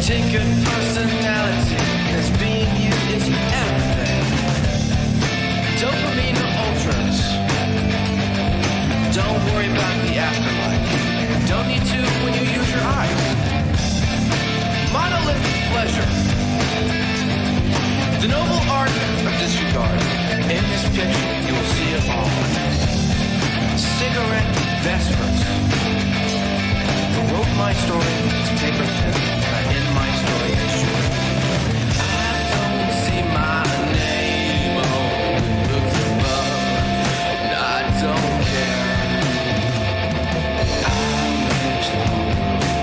Take good personality, cause being you is everything. Dopamine or ultras. Don't worry about the afterlife. Don't need to when you use your eyes. Monolithic pleasure. The noble art of disregard. In this picture, you will see it all. Cigarette vespers. Who wrote my story is paper thin. I end my story as short. I don't see my name on the books above, and I don't care. I wish the whole world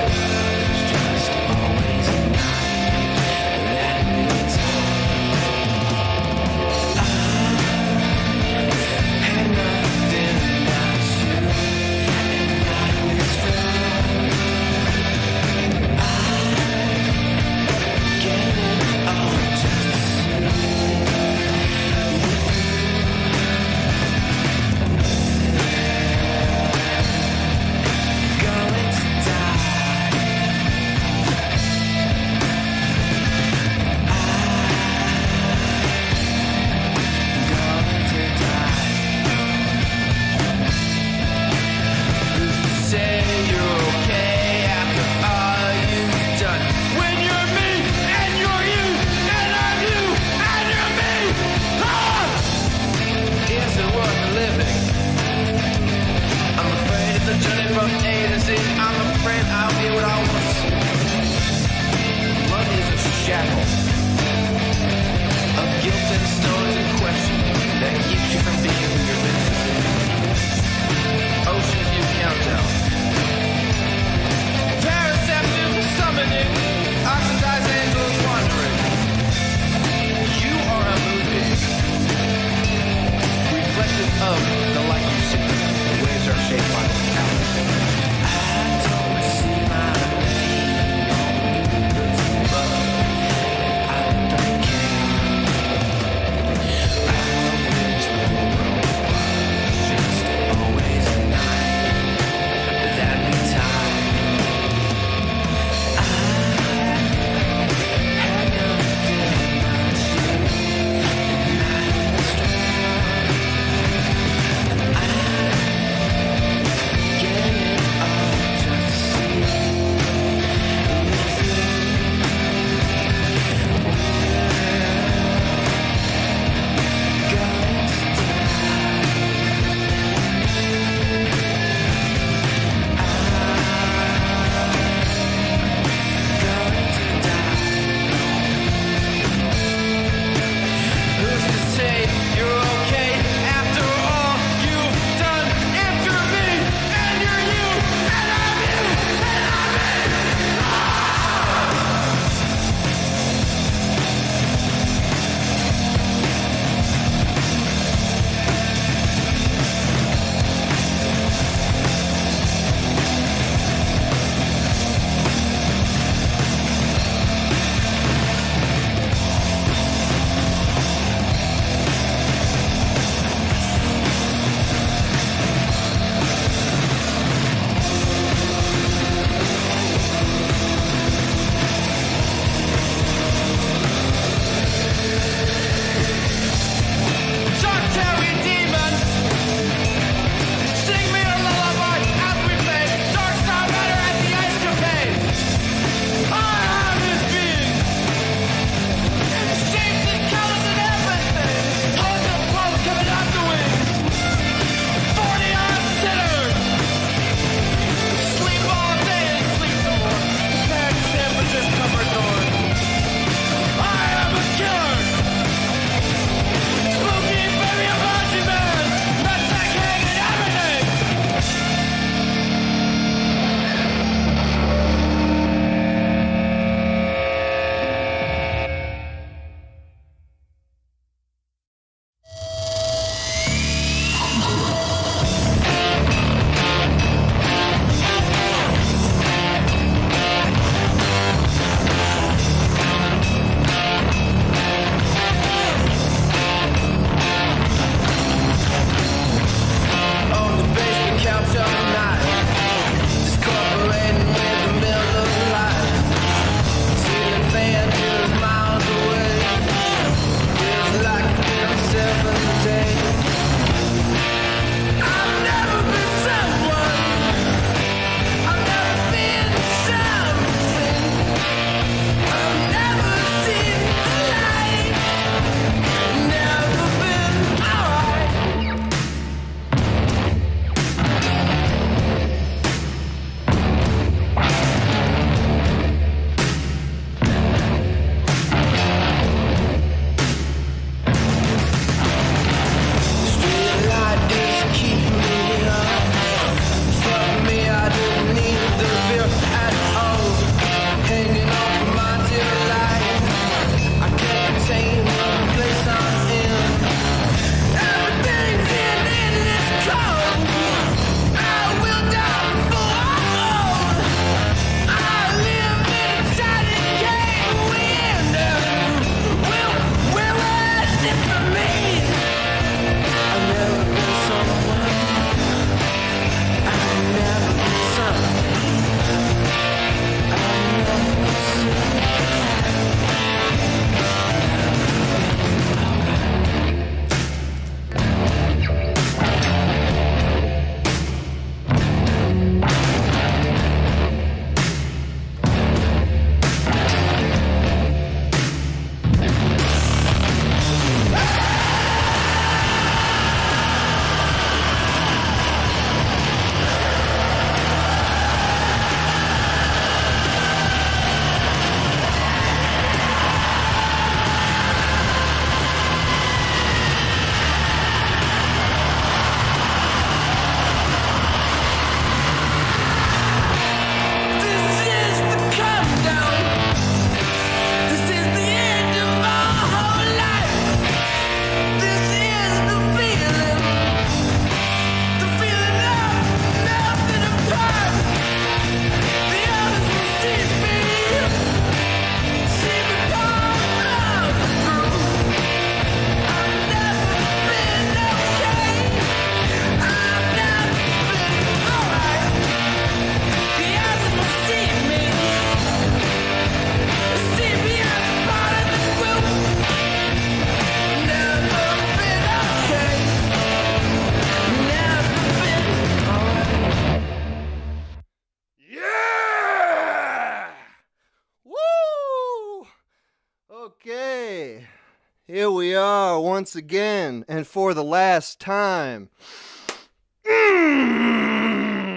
Here we are once again, and for the last time.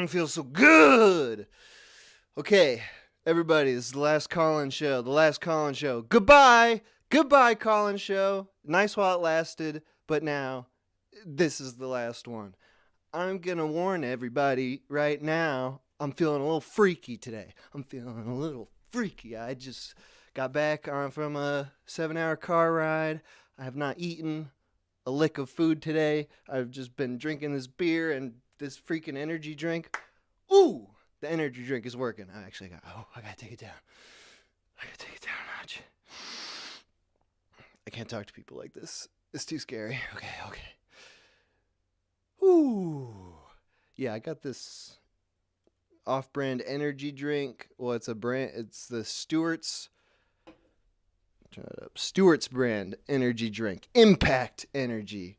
Feels so good. Okay, everybody, this is the last call-in show. The last call-in show. Goodbye. Goodbye, call-in show. Nice while it lasted, but now this is the last one. I'm gonna warn everybody right now. I'm feeling a little freaky today. I just got back from a 7-hour car ride. I have not eaten a lick of food today. I've just been drinking this beer and this freaking energy drink. Ooh, the energy drink is working. I gotta take it down. A notch. I can't talk to people like this. It's too scary. Okay. Ooh. Yeah, I got this off-brand energy drink. Well, it's the Stewart's. Turn it up. Stewart's brand energy drink. Impact Energy.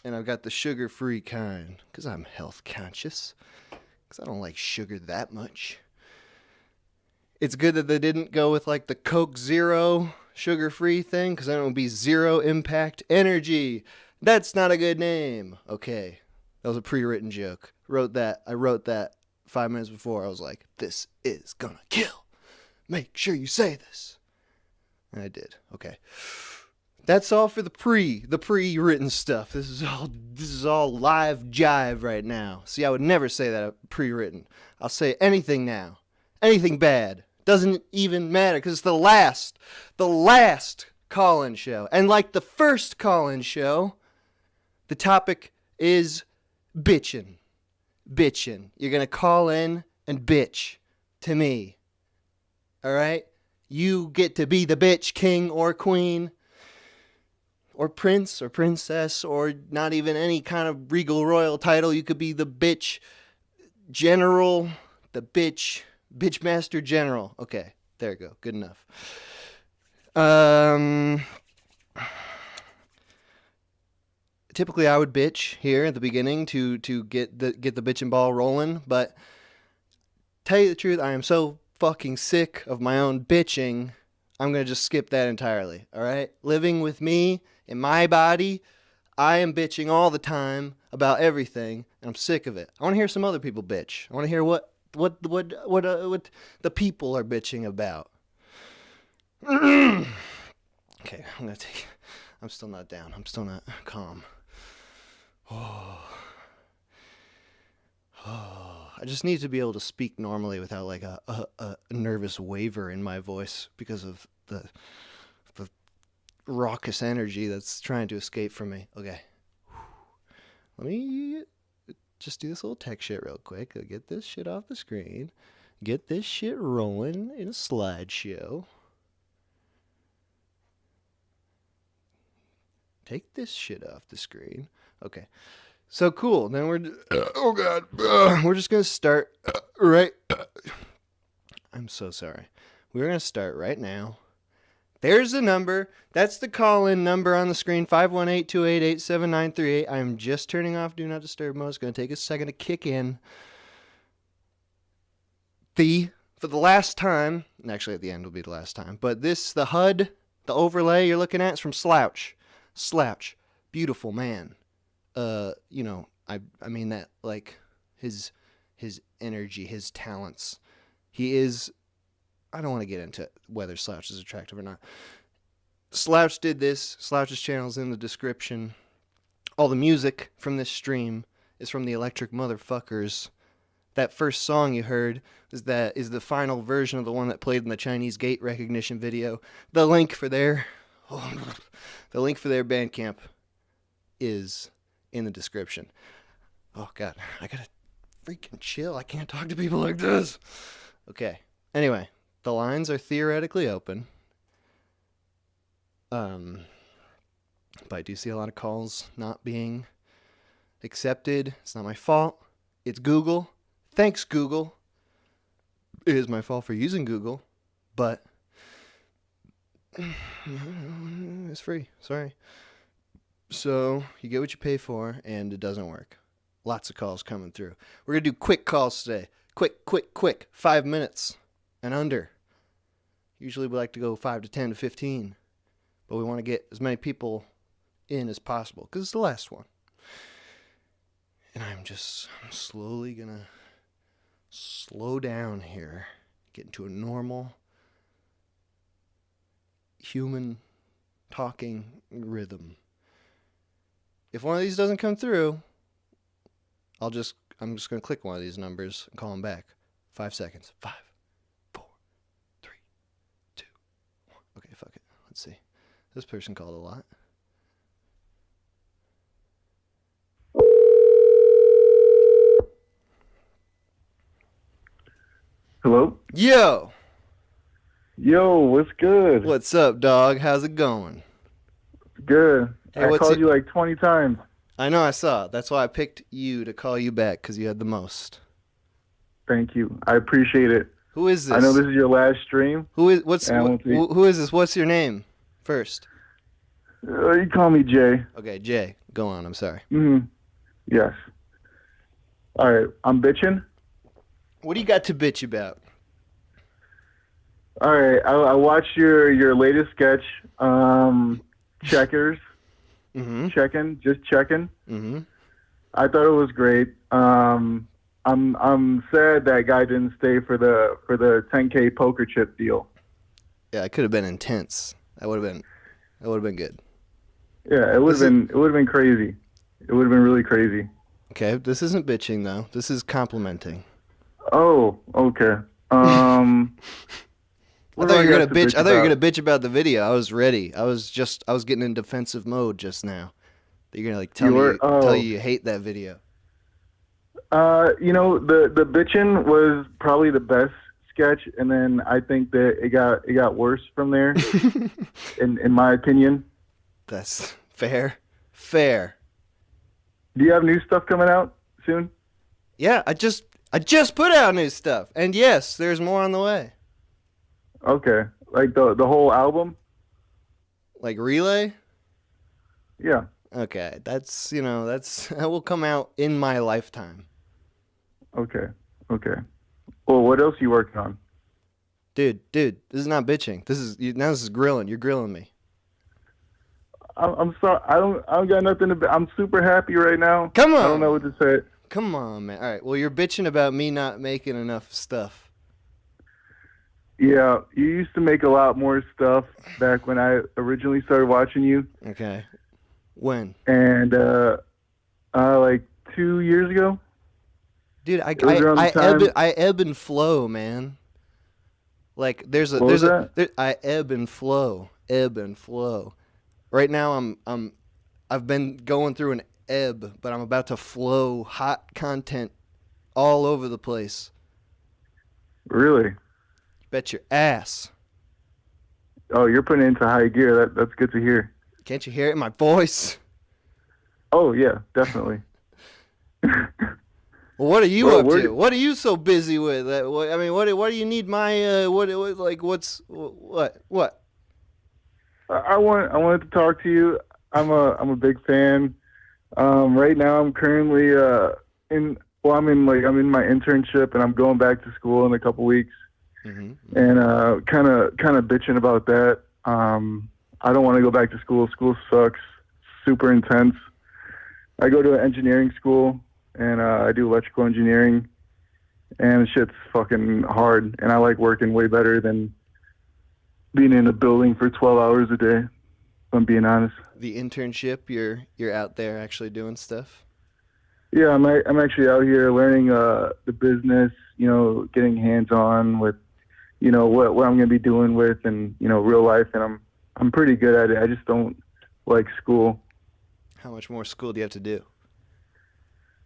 And I've got the sugar-free kind, because I'm health conscious. Because I don't like sugar that much. It's good that they didn't go with like the Coke Zero sugar-free thing, because then it would be Zero Impact Energy. That's not a good name. Okay. That was a pre-written joke. I wrote that 5 minutes before. I was like, this is gonna kill. Make sure you say this. And I did. Okay. That's all for the pre-written stuff. This is all live jive right now. See, I would never say that pre-written. I'll say anything now. Anything bad. Doesn't even matter, because it's the last call-in show. And like the first call-in show, the topic is bitchin'. You're going to call in and bitch to me. All right? You get to be the bitch king or queen or prince or princess or not even any kind of regal royal title. You could be the bitch general, the bitch master general. Okay, there you go. Good enough. Typically, I would bitch here at the beginning to get the bitchin' ball rolling, but tell you the truth, I am so fucking sick of my own bitching. I'm gonna just skip that entirely. All right, living with me in my body, I am bitching all the time about everything, and I'm sick of it. I want to hear some other people bitch. I want to hear what the people are bitching about. Okay, I'm still not down. I'm still not calm. I just need to be able to speak normally without like a nervous waver in my voice because of the raucous energy that's trying to escape from me. Okay. Let me just do this little tech shit real quick. I'll get this shit off the screen. Get this shit rolling in a slideshow. Take this shit off the screen. Okay. So cool. Then we're just going to start right. I'm so sorry. We're going to start right now. There's the number. That's the call-in number on the screen, 518-288-7938. I'm just turning off Do Not Disturb mode. It's going to take a second to kick in. For the last time, and actually at the end will be the last time, but the HUD, the overlay you're looking at is from Slouch. Beautiful man. I mean that like his energy, his talents. He is, I don't want to get into whether Slouch is attractive or not. Slouch did this. Slouch's channel is in the description. All the music from this stream is from the Electric Motherfuckers. That first song you heard is the final version of the one that played in the Chinese gate recognition video. The link for their Bandcamp is in the description. Oh God, I gotta freaking chill. I can't talk to people like this. Okay. Anyway, the lines are theoretically open. But I do see a lot of calls not being accepted. It's not my fault. It's Google. Thanks, Google. It is my fault for using Google, but it's free. Sorry. So you get what you pay for, and it doesn't work. Lots of calls coming through. We're going to do quick calls today. Quick. 5 minutes and under. Usually we like to go 5 to 10 to 15. but we want to get as many people in as possible because it's the last one. And I'm slowly gonna slow down here, get into a normal human talking rhythm. If one of these doesn't come through, I'm just gonna click one of these numbers and call him back. 5 seconds. 5, 4, 3, 2, 1. Okay, fuck it. Let's see. This person called a lot. Hello? Yo! Yo, what's good? What's up, dog? How's it going? Good. Hey, I what's called it- you like 20 times. I know, I saw. That's why I picked you to call you back, because you had the most. Thank you. I appreciate it. Who is this? I know this is your last stream. Who is who is this? What's your name first? You call me Jay. Okay, Jay. Go on. I'm sorry. Yes. All right. I'm bitching. What do you got to bitch about? All right. I watched your latest sketch, Checkers. Mm-hmm. Just checking. Mm-hmm. I thought it was great. I'm sad that guy didn't stay for the 10K poker chip deal. Yeah, it could have been intense. That would have been good. Yeah, it would have been crazy. It would have been really crazy. Okay, this isn't bitching though. This is complimenting. Oh, okay. I what thought do you were got gonna to bitch. I thought you were about? gonna bitch about the video. I was ready. I was getting in defensive mode just now. That you're gonna like tell Oh. you hate that video. You know, the bitchin' was probably the best sketch, and then I think that it got worse from there. in my opinion. That's fair. Fair. Do you have new stuff coming out soon? Yeah, I just put out new stuff, and yes, there's more on the way. Okay, like the whole album. Like Relay. Yeah. Okay, that's that will come out in my lifetime. Okay. Well, what else are you working on? Dude, this is not bitching. This is grilling. You're grilling me. I'm sorry. I don't got nothing to. I'm super happy right now. Come on. I don't know what to say. Come on, man. All right. Well, you're bitching about me not making enough stuff. Yeah, you used to make a lot more stuff back when I originally started watching you. Okay. When? And like 2 years ago. Dude, I was around the time- ebb and flow, man. Like there's What was that? I ebb and flow. Right now I've been going through an ebb, but I'm about to flow hot content all over the place. Really? Bet your ass. Oh, you're putting it into high gear. That's good to hear. Can't you hear it in my voice? Oh yeah, definitely. Well, what are you Well, up we're- to? What are you so busy with? I mean, what do you need my what what? I wanted to talk to you. I'm a big fan. Right now I'm currently I'm in my internship and I'm going back to school in a couple weeks. Mm-hmm. And kind of bitching about that. I don't want to go back to school. School sucks. Super intense. I go to an engineering school and I do electrical engineering, and shit's fucking hard. And I like working way better than being in a building for 12 hours a day. If I'm being honest. The internship, you're out there actually doing stuff. Yeah, I'm actually out here learning the business. You know, getting hands on with, you know, what I'm gonna be doing with, and you know, real life. And I'm pretty good at it. I just don't like school. How much more school do you have to do?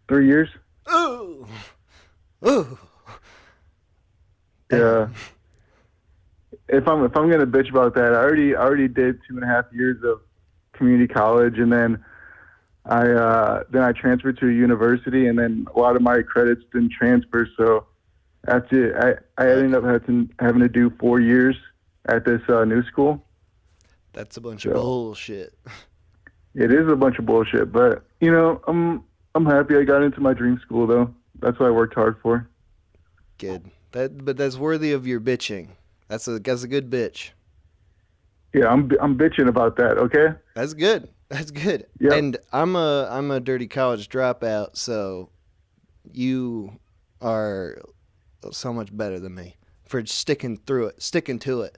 3 years. Ooh. Ooh. Yeah. If I'm gonna bitch about that, I already did 2.5 years of community college, and then I transferred to a university, and then a lot of my credits didn't transfer, so that's it. I ended up having to do 4 years at this new school. That's a bunch of So- bullshit. It is a bunch of bullshit, but you know, I'm happy I got into my dream school though. That's what I worked hard for. Good. But that's worthy of your bitching. That's a good bitch. Yeah, I'm bitching about that. Okay. That's good. That's good. Yep. And I'm a dirty college dropout, so you are so much better than me for sticking through it, sticking to it.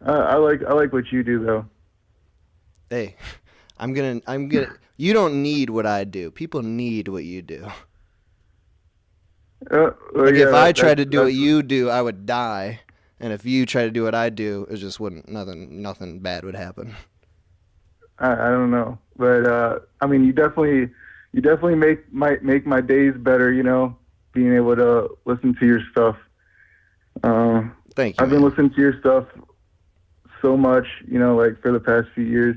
I like what you do though. Hey, I'm gonna. You don't need what I do. People need what you do. Well, Like yeah, if I that- tried to do what that's- you do, I would die. And if you try to do what I do, it just wouldn't. Nothing bad would happen. I don't know, but I mean, you definitely might make my days better. You know, being able to listen to your stuff. Thank you. I've been man. listening to your stuff so much, you know, like for the past few years.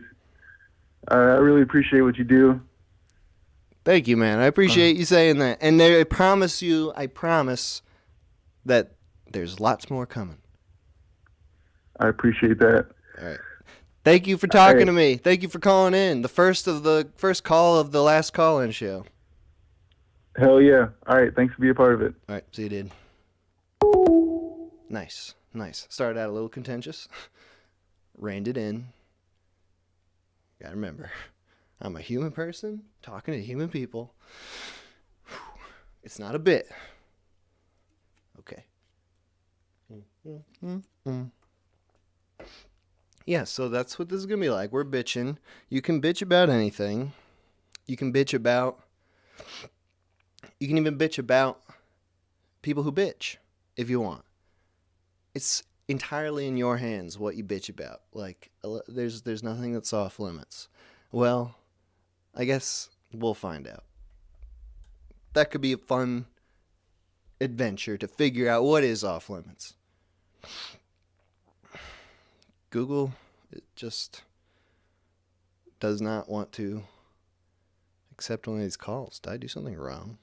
I really appreciate what you do. Thank you, man. I appreciate you saying that. And I promise that there's lots more coming. I appreciate that. All right. Thank you for talking Hey. to me. Thank you for calling in. The first call of the last call-in show. Hell yeah. All right. Thanks for being a part of it. All right. See you, dude. Nice. Started out a little contentious. Reined it in. Gotta remember, I'm a human person talking to human people. It's not a bit. Okay. Yeah, so that's what this is gonna be like. We're bitching. You can bitch about anything. You can even bitch about people who bitch if you want. It's entirely in your hands what you bitch about. Like, there's nothing that's off limits. Well, I guess we'll find out. That could be a fun adventure to figure out what is off limits. Google, it just does not want to accept one of these calls. Did I do something wrong?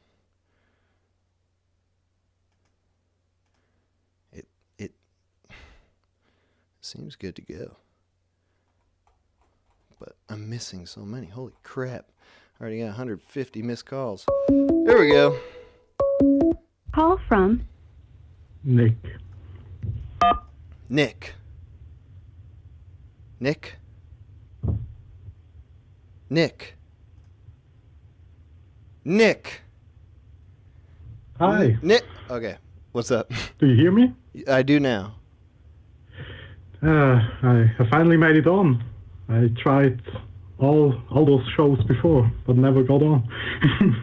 It seems good to go. But I'm missing so many. Holy crap. I already got 150 missed calls. There we go. Call from Nick. Nick. Nick? Nick. Nick. Hi. Nick. Okay. What's up? Do you hear me? I do now. I finally made it on. I tried all those shows before, but never got on.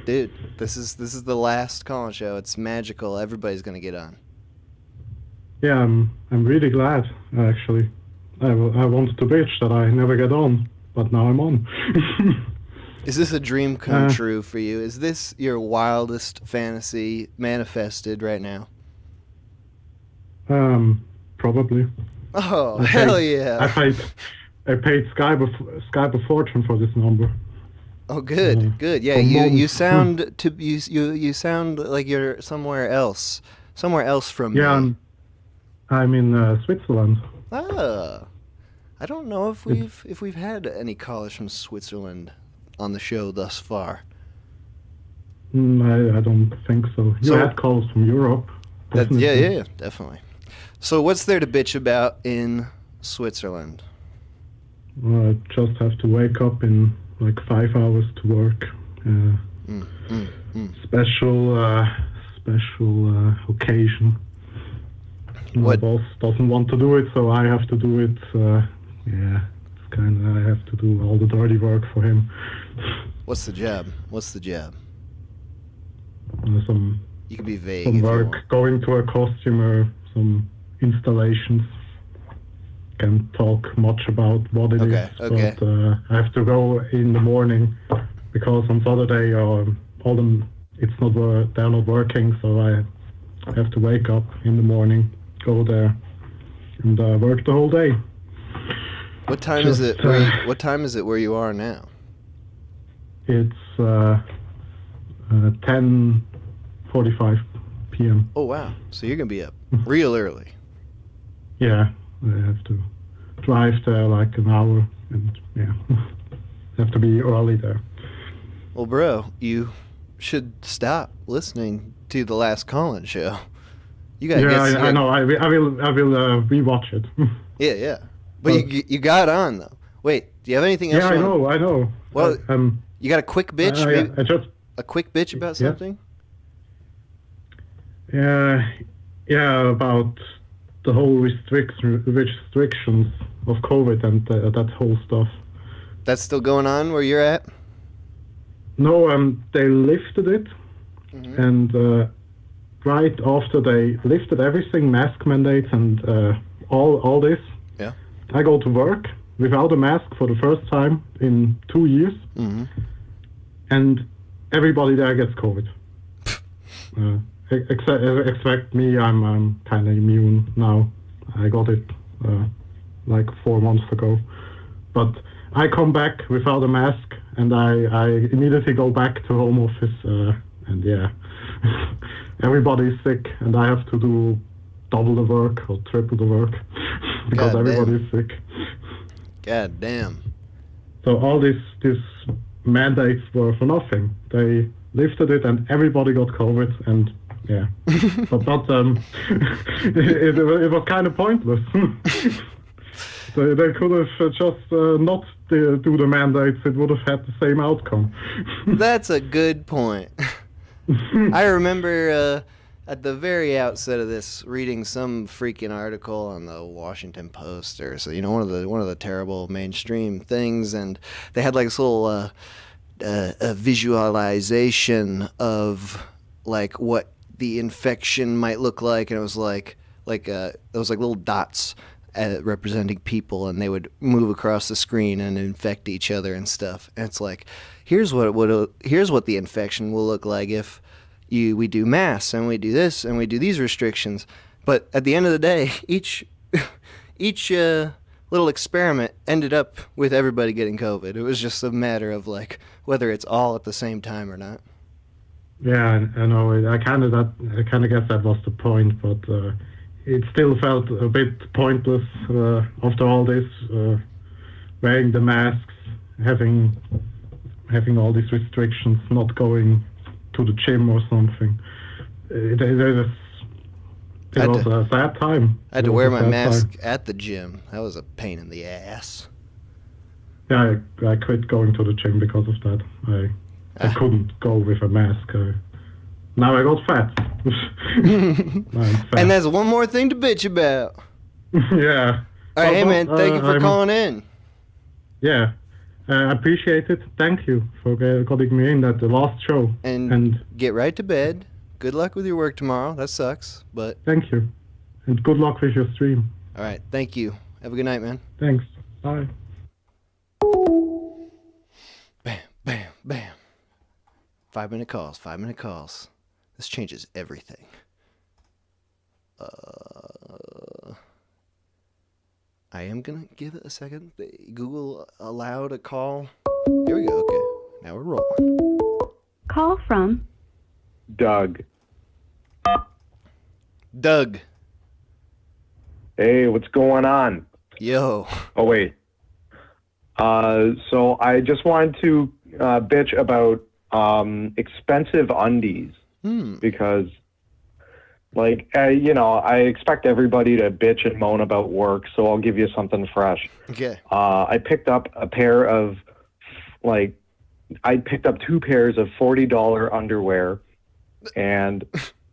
Dude, this is the last call-in show. It's magical. Everybody's gonna get on. Yeah, I'm really glad, actually. I wanted to bitch that I never get on, but now I'm on. Is this a dream come true for you? Is this your wildest fantasy manifested right now? Probably. Oh, I hell paid- yeah. I paid Skype a fortune for this number. Oh, good, good. Yeah, for you months. sound you sound like you're somewhere else from Yeah, me. I'm in Switzerland. Ah, I don't know if we've had any callers from Switzerland on the show thus far. I don't think so. You So- had calls from Europe. Yeah, definitely. So what's there to bitch about in Switzerland? I just have to wake up in like 5 hours to work. Special occasion. My What- boss doesn't want to do it, so I have to do it. Yeah, it's kind of I have to do all the dirty work for him. What's the job? Some You can be vague some if you work, want. going to a costumer, some installations. Can't talk much about what it is, Okay. but I have to go in the morning because on Saturday they're not working, so I have to wake up in the morning, go there, and work the whole day. What time is it? Just, What time is it where you are now? It's 10:45 p.m. Oh wow! So you're gonna be up real early. Yeah, I have to drive there like an hour, and yeah, have to be early there. Well, bro, you should stop listening to the last call-in show. You gotta Yeah, get. I know. I will rewatch it. Yeah. But you got on though. Wait, do you have anything else? Yeah, I know. Well, you got a quick bitch? I just a quick bitch about Yeah. something? yeah, about the whole restrictions of COVID and that whole stuff. That's still going on where you're at? No, they lifted it, Mhm. and right after they lifted everything, mask mandates and all this, Yeah. I go to work without a mask for the first time in 2 years, Mm-hmm. and everybody there gets COVID. Except me, I'm kind of immune now. I got it like 4 months ago, but I come back without a mask, and I immediately go back to home office, and yeah, everybody's sick, and I have to do double the work or triple the work because God damn. everybody's sick. God damn. So all these mandates were for nothing. They lifted it, and everybody got COVID, and yeah, but it was kind of pointless. They could have just not do the mandates. It would have had the same outcome. That's a good point. I remember at the very outset of this reading some freaking article on the Washington Post or so, one of the terrible mainstream things, and they had like this little a visualization of like what the infection might look like, and it was like little dots representing people, and they would move across the screen and infect each other and stuff. And it's like, here's what the infection will look like if we do masks and we do this and we do these restrictions. But at the end of the day, each little experiment ended up with everybody getting COVID. It was just a matter of like whether it's all at the same time or not. Yeah, I know. I kind of guess that was the point, but it still felt a bit pointless after all this, wearing the masks, having all these restrictions, not going to the gym or something. It was a sad time. I had to wear my mask at the gym. That was a pain in the ass. Yeah, I quit going to the gym because of that. I couldn't go with a mask. Now I got fat. And that's one more thing to bitch about. Yeah. All right, hey man, thank you for calling in. Yeah, I appreciate it. Thank you for calling me in at the last show. And get right to bed. Good luck with your work tomorrow. That sucks, but... Thank you. And good luck with your stream. All right, thank you. Have a good night, man. Thanks. Bye. Bam, bam, bam. 5-minute calls, 5-minute calls. This changes everything. I am going to give it a second. Google allowed a call. Here we go. Okay, now we're rolling. Call from Doug. Doug. Hey, what's going on? Yo. Oh, wait. So I just wanted to bitch about expensive undies. Because, like, I expect everybody to bitch and moan about work, so I'll give you something fresh. Okay. I picked up a pair of, I picked up 2 pairs of $40 underwear, and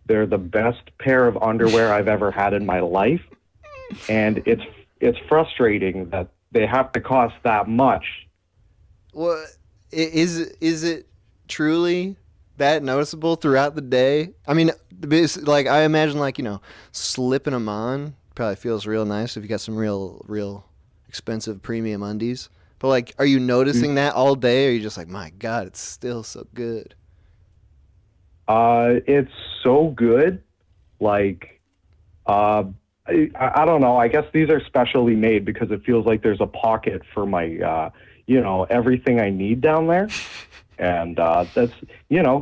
they're the best pair of underwear I've ever had in my life. And it's frustrating that they have to cost that much. What is it truly that noticeable throughout the day? I mean, like, I imagine, like, slipping them on probably feels real nice if you got some real expensive premium undies. But, like, are you noticing that all day, or are you just like, my God, it's still so good? It's so good. Like, I don't know. I guess these are specially made because it feels like there's a pocket for my, everything I need down there. And that's,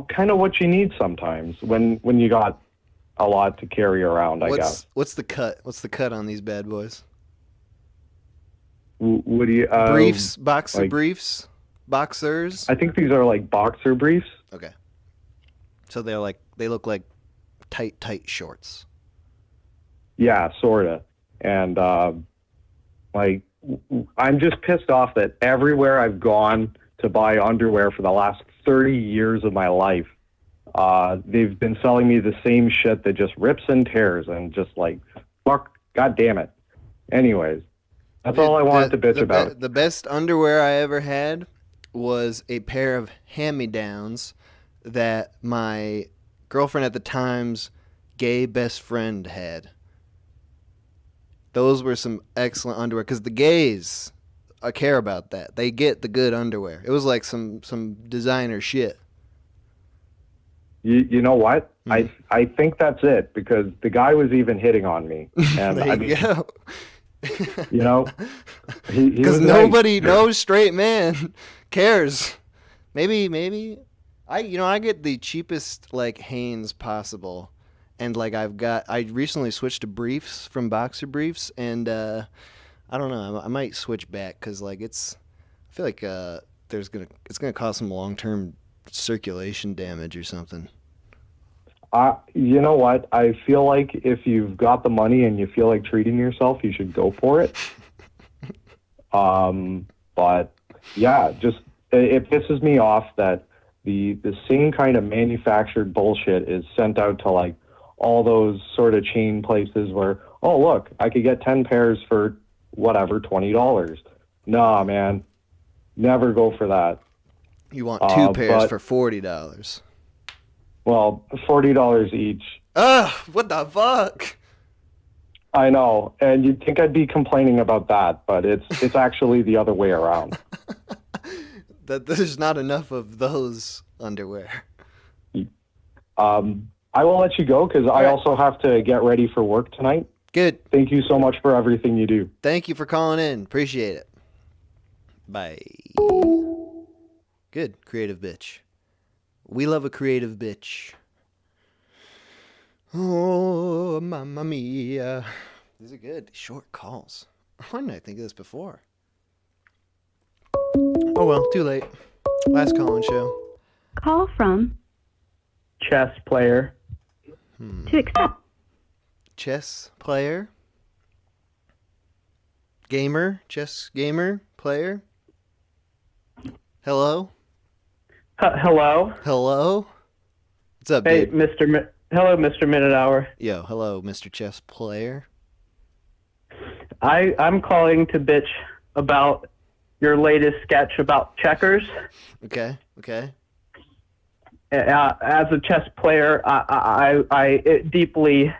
kind of what you need sometimes when you got a lot to carry around, I guess. What's the cut? What's the cut on these bad boys? What do you... briefs? Boxer briefs? Boxers? I think these are like boxer briefs. Okay. So they look like tight shorts. Yeah, sort of. And, I'm just pissed off that everywhere I've gone to buy underwear for the last 30 years of my life, they've been selling me the same shit that just rips and tears, and just like, fuck, god damn it. Anyways, that's all I wanted to bitch about. The best underwear I ever had was a pair of hand-me-downs that my girlfriend at the time's gay best friend had. Those were some excellent underwear, because the gays, I care about that. They get the good underwear. It was like some designer shit. You know what? I think that's it, because the guy was even hitting on me. And There you go. you know, he Because was nobody, nice. no straight man cares. Maybe I get the cheapest like Hanes possible, and like I recently switched to briefs from boxer briefs, and I don't know, I might switch back because like I feel like it's gonna cause some long-term circulation damage or something. You know what? I feel like if you've got the money and you feel like treating yourself, you should go for it. But yeah, just it pisses me off that the same kind of manufactured bullshit is sent out to like all those sort of chain places where, oh look, I could get 10 pairs for whatever, $20. Nah, man, never go for that. You want two pairs but- for $40. Well, $40 each. Ugh, what the fuck? I know, and you'd think I'd be complaining about that, but it's actually the other way around. That there's not enough of those underwear. I will let you go because I also have to get ready for work tonight. Good. Thank you so much for everything you do. Thank you for calling in. Appreciate it. Bye. Good. Creative bitch. We love a creative bitch. Oh, mamma mia. These are good. Short calls. Why didn't I think of this before? Oh well, too late. Last call-in show. Call from Chess player. to accept. Chess player. Gamer. Chess gamer. Player. Hello? Hello. Hello? What's up, Hey, dude? Hello, Mr. Minute Hour. Yo, hello, Mr. Chess player. I'm calling to bitch about your latest sketch about checkers. Okay. As a chess player, it deeply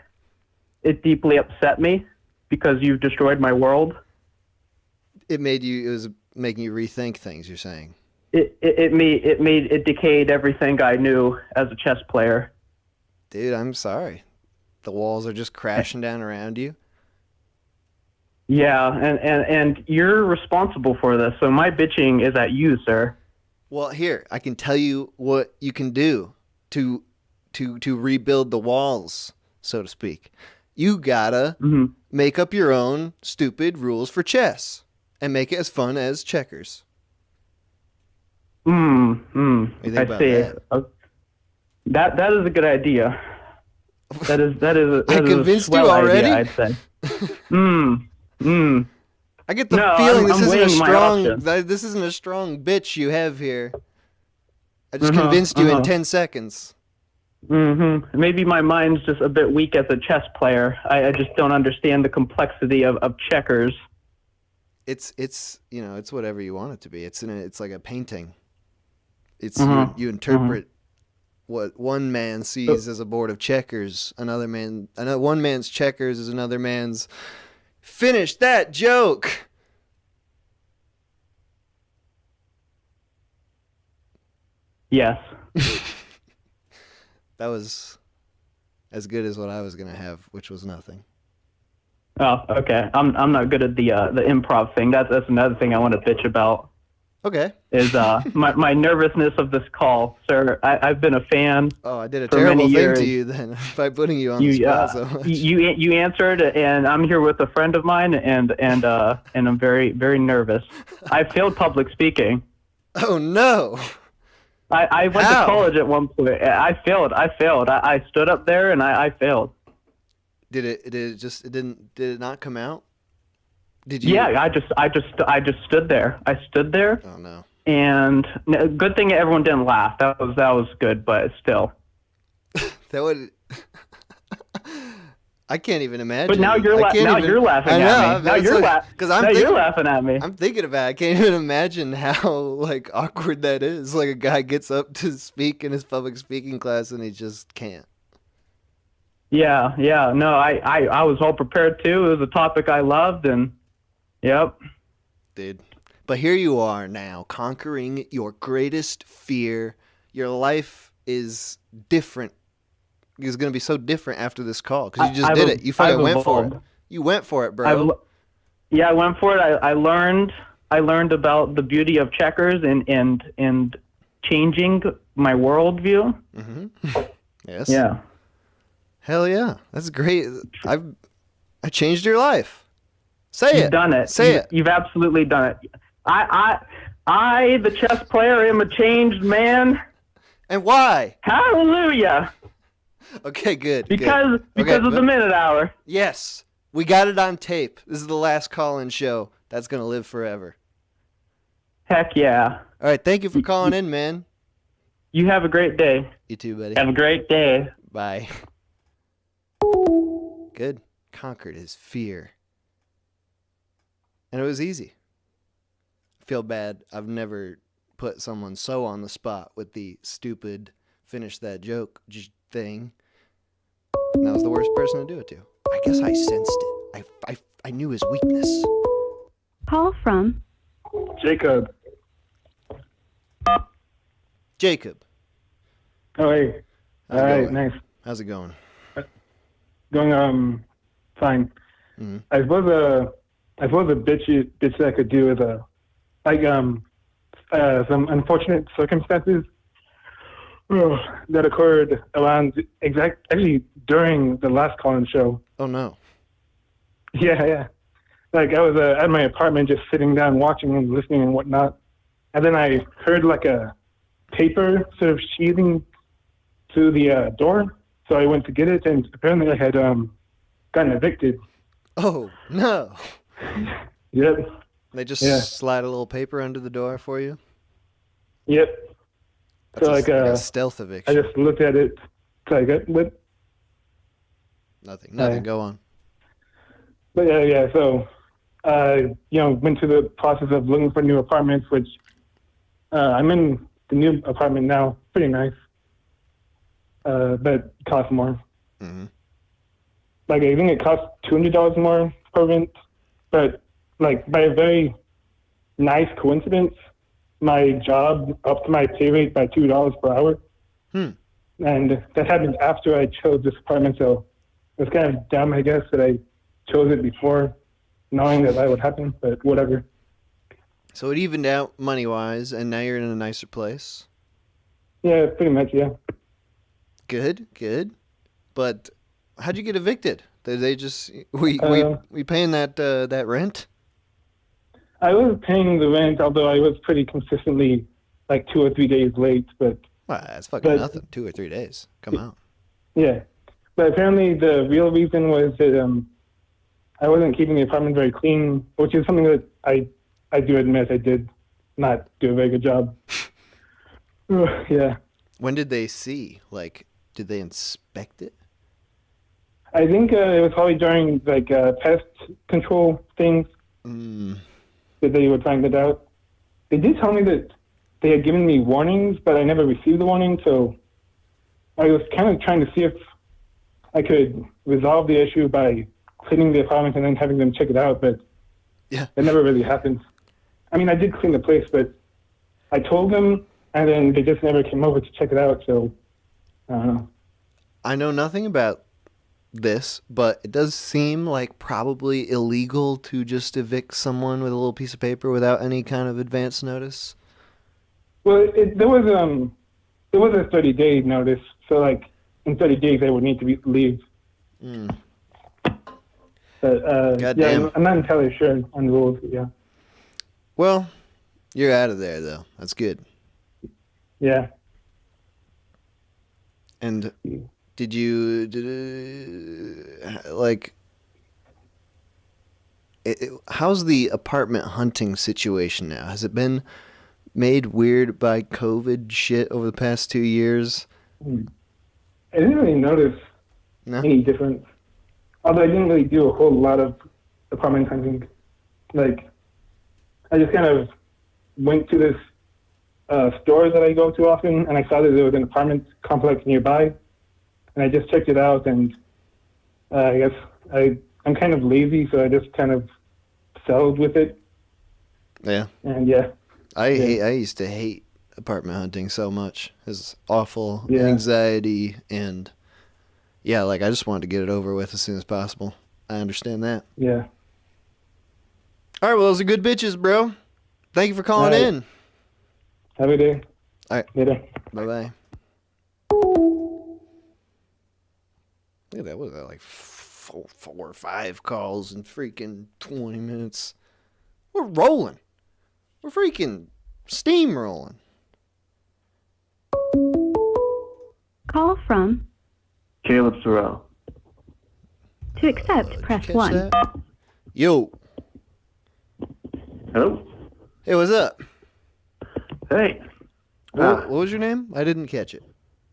upset me because you've destroyed my world. It was making you rethink things, you're saying. It decayed everything I knew as a chess player. Dude, I'm sorry. The walls are just crashing down around you. Yeah, and you're responsible for this. So my bitching is at you, sir. Well, here, I can tell you what you can do to rebuild the walls, so to speak. You gotta make up your own stupid rules for chess and make it as fun as checkers. What do you think I about see. that? That is a good idea. That is I convinced swell you already? idea, I'd say. I get the No, feeling I'm weighing my options. this isn't a strong bitch you have here. I just convinced you in 10 seconds. Maybe my mind's just a bit weak as a chess player. I just don't understand the complexity of checkers. It's it's whatever you want it to be. It's like a painting. It's you interpret what one man sees as a board of checkers. One man's checkers is another man's. Finish that joke. Yes. That was as good as what I was gonna have, which was nothing. Oh, okay. I'm not good at the improv thing. That's another thing I want to bitch about. Okay. Is my nervousness of this call, sir. I've been a fan. Oh, I did a for terrible many thing years. to you then by putting you on the spot so much. You answered, and I'm here with a friend of mine, and I'm very, very nervous. I failed public speaking. Oh no. I went How? to college at one point. I failed. I stood up there and I failed. Did it not come out? Did you? Yeah, I just stood there. I stood there, Oh no. and good thing everyone didn't laugh. That was good, but still. That would. I can't even imagine. But now you're I can't now even- you're laughing I know, at me. Now that's you're like- 'cause I'm now you're thinking- laughing at me. I'm thinking about it. I can't even imagine how like awkward that is. Like a guy gets up to speak in his public speaking class and he just can't. Yeah. No, I was all prepared too. It was a topic I loved, and yep. Dude. But here you are now, conquering your greatest fear. Your life is different. It's going to be so different after this call because you just I've did it. You fucking I've went for it. evolved. You went for it, bro. I went for it. I learned about the beauty of checkers and changing my worldview. Mm-hmm. Yes. Yeah. Hell yeah. That's great. I changed your life. Say You've it. done it. Say it. You've absolutely done it. I, the chess player, am a changed man. And why? Hallelujah. Okay, good. Because Okay, of the minute hour. Yes. We got it on tape. This is the last call-in show. That's going to live forever. Heck yeah. All right. Thank you for calling in, man. You have a great day. You too, buddy. Have a great day. Bye. Good. Conquered his fear. And it was easy. I feel bad. I've never put someone so on the spot with the stupid finish that joke thing. And that was the worst person to do it to. I guess I sensed it. I knew his weakness. Call from Jacob. Jacob. Oh, hey. How's All it right, going? nice. How's it going? Going fine. Mhm. I suppose a bitch that I could do is some unfortunate circumstances that occurred around actually during the last call-in show. Oh no. Yeah. Like I was at my apartment just sitting down watching and listening and whatnot. And then I heard like a paper sort of sheathing through the door. So I went to get it and apparently I had gotten evicted. Oh no. Yep. They just Yeah. slide a little paper under the door for you? Yep. That's So a, like a stealth I eviction. just looked at it. So I got what? Nothing. Right. Go on. But yeah. So went through the process of looking for new apartments, which I'm in the new apartment now. Pretty nice. But it costs more. Mm-hmm. Like I think it costs $200 more per rent, but like by a very nice coincidence, my job upped my pay rate by $2 per hour. And that happened after I chose this apartment, so it was kind of dumb, I guess, that I chose it before knowing that would happen, but whatever. So it evened out money-wise, and now you're in a nicer place. Yeah, pretty much, yeah. Good. But how'd you get evicted? Did they just we paying that rent? I was paying the rent, although I was pretty consistently like 2 or 3 days late, but Well, that's fucking But- nothing. 2 or 3 days. Come on. yeah. But apparently the real reason was that I wasn't keeping the apartment very clean, which is something that I do admit I did not do a very good job. Yeah. When did they see? Like, did they inspect it? I think it was probably during like pest control things that they were trying that out. They did tell me that they had given me warnings, but I never received the warning, so I was kind of trying to see if I could resolve the issue by cleaning the apartment and then having them check it out, but Yeah. it never really happened. I mean, I did clean the place, but I told them, and then they just never came over to check it out, so I don't know. I know nothing about this, but it does seem like probably illegal to just evict someone with a little piece of paper without any kind of advance notice. Well, there was a 30-day notice, so like in 30 days I would need to leave. But yeah, Goddamn. I'm not entirely sure on the rules. Yeah, Well, you're out of there though. That's good. yeah. And like how's the apartment hunting situation now? Has it been made weird by COVID shit over the past 2 years? I didn't really notice No? any difference. Although I didn't really do a whole lot of apartment hunting. Like, I just kind of went to this store that I go to often, and I saw that there was an apartment complex nearby, and I just checked it out, and I guess I'm kind of lazy, so I just kind of settled with it. Yeah. And yeah, I used to hate apartment hunting so much. It's awful Yeah. anxiety and yeah, like I just wanted to get it over with as soon as possible. I understand that. yeah. All right, well, those are good bitches, bro. Thank you for calling All right. in. Have a good day. All right. Later. Bye bye. Look at that. What was that, like four or five calls in freaking 20 minutes? We're rolling. We're freaking steamrolling. Call from. Caleb Sorrell. To accept, press Catch 1. that? Yo. Hello? Hey, what's up? Hey. What was your name? I didn't catch it.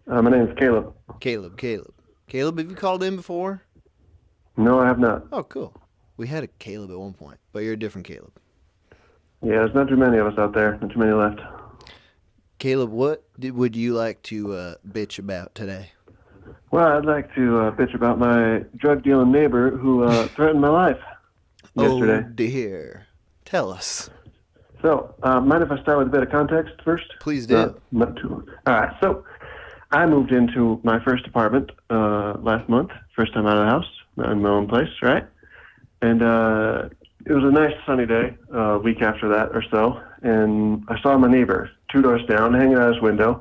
My name's Caleb. Caleb. Caleb, have you called in before? No, I have not. Oh, cool. We had a Caleb at one point, but you're a different Caleb. Yeah, there's not too many of us out there. Not too many left. Caleb, what would you like to bitch about today? Well, I'd like to bitch about my drug-dealing neighbor who threatened my life yesterday. Oh, dear. Tell us. So, mind if I start with a bit of context first? Please do. Not too long. All right, so I moved into my first apartment last month, first time out of the house, in my own place, right? And it was a nice sunny day, a week after that or so, and I saw my neighbor 2 doors down, hanging out his windows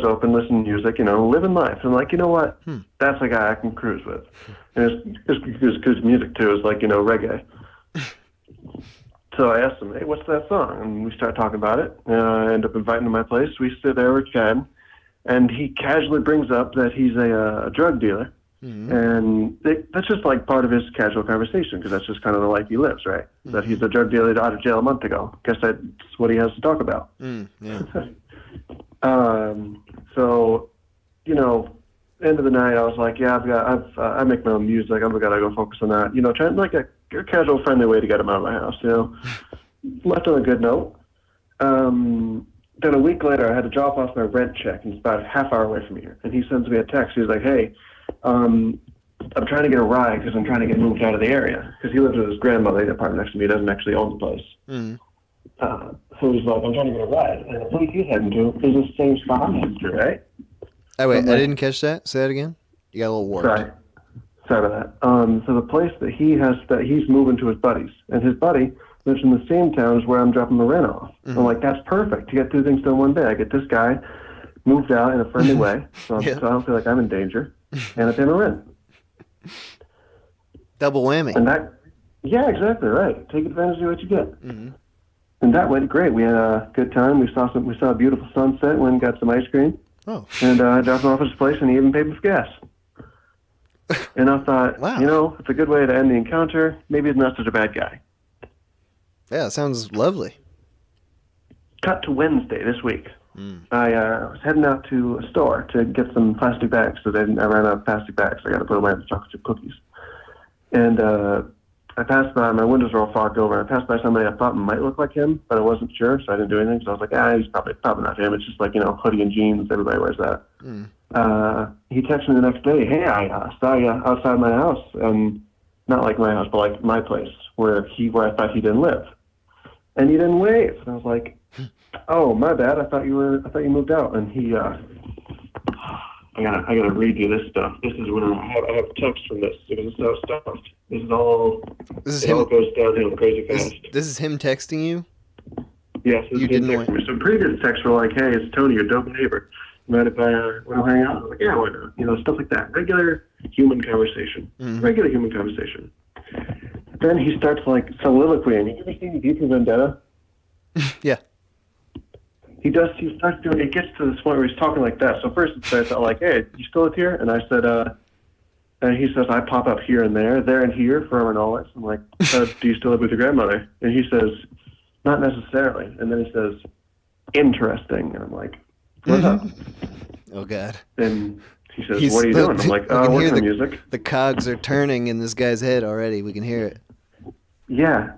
open, listening to music, living life. And like, you know what? That's a guy I can cruise with. And it's good music too. It's like, reggae. So I asked him, hey, what's that song? And we started talking about it. I ended up inviting him to my place. We sit there, we're chatting, and he casually brings up that he's a drug dealer. Mm-hmm. And that's just like part of his casual conversation, because that's just kind of the life he lives, right? Mm-hmm. That he's a drug dealer out of jail a month ago. Guess that's what he has to talk about. Yeah. So, end of the night, I was like, yeah, I make my own music. I've got to go focus on that. Trying like a casual, friendly way to get him out of my house. Left on a good note. Then a week later, I had to drop off my rent check, and it's about a half hour away from here. And he sends me a text. He's like, hey, I'm trying to get a ride because I'm trying to get moved out of the area. Because he lives with his grandmother in the apartment next to me. He doesn't actually own the place. Mm-hmm. So he's like, I'm trying to get a ride. And the place he's heading to is the same spot I'm heading to, right? Oh, wait, I'm I like- didn't catch that. Say that again. You got a little warped. Sorry about that. So the place that he's moving to his buddies, and his buddy lives in the same town as where I'm dropping the rent off. Mm-hmm. I'm like, that's perfect. You get 2 things done one day. I get this guy moved out in a friendly way, so I don't feel like I'm in danger, and I pay my rent. Double whammy. And yeah, exactly right. Take advantage of what you get. Mm-hmm. And that went great. We had a good time. We saw a beautiful sunset. Went and got some ice cream. Oh. And I dropped him off at his place, and he even paid me for gas. And I thought, Wow. it's a good way to end the encounter. Maybe he's not such a bad guy. Yeah, it sounds lovely. Cut to Wednesday this week. I was heading out to a store to get some plastic bags. I ran out of plastic bags. I got to put away the chocolate chip cookies. And I passed by, my windows were all fogged over. I passed by somebody I thought might look like him, but I wasn't sure, so I didn't do anything. So I was like, he's probably not him. It's just like, hoodie and jeans. Everybody wears that. He texted me the next day, hey, I saw you outside my house. Not like my house, but like my place, where I thought he didn't live. And he didn't wave. And I was like, oh, my bad. I thought you moved out. And he, I gotta read you this stuff. This is where I have text from this because it's so stuffed. This is all. This is it all him. goes downhill crazy fast. This is him texting you? Yes, this You is him didn't texting me. Some previous texts were like, "Hey, it's Tony, your dope neighbor. Mind if I want to hang out?" I was like, "Yeah, why not?" Stuff like that. Regular human conversation. Regular human conversation. Then he starts like soliloquying. You ever seen V for Vendetta? Yeah. He starts doing, it gets to this point where he's talking like that. So first it starts out like, hey, you still live here? And I said, And he says, I pop up here and there and here for him and all this. I'm like, do you still live with your grandmother? And he says, not necessarily. And then he says, interesting. And I'm like, what's up? Oh, God. And he says, what are you doing? I'm like, working on music. The cogs are turning in this guy's head already. We can hear it. Yeah,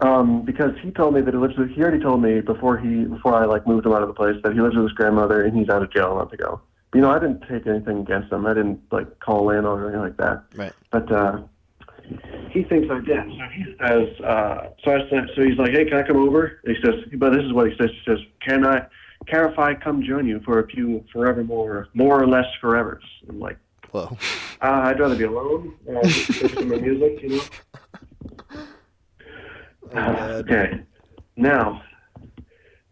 because he told me that he already told me before I like moved him out of the place that he lives with his grandmother and he's out of jail a month ago. You know, I didn't take anything against him. I didn't like call a landlord or anything like that. Right. But he thinks I did. So he says, so he's like, hey, can I come over? And he says, but this is what he says. He says, can if I come join you for a few forevermore, more or less forevers? I'm like, whoa. I'd rather be alone. Listen to my music, you know. Okay. Now,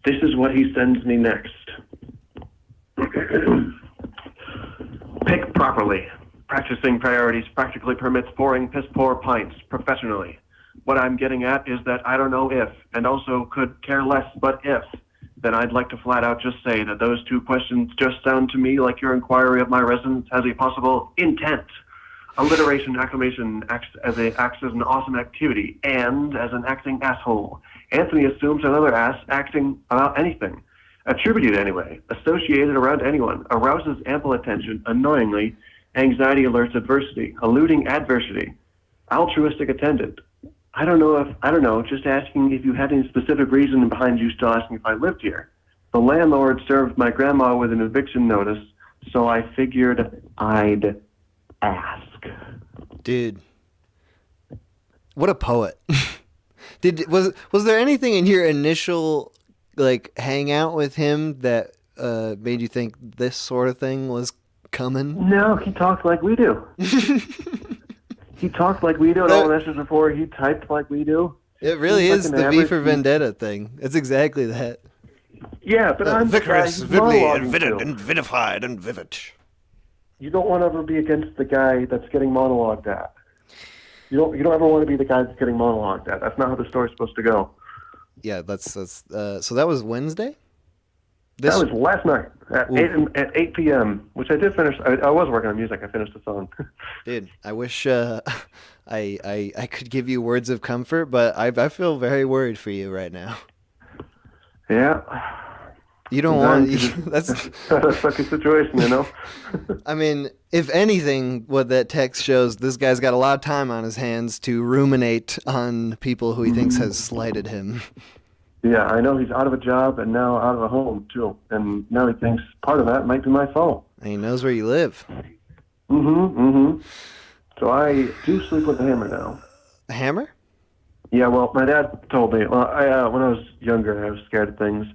this is what he sends me next. Pick properly. Practicing priorities practically permits pouring piss-poor pints professionally. What I'm getting at is that I don't know if, and also could care less but if, then I'd like to flat out just say that those two questions just sound to me like your inquiry of my residence has a possible intent. Alliteration acclamation acts as an awesome activity, and as an acting asshole. Anthony assumes another ass acting about anything. Attributed anyway, associated around anyone, arouses ample attention, annoyingly, anxiety alerts adversity, eluding adversity, altruistic attendant. I don't know, just asking if you had any specific reason behind you still asking if I lived here. The landlord served my grandma with an eviction notice, so I figured I'd ask. Dude, what a poet. Was there anything in your initial like hangout with him that made you think this sort of thing was coming? No, he talked like we do. He talked like we do, and all the messages before he typed like we do. It really is the V for Vendetta thing. It's exactly that. Yeah, but I'm vigorous, vividly, and vivified, and vivid. You don't want to ever be against the guy that's getting monologued at. You don't ever want to be the guy that's getting monologued at. That's not how the story's supposed to go. Yeah, that's so that was Wednesday? That was last night at 8 p.m., which I did finish. I was working on music. I finished the song. Dude, I wish I could give you words of comfort, but I feel very worried for you right now. Yeah. You don't want... That's a fucking situation, you know? I mean, if anything, what that text shows, this guy's got a lot of time on his hands to ruminate on people who he thinks has slighted him. Yeah, I know he's out of a job and now out of a home, too. And now he thinks part of that might be my fault. And he knows where you live. So I do sleep with a hammer now. A hammer? Yeah, well, my dad told me, when I was younger, I was scared of things.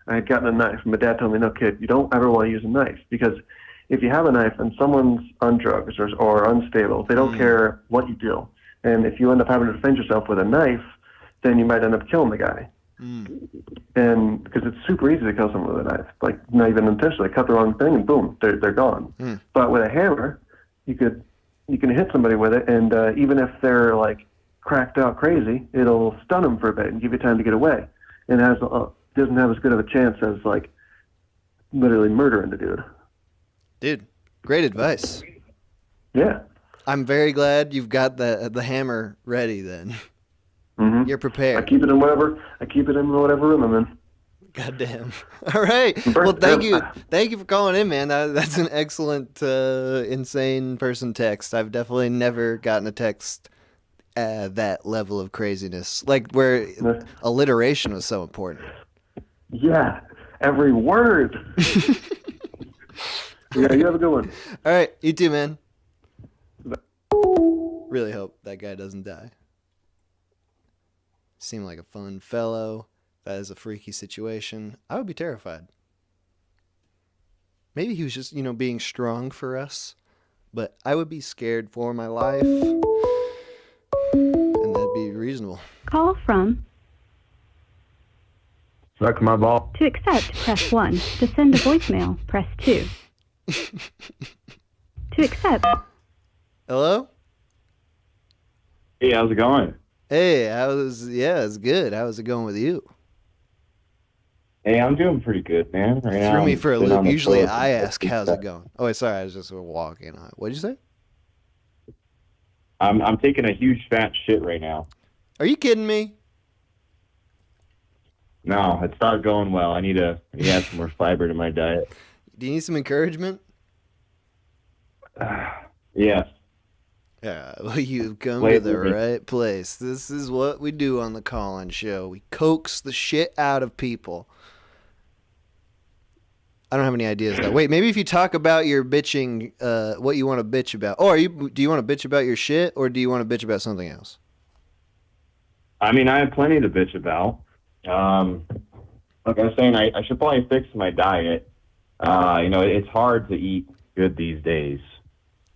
I had gotten a knife, and my dad told me, no, kid, you don't ever want to use a knife, because if you have a knife and someone's on drugs or unstable, they don't care what you do. And if you end up having to defend yourself with a knife, then you might end up killing the guy. And because it's super easy to kill someone with a knife, like not even intentionally, cut the wrong thing and boom, they're gone. But with a hammer, you can hit somebody with it, and even if they're like cracked out crazy, it'll stun them for a bit and give you time to get away. And doesn't have as good of a chance as like literally murdering the dude. Dude, great advice. Yeah. I'm very glad you've got the hammer ready then. You're prepared. I keep it in whatever room I'm in. Goddamn. All right. Well, thank you for calling in, man. That's an excellent, insane person text. I've definitely never gotten a text that level of craziness, like where alliteration was so important. Yeah, every word. Yeah, you have a good one. All right, you too, man. Really hope that guy doesn't die. Seemed like a fun fellow. That is a freaky situation. I would be terrified. Maybe he was just, being strong for us, but I would be scared for my life, and that'd be reasonable. Call from... Suck my ball. To accept, press 1. To send a voicemail, press 2. To accept... Hello? Hey, how's it going? Hey, it's good. How's it going with you? Hey, I'm doing pretty good, man. Right now, threw me for a loop. Usually I floor. ask, how's it going? Oh, wait, sorry, I was just walking on. What'd you say? I'm taking a huge fat shit right now. Are you kidding me? No, it's not going well. I need to add some more fiber to my diet. Do you need some encouragement? Yes. Yeah, well, you've come to Wait, the wait. right place. This is what we do on the Call-In Show. We coax the shit out of people. I don't have any ideas though. Wait, maybe if you talk about your bitching, what you want to bitch about. Oh, do you want to bitch about your shit, or do you want to bitch about something else? I mean, I have plenty to bitch about. Like I was saying, I should probably fix my diet. It's hard to eat good these days.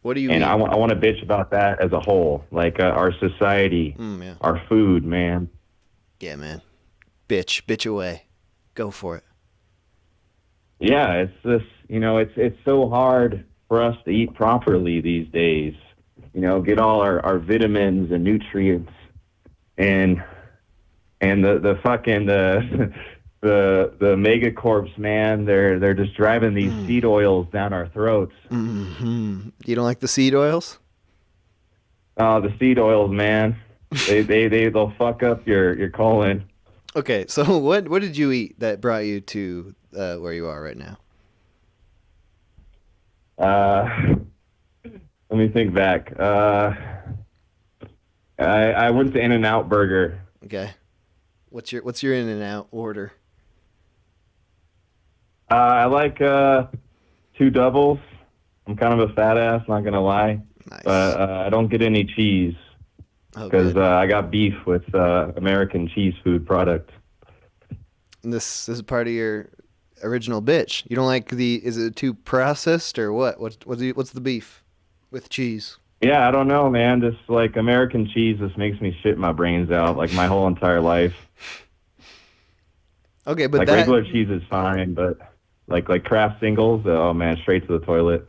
What do you And eat? I want to bitch about that as a whole, like our society, Yeah. our food, man. Yeah, man. Bitch away. Go for it. Yeah, it's this, it's so hard for us to eat properly these days. Get all our vitamins and nutrients, and the fucking the megacorps, man, they're just driving these seed oils down our throats. Mm-hmm. You don't like the seed oils? The seed oils, man. They'll fuck up your colon. Okay, so what did you eat that brought you to where you are right now? Let me think back. I went to In-N-Out Burger. Okay. What's your In-N-Out order? I like 2 doubles. I'm kind of a fat ass, not gonna lie. Nice. But I don't get any cheese Oh, because good. I got beef with American cheese food product. This is part of your original bitch. You don't like is it too processed or what? What's the beef with cheese? Yeah, I don't know, man. Just like American cheese just makes me shit my brains out like my whole entire life. Okay, but Like regular cheese is fine, but like Kraft singles, oh man, straight to the toilet.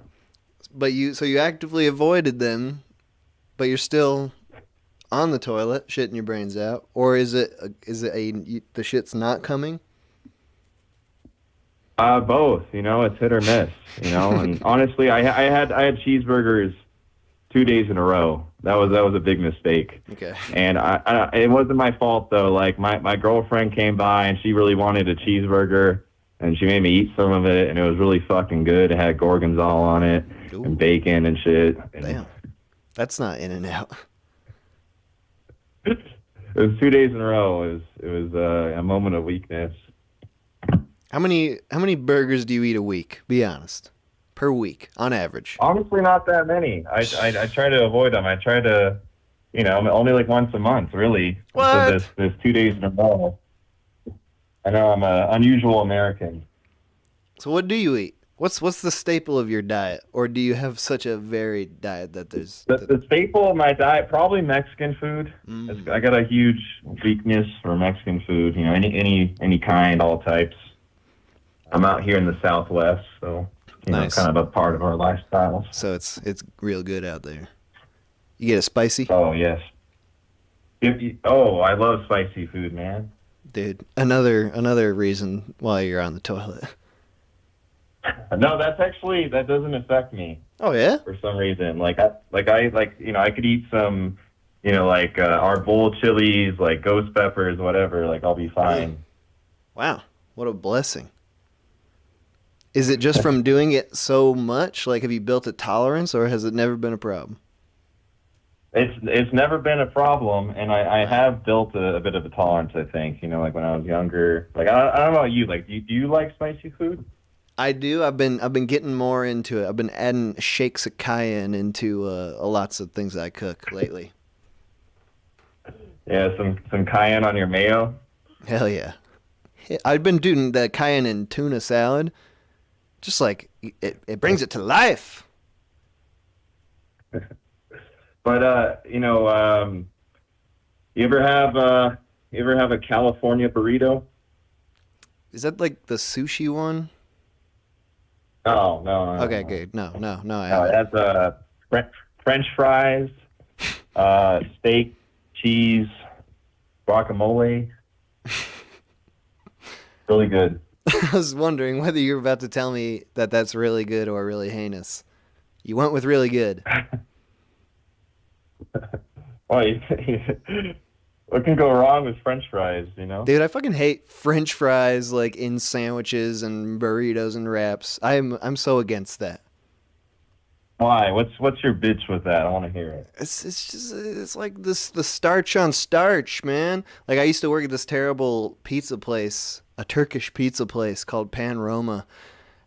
But you actively avoided them, but you're still on the toilet shitting your brains out, or is it the shit's not coming? Both, it's hit or miss, and honestly, I had cheeseburgers 2 days in a row. That was a big mistake. Okay. And I it wasn't my fault though. Like my girlfriend came by and she really wanted a cheeseburger and she made me eat some of it and it was really fucking good. It had gorgonzola on it and bacon and shit. And Damn. That's not In-N-Out. it was 2 days in a row. It was a moment of weakness. How many burgers do you eat a week? Be honest. Per week, on average. Honestly, not that many. I try to avoid them. I try to, only like once a month, really. What? So there's 2 days in a row. I know I'm an unusual American. So what do you eat? What's the staple of your diet, or do you have such a varied diet that there's The staple of my diet, probably Mexican food. I got a huge weakness for Mexican food. Any kind, all types. I'm out here in the Southwest, so Nice. kind of a part of our lifestyle. So it's real good out there. You get it spicy? Oh yes. I love spicy food, man. Dude, another reason why you're on the toilet. No, that doesn't affect me. Oh yeah? For some reason, I could eat some, our bowl chilies, like ghost peppers, whatever. Like I'll be fine. Wow, what a blessing. Is it just from doing it so much? Like, have you built a tolerance, or has it never been a problem? It's never been a problem, and I have built a bit of a tolerance. I think like when I was younger. Like I don't know about you. Like do you like spicy food? I do. I've been getting more into it. I've been adding shakes of cayenne into lots of things I cook lately. Yeah, some cayenne on your mayo. Hell yeah. I've been doing the cayenne in tuna salad. Just like it brings it to life. But you ever have a California burrito? Is that like the sushi one? Oh no. Okay, good. No, I haven't. That's French fries, steak, cheese, guacamole. Really good. I was wondering whether you were about to tell me that that's really good or really heinous. You went with really good. Why? What can go wrong with French fries? Dude, I fucking hate French fries like in sandwiches and burritos and wraps. I'm so against that. Why? What's your bitch with that? I want to hear it. It's like the starch on starch, man. Like I used to work at this terrible pizza place, a Turkish pizza place called Pan Roma,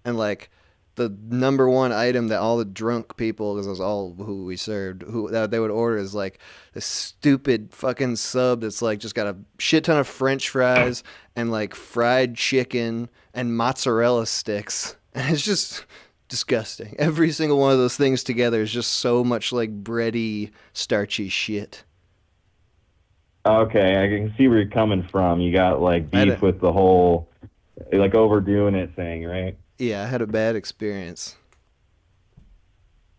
and like the number one item that all the drunk people, because it was all who we served, that they would order is like this stupid fucking sub that's like just got a shit ton of French fries and like fried chicken and mozzarella sticks, and it's just disgusting. Every single one of those things together is just so much like bready, starchy shit. Okay, I can see where you're coming from. You got like beef with the whole like overdoing it thing, right? Yeah, I had a bad experience.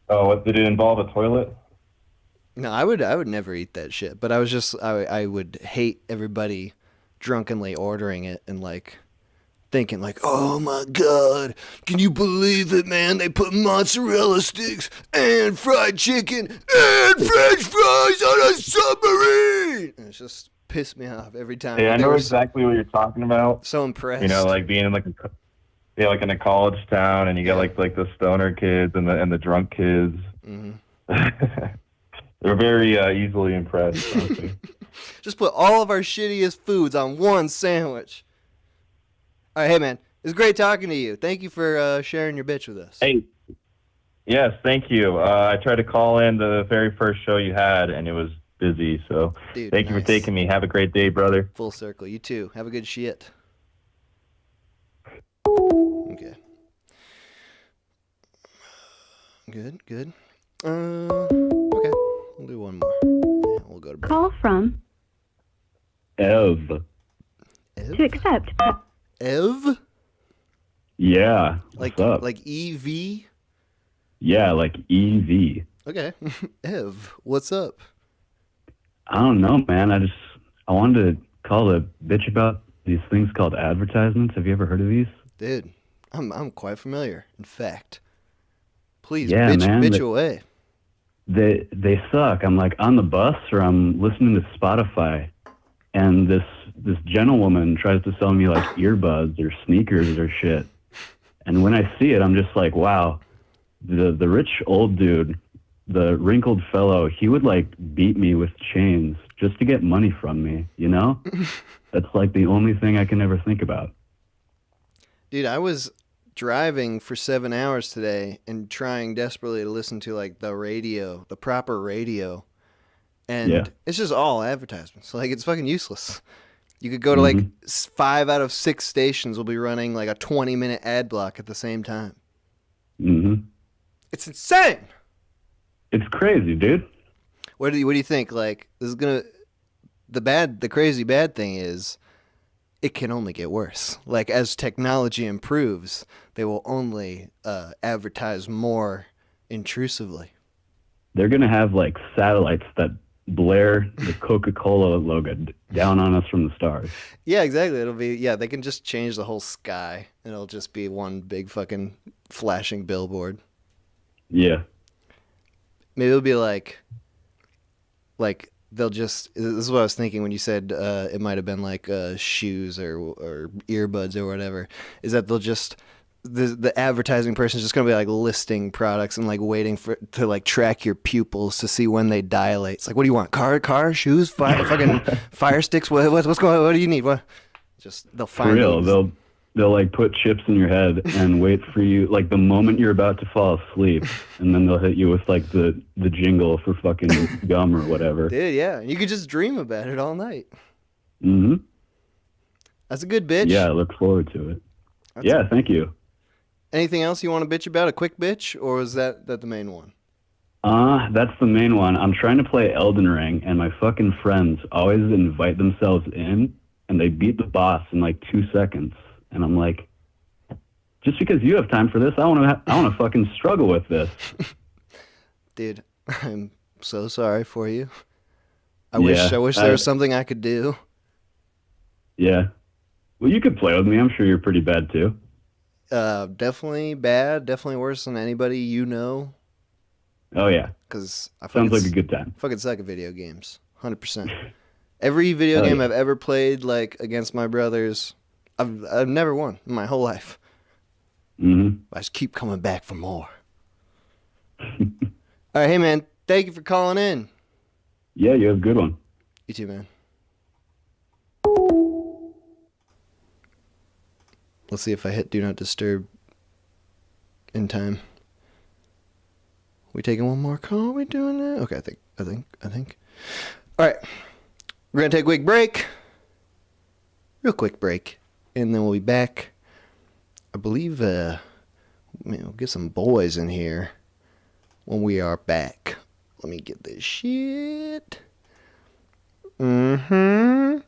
Oh, did it involve a toilet? No, I would never eat that shit. But I would hate everybody drunkenly ordering it and like thinking like, oh my god, can you believe it, man? They put mozzarella sticks and fried chicken and French fries on a submarine. And it's just pissed me off every time. Yeah, I know exactly what you're talking about. So impressed. Like being in like like in a college town, and you got like the stoner kids and the drunk kids. Mm-hmm. They're very easily impressed. Honestly. Just put all of our shittiest foods on one sandwich. All right, hey man, it's great talking to you. Thank you for sharing your bitch with us. Hey, yes, thank you. I tried to call in the very first show you had, and it was busy. So Dude, thank you for taking me. Have a great day, brother. Full circle. You too. Have a good shit. Okay. Good. Okay. We'll do one more. Yeah, we'll go to break. Call from Ev. to accept. Ev? Yeah. Like What's up? like EV? Yeah, like EV. Okay. Ev, what's up? I don't know, man. I wanted to call to bitch about these things called advertisements. Have you ever heard of these? Dude, I'm quite familiar. In fact, please Yeah, bitch, man, bitch away. They suck. I'm like on the bus or I'm listening to Spotify, and this gentlewoman tries to sell me like earbuds or sneakers or shit. And when I see it, I'm just like, wow, the rich old dude, the wrinkled fellow, he would like beat me with chains just to get money from me, you know? That's like the only thing I can ever think about. Dude, I was driving for 7 hours today and trying desperately to listen to like the radio, the proper radio. And it's just all advertisements. Like it's fucking useless. You could go to like 5 out of 6 stations will be running like a 20-minute ad block at the same time. Mm-hmm. It's insane. It's crazy, dude. What do you think? Like this is the crazy bad thing is it can only get worse. Like as technology improves, they will only advertise more intrusively. They're going to have like satellites that blare the Coca-Cola logo down on us from the stars. Yeah, exactly. It'll be, they can just change the whole sky and it'll just be one big fucking flashing billboard. Yeah. Maybe it'll be like they'll just, this is what I was thinking when you said it might have been like shoes or earbuds or whatever, is that they'll just, the advertising person is just going to be like listing products and like waiting to like track your pupils to see when they dilate. It's like, what do you want? Car, shoes, fucking fire sticks? What's going on? What do you need? What? Just, they'll find For real, these. they'll like put chips in your head and wait for you like the moment you're about to fall asleep, and then they'll hit you with like the jingle for fucking gum or whatever. Dude, yeah. You could just dream about it all night. Mm-hmm. That's a good bitch. Yeah, I look forward to it. Thank you. Anything else you want to bitch about? A quick bitch? Or is that the main one? That's the main one. I'm trying to play Elden Ring, and my fucking friends always invite themselves in, and they beat the boss in like 2 seconds. And I'm like, just because you have time for this, I want to fucking struggle with this. Dude, I'm so sorry for you. I wish there was something I could do. Yeah. Well, you could play with me. I'm sure you're pretty bad too. Definitely bad. Definitely worse than anybody you know. Oh yeah, Because I sounds like a good time. fucking suck at video games. 100%. Every video Oh, game yeah. I've ever played, like against my brothers, I've never won in my whole life. Mm-hmm. I just keep coming back for more. All right, hey man, thank you for calling in. Yeah, you have a good one. You too, man. Let's see if I hit Do Not Disturb in time. We taking one more call? We doing that? Okay, I think. All right, we're gonna take a quick break. Real quick break, and then we'll be back. I believe we'll get some boys in here when we are back. Let me get this shit. Mm-hmm.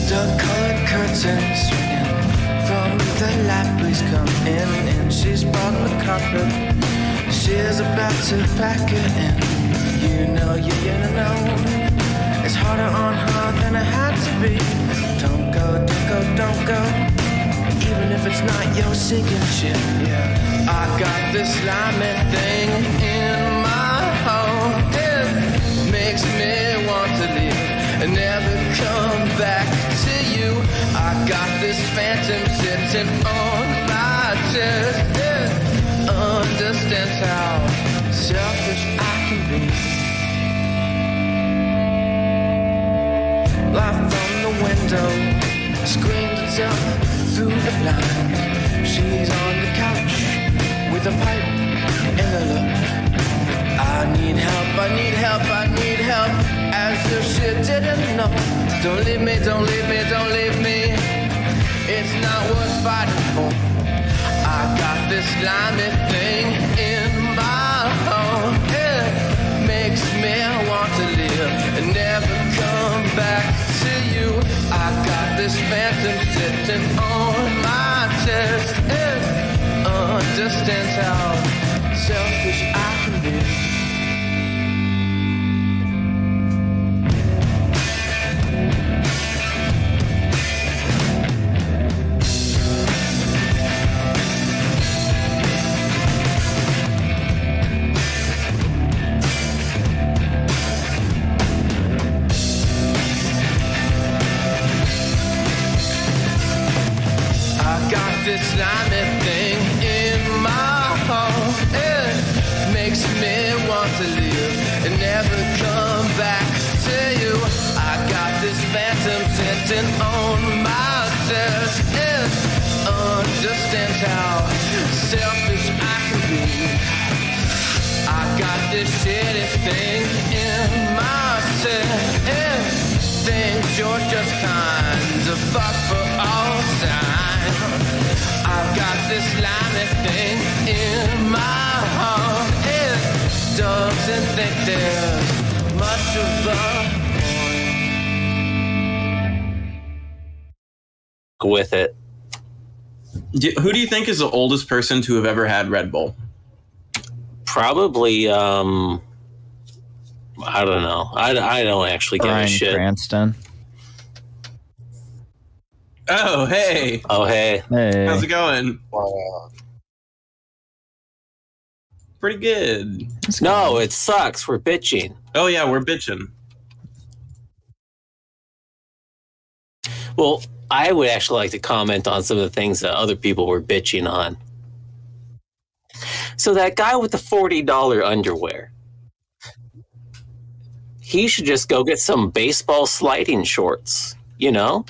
Dark-colored curtains swinging from the light. Please come in. And she's brought the carpet. She's about to pack it in. You know, it's harder on her than it had to be. Don't go. Even if it's not your sinking ship. Yeah, I got this slimy thing in my home. It makes me want to leave and never come back to you. I got this phantom sitting on my chest. It understands how selfish I can be. Light from the window screams itself through the blind. She's on the couch with a pipe and a look. I need help, as if she didn't know. Don't leave me. It's not worth fighting for. I got this slimy thing in my home. It makes me want to live and never come back to you. I got this phantom sitting on my chest. It understands how selfish I can be. This slimy thing in my home. It makes me want to live and never come back to you. I got this phantom sitting on my chest. It understands how selfish I can be. I got this shitty thing in my chest. It thinks you're just kind of fuck for all time. I've got this slimy thing in my heart. It doesn't think there's much of a point with it. Who do you think is the oldest person to have ever had Red Bull? Probably, I don't know. I don't actually give a shit. Cranston. Oh, hey. Hey. How's it going? Pretty good. No, it sucks. We're bitching. Oh, yeah, we're bitching. Well, I would actually like to comment on some of the things that other people were bitching on. So that guy with the $40 underwear, he should just go get some baseball sliding shorts, you know?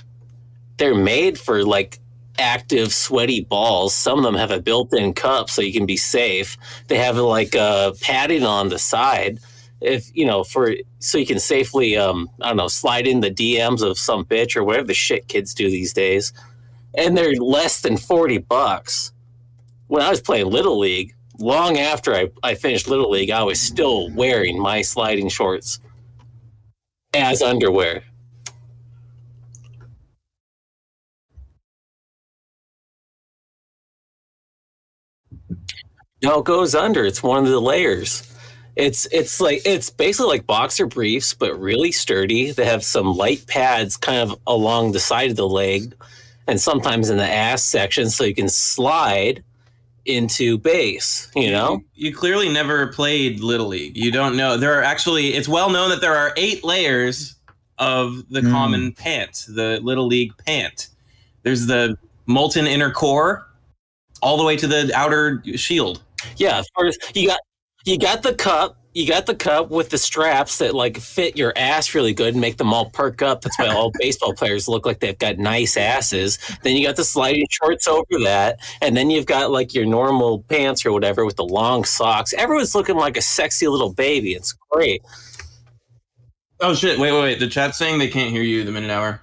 They're made for like active, sweaty balls. Some of them have a built-in cup so you can be safe. They have like padding on the side, if you know, so you can safely, slide in the DMs of some bitch or whatever the shit kids do these days. And they're less than $40. When I was playing Little League, long after I finished Little League, I was still wearing my sliding shorts as underwear. No, it goes under. It's one of the layers. It's basically like boxer briefs, but really sturdy. They have some light pads kind of along the side of the leg, and sometimes in the ass section, so you can slide into base. You know, you clearly never played Little League. You don't know. There are actually. It's well known that there are 8 layers of the common pant, the Little League pant. There's the molten inner core, all the way to the outer shield. Yeah, first you got the cup. You got the cup with the straps that like fit your ass really good and make them all perk up. That's why all baseball players look like they've got nice asses. Then you got the sliding shorts over that, and then you've got like your normal pants or whatever with the long socks. Everyone's looking like a sexy little baby. It's great. Oh shit! Wait! The chat's saying they can't hear you. The minute hour.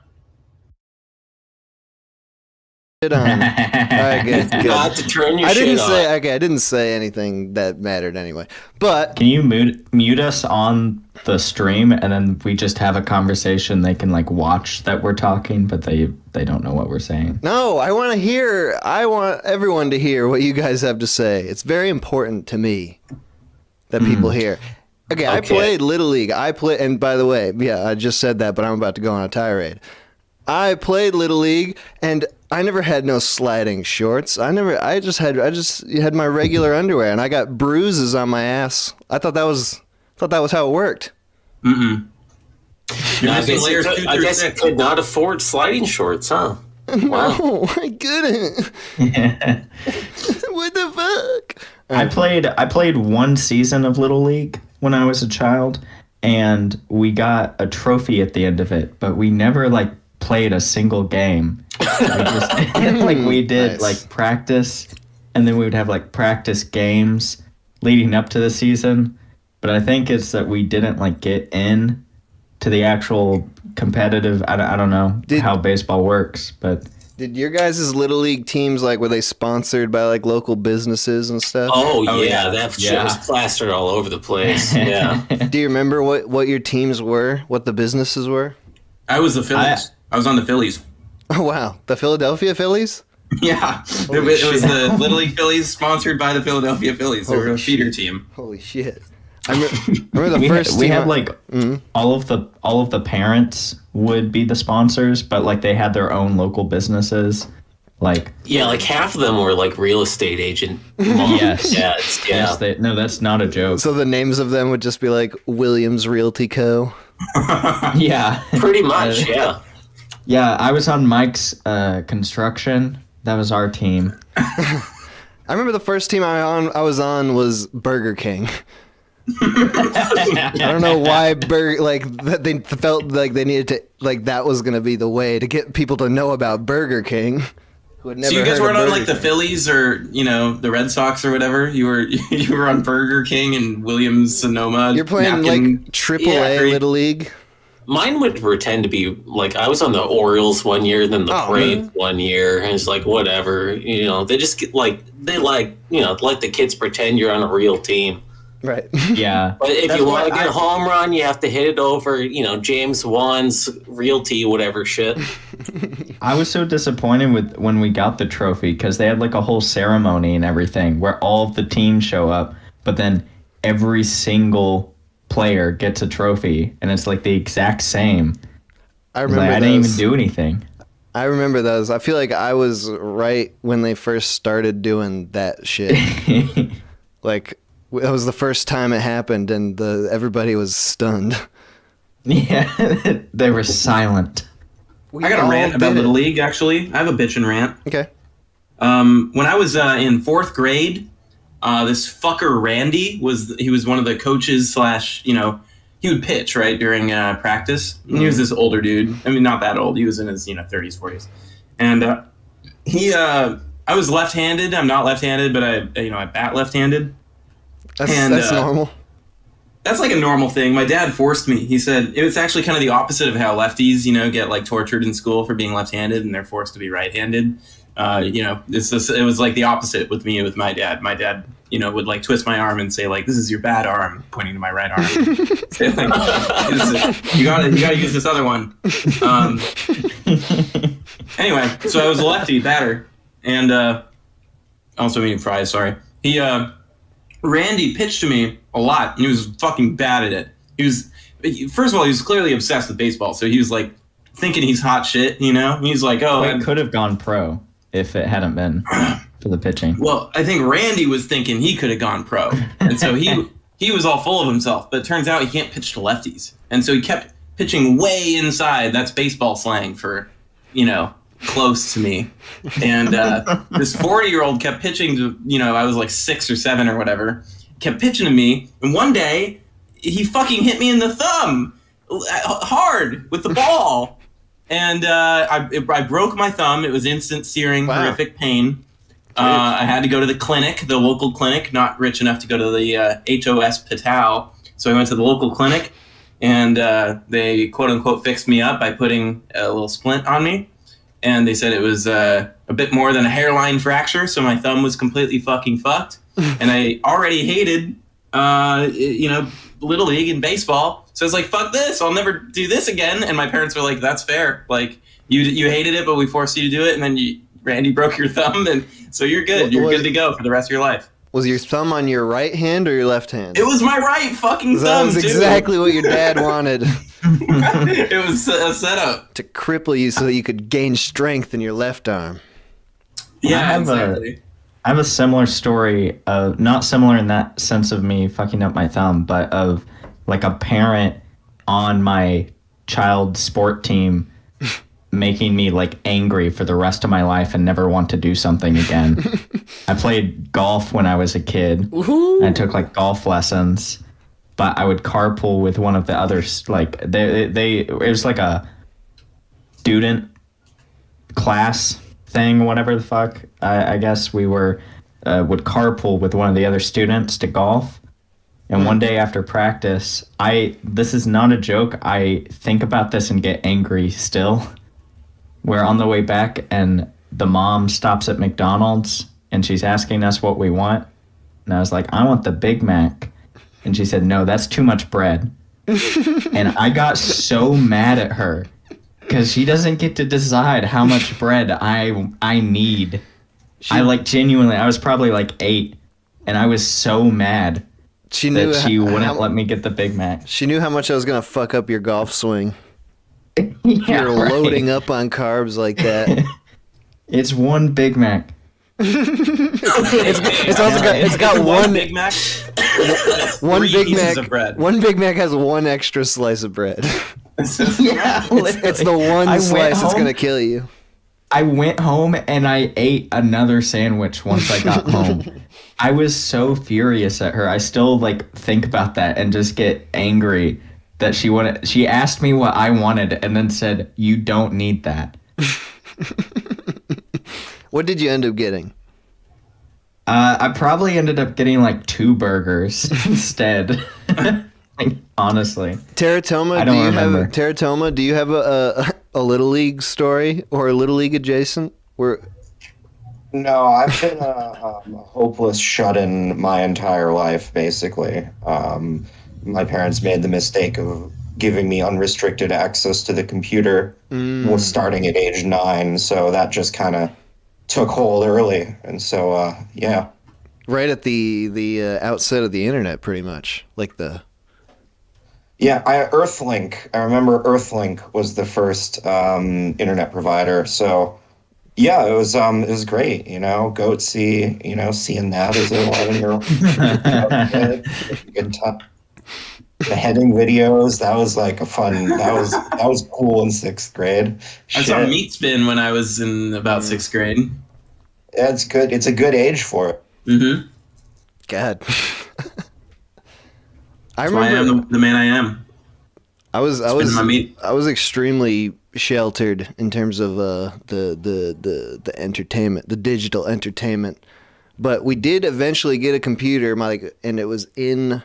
All right, good. Got to turn your I didn't shit say on. okay. I didn't say anything that mattered anyway. But Can you mute us on the stream, and then we just have a conversation? They can like watch that we're talking, but they don't know what we're saying. no, I want to hear. I want everyone to hear what you guys have to say. It's very important to me that people hear. Okay, I played Little League. And by the way, yeah, I just said that, but I'm about to go on a tirade. I played Little League, and I never had no sliding shorts. I just had my regular underwear, and I got bruises on my ass. I thought that was how it worked. Mm-mm. You're I missing guess, layers 2 I through guess you 6. could not afford sliding shorts, huh? Wow. No, I couldn't. What the fuck? I played one season of Little League when I was a child, and we got a trophy at the end of it, but we never like played a single game. We just, like we did Nice. like practice, and then we would have like practice games leading up to the season. But I think it's that we didn't like get in to the actual competitive. I don't know how baseball works, but Did your guys' Little League teams, like, were they sponsored by, like, local businesses and stuff? Oh yeah, that shit was plastered all over the place. Yeah. Do you remember what your teams were? What the businesses were? I was the Phillies. I was on the Phillies. Oh, wow. The Philadelphia Phillies? Yeah. It was the Little League Phillies sponsored by the Philadelphia Phillies. They were a feeder team. Holy shit. I remember the first we team had like all of the parents would be the sponsors, but like they had their own local businesses. Like like half of them were like real estate agent moms. Yes. Dads. Yeah. Yes, no, that's not a joke. So the names of them would just be like Williams Realty Co. Yeah. Pretty much, yeah. Yeah, I was on Mike's construction. That was our team. I remember the first team I was on was Burger King. I don't know why they felt like they needed to, like, that was gonna be the way to get people to know about Burger King. Who had never So you guys heard of weren't on Burger like the King. Phillies or the Red Sox or whatever. You were on Burger King and Williams Sonoma. You're playing napkin. like AAA Little League. Mine would pretend to be like I was on the Orioles one year, then the Braves one year, and it's like whatever, they just get like let the kids pretend you're on a real team. Right. Yeah. But if That's you want to why get a home run, you have to hit it over, James Wan's Realty, whatever shit. I was so disappointed when we got the trophy because they had like a whole ceremony and everything where all of the teams show up, but then every single player gets a trophy and it's like the exact same. I remember I didn't those. even do anything. I remember those. I feel like I was right when they first started doing that shit. Like, that was the first time it happened, and everybody was stunned. Yeah, they were silent. I got a rant about Little League, actually. I have a bitchin' rant. Okay. When I was in 4th grade, this fucker Randy was one of the coaches / he would pitch, right, during practice. And he was this older dude. I mean, not that old. He was in his 30s, 40s. And I was left-handed. I'm not left-handed, but I bat left-handed. That's normal. That's like a normal thing. My dad forced me. He said it was actually kind of the opposite of how lefties, get like tortured in school for being left-handed and they're forced to be right-handed. It was like the opposite with me and with my dad. My dad, would like twist my arm and say like, "This is your bad arm," pointing to my right arm. Say, like, you gotta use this other one. Anyway, so I was a lefty batter, and also meaning fries. Sorry. Randy pitched to me a lot, and he was fucking bad at it. First of all, he was clearly obsessed with baseball, so he was like thinking he's hot shit, you know? He's like, oh, It could have gone pro if it hadn't been for the pitching. Well, I think Randy was thinking he could have gone pro, and so he was all full of himself. But it turns out he can't pitch to lefties, and so he kept pitching way inside. That's baseball slang for, close to me. And this 40-year-old kept pitching to, I was like 6 or 7 or whatever. Kept pitching to me, and one day he fucking hit me in the thumb hard with the ball. And I broke my thumb. It was instant searing, horrific pain. I had to go to the clinic, the local clinic, not rich enough to go to the HOS Patel. So I went to the local clinic, and they, quote-unquote, fixed me up by putting a little splint on me. And they said it was a bit more than a hairline fracture, so my thumb was completely fucking fucked. And I already hated, Little League and baseball. So I was like, fuck this, I'll never do this again. And my parents were like, that's fair. Like, you hated it, but we forced you to do it, and then Randy broke your thumb, and so you're good. You're good to go for the rest of your life. Was your thumb on your right hand or your left hand? It was my right fucking thumb, That was exactly what your dad wanted. It was a setup. To cripple you so that you could gain strength in your left arm. Yeah, I have a similar story, not similar in that sense of me fucking up my thumb, but of like a parent on my child's sport team making me like angry for the rest of my life and never want to do something again. I played golf when I was a kid. I took like golf lessons, but I would carpool with one of the others. Like it was like a student class thing, whatever the fuck. I guess we would carpool with one of the other students to golf. And one day after practice, this is not a joke. I think about this and get angry still. We're on the way back, and the mom stops at McDonald's, and she's asking us what we want. And I was like, I want the Big Mac. And she said, no, that's too much bread. And I got so mad at her because she doesn't get to decide how much bread I need. I was probably like 8, and I was so mad she wouldn't let me get the Big Mac. She knew how much I was going to fuck up your golf swing. Yeah, You're loading up on carbs like that. It's one Big Mac. It's got one Big Mac. One Three Big pieces Mac. of bread. One Big Mac has one extra slice of bread. Yeah, it's the one slice that's gonna kill you. I went home and I ate another sandwich once I got home. I was so furious at her. I still think about that and just get angry that she asked me what I wanted and then said, "You don't need that." What did you end up getting? I probably ended up getting 2 burgers instead. Honestly, Teratoma, I don't remember. Teratoma, do you have a Little League story or a Little League adjacent? No, I've been a hopeless shut-in my entire life, basically. My parents made the mistake of giving me unrestricted access to the computer was starting at age 9, so that just kind of took hold early. And so, yeah. Right at the outset of the internet, pretty much. Yeah, Earthlink. I remember Earthlink was the first internet provider. So, yeah, it was great. Goatsy. Seeing that as an 11-year-old, good time. The heading videos, that was a fun. That was cool in 6th grade. I saw Meat Spin when I was in about 6th grade. Yeah, it's good. It's a good age for it. Mm-hmm. God. That's why I am the man I am. I was my meat. I was extremely sheltered in terms of the entertainment, the digital entertainment. But we did eventually get a computer, and it was in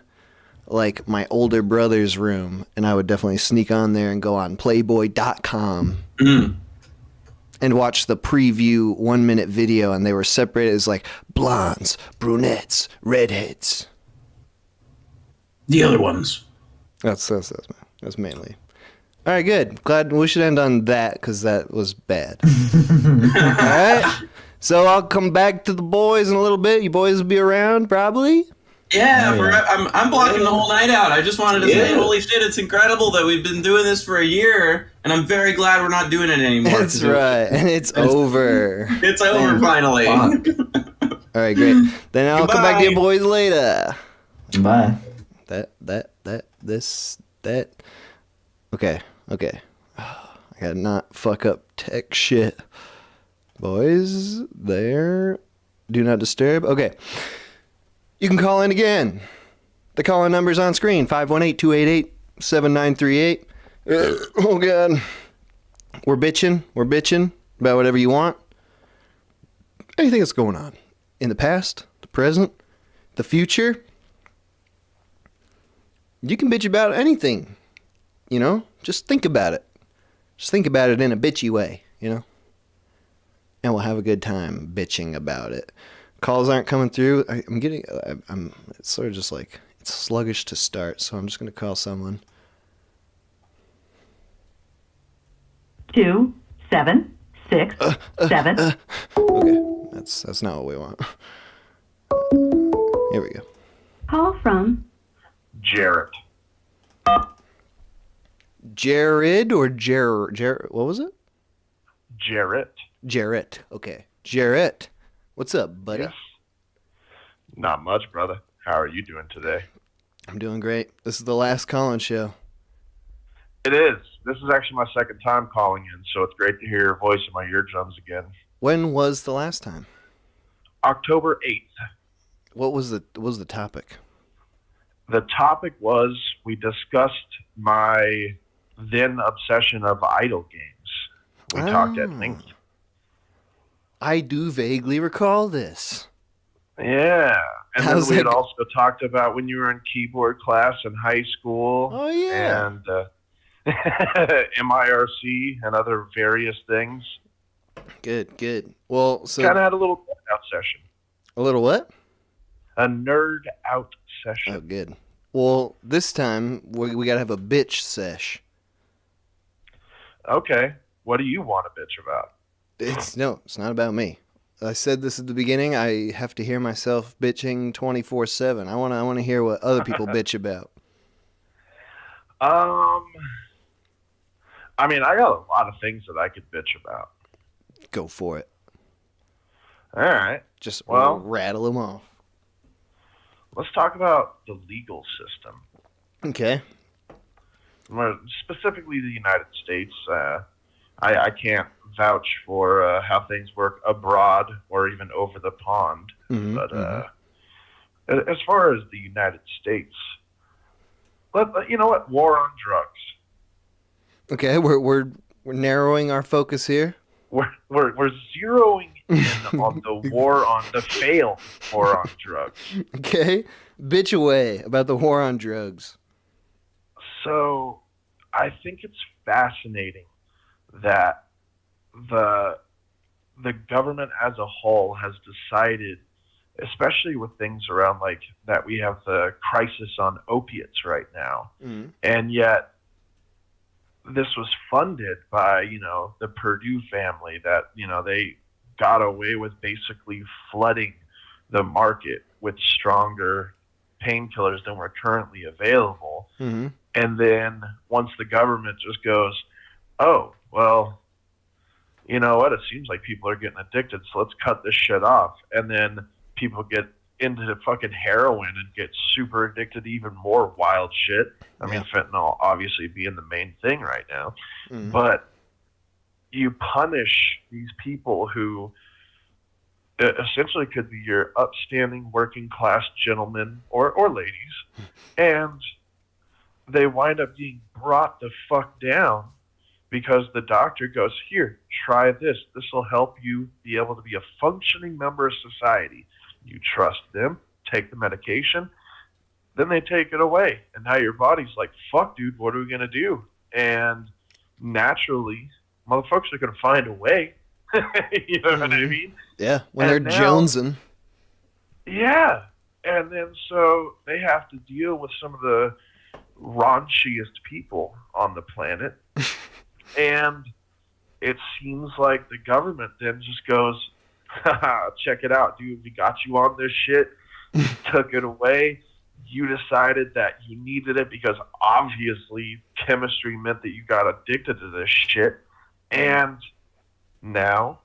my older brother's room, and I would definitely sneak on there and go on Playboy.com and watch the preview 1-minute video, and they were separated as blondes, brunettes, redheads. The other ones. That's mainly. All right, good. Glad we should end on that because that was bad. All right. So I'll come back to the boys in a little bit. You boys will be around, probably. Yeah, Oh, yeah. I'm blocking the whole night out. I just wanted to say, Yeah. holy shit, it's incredible that we've been doing this for a year, and I'm very glad we're not doing it anymore. That's right, and it's over. It's over finally. Fuck. All right, great. Then I'll come back to you Goodbye. boys later. Bye. That. Okay. I gotta not fuck up tech shit. Boys, there. Do not disturb. Okay. You can call in again. The call-in number's on screen, 518-288-7938. Oh, God. We're bitching about whatever you want. Anything that's going on. In the past, the present, the future. You can bitch about anything. You know? Just think about it. Just think about it in a bitchy way, you know? And we'll have a good time bitching about it. Calls aren't coming through. It's sort of just like, it's sluggish to start, so I'm just going to call someone. 2, 7, 6, 7. Okay, that's not what we want. Here we go. Call from Jarrett. Jared or Jared? What was it? Jarrett. Jarrett. Okay. Jarrett. What's up, buddy? Yes. Not much, brother. How are you doing today? I'm doing great. This is the last call-in show. It is. This is actually my second time calling in, so it's great to hear your voice in my eardrums again. When was the last time? October 8th. What was the topic? The topic was we discussed my then obsession of idle games. We talked at length. I do vaguely recall this. Yeah. And How's then we had that go- also talked about when you were in keyboard class in high school. Oh, yeah. And MIRC and other various things. Good. Well, so Kind of had a little out session. a little what? A nerd out session. Oh, good. Well, this time we got to have a bitch sesh. Okay. What do you want to bitch about? It's not about me. I said this at the beginning. I have to hear myself bitching 24/7. I want to hear what other people bitch about. I mean, I got a lot of things that I could bitch about. Go for it. All right. Just rattle them off. Let's talk about the legal system. Okay. More specifically, the United States. I can't vouch for how things work abroad or even over the pond. Mhm, But as far as the United States, you know what? War on drugs. Okay, we're narrowing our focus here. We're zeroing in on the war on the failed war on drugs. Okay, bitch away about the war on drugs. So I think it's fascinating that the government as a whole has decided, especially with things around like that, we have the crisis on opiates right now, and yet this was funded by the Purdue family that they got away with basically flooding the market with stronger painkillers than were currently available. Mm-hmm. And then once the government just goes, oh, well, you know what? It seems like people are getting addicted, so let's cut this shit off. And then people get into fucking heroin and get super addicted to even more wild shit. I mean, fentanyl obviously being the main thing right now. Mhm. But you punish these people who essentially could be your upstanding working class gentlemen or ladies, and they wind up being brought the fuck down because the doctor goes, here, try this. This will help you be able to be a functioning member of society. You trust them, take the medication, then they take it away. And now your body's like, fuck, dude, what are we going to do? And naturally, motherfuckers are going to find a way. You know what I mean? Yeah, when And they're now- jonesing. Yeah. And then so they have to deal with some of the raunchiest people on the planet. And it seems like the government then just goes, haha, check it out, dude. We got you on this shit. took it away. You decided that you needed it because obviously chemistry meant that you got addicted to this shit. And now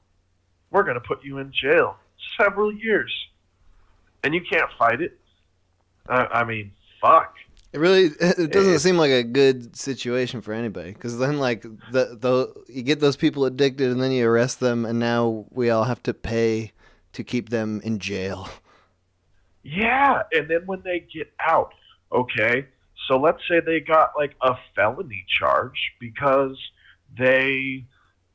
we're going to put you in jail several years. And you can't fight it. I mean, fuck. It doesn't seem like a good situation for anybody, because then like you get those people addicted and then you arrest them, and now we all have to pay to keep them in jail. Yeah, and then when they get out, okay, so let's say they got like a felony charge because they,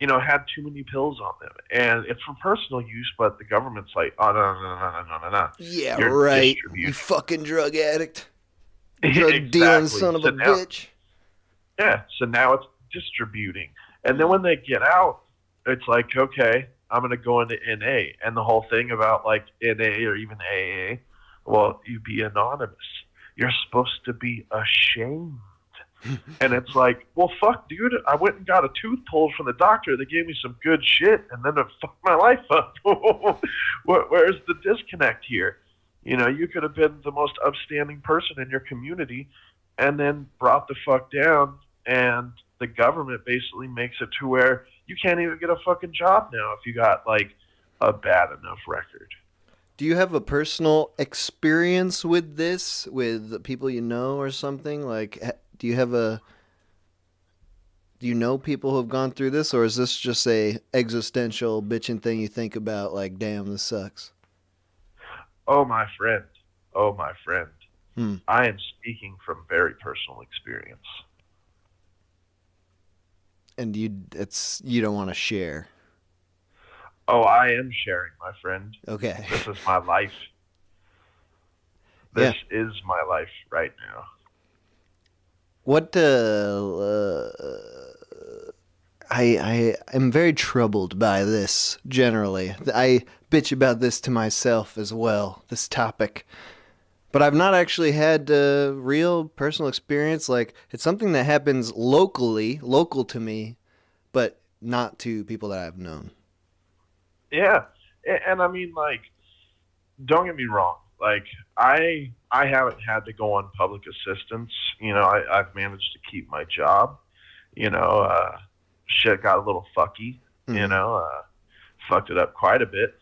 had too many pills on them, and it's for personal use, but the government's like, oh no. Yeah, You're right. distributing. You fucking drug addict. Drug dealing son of a bitch. Yeah, so now it's distributing. And then when they get out, it's like, okay, I'm going to go into NA. And the whole thing about like NA or even AA, well, you be anonymous. You're supposed to be ashamed. And it's like, well, fuck, dude. I went and got a tooth pulled from the doctor. They gave me some good shit, and then it fucked my life up. Where's the disconnect here? You could have been the most upstanding person in your community and then brought the fuck down, and the government basically makes it to where you can't even get a fucking job now if you got, like, a bad enough record. Do you have a personal experience with this, with people you know or something? Like, do you know people who have gone through this, or is this just a existential bitching thing you think about, like, damn, this sucks? Oh, my friend. I am speaking from very personal experience. And you don't want to share. Oh, I am sharing, my friend. Okay. This is my life. This is my life right now. What I am very troubled by this generally. I bitch about this to myself as well, this topic. But I've not actually had real personal experience. Like, it's something that happens local to me, but not to people that I've known. Yeah. And I mean, like, don't get me wrong. Like, I haven't had to go on public assistance. I've managed to keep my job. Shit got a little fucky, fucked it up quite a bit.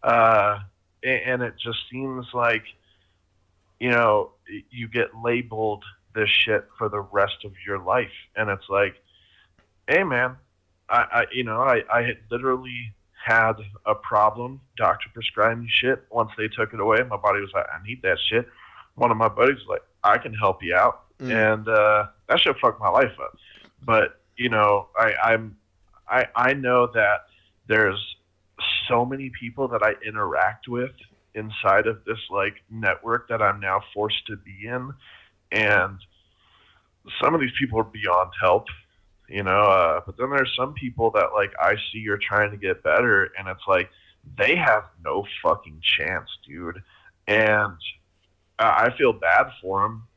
And it just seems like, you get labeled this shit for the rest of your life. And it's like, hey man, I had literally had a problem. Doctor prescribed me shit. Once they took it away, my body was like, I need that shit. One of my buddies was like, I can help you out. And that shit fucked my life up. But, I know that there's so many people that I interact with inside of this like network that I'm now forced to be in, and some of these people are beyond help, but then there's some people that like I see are trying to get better, and it's like they have no fucking chance, dude. And I feel bad for them,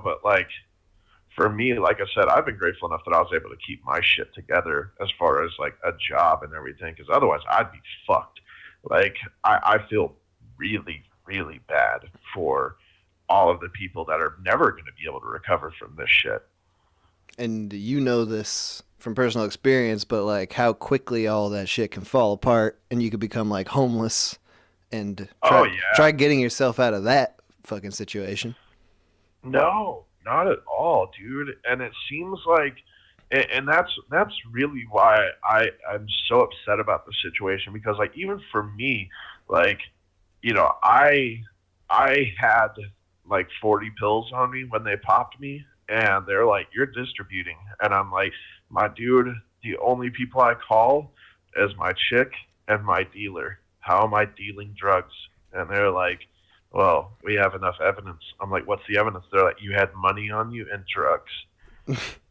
but like for me, like I said, I've been grateful enough that I was able to keep my shit together as far as like a job and everything, because otherwise I'd be fucked. Like, I feel really, really bad for all of the people that are never going to be able to recover from this shit. And you know this from personal experience, but like how quickly all that shit can fall apart and you could become like homeless and try getting yourself out of that fucking situation. No, not at all, dude. And it seems like, and that's really why I'm so upset about the situation, because like even for me, like, I had like 40 pills on me when they popped me, and they're like, you're distributing. And I'm like, my dude, the only people I call is my chick and my dealer. How am I dealing drugs? And they're like, well, we have enough evidence. I'm like, what's the evidence? They're like, you had money on you and drugs.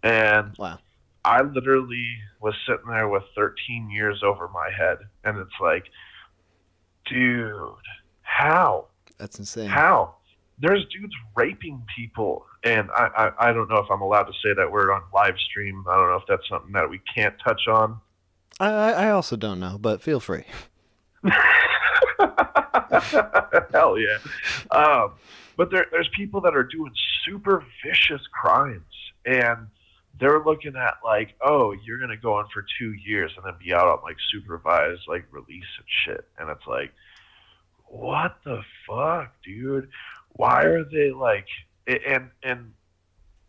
And wow. I literally was sitting there with 13 years over my head. And it's like, dude, how? That's insane. How? There's dudes raping people. And I don't know if I'm allowed to say that word on live stream. I don't know if that's something that we can't touch on. I also don't know, but feel free. Hell yeah. But there's people that are doing super vicious crimes, and they're looking at like, oh, you're gonna go on for 2 years and then be out on like supervised like release and shit, and it's like, what the fuck, dude? Why are they like? And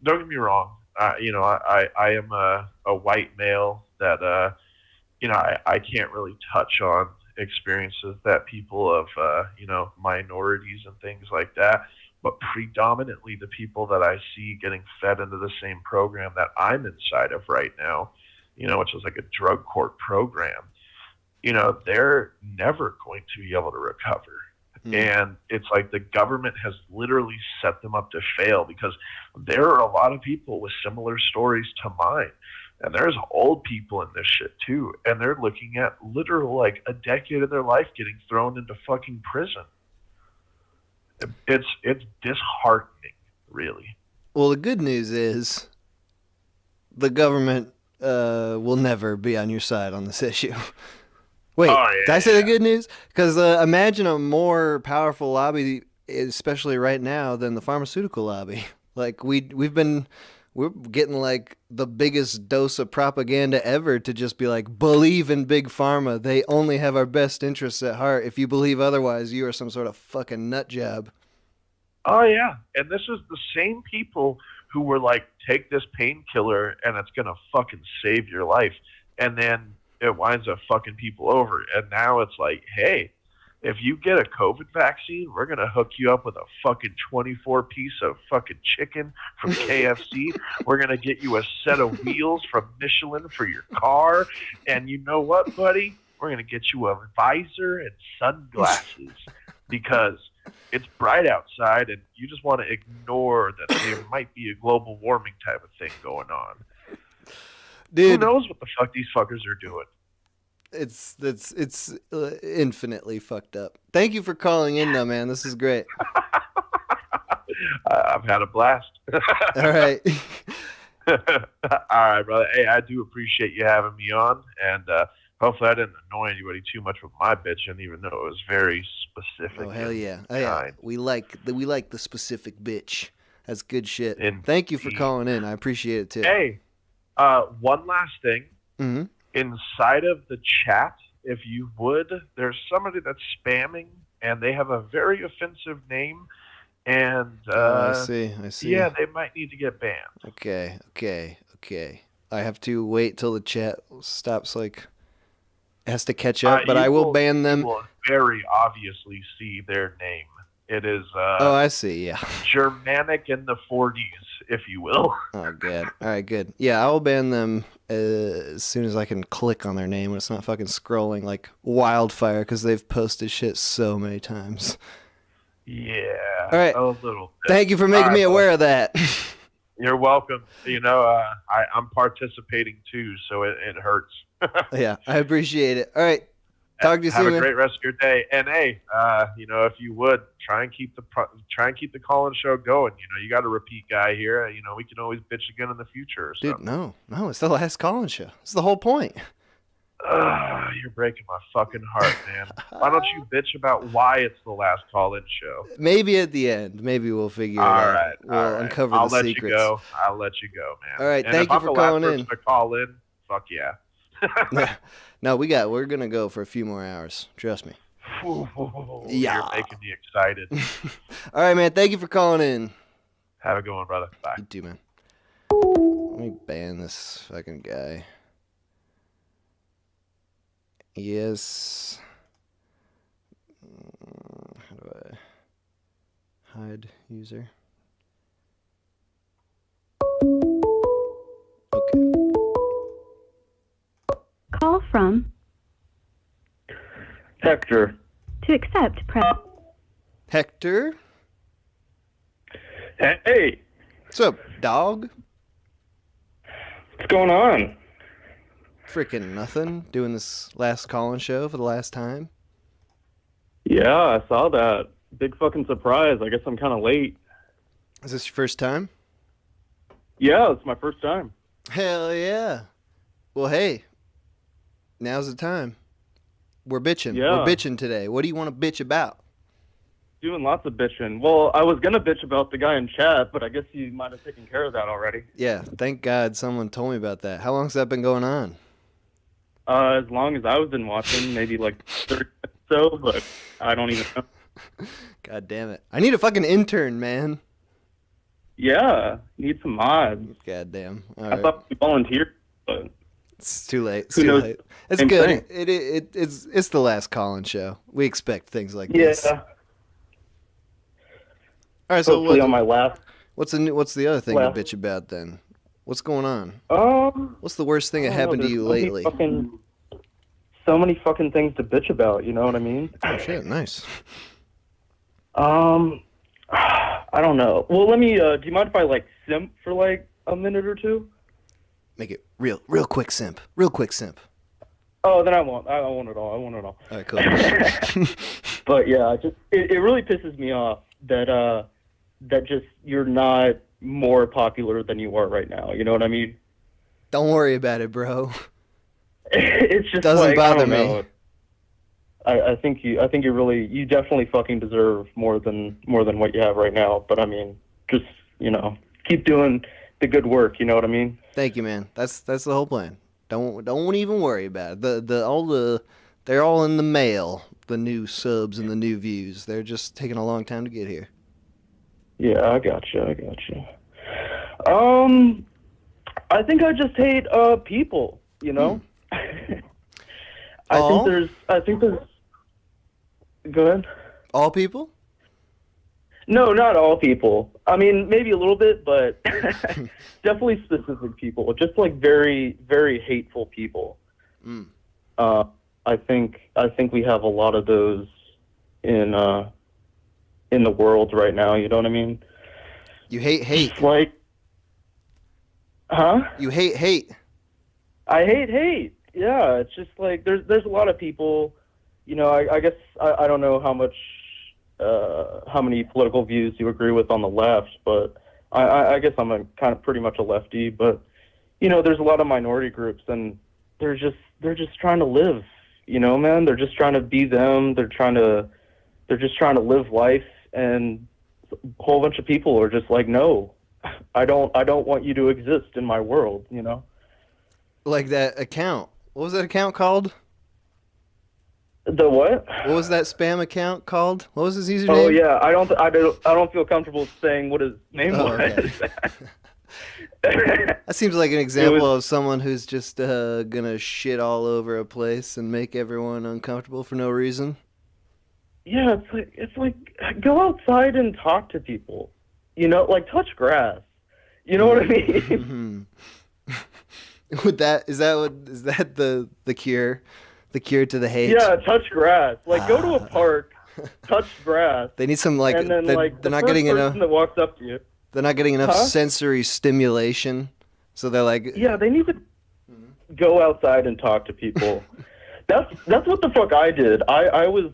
don't get me wrong, I am a white male that I can't really touch on experiences that people of minorities and things like that, but predominantly the people that I see getting fed into the same program that I'm inside of right now, which is like a drug court program, they're never going to be able to recover. And it's like the government has literally set them up to fail, because there are a lot of people with similar stories to mine. And there's old people in this shit too. And they're looking at literal like a decade of their life getting thrown into fucking prison. It's disheartening, really. Well, the good news is the government will never be on your side on this issue. Wait, did I say the good news? Because imagine a more powerful lobby, especially right now, than the pharmaceutical lobby. Like we're getting like the biggest dose of propaganda ever to just be like, believe in big pharma. They only have our best interests at heart. If you believe otherwise, you are some sort of fucking nut job. Oh yeah, and this is the same people who were like, take this painkiller and it's gonna fucking save your life, and then it winds up fucking people over. And now it's like, hey, if you get a COVID vaccine, we're going to hook you up with a fucking 24-piece of fucking chicken from KFC. We're going to get you a set of wheels from Michelin for your car. And you know what, buddy? We're going to get you a visor and sunglasses because it's bright outside and you just want to ignore that there might be a global warming type of thing going on. Dude, who knows what the fuck these fuckers are doing? It's infinitely fucked up. Thank you for calling in, though, man. This is great. I've had a blast. All right. All right, brother. Hey, I do appreciate you having me on, and hopefully I didn't annoy anybody too much with my bitching, even though it was very specific. Oh hell yeah! Oh, yeah. We like the specific bitch. That's good shit. Thank you for calling in. I appreciate it too. Hey. One last thing. Mm-hmm. Inside of the chat, if you would, there's somebody that's spamming, and they have a very offensive name, and I see. Yeah, they might need to get banned. Okay. I have to wait till the chat stops, like, has to catch up, but I will ban them. You will very obviously see their name. It is. Oh, I see. Yeah. Germanic in the 40s, if you will. Oh, good. All right, good. Yeah, I'll ban them as soon as I can click on their name when it's not fucking scrolling like wildfire, because they've posted shit so many times. Yeah. All right. A little bit. Thank you for making me aware of that. You're welcome. I'm participating too, so it hurts. Yeah, I appreciate it. All right. Talk to you soon. Have a great rest of your day. And hey, if you would try and keep the call-in show going. You got a repeat guy here. We can always bitch again in the future. Or Dude, something. no, it's the last call-in show. It's the whole point. You're breaking my fucking heart, man. Why don't you bitch about why it's the last call-in show? Maybe at the end. Maybe we'll figure it out. We'll uncover I'll the let secrets. you go. I'll let you go, man. All right, and thank if you I'm for the calling last in. person to call in, fuck yeah. No, we're gonna go for a few more hours. Trust me. Yeah. You're making me excited. All right, man. Thank you for calling in. Have a good one, brother. Bye. You too, man. Let me ban this fucking guy. Yes. How do I hide user? Okay. Call from. Hector. To accept, press. Hector? Hey. What's up, dog? What's going on? Freaking nothing. Doing this last call-in show for the last time. Yeah, I saw that. Big fucking surprise. I guess I'm kind of late. Is this your first time? Yeah, it's my first time. Hell yeah. Well, hey. Now's the time. We're bitching. Yeah. We're bitching today. What do you want to bitch about? Doing lots of bitching. Well, I was gonna bitch about the guy in chat, but I guess you might have taken care of that already. Yeah, thank God someone told me about that. How long's that been going on? As long as I was been watching, maybe like 30 or so, but I don't even know. God damn it. I need a fucking intern, man. Yeah, need some mods. God damn. All I right. thought you volunteered, but It's too late. It's Who too knows? late. It's Same good. thing. It's the last Colin show. We expect things like yeah. this. All right, so Hopefully on my last. what's the other thing last- to bitch about then? What's going on? Um, What's the worst thing that I don't know, happened to there's you so many lately? so many fucking things to bitch about. You know what I mean? Oh shit, nice. I don't know. Well, let me. Do you mind if I like simp for like a minute or two? Make it real quick, simp. Real quick, simp. Oh, then I won't. I want it all. I want it all. All right, cool. But yeah, it really pisses me off that that just you're not more popular than you are right now. You know what I mean? Don't worry about it, bro. It's just Doesn't like, bother I don't me. know. I think you definitely fucking deserve more than what you have right now. But I mean, just keep doing the good work. You know what I mean? Thank you, man. That's the whole plan. Don't even worry about it. They're all in the mail. The new subs and the new views. They're just taking a long time to get here. Yeah, I gotcha. I think I just hate people. You know. I think there's. Go ahead. All people? No, not all people. I mean, maybe a little bit, but definitely specific people. Just like very, very hateful people. Mm. I think we have a lot of those in the world right now. You know what I mean? You hate. Like, huh? You hate. I hate. Yeah, it's just like there's a lot of people. I guess I don't know how many political views you agree with on the left, but I guess I'm kind of pretty much a lefty. But there's a lot of minority groups, and they're just trying to live. Man, they're just trying to be them. They're just trying to live life, and a whole bunch of people are just like, no, I don't want you to exist in my world. Like that account. What was that account called? The what? What was that spam account called? What was his username? Oh yeah, I don't feel comfortable saying what his name was. Okay. That seems like an example of someone who's just gonna shit all over a place and make everyone uncomfortable for no reason. Yeah, it's like go outside and talk to people. Like touch grass. You know what I mean? Is that the cure? The cure to the hate? Yeah, touch grass. Like go to a park, touch grass. They need some and then they're not getting enough. That walks up to you. They're not getting enough Huh? sensory stimulation, so they're like, Yeah, they need to go outside and talk to people. That's what the fuck I did. I was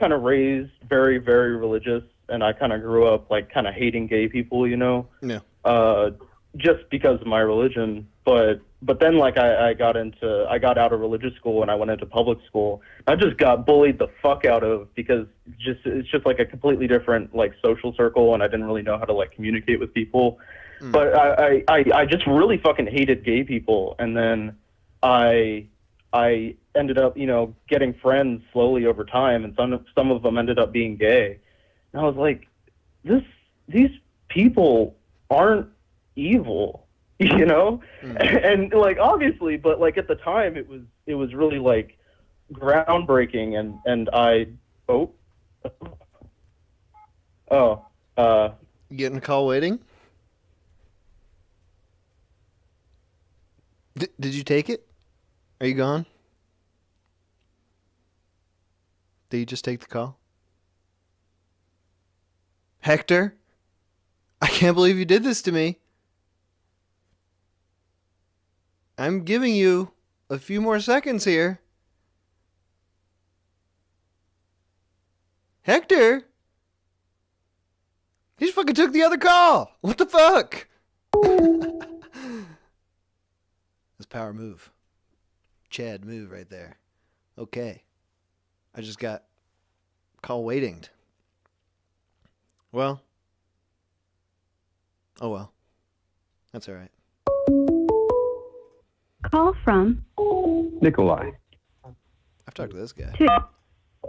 kind of raised very, very religious, and I kind of grew up like kind of hating gay people, Yeah. Just because of my religion. But then like I got out of religious school and I went into public school. I just got bullied the fuck out of because it's just like a completely different like social circle, and I didn't really know how to like communicate with people. But I just really fucking hated gay people, and then I ended up getting friends slowly over time, and some of them ended up being gay. And I was like, these people aren't evil. And like obviously, but like at the time it was really like groundbreaking, and You getting a call waiting? Did you take it? Are you gone? Did you just take the call? Hector? I can't believe you did this to me. I'm giving you a few more seconds here. Hector? He just fucking took the other call. What the fuck? That's power move. Chad move right there. Okay. I just got call waiting. Well. Oh well. That's all right. Call from Nikolai. I've talked to this guy. 2.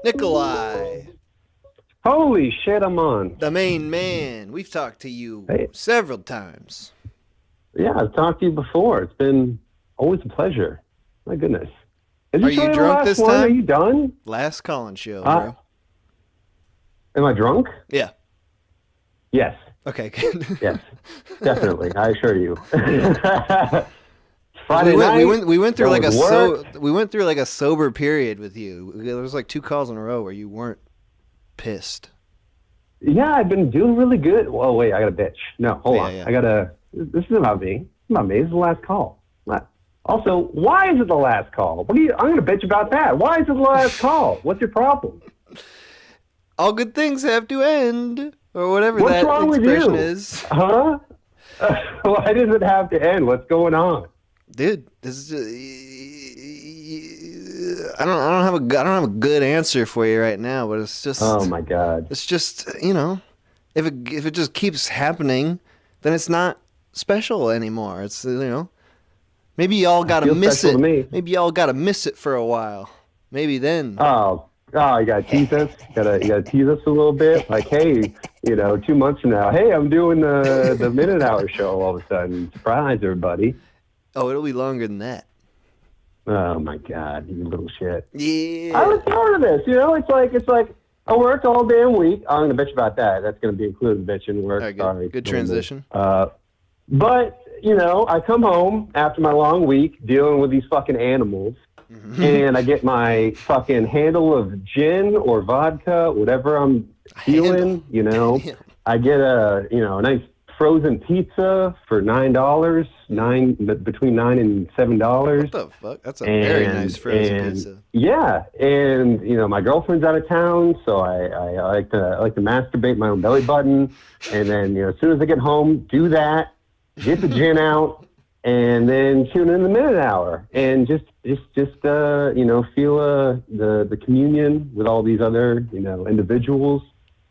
Nikolai, Holy shit, I'm on. the main man. We've talked to you Hey. several times. Yeah, I've talked to you before. It's been always a pleasure. My goodness. Is Are this you really the drunk last this one? time? Are you done? Last call-in show, bro. Am I drunk? Yeah. Yes. Okay, good. Yes. Definitely. I assure you. Friday night. We went through like done with work. we went through like a sober period with you. There was like 2 calls in a row where you weren't pissed. Yeah, I've been doing really good. Well, wait, I got a bitch. No, hold on. Yeah. I gotta. This is about me. It's about me. This is the last call. Also, why is it the last call? I'm gonna bitch about that. Why is it the last call? What's your problem? All good things have to end, or whatever What's that wrong with expression you? is. Huh? Why does it have to end? What's going on? Dude, this is I don't have a good answer for you right now, but it's just Oh my god. It's just, if it just keeps happening, then it's not special anymore. It's maybe y'all got to feels miss special it. to me. Maybe y'all got to miss it for a while. Maybe then. Oh, you gotta tease us. You gotta tease us a little bit. Like, hey, 2 months from now, hey, I'm doing the Minute Hour show all of a sudden. Surprise, everybody. Oh, it'll be longer than that. Oh my god, you little shit. Yeah. I was part of this. It's like I worked all damn week. I'm gonna bitch about that. That's gonna be included bitching work. All right, Sorry. good transition. But I come home after my long week dealing with these fucking animals, and I get my fucking handle of gin or vodka, whatever I'm feeling. I get a nice frozen pizza for $9, between $9 and $7. What the fuck? That's a very nice frozen pizza. Yeah, and my girlfriend's out of town, so I like to masturbate my own belly button, and then as soon as I get home, do that, get the gin out, and then tune in the Minute Hour, and just feel the communion with all these other individuals,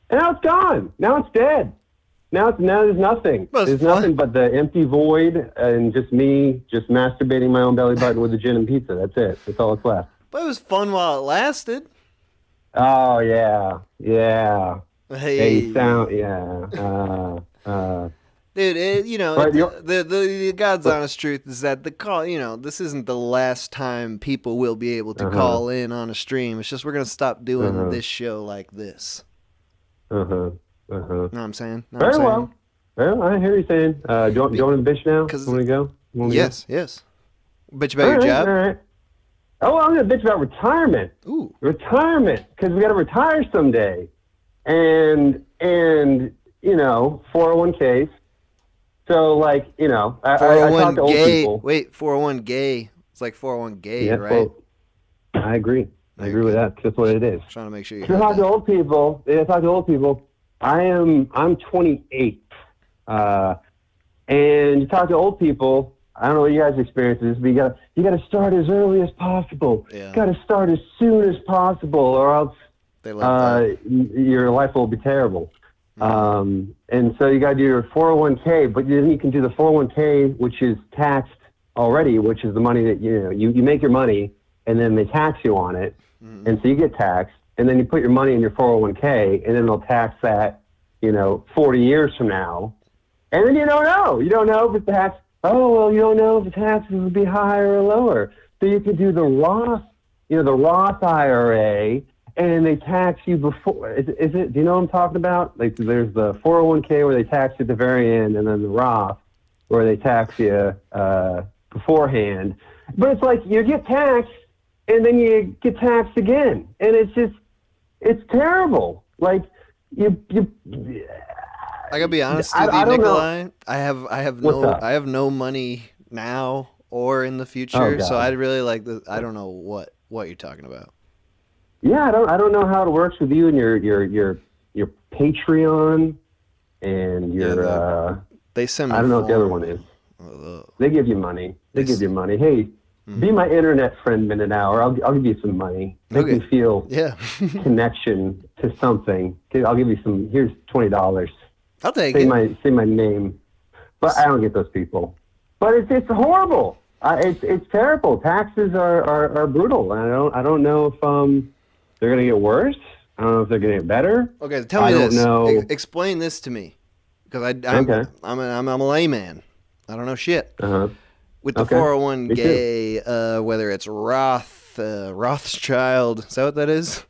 and now it's gone. Now it's dead. Now there's nothing. There's nothing but the empty void and just me just masturbating my own belly button with the gin and pizza. That's it. That's all that's left. But it was fun while it lasted. Oh yeah, yeah. Hey. Yeah. Dude, But the God's honest truth is that the call, this isn't the last time people will be able to call in on a stream. It's just we're gonna stop doing this show like this. Know what I'm saying? Very well. Well, I hear you saying. Do you want to bitch now? Want to go? Yes. Bitch about your job. All right. Oh, I'm gonna bitch about retirement. Ooh. Retirement, because we got to retire someday, and 401ks. So I talk to old people. Wait, 401 gay. It's like 401 gay, Yeah, right? well, I agree. I agree with that. That's what it is. Trying to make sure you. To talk to old people. I'm 28, and you talk to old people. I don't know what you guys' experience is, but you got to start as early as possible. Yeah. You got to start as soon as possible, or else your life will be terrible. And so you got to do your 401k, but then you can do the 401k, which is taxed already, which is the money that you make your money, and then they tax you on it, and so you get taxed, and then you put your money in your 401k, and then they'll tax that, 40 years from now, and then you don't know. You don't know if it's tax. Oh well, you don't know if the taxes will be higher or lower. So you could do the Roth, the Roth IRA. And they tax you before. Is it? Do you know what I'm talking about? Like, there's the 401k where they tax you at the very end, and then the Roth where they tax you beforehand. But it's like you get taxed, and then you get taxed again, and it's terrible. Like you. I gotta be honest with you, Nikolai. I have no money now or in the future, so I'd really like the. I don't know what you're talking about. Yeah, I don't know how it works with you and your Patreon and your they send me I don't know what the other one is. They give you money. Give you money. Hey, Be my internet friend minute hour. I'll give you some money. Make me feel connection to something. I'll give you some. Here's $20. I'll take say it. Say my name. But I don't get those people. But it's horrible. It's terrible. Taxes are brutal. And I don't know if they're gonna get worse. I don't know if they're gonna get better. Okay, tell me this. I don't know. Explain this to me, because I'm a layman. I don't know shit. With the 401k, whether it's Rothschild, is that what that is?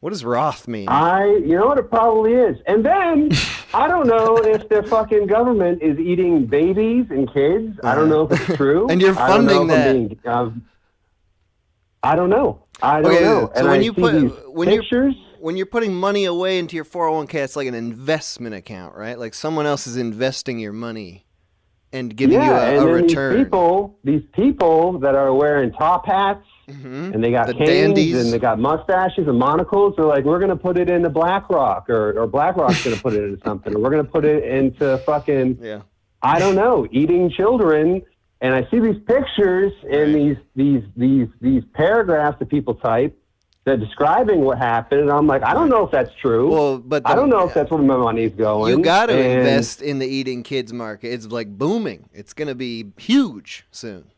What does Roth mean? You know what it probably is. And then I don't know if the fucking government is eating babies and kids. I don't know if it's true. And you're funding that. I don't know. I don't know. So and when I you see put these pictures, when you're putting money away into your 401k, it's like an investment account, right? Like someone else is investing your money and giving you a return. These people that are wearing top hats and they got The canes dandies. and they got mustaches and monocles, they're like, we're going to put it into BlackRock or BlackRock's going to put it into something, or we're going to put it into fucking, I don't know, eating children. And I see these pictures and these paragraphs that people type that describing what happened, and I'm like, I don't know if that's true. Well, but I don't know if that's where my money's going. You got to And- invest in the eating kids market. It's like booming. It's going to be huge soon.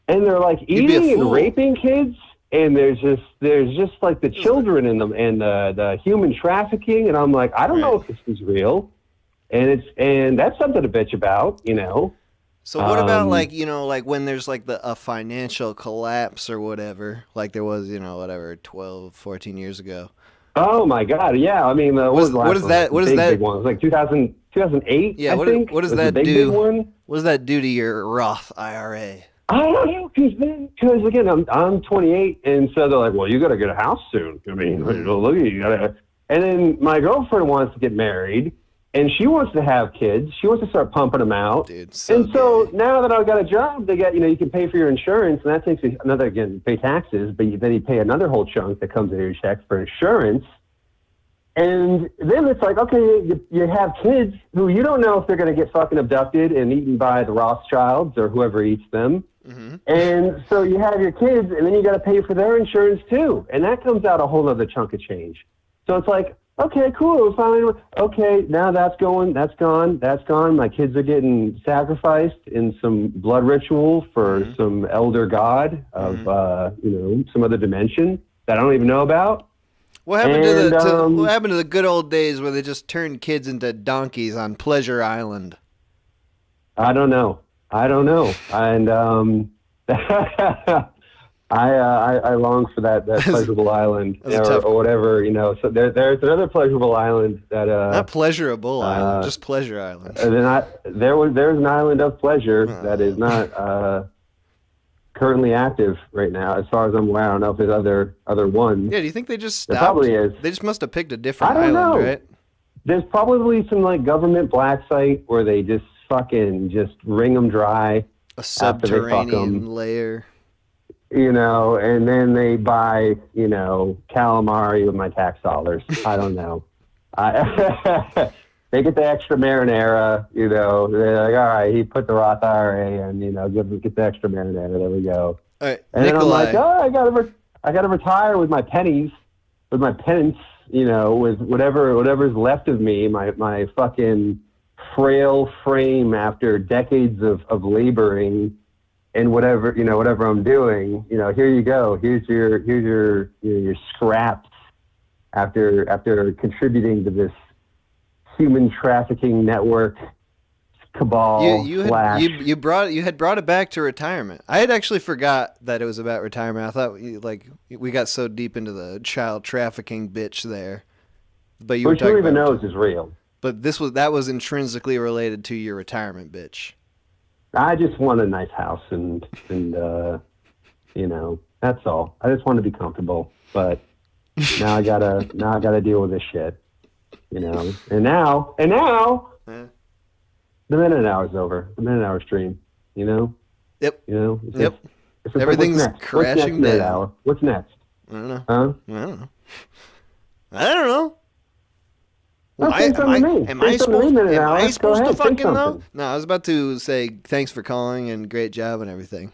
And they're like You'd be a eating and fool. raping kids, and there's just like the children in them and the human trafficking, and I'm like, I don't know if this is real, and that's something to bitch about, you know. So what about like when there's like a financial collapse or whatever, like there was 12, 14 years ago. Oh my God, yeah. I mean, what is that? What is that? Big one. It was like 2008. Yeah. I think. What does was the that big do? one. What does that do to your Roth IRA? I don't know, because again, I'm 28, and so they're like, well, you got to get a house soon. I mean, look at you, gotta. And then my girlfriend wants to get married, and she wants to have kids. She wants to start pumping them out. Dude, so now that I've got a job, they got you can pay for your insurance, and that takes another you pay taxes, but then you pay another whole chunk that comes in your check for insurance. And then it's like, okay, you have kids who you don't know if they're going to get fucking abducted and eaten by the Rothschilds or whoever eats them. And so you have your kids, and then you got to pay for their insurance too, and that comes out a whole other chunk of change. So it's like, okay, cool, fine. Okay, now that's gone. My kids are getting sacrificed in some blood ritual for some elder god of some other dimension that I don't even know about. What happened what happened to the good old days where they just turned kids into donkeys on Pleasure Island? I don't know. And I long for that pleasurable island or whatever, So there's another pleasurable island that not pleasurable island, just Pleasure Island. And then there's an island of pleasure that is not currently active right now, as far as I'm aware. I don't know if there's other ones. Yeah, do you think they just There stopped? probably is. They just must have picked a different I don't island, know. right? There's probably some like government black site where they just fucking wring them dry. A after they fuck 'em. subterranean layer. And then they buy, calamari with my tax dollars. I don't know. They get the extra marinara, they're like, all right, he put the Roth IRA and, get the extra marinara. There we go. All right, And Nikolai. then I'm like, I gotta retire with my pennies, with my pence, with whatever's left of me, my fucking frail frame after decades of laboring and whatever I'm doing, here you go. Here's your scraps after contributing to this human trafficking network cabal. You had brought it back to retirement. I had actually forgot that it was about retirement. I thought we got so deep into the child trafficking bitch there. But you were Which who talking even about, knows is real. But that was intrinsically related to your retirement bitch. I just want a nice house and that's all. I just want to be comfortable. But now I gotta deal with this shit. And now the minute hour's over. The minute hour stream. Yep. Yep. Everything's what's crashing next, down. Hour? What's next? I don't know. Huh? I don't know. No, say something to me. Am Say I something to supposed, me, minute am hour. I Go supposed to ahead, say fucking know? something. No, I was about to say thanks for calling and great job and everything.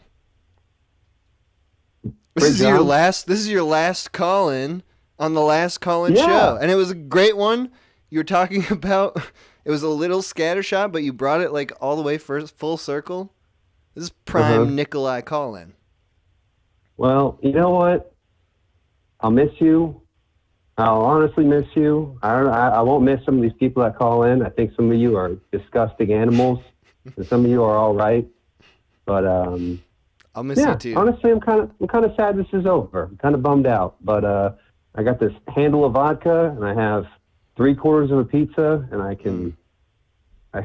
This Great is your job. last. This is your last call-in on the last call-in Yeah. show, and it was a great one. You were talking about. It was a little scattershot, but you brought it like all the way full circle. This is prime Nikolai call-in. Well, you know what? I'll miss you. I'll honestly miss you. I won't miss some of these people that call in. I think some of you are disgusting animals, and some of you are all right. But I'll miss yeah, you too. honestly, I'm kind of sad this is over. I'm kind of bummed out. But I got this handle of vodka, and I have 3/4 of a pizza, and I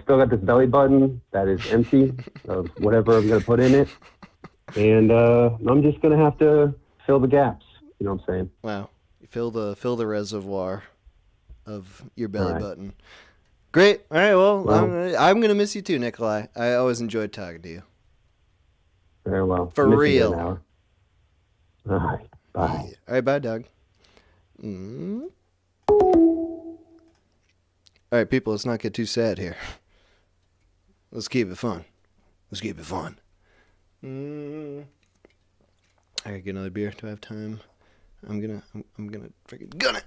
still got this belly button that is empty of whatever I'm gonna put in it, and I'm just gonna have to fill the gaps. You know what I'm saying? Wow. Fill the reservoir of your belly Right. button. Great. All right. Well, Well- I'm gonna miss you too, Nikolai. I always enjoyed talking to you. Very well. For Miss you real. then, Howard. All right. Bye. All right. Bye, Doug. All right, people. Let's not get too sad here. Let's keep it fun. Let's keep it fun. I gotta get another beer. Do I have time? I'm gonna freaking gun it.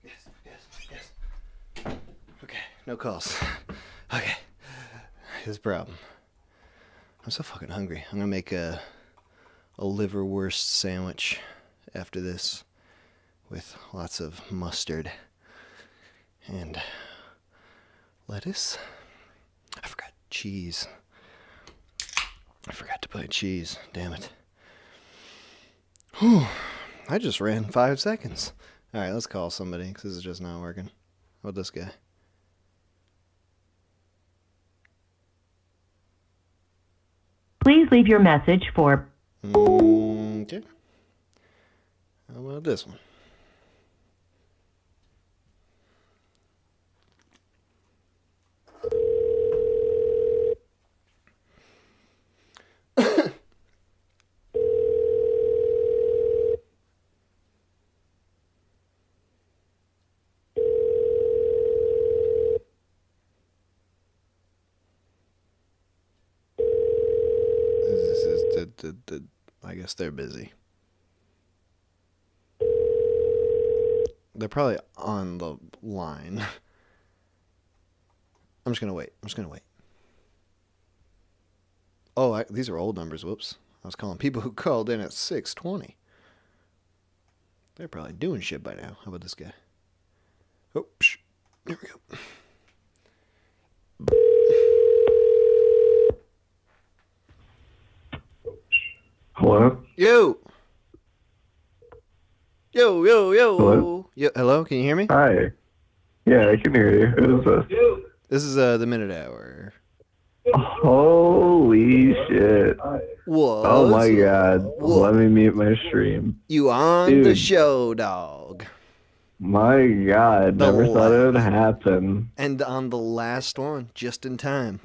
Yes. Okay, no calls. Okay, here's the problem. I'm so fucking hungry. I'm gonna make a liverwurst sandwich after this with lots of mustard and lettuce. I forgot cheese. I forgot to put cheese. Damn it. Whew. I just ran 5 seconds. All right, let's call somebody because this is just not working. How about this guy? Please leave your message for Okay. How about this one? I guess they're busy. They're probably on the line. I'm just gonna wait. Oh, these are old numbers. Whoops. I was calling people who called in at 6:20. They're probably doing shit by now. How about this guy? Oh, psh. There we go. Hello? Yo! Yo! Hello? Yo, hello, can you hear me? Hi. Yeah, I can hear you. Who is this? This is the Minute Hour. Holy shit. What? Oh my god. Let me mute my stream. You on the Dude. show, dog. My god, The never thought it would happen. And on the last one, just in time.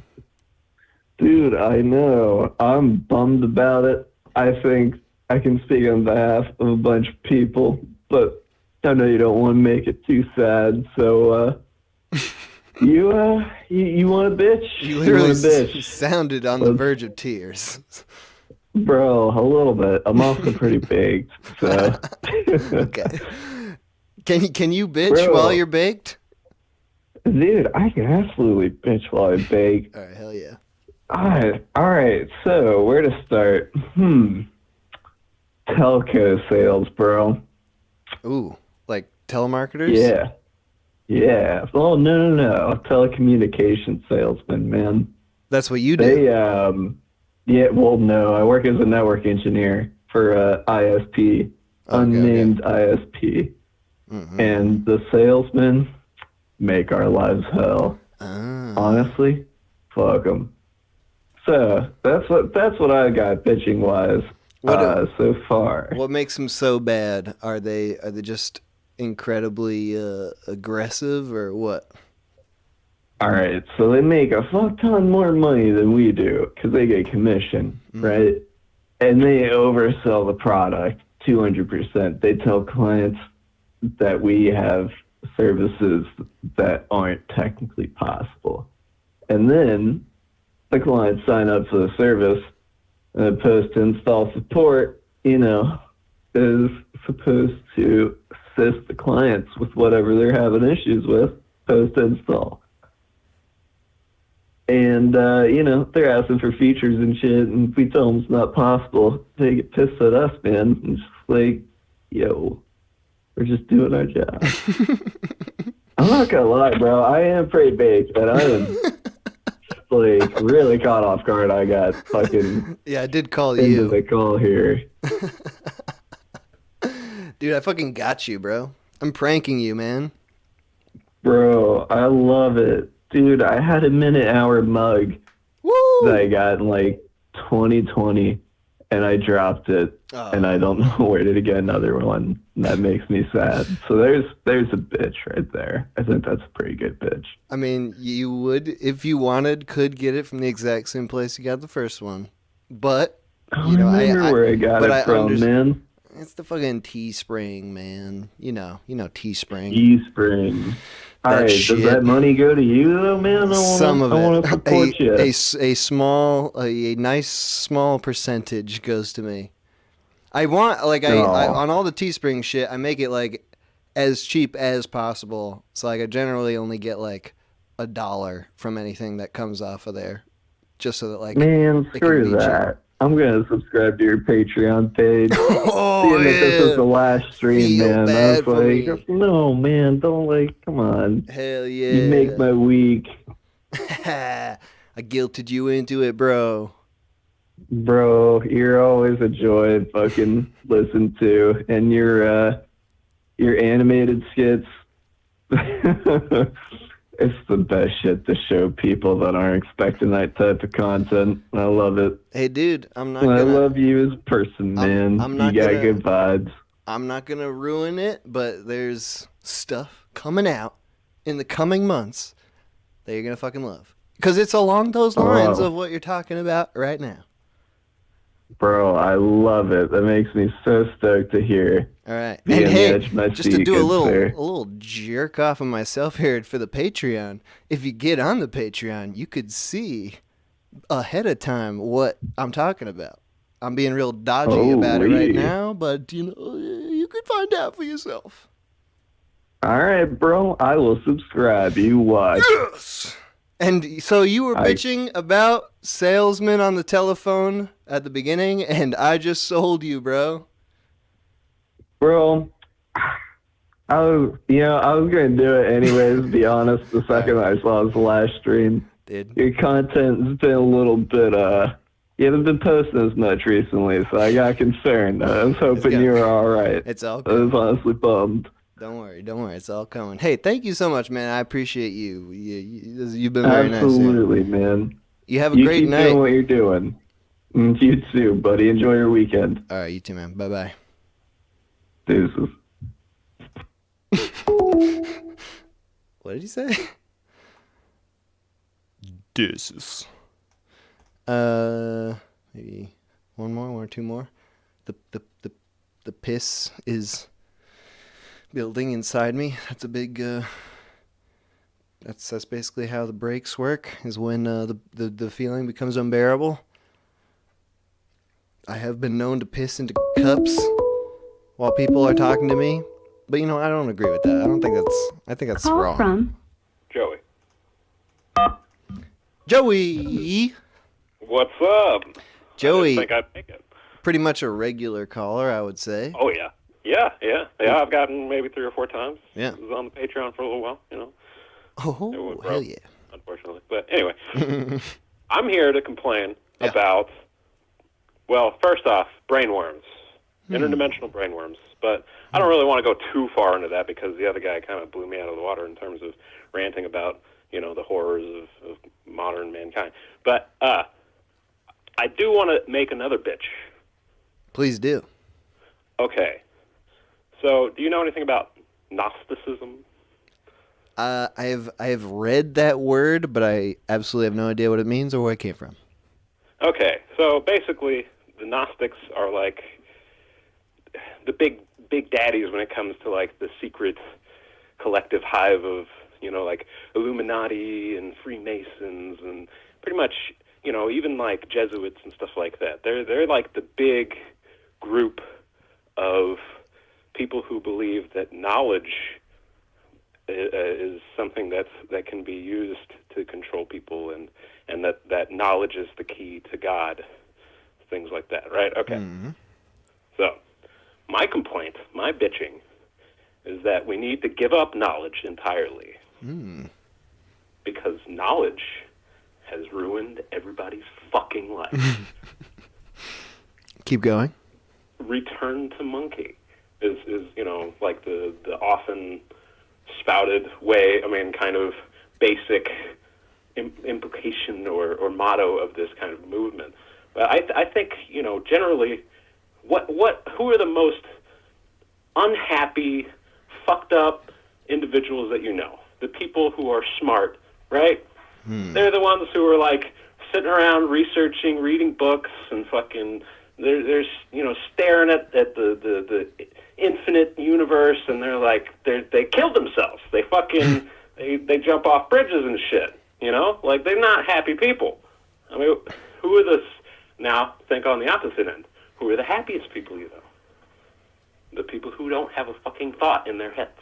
Dude, I know. I'm bummed about it. I think I can speak on behalf of a bunch of people, but I know you don't want to make it too sad, so you want a bitch? You want literally a bitch? sounded on the verge of tears. Bro, a little bit. I'm also pretty baked, so. Okay. Can you bitch Bro. while you're baked? Dude, I can absolutely bitch while I bake. All right, hell yeah. All right. So where to start? Telco sales, bro. Ooh, like telemarketers? Yeah. Oh no. Telecommunication salesman, man. That's what you do. They yeah. Well, no. I work as a network engineer for ISP, unnamed ISP, and the salesmen make our lives hell. Honestly, fuck them. So that's what I got bitching wise so far. What makes them so bad? Are they just incredibly aggressive or what? All right, so they make a fuck ton more money than we do because they get commission, right? And they oversell the product. 200%. They tell clients that we have services that aren't technically possible. And then the clients sign up for the service, and post-install support, is supposed to assist the clients with whatever they're having issues with post-install. And, they're asking for features and shit, and if we tell them it's not possible, they get pissed at us, man. It's just like, yo, we're just doing our job. I'm not gonna lie, bro. I am pretty baked, and I am really caught off guard. I got fucking I did call into you. the call here. Dude, I fucking got you, bro. I'm pranking you, man. Bro, I love it. Dude, I had a minute-hour mug that I got in 2020, and I dropped it, and I don't know where to get another one. And that makes me sad. So there's a bitch right there. I think that's a pretty good bitch. I mean, you would, if you wanted, could get it from the exact same place you got the first one. But, I remember where I got it from, man. It's the fucking Teespring, man. You know Teespring. Teespring. All right, does that money go to you though, man? Some of I want to it. support you. A nice small percentage goes to me. I want I on all the Teespring shit, I make it as cheap as possible. So I generally only get $1 from anything that comes off of there, just so that man, it screw can be that. I'm gonna subscribe to your Patreon page. Oh, Seeing that this was the last stream, Feel man. bad I for was like, no, man, don't come on. Hell yeah. You make my week. I guilted you into it, bro. Bro, you're always a joy to fucking listen to, and your animated skits. It's the best shit to show people that aren't expecting that type of content. I love it. Hey, dude, I love you as a person, man. I'm not you got gonna- good vibes. I'm not going to ruin it, but there's stuff coming out in the coming months that you're going to fucking love. Because it's along those lines of what you're talking about right now. Bro, I love it. That makes me so stoked to hear. All right. Be And on the hey, edge of my just seat, to do a good sir. little jerk off of myself here for the Patreon, if you get on the Patreon, you could see ahead of time what I'm talking about. I'm being real dodgy about it right Holy. now, but you could find out for yourself. All right, bro. I will subscribe. You watch. Yes. And so you were bitching about salesmen on the telephone at the beginning, and I just sold you, bro. Bro, I was gonna do it anyways. To be honest, the second I saw his last stream, your content has been a little bit. You haven't been posting as much recently, so I got concerned. I was hoping you were all right. It's all I was honestly bummed. Don't worry. It's all coming. Hey, thank you so much, man. I appreciate you. You've been very nice. Absolutely, man. You have a great keep night. doing what you're doing. You too, buddy. Enjoy your weekend. All right, you too, man. Bye-bye. Deuces. What did he say? Deuces. Maybe one or two more. The piss is building inside me. That's a big. That's basically how the breaks work. Is when the feeling becomes unbearable. I have been known to piss into cups while people are talking to me, but I don't agree with that. I think that's Call wrong. from Joey. Joey. What's up? Joey. I think I'd make it. Pretty much a regular caller, I would say. Oh, yeah. Yeah. I've gotten maybe 3 or 4 times. Yeah. I was on the Patreon for a little while, Oh, It went hell broke, yeah. Unfortunately. But anyway, I'm here to complain about, well, first off, brainworms. Interdimensional brainworms. But I don't really want to go too far into that because the other guy kind of blew me out of the water in terms of ranting about, the horrors of modern mankind. But I do want to make another bitch. Please do. Okay. So, do you know anything about Gnosticism? I have read that word, but I absolutely have no idea what it means or where it came from. Okay. So, basically, the Gnostics are the big daddies when it comes to like the secret collective hive of, you know, like Illuminati and Freemasons and pretty much, you know, even like Jesuits and stuff like that. They're like the big group of people who believe that knowledge is something that can be used to control people, and that knowledge is the key to God, things like that, right? Okay. So, my complaint, my bitching, is that we need to give up knowledge entirely, because knowledge has ruined everybody's fucking life. Keep going. Return to monkey is you know, like the often spouted way, I mean, kind of basic implication or motto of this kind of movement. But I think, you know, generally, who are the most unhappy, fucked up individuals that you know? The people who are smart, right? They're the ones who are like sitting around researching, reading books, and fucking they're you know, staring at the infinite universe, and they're like they killed themselves. They fucking they jump off bridges and shit. You know, like they're not happy people. I mean, who are the now? Think on the opposite end. Who are the happiest people you know? The people who don't have a fucking thought in their heads.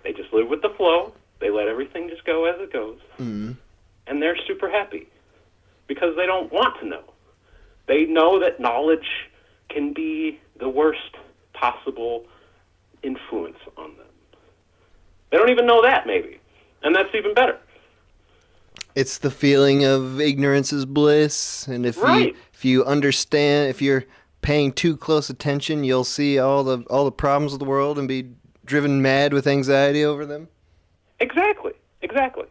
They just live with the flow. They let everything just go as it goes, and they're super happy because they don't want to know. They know that knowledge can be the worst possible influence on them. They don't even know that, maybe, and that's even better. It's the feeling of ignorance is bliss, and if you understand, if you're paying too close attention, you'll see all the problems of the world and be driven mad with anxiety over them. Exactly.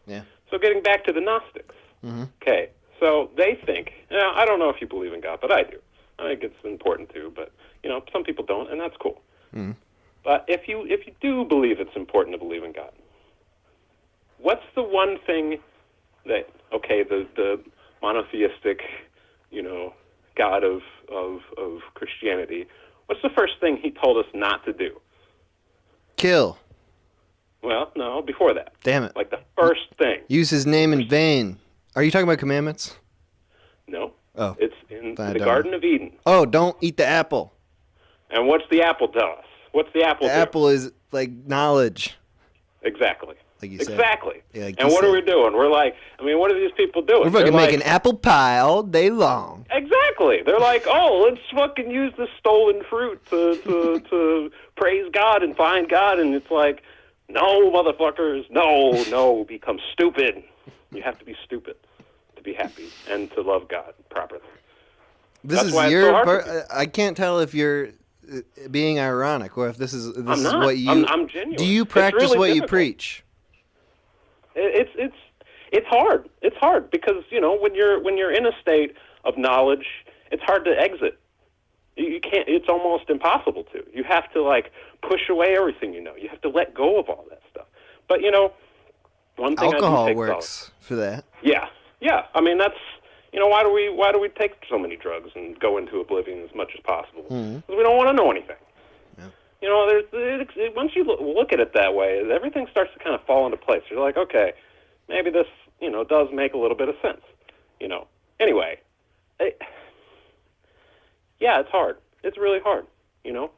Yeah. So getting back to the Gnostics. Okay, so they think, now, I don't know if you believe in God, but I do. I think it's important too, but, you know, some people don't, and that's cool. But if you do believe it's important to believe in God, what's the one thing that, okay, the monotheistic, you know, God of Christianity, what's the first thing he told us not to do? Kill. Well, no, before that. Damn it. Like the first thing. Use his name in vain. Are you talking about commandments? No. Oh. It's in the Garden of Eden. Oh, don't eat the apple. And what's the apple tell us? What's the apple The do? apple is like knowledge. Exactly. Like you said. Exactly. Yeah, like and you what said. are we doing? We're like, I mean, what are these people doing? We're fucking They're making apple pie all day long. Exactly. They're like, oh, let's fucking use this stolen fruit to praise God and find God. And it's like, no, motherfuckers, no, become stupid. You have to be stupid to be happy and to love God properly. This That's why is it's so your hard part. for I can't tell if you're being ironic or if this is I'm is not. what you. I'm genuine. Do you It's practice really what you difficult. preach? It's hard. It's hard because, you know, when you're in a state of knowledge, it's hard to exit. You can't. It's almost impossible to. You have to like push away everything you know. You have to let go of all that stuff. But you know, one thing Alcohol I do take works for that. Yeah. I mean, that's, you know, why do we take so many drugs and go into oblivion as much as possible? Because we don't want to know anything. You know, once you look at it that way, everything starts to kind of fall into place. You're like, okay, maybe this, you know, does make a little bit of sense. You know. Anyway, yeah, it's hard. It's really hard. You know.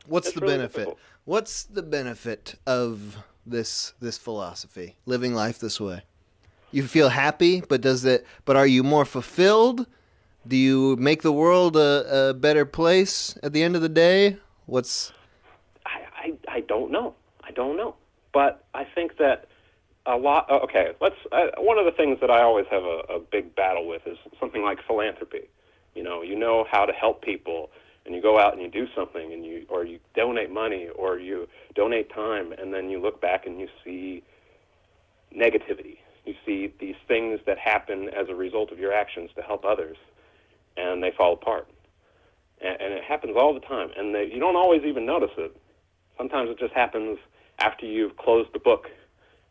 What's It's the really benefit? difficult. What's the benefit of this philosophy? Living life this way. You feel happy, but are you more fulfilled? Do you make the world a better place at the end of the day? I don't know. But I think that a lot. Okay, one of the things that I always have a big battle with is something like philanthropy. You know how to help people, and you go out and you do something, and you donate money or you donate time, and then you look back and you see negativity. You see these things that happen as a result of your actions to help others, and they fall apart. And it happens all the time, and you don't always even notice it. Sometimes it just happens after you've closed the book,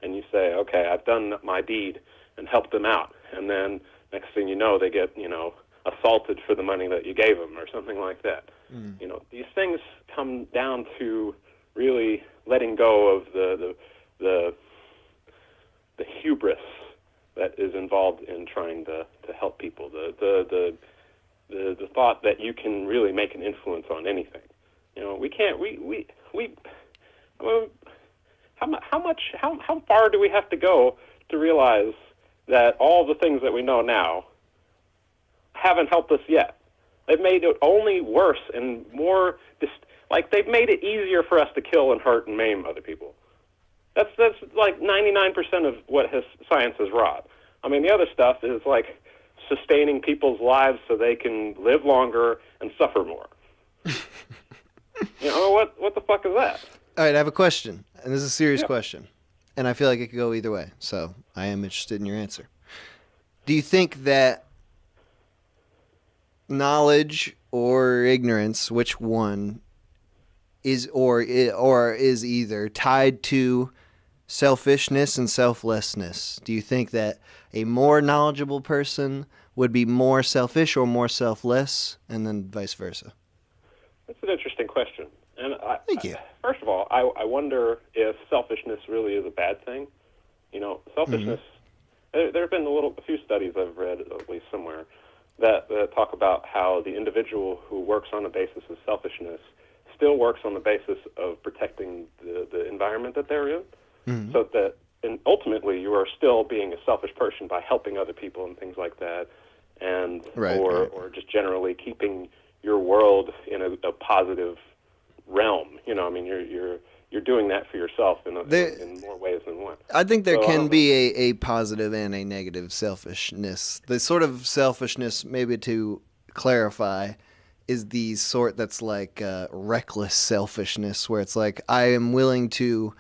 and you say, okay, I've done my deed and helped them out. And then next thing you know, they get, you know, assaulted for the money that you gave them or something like that. You know, these things come down to really letting go of the hubris that is involved in trying to help people. The thought that you can really make an influence on anything. You know, we can't. How far do we have to go to realize that all the things that we know now haven't helped us yet? They've made it only worse and more. Like, they've made it easier for us to kill and hurt and maim other people. That's like 99% of what science has wrought. I mean, the other stuff is like sustaining people's lives so they can live longer and suffer more. You know, what the fuck is that? All right, I have a question, and this is a serious question, and I feel like it could go either way, so I am interested in your answer. Do you think that knowledge or ignorance, which one is or is either tied to selfishness and selflessness? Do you think that a more knowledgeable person would be more selfish or more selfless, and then vice versa? That's an interesting question. And Thank you. First of all, I wonder if selfishness really is a bad thing. You know, selfishness. There have been a few studies I've read, at least somewhere, that talk about how the individual who works on the basis of selfishness still works on the basis of protecting the environment that they're in. So that, and ultimately, you are still being a selfish person by helping other people and things like that, and or just generally keeping your world in a positive realm. You know, I mean, you're doing that for yourself in more ways than one. I think there can be a positive and a negative selfishness. The sort of selfishness, maybe to clarify, is the sort that's like reckless selfishness, where it's like, I am willing to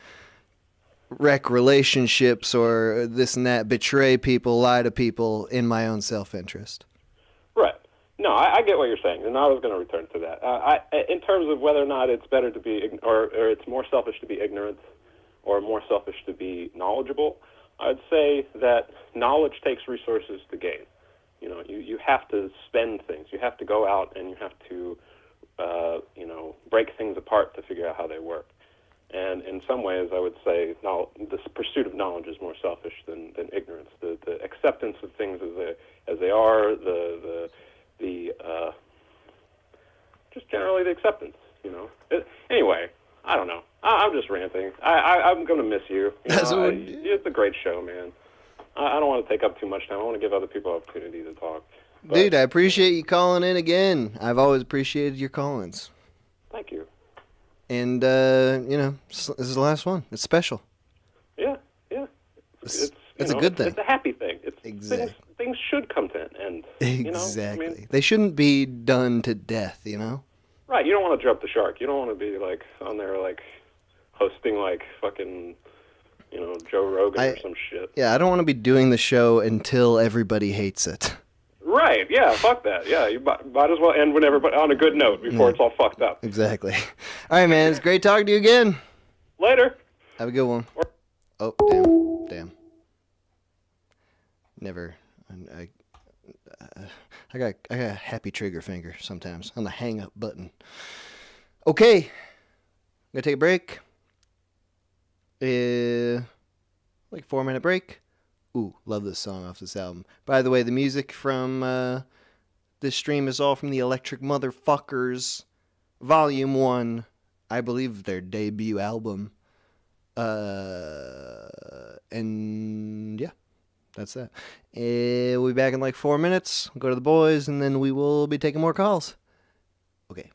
wreck relationships or this and that, betray people, lie to people in my own self-interest. Right. No, I get what you're saying, and I was going to return to that. In terms of whether or not it's better to be, or it's more selfish to be ignorant or more selfish to be knowledgeable, I'd say that knowledge takes resources to gain. You know, you have to spend things. You have to go out and you have to, break things apart to figure out how they work. And in some ways, I would say the pursuit of knowledge is more selfish than ignorance. The acceptance of things as they are, just generally the acceptance. You know. Anyway, I don't know. I'm just ranting. I'm going to miss you. It's a great show, man. I don't want to take up too much time. I want to give other people an opportunity to talk. Dude, I appreciate you calling in again. I've always appreciated your call-ins. Thank you. And, this is the last one. It's special. Yeah. It's a good thing. It's a happy thing. Exactly. Things should come to an end. Exactly. You know? I mean, they shouldn't be done to death, you know? Right. You don't want to jump the shark. You don't want to be, like, on there, like, hosting, like, fucking, Joe Rogan or some shit. Yeah, I don't want to be doing the show until everybody hates it. Right. Yeah, fuck that. Yeah, you might as well end on a good note before it's all fucked up. Exactly. All right, man. It's great talking to you again. Later. Have a good one. Oh, damn. Never. I got a happy trigger finger sometimes on the hang up button. Okay. I'm going to take a break. Like 4-minute break. Ooh, love this song off this album. By the way, the music from this stream is all from the Electric Motherfuckers Volume 1, I believe their debut album. And yeah, that's that. We'll be back in like 4 minutes. We'll go to the boys, and then we will be taking more calls. Okay.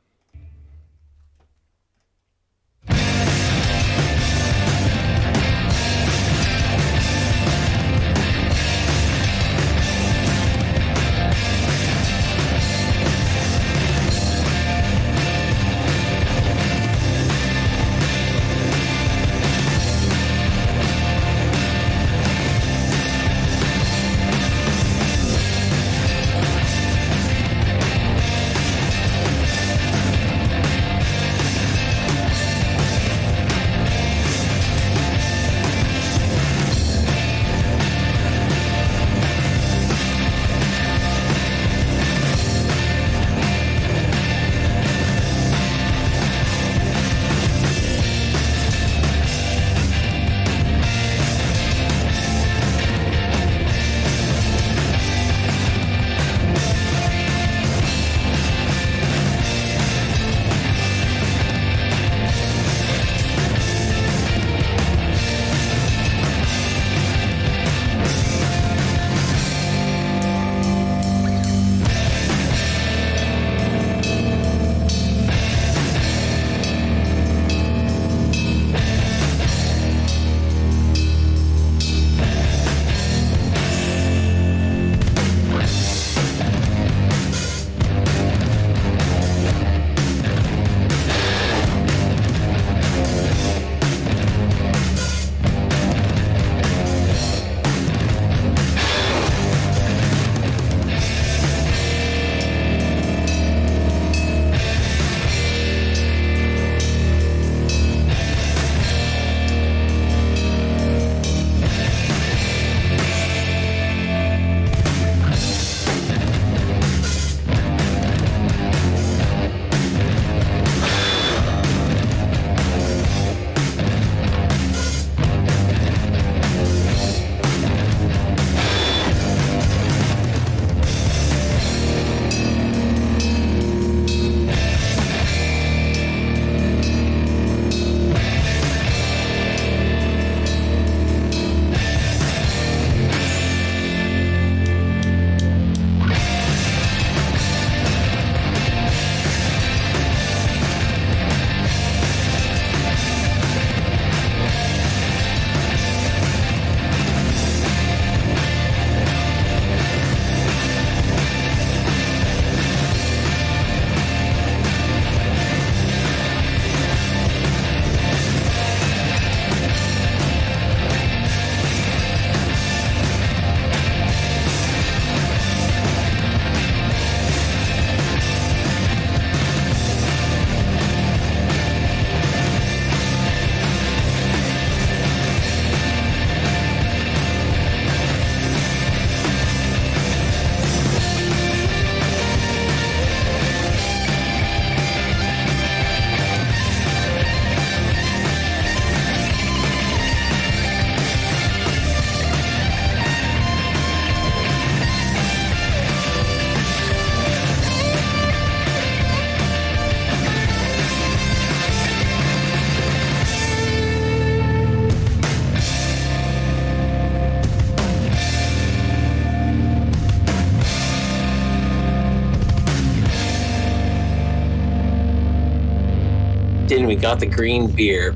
walked in, we got the green beer,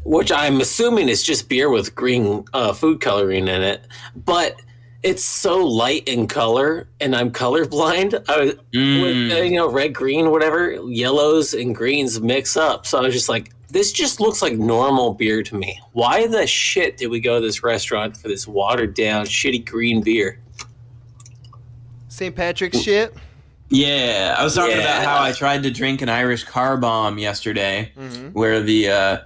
which I'm assuming is just beer with green food coloring in it, but it's so light in color, and I'm colorblind. With, red, green, whatever, yellows and greens mix up. So I was just like, this just looks like normal beer to me. Why the shit did we go to this restaurant for this watered down, shitty green beer? St. Patrick's shit? Yeah, I was talking about how I tried to drink an Irish car bomb yesterday, where the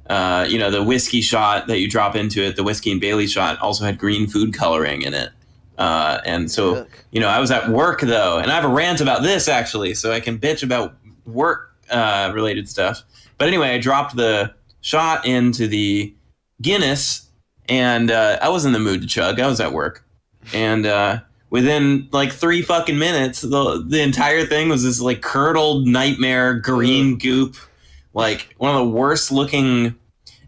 the whiskey shot that you drop into it, the whiskey and Bailey shot, also had green food coloring in it. And so, I was at work though, and I have a rant about this actually, so I can bitch about work related stuff. But anyway, I dropped the shot into the Guinness, and I was in the mood to chug. I was at work, and within like 3 fucking minutes, the entire thing was this like curdled nightmare green goop, like one of the worst looking.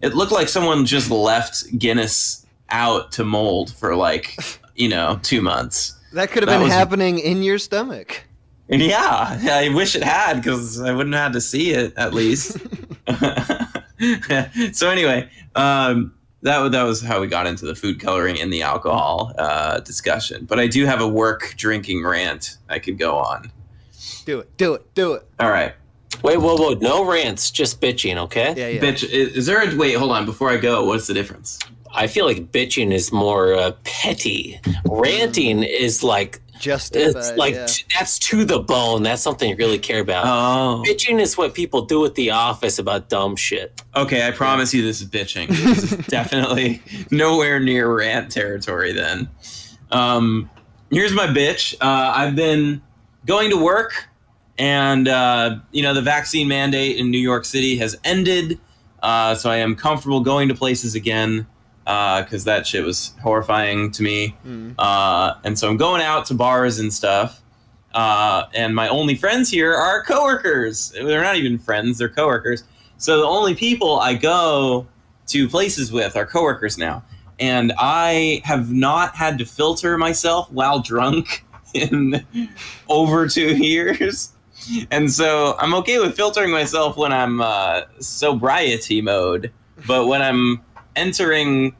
It looked like someone just left Guinness out to mold for like 2 months. That could have been happening in your stomach. Yeah, I wish it had, because I wouldn't have had to see it at least. So anyway, that was how we got into the food coloring and the alcohol discussion. But I do have a work drinking rant I could go on. Do it. All right. Wait, whoa, no rants, just bitching, okay? Yeah. Bitch, is there a... Wait, hold on, before I go, what's the difference? I feel like bitching is more petty. Ranting is like... Justified, that's to the bone. That's something you really care about. Oh. Bitching is what people do at the office about dumb shit. Okay, I promise you this is bitching. This is definitely nowhere near rant territory then. Here's my bitch. I've been going to work, and the vaccine mandate in New York City has ended, so I am comfortable going to places again, because that shit was horrifying to me. And so I'm going out to bars and stuff, and my only friends here are coworkers. They're not even friends, they're coworkers. So the only people I go to places with are coworkers now, and I have not had to filter myself while drunk in over 2 years. And so I'm okay with filtering myself when I'm sobriety mode, but when I'm entering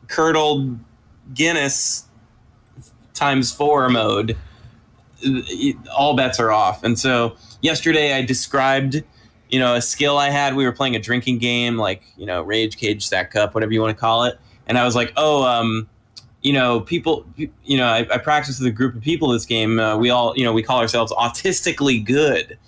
curdled Guinness ×4 mode, all bets are off. And so yesterday I described, a skill I had. We were playing a drinking game, like, Rage, Cage, Stack Cup, whatever you want to call it. And I was like, people, I practice with a group of people this game. We all, we call ourselves autistically good.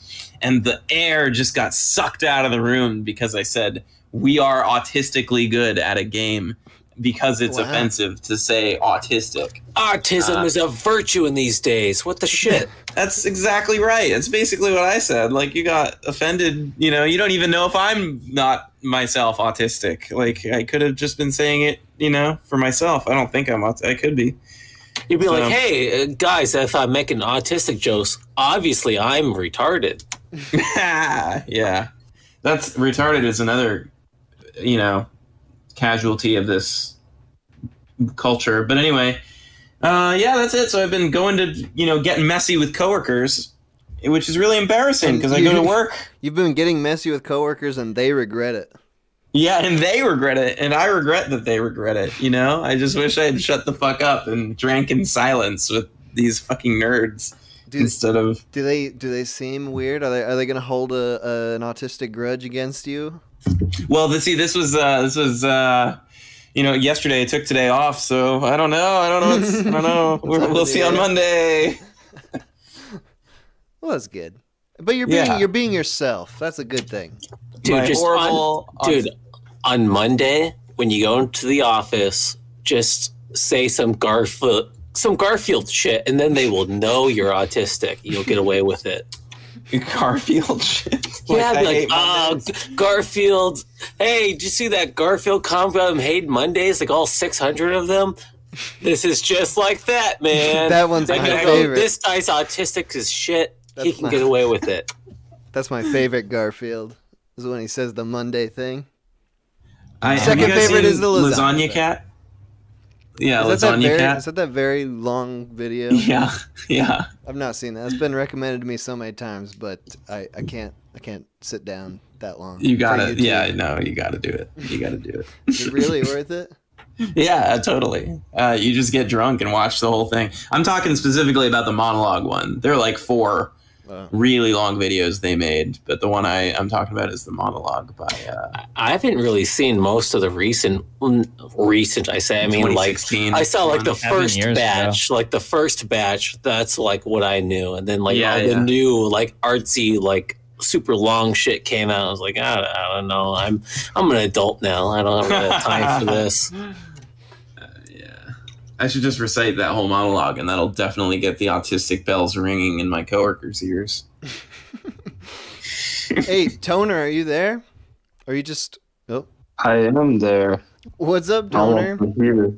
And the air just got sucked out of the room because I said, we are autistically good at a game, because it's offensive to say autistic. Autism is a virtue in these days. What the shit? That's exactly right. That's basically what I said. Like, you got offended. You don't even know if I'm not myself autistic. Like, I could have just been saying it, for myself. I don't think I'm autistic. I could be. You'd be like, hey, guys, if I'm making autistic jokes, obviously I'm retarded. Yeah. That's retarded is another, casualty of this culture. But anyway, that's it. So I've been going to, getting messy with coworkers, which is really embarrassing because I go to work. You've been getting messy with coworkers and they regret it. Yeah, and they regret it, and I regret that they regret it, I just wish I had shut the fuck up and drank in silence with these fucking nerds instead of... Do they seem weird? Are they going to hold an autistic grudge against you? Well, this was yesterday I took today off, so I don't know. We'll see on Monday. Well, that's good. But you're being yourself. That's a good thing. Dude, on Monday when you go into the office, just say some Garfield shit, and then they will know you're autistic. You'll get away with it. Garfield shit. Yeah, like, Garfield. Hey, did you see that Garfield comic about Hate Mondays? Like all 600 of them. This is just like that, man. That one's my favorite. This guy's autistic as shit. He can get away with it. That's my favorite Garfield. Is when he says the Monday thing. Second favorite is the lasagna cat. Yeah, lasagna cat. Is that that very long video? Yeah. I've not seen that. It's been recommended to me so many times, but I can't I can't sit down that long. You for gotta, YouTube. yeah, no, you gotta do it. You gotta do it. Is it really worth it? Yeah, totally. You just get drunk and watch the whole thing. I'm talking specifically about the monologue one. There are like 4 really long videos they made, but the one I'm talking about is the monologue by. I haven't really seen most of the recent. I say, I mean, like 2016. I saw like the 7 first years batch, like the first batch. That's like what I knew, and then like Yeah, all the yeah. new like artsy like super long shit came out. I was like, I don't know. I'm an adult now. I don't have time for this. I should just recite that whole monologue, and that'll definitely get the autistic bells ringing in my coworkers' ears. Hey, Toner, are you there? Or are you just... Oh. I am there. What's up, Toner? I'm here.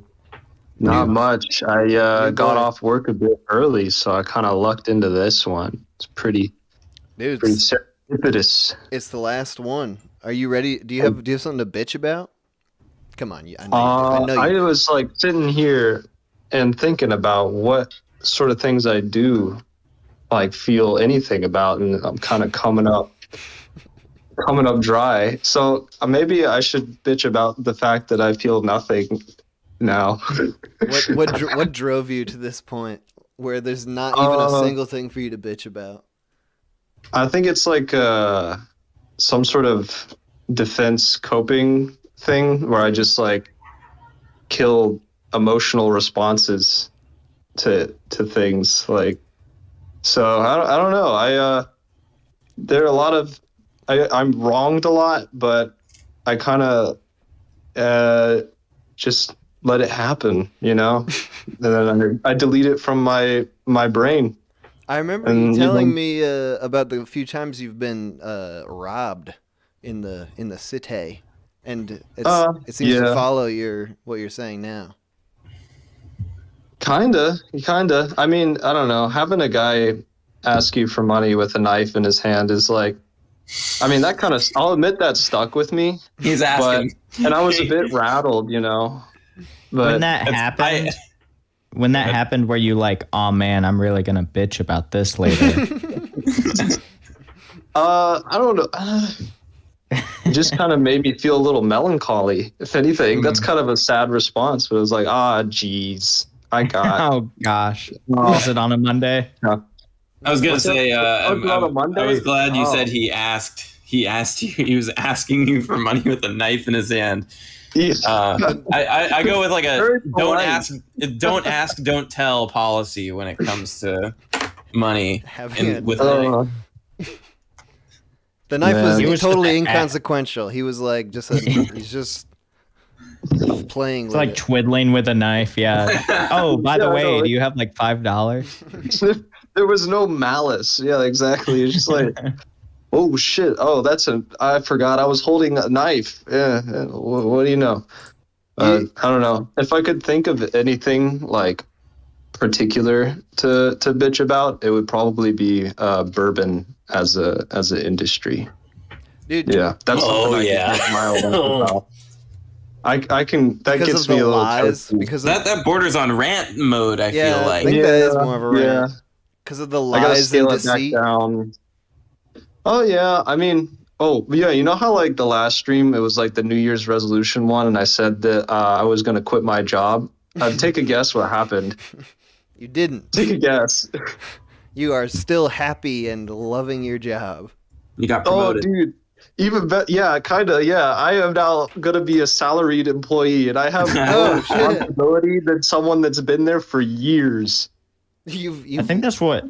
Not much. I got off work a bit early, so I kind of lucked into this one. It's pretty serendipitous. It's the last one. Are you ready? Do you have something to bitch about? Come on, I know I you. was like sitting here and thinking about what sort of things I do like feel anything about, and I'm kind of coming up dry. So maybe I should bitch about the fact that I feel nothing now. What drove you to this point where there's not even a single thing for you to bitch about? I think it's like some sort of defense coping thing where I just like kill emotional responses to things, like, so I don't know. There are a lot of I'm wronged a lot, but I kind of just let it happen, you know. And then I delete it from my brain. I remember you telling me about the few times you've been robbed in the city, and it seems to follow what you're saying now. Kinda. I mean, I don't know. Having a guy ask you for money with a knife in his hand is like, I mean, that kind of, I'll admit that stuck with me. He's asking. And I was a bit rattled, you know. But when that happened, were you like, oh man, I'm really gonna bitch about this later? I don't know. It just kind of made me feel a little melancholy, if anything. That's kind of a sad response, but it was like, geez, I got. Oh gosh, was it on a Monday? No. I was gonna say, I was glad you Oh. said he asked you. He was asking you for money with a knife in his hand. I go with like a don't ask, don't tell policy when it comes to money. The knife Man. was totally inconsequential. He was like he's just playing. It's with like it. twiddling with a knife. Yeah. Oh, by the Yeah, way, no, do you have like $5? There was no malice. Yeah, exactly. It's just like, oh shit. Oh, I forgot I was holding a knife. Yeah. What do you know? I don't know. If I could think of anything like particular to bitch about, it would probably be bourbon as an industry. Dude. Yeah, that's something I can get mild about. I can. That Because gets of me the a little lies, toasty. because that borders on rant mode. I feel like. I think that is more of a rant. Because of the I gotta lies scale and it back deceit. down. Oh yeah, I mean, you know how like the last stream it was like the New Year's resolution one, and I said that I was gonna quit my job. Take a guess what happened. You didn't. Take a guess. You are still happy and loving your job. You got promoted. Oh, dude. Even yeah, kind of. Yeah, I am now gonna be a salaried employee, and I have more responsibility than someone that's been there for years. I think that's what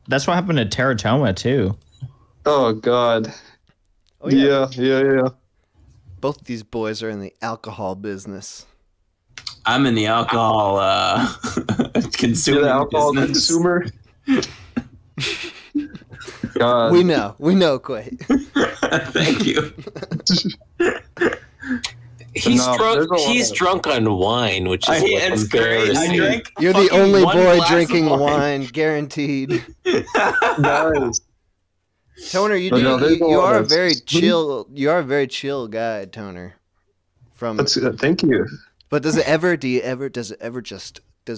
happened to Teratoma too. Oh God. Oh, yeah. Yeah. Both these boys are in the alcohol business. I'm in the alcohol consumer. You're the alcohol business. consumer. God. We know, Quay. Thank you. He's No, drunk. there's a lot He's of- drunk on wine, which is it's great. embarrassing. You're the only boy drinking wine, guaranteed. Nice. Toner, you But do. no, there's a you lot are a of- very chill. You are a very chill guy, Toner. Thank you. But does it ever? Does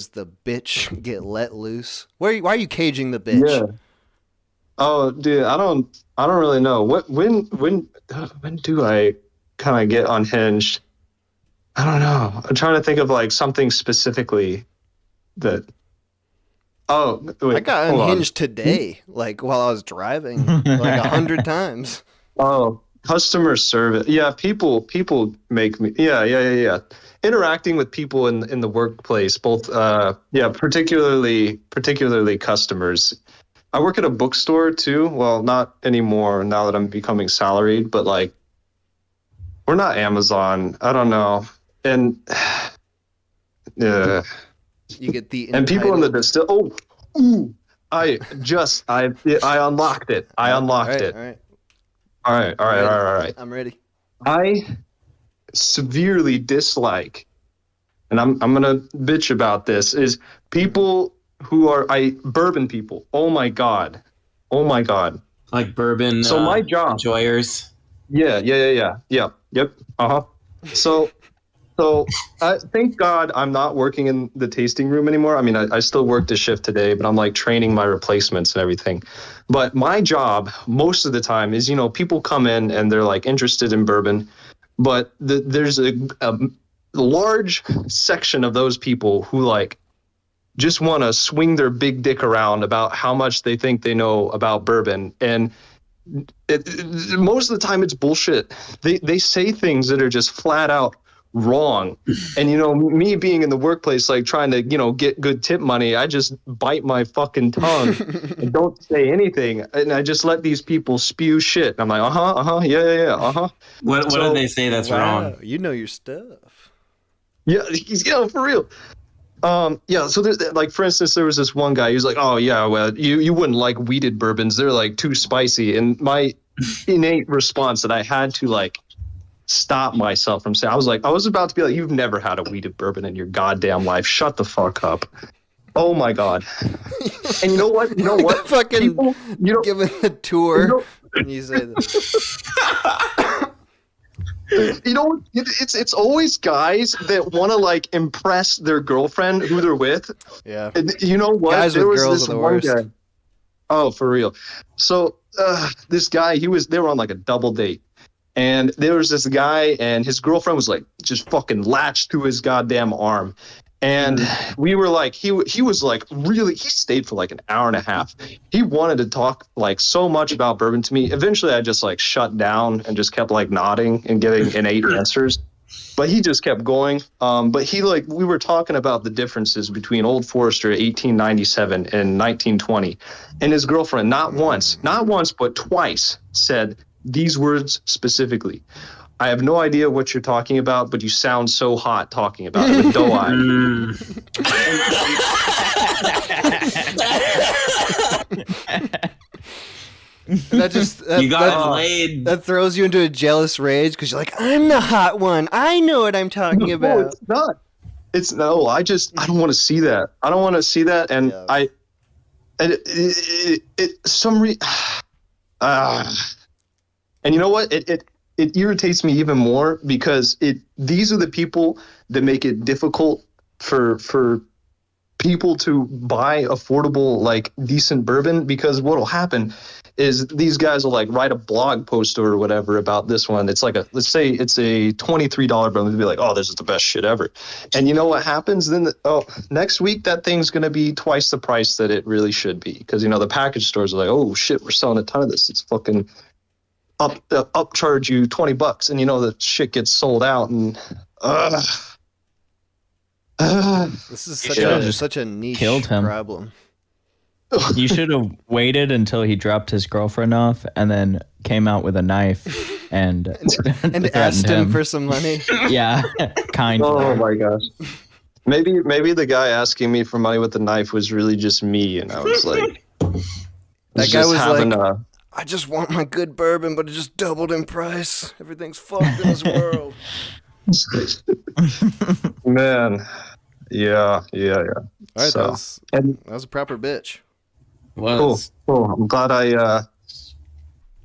the bitch get let loose? Why are you caging the bitch? Yeah. Oh, dude, I don't really know. When do I kind of get unhinged? I don't know. I'm trying to think of like something specifically that. Oh, wait, I got hold on. unhinged today, like while I was driving, like 100 times. Oh, customer service. Yeah, people make me. Yeah. Interacting with people in the workplace, both. Particularly customers. I work at a bookstore too. Well, not anymore now that I'm becoming salaried, but like, we're not Amazon. I don't know. And You get the and people in the distill. I unlocked it. I unlocked it. All right. All right. I'm ready. I severely dislike, and I'm gonna bitch about this, is people who are bourbon people. Oh my god. Like bourbon. So my job. Enjoyers. Yeah. Yep. So thank God I'm not working in the tasting room anymore. I mean, I still work the shift today, but I'm like training my replacements and everything. But my job most of the time is, people come in and they're like interested in bourbon, but there's a large section of those people who like just want to swing their big dick around about how much they think they know about bourbon. And most of the time it's bullshit. They say things that are just flat out wrong. And me being in the workplace, like trying to get good tip money, I just bite my fucking tongue and don't say anything, and I just let these people spew shit. I'm like, yeah. What do they say that's wrong? You know your stuff. Yeah, for real. So there's like, for instance, there was this one guy. He was like, "Oh yeah, well, you wouldn't like weeded bourbons. They're like too spicy." And my innate response that I had to like stop myself from saying, I was about to be like, "You've never had a weeded bourbon in your goddamn life. Shut the fuck up." Oh my god. And you know what? Fucking people, giving a tour. And you say this. It's always guys that want to like impress their girlfriend who they're with. Yeah. And you know what? Guys with girls are the worst. Guy. Oh, for real. So this guy, they were on like a double date. And there was this guy and his girlfriend was like just fucking latched to his goddamn arm. And we were like, he was like he stayed for like an hour and a half. He wanted to talk like so much about bourbon to me. Eventually I just like shut down and just kept like nodding and giving innate answers. But he just kept going. But we were talking about the differences between Old Forester 1897 and 1920. And his girlfriend, not once, but twice said these words specifically: "I have no idea what you're talking about, but you sound so hot talking about it with doe eye." You got laid. That throws you into a jealous rage because you're like, "I'm the hot one. I know what I'm talking about." No, it's not. I don't want to see that. I don't want to see that. And yeah. And you know what? It irritates me even more because these are the people that make it difficult for people to buy affordable, like decent bourbon, because what'll happen is these guys will like write a blog post or whatever about this one. It's like let's say it's a $23 bourbon. They'll be like, "Oh, this is the best shit ever." And you know what happens? Then next week that thing's going to be twice the price that it really should be. Because, the package stores are like, "Oh shit, we're selling a ton of this. It's fucking upcharge you $20." And the shit gets sold out, and this is such a niche killed him. problem. You should have waited until he dropped his girlfriend off and then came out with a knife and asked him for some money. Yeah, kind of. Oh my gosh. Maybe the guy asking me for money with the knife was really just me, and I was like, that guy was like, "I just want my good bourbon, but it just doubled in price. Everything's fucked in this world." Man, yeah. All right, So, that was a proper bitch. Cool. I'm glad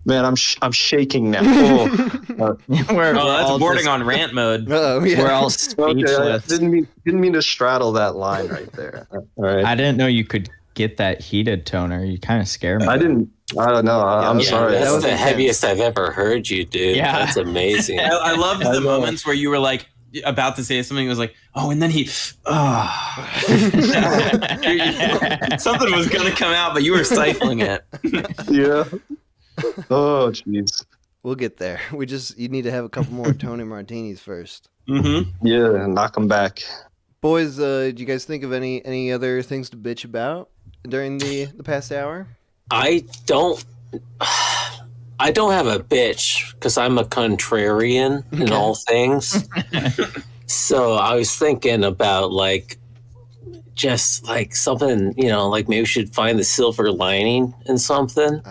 man, I'm shaking now. That's bordering on rant mode. Oh, yeah. We're all speechless. Okay, didn't mean to straddle that line right there. All right. I didn't know you could get that heated toner. You kind of scare me. I didn't I don't know. I'm Yeah, sorry. That's the heaviest I've ever heard you, dude. Yeah. That's amazing. I loved the moments where you were like about to say something. It was like, oh, and then he, something was gonna come out, but you were stifling it. Yeah. Oh, jeez. We'll get there. You need to have a couple more Tony Martinis first. Mm-hmm. Yeah, knock them back. Boys, do you guys think of any other things to bitch about during the past hour? I don't have a bitch because I'm a contrarian in all things. So I was thinking about just something, like maybe we should find the silver lining in something.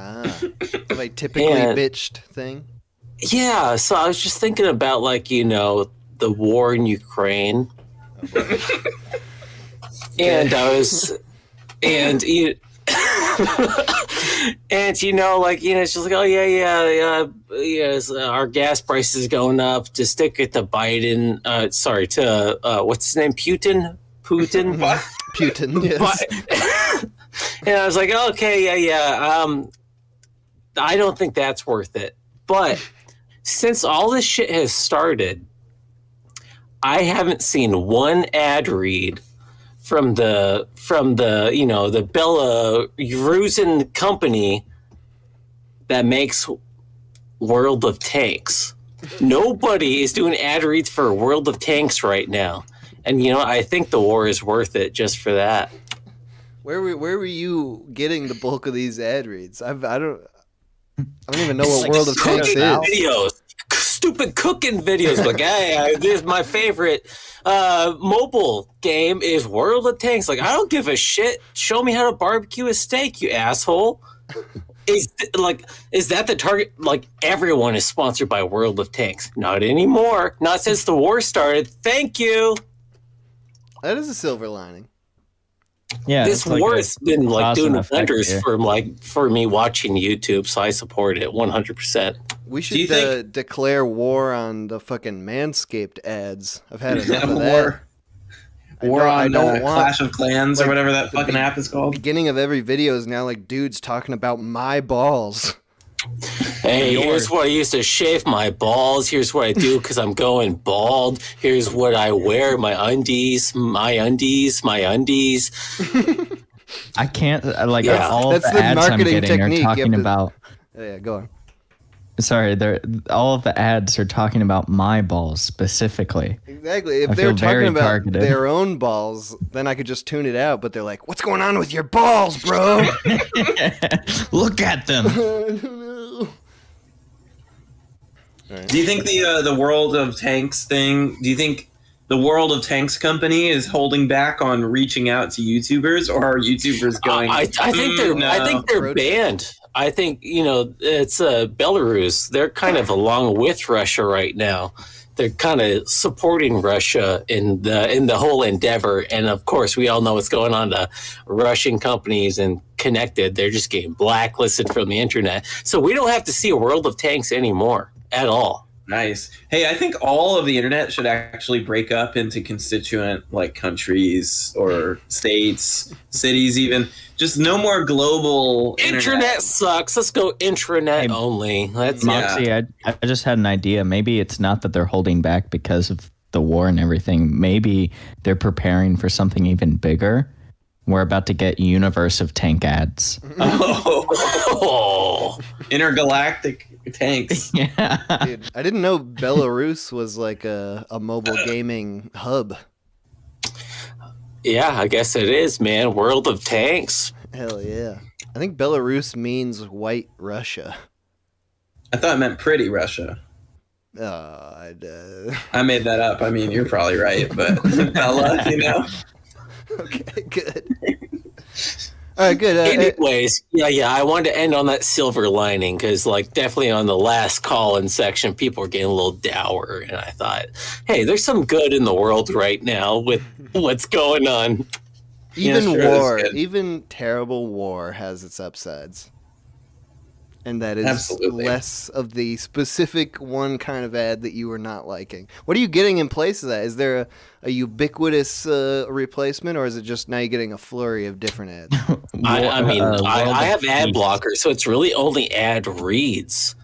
Like typically bitched thing. Yeah, so I was just thinking about the war in Ukraine. And I was and you and it's just like, oh yeah, our gas prices going up. To stick it to Biden, what's his name, Putin. Putin, yes. And I was like, okay, yeah. I don't think that's worth it. But since all this shit has started, I haven't seen one ad read from the the Belarusian company that makes World of Tanks. Nobody is doing ad reads for World of Tanks right now. And I think the war is worth it just for that. Where were you getting the bulk of these ad reads? I don't even know what World of Tanks is. Videos, stupid cooking videos. Like, hey, this is my favorite mobile game is World of Tanks. Like, I don't give a shit. Show me how to barbecue a steak, you asshole. Is that the target? Like, everyone is sponsored by World of Tanks. Not anymore. Not since the war started. Thank you. That is a silver lining. Yeah, this war has been doing wonders here. for me watching YouTube, so I support it 100%. We should declare war on the fucking Manscaped ads. I've had enough of that. War on Clash of Clans or whatever that fucking app is called. Beginning of every video is now dudes talking about my balls. Hey, here's what I used to shave my balls. Here's what I do because I'm going bald. Here's what I wear: my undies. I can't Yeah. all That's of the the ads I'm marketing getting technique. are You talking have to- about. Yeah, go on. Sorry, all of the ads are talking about my balls specifically. Exactly. If I they're feel very talking about targeted. their own balls, then I could just tune it out. But they're like, "What's going on with your balls, bro?" Look at them. Do you think the World of Tanks thing? Do you think the World of Tanks company is holding back on reaching out to YouTubers, or are YouTubers going? I think they're banned. I think it's Belarus. They're kind of along with Russia right now. They're kind of supporting Russia in the whole endeavor, and of course, we all know what's going on to Russian companies and connected. They're just getting blacklisted from the internet, so we don't have to see a World of Tanks anymore at all. Nice. Hey, I think all of the internet should actually break up into constituent countries or states, cities, even. Just no more global Internet sucks. Let's go intranet only. Moxie, I just had an idea. Maybe it's not that they're holding back because of the war and everything. Maybe they're preparing for something even bigger. We're about to get Universe of Tank ads. Oh. Intergalactic tanks. Yeah. Dude, I didn't know Belarus was like a mobile gaming hub. Yeah, I guess it is, man. World of Tanks. Hell yeah. I think Belarus means white Russia. I thought it meant pretty Russia. I made that up. I mean, you're probably right, but Bella, Okay, good. All right, good. Anyways, yeah, I wanted to end on that silver lining because, definitely on the last call-in section, people were getting a little dour, and I thought, hey, there's some good in the world right now with what's going on. Even war, even terrible war has its upsides. And that is Absolutely. less of the specific one kind of ad that you were not liking. What are you getting in place of that? Is there a ubiquitous replacement, or is it just now you're getting a flurry of different ads? I mean, I have ad blockers, so it's really only ad reads.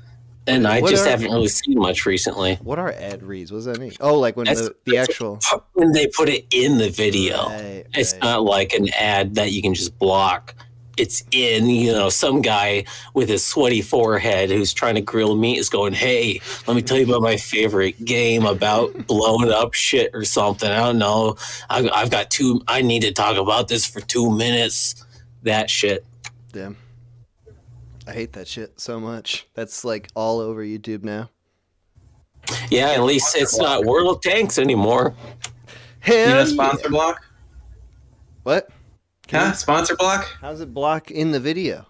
And I just haven't really seen much recently. What are ad reads? What does that mean? Oh, like when That's the actual... When they put it in the video. Right, it's not like an ad that you can just block. It's in, some guy with his sweaty forehead who's trying to grill meat is going, hey, let me tell you about my favorite game about blowing up shit or something. I don't know. I've got I need to talk about this for 2 minutes. That shit. Damn. I hate that shit so much. That's like all over YouTube now. Yeah, at least it's not World of Tanks anymore. Hell sponsor block? What? Sponsor block? How's it block in the video?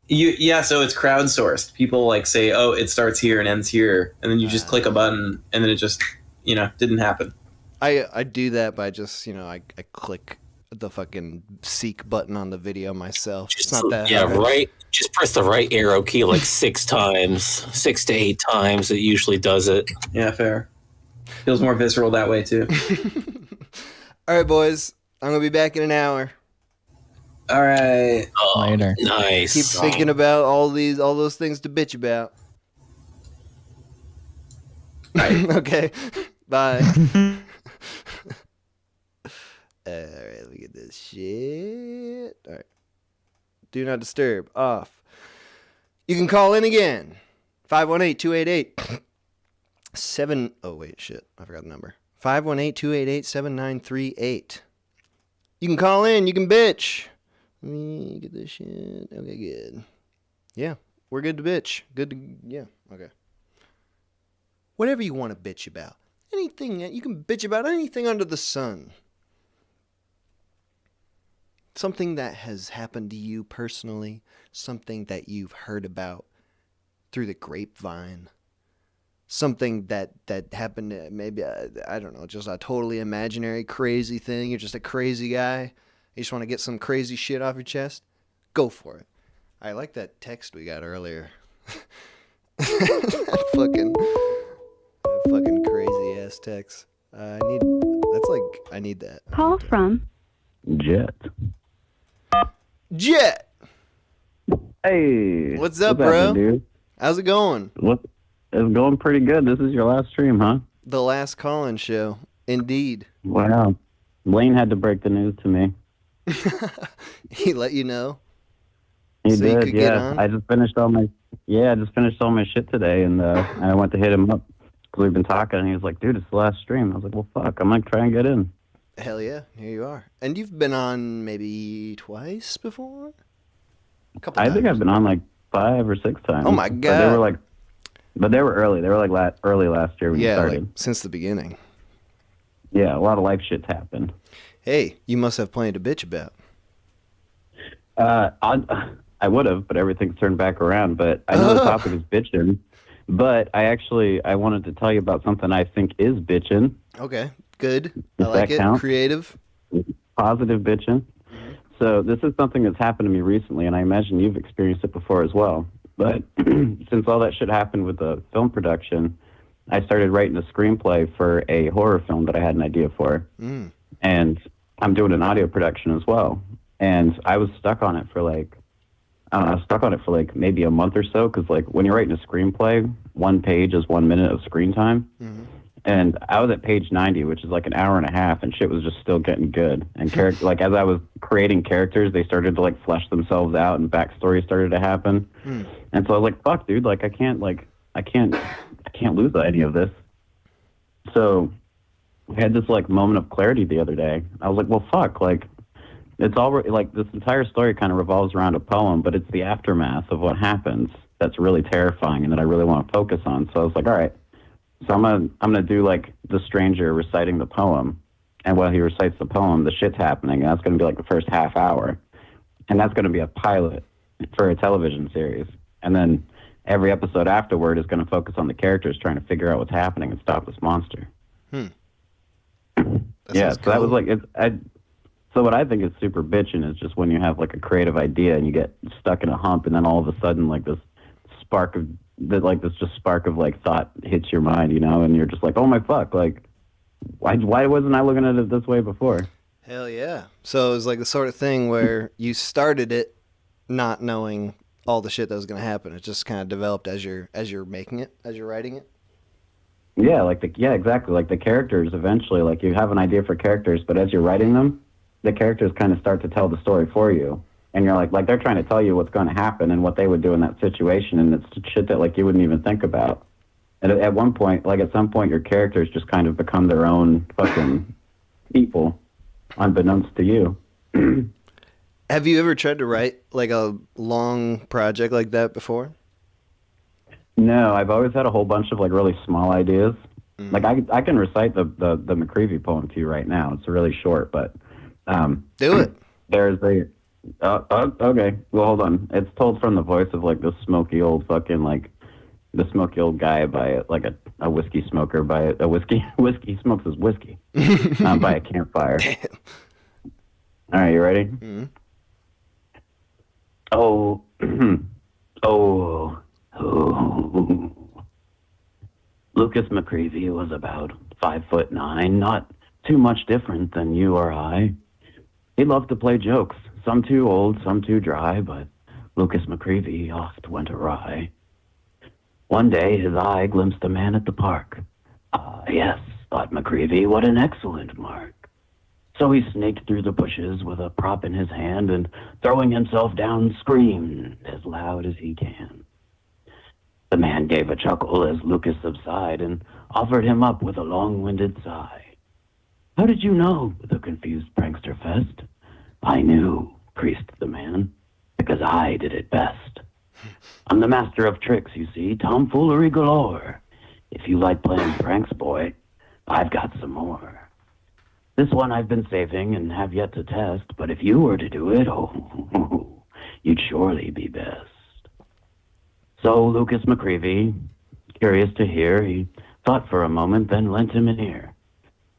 So it's crowdsourced. People like say, oh, it starts here and ends here. And then you just click a button and then it just, didn't happen. I do that by just, I click the fucking seek button on the video myself. It's not that hard. Right. Just press the right arrow key like 6 times, 6 to 8 times. It usually does it. Yeah, fair. Feels more visceral that way too. All right, boys. I'm gonna be back in an hour. All right. Oh, Later. Nice. Keep thinking about all those things to bitch about. Okay. Bye. Alright, look at this shit. Alright. Do not disturb. Off. You can call in again. 518-288. Oh, wait, shit. I forgot the number. 518-288-7938. You can call in. You can bitch. Let me get this shit. Okay, good. Yeah, we're good to bitch. Yeah, okay. Whatever you want to bitch about. Anything. You can bitch about anything under the sun. Something that has happened to you personally. Something that you've heard about through the grapevine. Something that happened, maybe, I don't know, just a totally imaginary crazy thing. You're just a crazy guy. You just want to get some crazy shit off your chest? Go for it. I like that text we got earlier. that fucking crazy ass text. I need that. Call from Jet. Jet! Hey. What's up, happening, bro? Dude? How's it going? It's going pretty good. This is your last stream, huh? The last call-in show. Indeed. Wow. Blaine had to break the news to me. He let you know? He So you did, could get yeah. on? I just finished all my shit today, and I went to hit him up because we've been talking, and he was like, "Dude, it's the last stream." I was like, "Well, fuck, I'm gonna try and get in." Hell yeah, here you are. And you've been on maybe twice before? I think I've been on like 5 or 6 times. Oh my God. But they were early. They were like early last year when you Yeah, started. like since the beginning. Yeah, a lot of life shit's happened. Hey, you must have plenty to bitch about. I would have, but everything's turned back around. But I know the topic is bitching. But I wanted to tell you about something I think is bitching. Okay, good. Does I like that it. count? Creative. Positive bitching. So this is something that's happened to me recently, and I imagine you've experienced it before as well. But since all that shit happened with the film production, I started writing a screenplay for a horror film that I had an idea for. Mm. And I'm doing an audio production as well. And I was stuck on it for maybe a month or so, because like when you're writing a screenplay, 1 page is 1 minute of screen time. Mm-hmm. And I was at page 90, which is like an hour and a half, and shit was just still getting good. And like as I was creating characters, they started to like flesh themselves out, and backstories started to happen. Mm. And so I was like, "Fuck, dude! Like I can't lose any of this." So I had this like moment of clarity the other day. I was like, "Well, fuck! Like it's all like this entire story kind of revolves around a poem, but it's the aftermath of what happens that's really terrifying, and that I really want to focus on." So I was like, "All right." So I'm gonna do like the stranger reciting the poem, and while he recites the poem, the shit's happening, and that's gonna be like the first half hour, and that's gonna be a pilot for a television series, and then every episode afterward is gonna focus on the characters trying to figure out what's happening and stop this monster. Yeah, so that was like So what I think is super bitching is just when you have like a creative idea and you get stuck in a hump, and then all of a sudden like this spark of that, like this just spark of like thought hits your mind, you know, and you're just like, oh my fuck, like why wasn't I looking at it this way before? Hell yeah. So it was like the sort of thing where you started it not knowing all the shit that was going to happen. It just kind of developed as you're making it, as you're writing it. Yeah, exactly. Like the characters eventually, like you have an idea for characters, but as you're writing them, the characters kind of start to tell the story for you. And you're like they're trying to tell you what's going to happen and what they would do in that situation, and it's shit that like you wouldn't even think about. And at one point, like at some point, your characters just kind of become their own fucking people, unbeknownst to you. Have you ever tried to write like a long project like that before? No, I've always had a whole bunch of like really small ideas. Like I can recite the McCreevy poem to you right now. It's really short, but do it. There's a okay. Well, hold on. It's told from the voice of like this smoky old fucking like the smoky old guy by like a whiskey smoker by a whiskey smokes his whiskey by a campfire. All right, you ready? Mm-hmm. Oh, oh. Lucas McCreevy was about 5'9", not too much different than you or I. He loved to play jokes, some too old, some too dry, but Lucas McCreevy oft went awry. One day his eye glimpsed a man at the park. Ah, yes, thought McCreevy, what an excellent mark. So he snaked through the bushes with a prop in his hand and, throwing himself down, screamed as loud as he can. The man gave a chuckle as Lucas subsided and offered him up with a long-winded sigh. How did you know? The confused prankster fest. I knew, creased the man, because I did it best. I'm the master of tricks, you see, tomfoolery galore. If you like playing pranks, boy, I've got some more. This one I've been saving and have yet to test, but if you were to do it, oh, you'd surely be best. So Lucas McCreevy, curious to hear, he thought for a moment, then lent him an ear.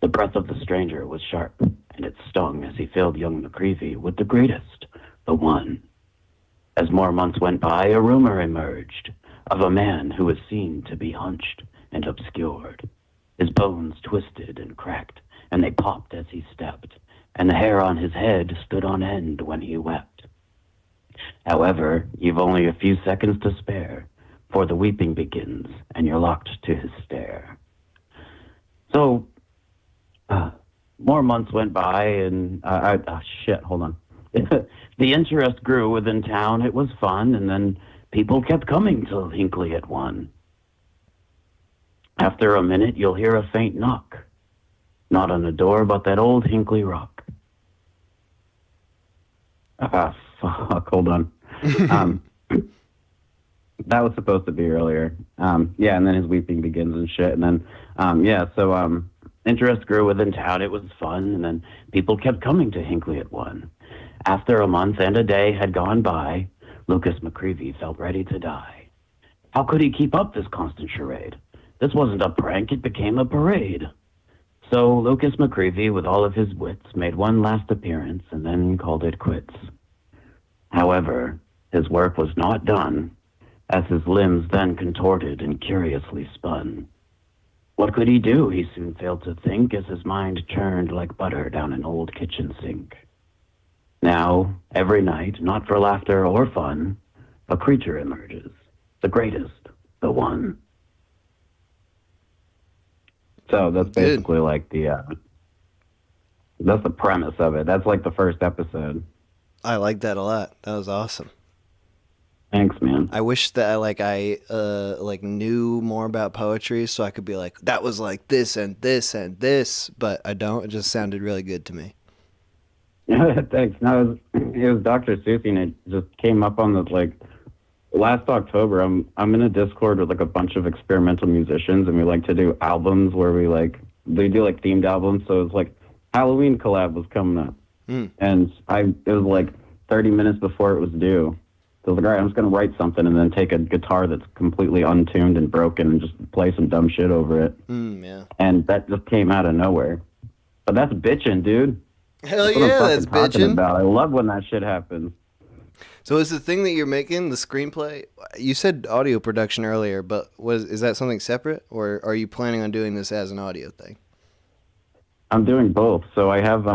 The breath of the stranger was sharp, and it stung as he filled young McCreevy with the greatest, the one. As more months went by, a rumor emerged of a man who was seen to be hunched and obscured. His bones twisted and cracked, and they popped as he stepped, and the hair on his head stood on end when he wept. However, you've only a few seconds to spare, for the weeping begins, and you're locked to his stare. So, more months went by, and, hold on. The interest grew within town, it was fun, and then people kept coming till Hinckley at 1. After a minute, you'll hear a faint knock. Not on the door, but that old Hinckley rock. Fuck, hold on. That was supposed to be earlier. Yeah, and then his weeping begins and shit. And then, interest grew within town. It was fun. And then people kept coming to Hinckley at 1. After a month and a day had gone by, Lucas McCreevy felt ready to die. How could he keep up this constant charade? This wasn't a prank, it became a parade. So Lucas McCreevy, with all of his wits, made one last appearance and then called it quits. However, his work was not done, as his limbs then contorted and curiously spun. What could he do, he soon failed to think, as his mind churned like butter down an old kitchen sink. Now, every night, not for laughter or fun, a creature emerges, the greatest, the one. So that's basically like that's the premise of it. That's like the first episode. I like that a lot. That was awesome. Thanks, man. I wish that I knew more about poetry so I could be like, that was like this and this and this, but I don't. It just sounded really good to me. Thanks. No, it was Dr. Susie, and it just came up on the last October. I'm in a Discord with like a bunch of experimental musicians, and we like to do albums where we do like themed albums. So it's like Halloween collab was coming up, and it was like 30 minutes before it was due. So I was like, all right, I'm just gonna write something and then take a guitar that's completely untuned and broken and just play some dumb shit over it. Yeah. And that just came out of nowhere. But that's bitching, dude. Hell that's yeah, what I'm that's fucking talking bitching. about. I love when that shit happens. So is the thing that you're making, the screenplay, you said audio production earlier, but is that something separate, or are you planning on doing this as an audio thing? I'm doing both. So I have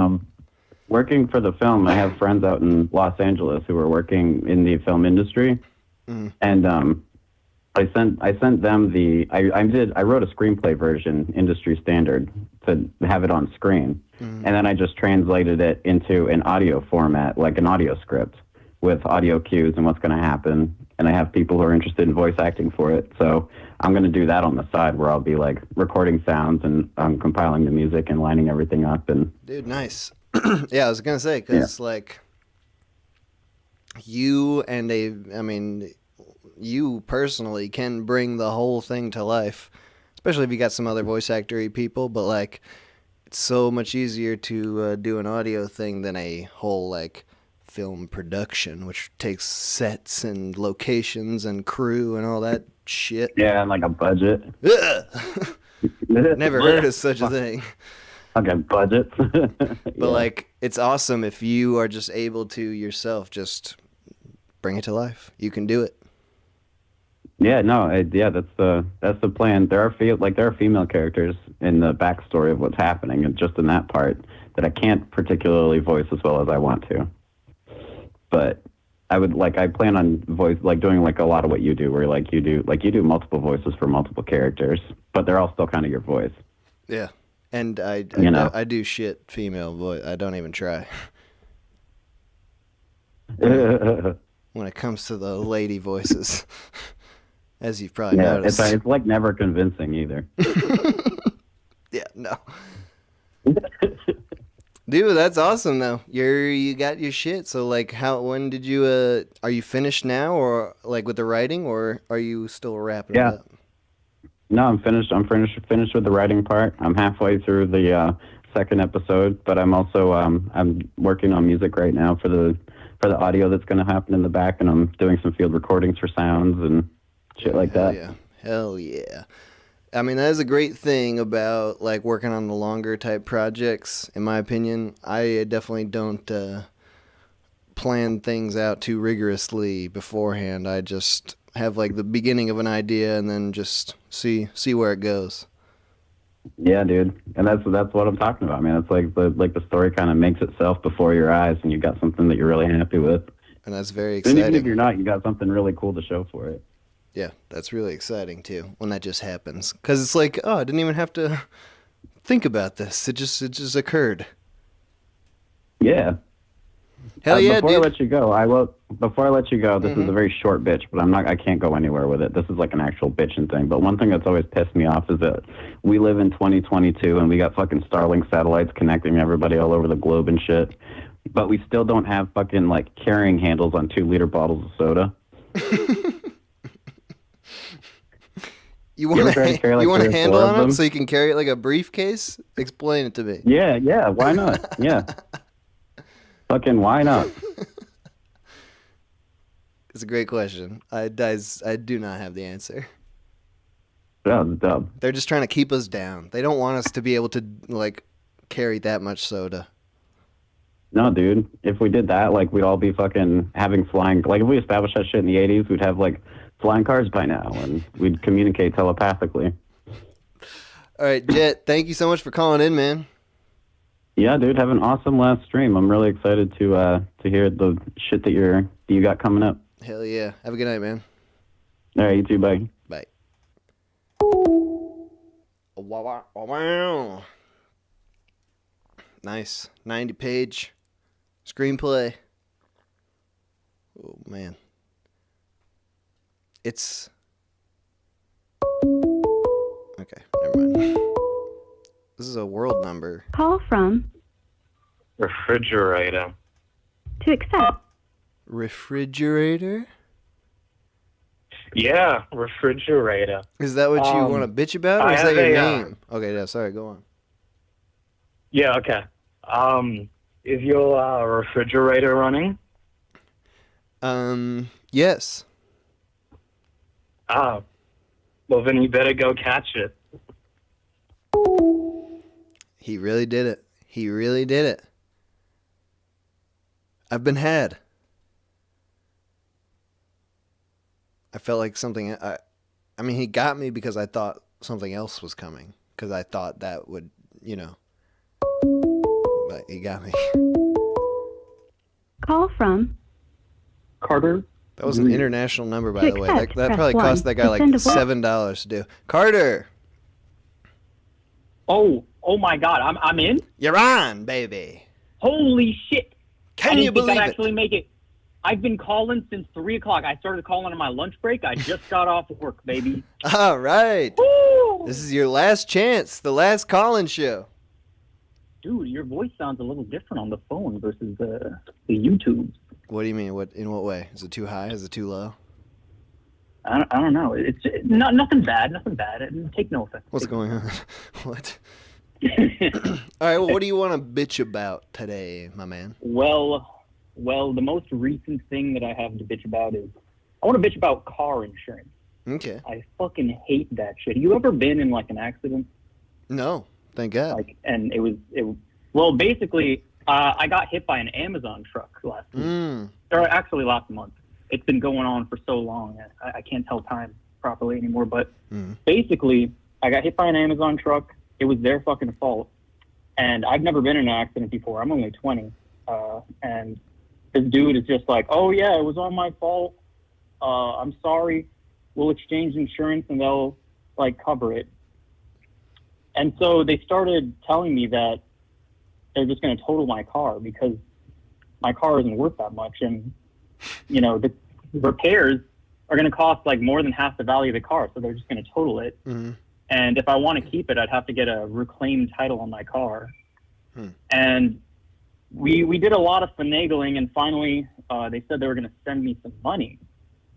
working for the film. I have friends out in Los Angeles who are working in the film industry, and I sent them I wrote a screenplay version, industry standard, to have it on screen, and then I just translated it into an audio format, like an audio script with audio cues and what's going to happen. And I have people who are interested in voice acting for it, so I'm going to do that on the side where I'll be like recording sounds and compiling the music and lining everything up. And dude, nice. Yeah, I was gonna say because like you you personally can bring the whole thing to life, especially if you got some other voice actor-y people. But like, it's so much easier to do an audio thing than a whole like film production, which takes sets and locations and crew and all that shit. Yeah, and like a budget. Never heard of such a thing. Okay, budget. But like, it's awesome if you are just able to yourself just bring it to life. You can do it. Yeah, no, that's the plan. There are female characters in the backstory of what's happening, and just in that part that I can't particularly voice as well as I want to. But I plan on doing like a lot of what you do, where you do multiple voices for multiple characters, but they're all still kind of your voice. Yeah. And I do shit female voice. I don't even try. When it comes to the lady voices, as you've probably noticed. It's like never convincing either. Yeah, no. Dude, that's awesome though. You got your shit. So like, when did you? Are you finished now, or like with the writing, or are you still wrapping it up? No, I'm finished. I'm finished with the writing part. I'm halfway through the second episode, but I'm also I'm working on music right now for the audio that's going to happen in the back, and I'm doing some field recordings for sounds and shit like that. Yeah, hell yeah. I mean, that is a great thing about like working on the longer type projects. In my opinion, I definitely don't plan things out too rigorously beforehand. I just have like the beginning of an idea and then just see where it goes. Yeah, dude, and that's what I'm talking about, man. It's like the story kind of makes itself before your eyes, and you got something that you're really happy with. And that's very exciting. And even if you're not, you got something really cool to show for it. Yeah, that's really exciting too when that just happens, because it's like, oh, I didn't even have to think about this. It just occurred. Yeah. Hell yeah, before dude. I let you go, Before I let you go, this is a very short bitch, but I can't go anywhere with it. This is like an actual bitching thing. But one thing that's always pissed me off is that we live in 2022 and we got fucking Starlink satellites connecting everybody all over the globe and shit. But we still don't have fucking like carrying handles on 2-liter bottles of soda. You want to handle on them so you can carry it like a briefcase? Explain it to me. Yeah, why not? Yeah. Fucking why not? It's a great question. I do not have the answer. Yeah, it's dumb. They're just trying to keep us down. They don't want us to be able to like carry that much soda. No, dude. If we did that, like we'd all be fucking having flying. Like if we established that shit in the 80s, we'd have like flying cars by now, and we'd communicate telepathically. All right, Jet. Thank you so much for calling in, man. Yeah, dude, have an awesome last stream. I'm really excited to hear the shit that you got coming up. Hell yeah. Have a good night, man. All right, you too. Bye. Bye. Wow. Nice. 90-page screenplay. Oh, man. It's... Okay, never mind. This is a world number. Call from refrigerator. To accept. Refrigerator? Yeah, refrigerator. Is that what you want to bitch about, or is that your name? Okay, yeah, sorry, go on. Yeah, okay. Is your refrigerator running? Yes. Ah, well then you better go catch it. He really did it. He really did it. I've been had. I felt like something. I mean, he got me because I thought something else was coming. Because I thought that would, But he got me. Call from Carter. That was an international number, by the way. accept, That press probably 1. cost that guy To like send a voice- $7 to do. Carter, Oh my God, I'm in. you're on, baby. Holy shit! Can I didn't you think believe I'd it? actually make it. I've been calling since 3 o'clock. I started calling on my lunch break. I just got off work, baby. All right. Woo! This is your last chance, the last call-in show. Dude, your voice sounds a little different on the phone versus the YouTube. What do you mean? In what way? Is it too high? Is it too low? I don't know. It's not nothing bad. Nothing bad. Take no offense. What's going on? What? All right. Well, what do you want to bitch about today, my man? Well, the most recent thing that I have to bitch about is I want to bitch about car insurance. Okay. I fucking hate that shit. You ever been in like an accident? No, thank God. And well, basically, I got hit by an Amazon truck last week. Or actually last month. It's been going on for so long. I can't tell time properly anymore. But basically, I got hit by an Amazon truck. It was their fucking fault. And I've never been in an accident before. I'm only 20. And this dude is just like, oh, yeah, it was all my fault. I'm sorry. We'll exchange insurance and they'll, cover it. And so they started telling me that they're just going to total my car because my car isn't worth that much. And, the repairs are going to cost, more than half the value of the car. So they're just going to total it. Mm-hmm. And if I want to keep it, I'd have to get a reclaimed title on my car. And we did a lot of finagling, and finally they said they were going to send me some money.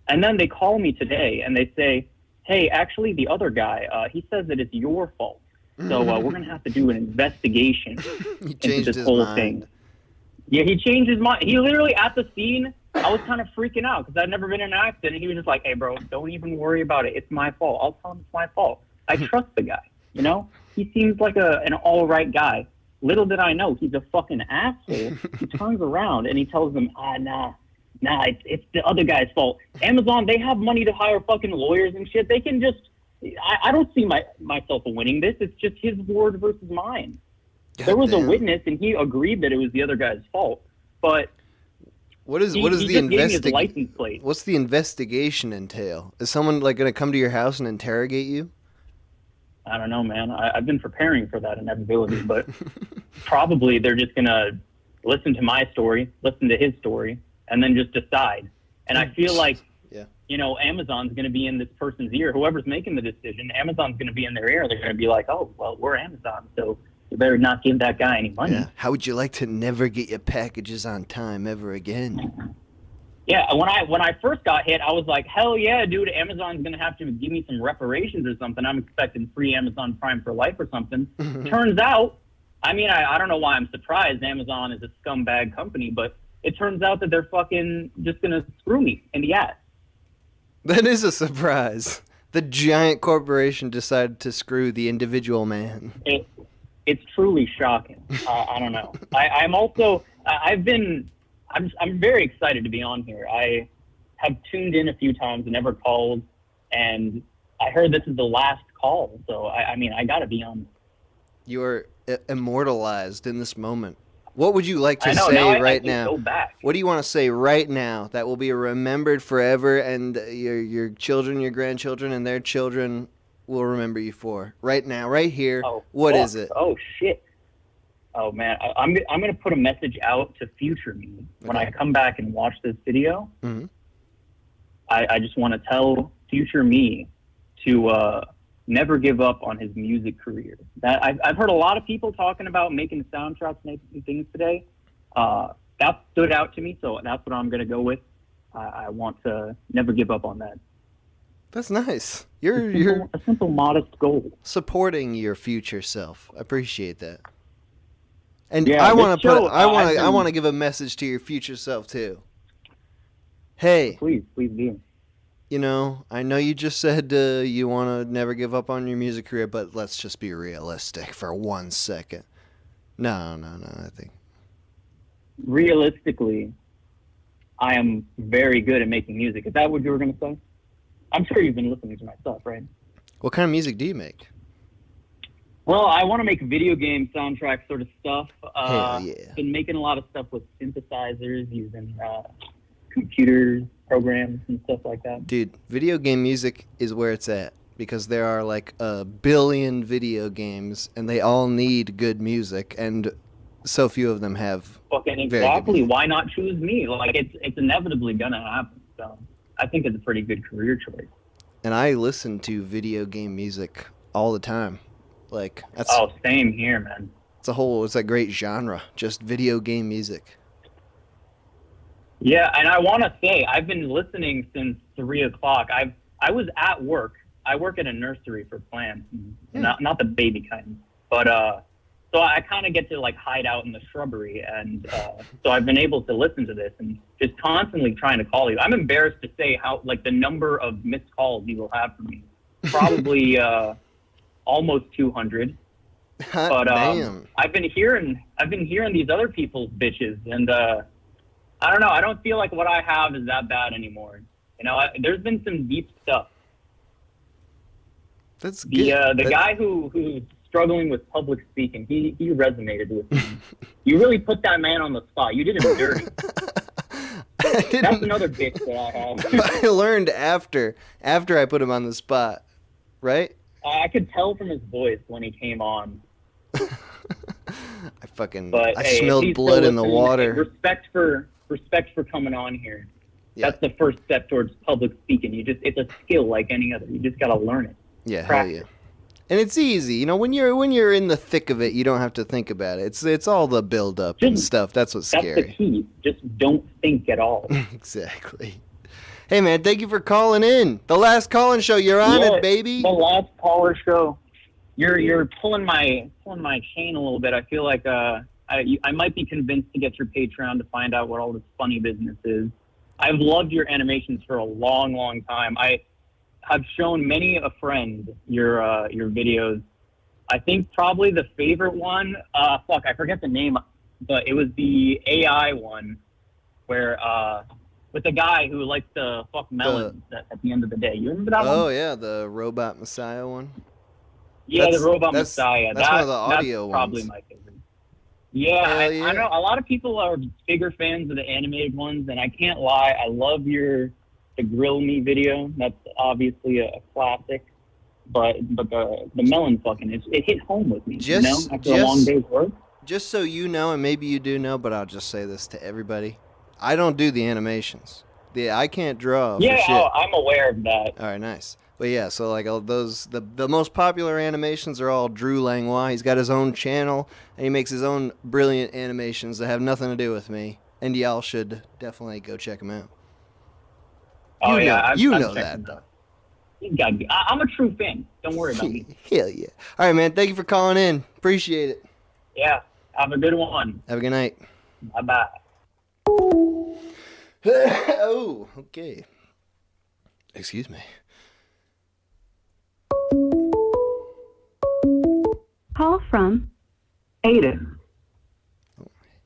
And then they call me today, and they say, hey, actually, the other guy, he says that it's your fault. So we're going to have to do an investigation into this whole thing. Yeah, he changed his mind. He literally, at the scene, I was kind of freaking out because I'd never been in an accident. And he was just like, hey, bro, don't even worry about it. It's my fault. I'll tell him it's my fault. I trust the guy, He seems like an all-right guy. Little did I know, he's a fucking asshole. He turns around and he tells them, nah, it's the other guy's fault. Amazon, they have money to hire fucking lawyers and shit. They can just... I don't see myself winning this. It's just his word versus mine. There was a witness, and he agreed that it was the other guy's fault. But what is the license plate. What's the investigation entail? Is someone going to come to your house and interrogate you? I don't know, man. I've been preparing for that inevitability, but probably they're just gonna listen to my story, listen to his story, and then just decide. And I feel like, Amazon's gonna be in this person's ear. Whoever's making the decision, Amazon's gonna be in their ear. They're gonna be like, oh, well, we're Amazon, so you better not give that guy any money. Yeah. How would you like to never get your packages on time ever again? Yeah, when I first got hit, I was like, hell yeah, dude, Amazon's going to have to give me some reparations or something. I'm expecting free Amazon Prime for life or something. Turns out, I don't know why I'm surprised. Amazon is a scumbag company, but it turns out that they're fucking just going to screw me in the ass. That is a surprise. The giant corporation decided to screw the individual man. It's truly shocking. I don't know. I'm very excited to be on here. I have tuned in a few times and never called, and I heard this is the last call, so I got to be on. You are immortalized in this moment. What would you like to I know, say now right I now? Go back. What do you want to say right now that will be remembered forever, and your children, your grandchildren, and their children will remember you for? Right now, right here. What is it? Oh, shit. Oh, man. I'm going to put a message out to future me when I come back and watch this video. Mm-hmm. I just want to tell future me to never give up on his music career. That I've heard a lot of people talking about making soundtracks, making things today. That stood out to me, so that's what I'm going to go with. I want to never give up on that. That's nice. You're a simple, modest goal. Supporting your future self. I appreciate that. And yeah, I want to to give a message to your future self too. Hey, please do. I know you just said you want to never give up on your music career, but let's just be realistic for 1 second. No. I think realistically, I am very good at making music. Is that what you were going to say? I'm sure you've been listening to my stuff, right? What kind of music do you make? Well, I want to make video game soundtrack sort of stuff. Hell yeah. Been making a lot of stuff with synthesizers, using computers, programs, and stuff like that. Dude, video game music is where it's at because there are like a billion video games and they all need good music, and so few of them have. Fucking very good exactly. music. Why not choose me? Like it's inevitably gonna happen. So I think it's a pretty good career choice. And I listen to video game music all the time. Like that's Oh, same here, man. it's a great genre, just video game music. Yeah, and I want to say I've been listening since 3 o'clock. I was at work. I work at a nursery for plants, not the baby kind, but so I kind of get to like hide out in the shrubbery, and so I've been able to listen to this and just constantly trying to call you. I'm embarrassed to say how like the number of missed calls you will have from me. Probably almost 200. But Damn. I've been hearing these other people's bitches, and I don't know. I don't feel like what I have is that bad anymore. You know, there's been some deep stuff. That's The guy who's struggling with public speaking, he resonated with me. You really put that man on the spot. You did him dirty. That's another bitch that I have. I learned after I put him on the spot, right? I could tell from his voice when he came on. I But hey, if smelled he's blood still in the listening, water. Respect for coming on here. That's the first step towards public speaking. It's a skill like any other. You just gotta learn it. Yeah, hell Practice. yeah. And it's easy, you know. When you're in the thick of it, you don't have to think about it. It's all the build up and stuff. That's what's That's the scary. key. Just don't think at all. Exactly. Hey man, thank you for calling in. The last call-in show, you're on Yeah, it, baby. The last caller show. You're pulling my chain a little bit. I feel like I might be convinced to get your Patreon to find out what all this funny business is. I've loved your animations for a long, long time. I have shown many a friend your videos. I think probably the favorite one, I forget the name, but it was the AI one where with the guy who likes to fuck melons at the end of the day. You remember that one? Oh yeah, the Robot Messiah one. Yeah, That's- the Robot that's- Messiah. that's one of the audio that's probably ones. my favorite. Yeah, Hell I know a lot of people are bigger fans of the animated ones, and I can't lie, I love the Grill Me video. That's obviously a classic. But the melon fucking it hit home with me. After a long day's work. Just so you know, and maybe you do know, but I'll just say this to everybody: I don't do the animations. I can't draw. for Yeah, shit. I'm aware of that. All right, nice. But yeah, so like all those, the most popular animations are all Drew Langlois. He's got his own channel, and he makes his own brilliant animations that have nothing to do with me. And y'all should definitely go check him out. Oh You yeah, know- I've you checked know that, them out. You gotta be- I'm a true fan. Don't worry about me. Hell yeah. All right, man. Thank you for calling in. Appreciate it. Yeah, have a good one. Have a good night. Bye bye. Oh, okay. Excuse me. Call from Aiden.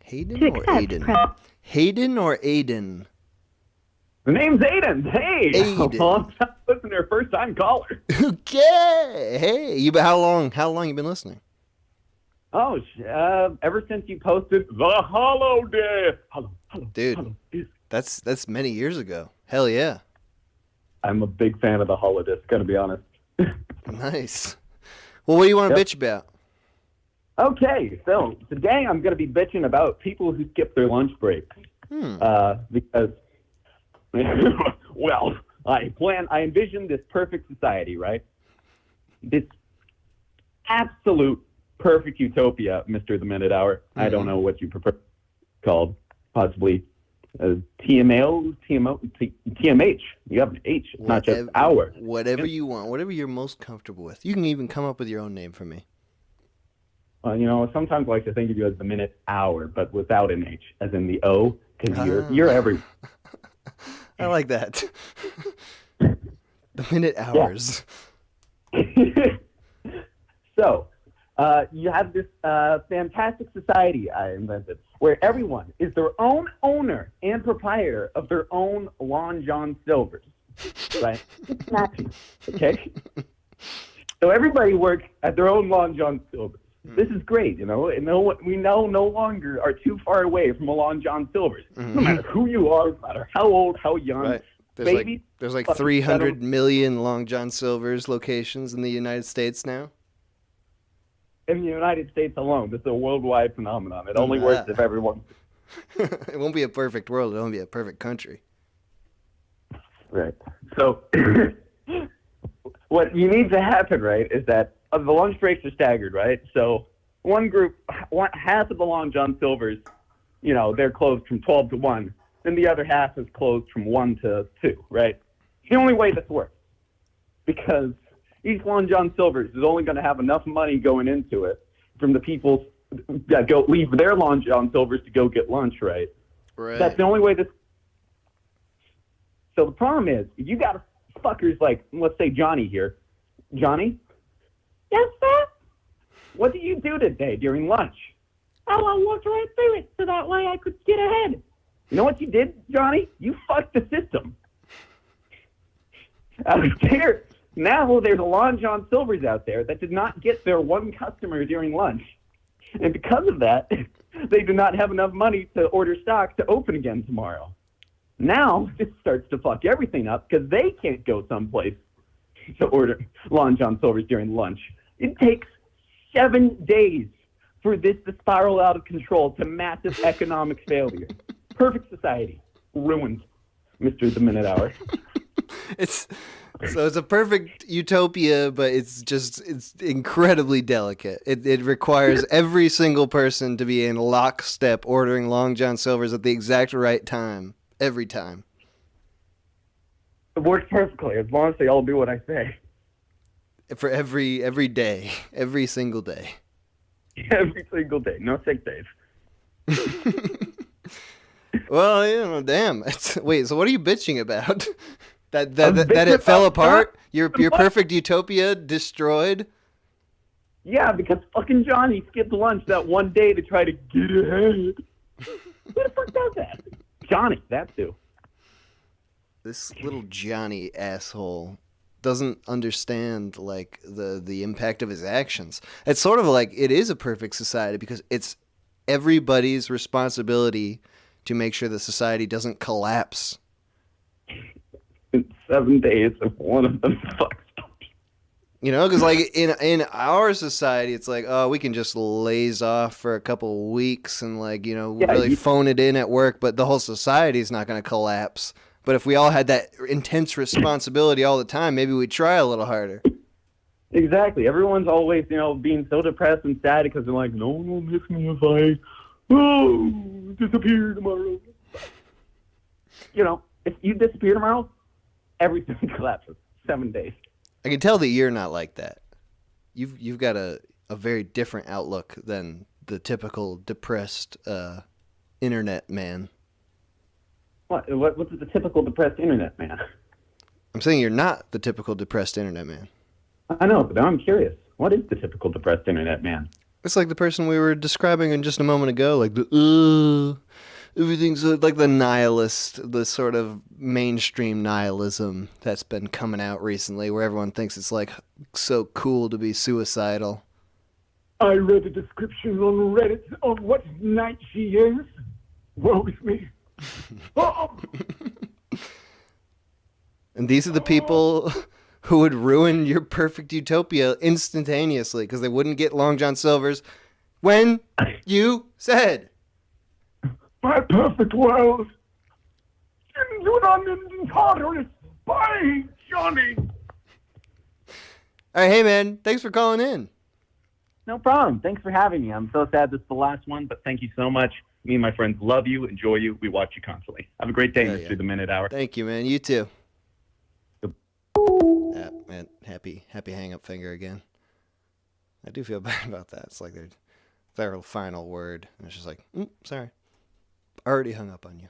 Hayden To or accept, Aiden? press- Hayden or Aiden? The name's Aiden. Hey, Aiden. long time listener, first time caller. Okay. Hey, how long you been listening? Oh, ever since you posted the Hollow Day. Hello, Dude, that's many years ago. Hell yeah. I'm a big fan of the Holodisc, gotta be honest. Nice. Well, what do you want to Yep. bitch about? Okay, so today I'm gonna be bitching about people who skip their lunch breaks. Because, well, I envision this perfect society, right? This absolute perfect utopia, Mr. The Minute Hour. I don't know what you prefer called, possibly TMH. You have an H, it's not just hour. Whatever you want, whatever you're most comfortable with. You can even come up with your own name for me. You know, sometimes I like to think of you as the Minute Hour, but without an H, as in the O, because you're every. I like that. The minute hours. So, you have this fantastic society I invented where everyone is their own owner and proprietor of their own Long John Silvers. right? It's matching, okay? So everybody works at their own Long John Silver's. This is great, you know. And we no longer are too far away from a Long John Silver's. No matter who you are, no matter how old, how young. Right. There's like fucking 300 million Long John Silver's locations in the United States now. In the United States alone, this is a worldwide phenomenon. It only works if everyone. It won't be a perfect world. It won't be a perfect country. Right. So, what you need to happen, right, is that the lunch breaks are staggered, right? So, one group, half of the Long John Silver's, you know, they're closed from 12 to 1, and the other half is closed from 1 to 2, right? It's the only way this works. Because each Long John Silver's is only going to have enough money going into it from the people that go leave their Long John Silver's to go get lunch, right? Right. That's the only way this. So the problem is, you got fuckers like, let's say Johnny here. Johnny? Yes, sir? What did you do today during lunch? Oh, I walked right through it so that way I could get ahead. You know what you did, Johnny? You fucked the system. Out there. Now there's a Long John Silver's out there that did not get their one customer during lunch. And because of that, they do not have enough money to order stock to open again tomorrow. Now this starts to fuck everything up because they can't go someplace to order Long John Silver's during lunch. It takes 7 days for this to spiral out of control to massive economic failure. Perfect society. Ruined, Mr. The Minute Hour. It's a perfect utopia, but it's incredibly delicate. It requires every single person to be in lockstep ordering Long John Silver's at the exact right time. Every time. It works perfectly as long as they all do what I say. For every day. Every single day. Every single day. No sick days. Well, you know, damn. Wait, so what are you bitching about? That it fell apart? Your perfect utopia destroyed? Yeah, because fucking Johnny skipped lunch that one day to try to get ahead. Who the fuck does that? Johnny, that too. This little Johnny asshole doesn't understand like the impact of his actions. It's sort of like it is a perfect society because it's everybody's responsibility to make sure the society doesn't collapse. In 7 days, if one of them fucks. You know, because like in our society, it's like, oh, we can just laze off for a couple weeks and like, you know, really phone it in at work, but the whole society is not going to collapse. But if we all had that intense responsibility all the time, maybe we'd try a little harder. Exactly. Everyone's always, you know, being so depressed and sad because they're like, no one will miss me if I disappear tomorrow. You know, if you disappear tomorrow, everything collapses. 7 days. I can tell that you're not like that. You've got a very different outlook than the typical depressed internet man. What's the typical depressed internet man? I'm saying you're not the typical depressed internet man. I know, but now I'm curious. What is the typical depressed internet man? It's like the person we were describing in just a moment ago, like the everything's like the nihilist, the sort of mainstream nihilism that's been coming out recently, where everyone thinks it's like so cool to be suicidal. I read a description on Reddit of what night she is. Woe is me. Oh. And these are the people who would ruin your perfect utopia instantaneously because they wouldn't get Long John Silver's when you said. My perfect world. Into an unending tolerance by Johnny. All right, hey man, thanks for calling in. No problem. Thanks for having me. I'm so sad this is the last one, but thank you so much. Me and my friends love you, enjoy you. We watch you constantly. Have a great day, Mr. The Minute Hour. Thank you, man. You too. Yeah, man, happy hang up finger again. I do feel bad about that. It's like their final word. And it's just like, sorry. Already hung up on you.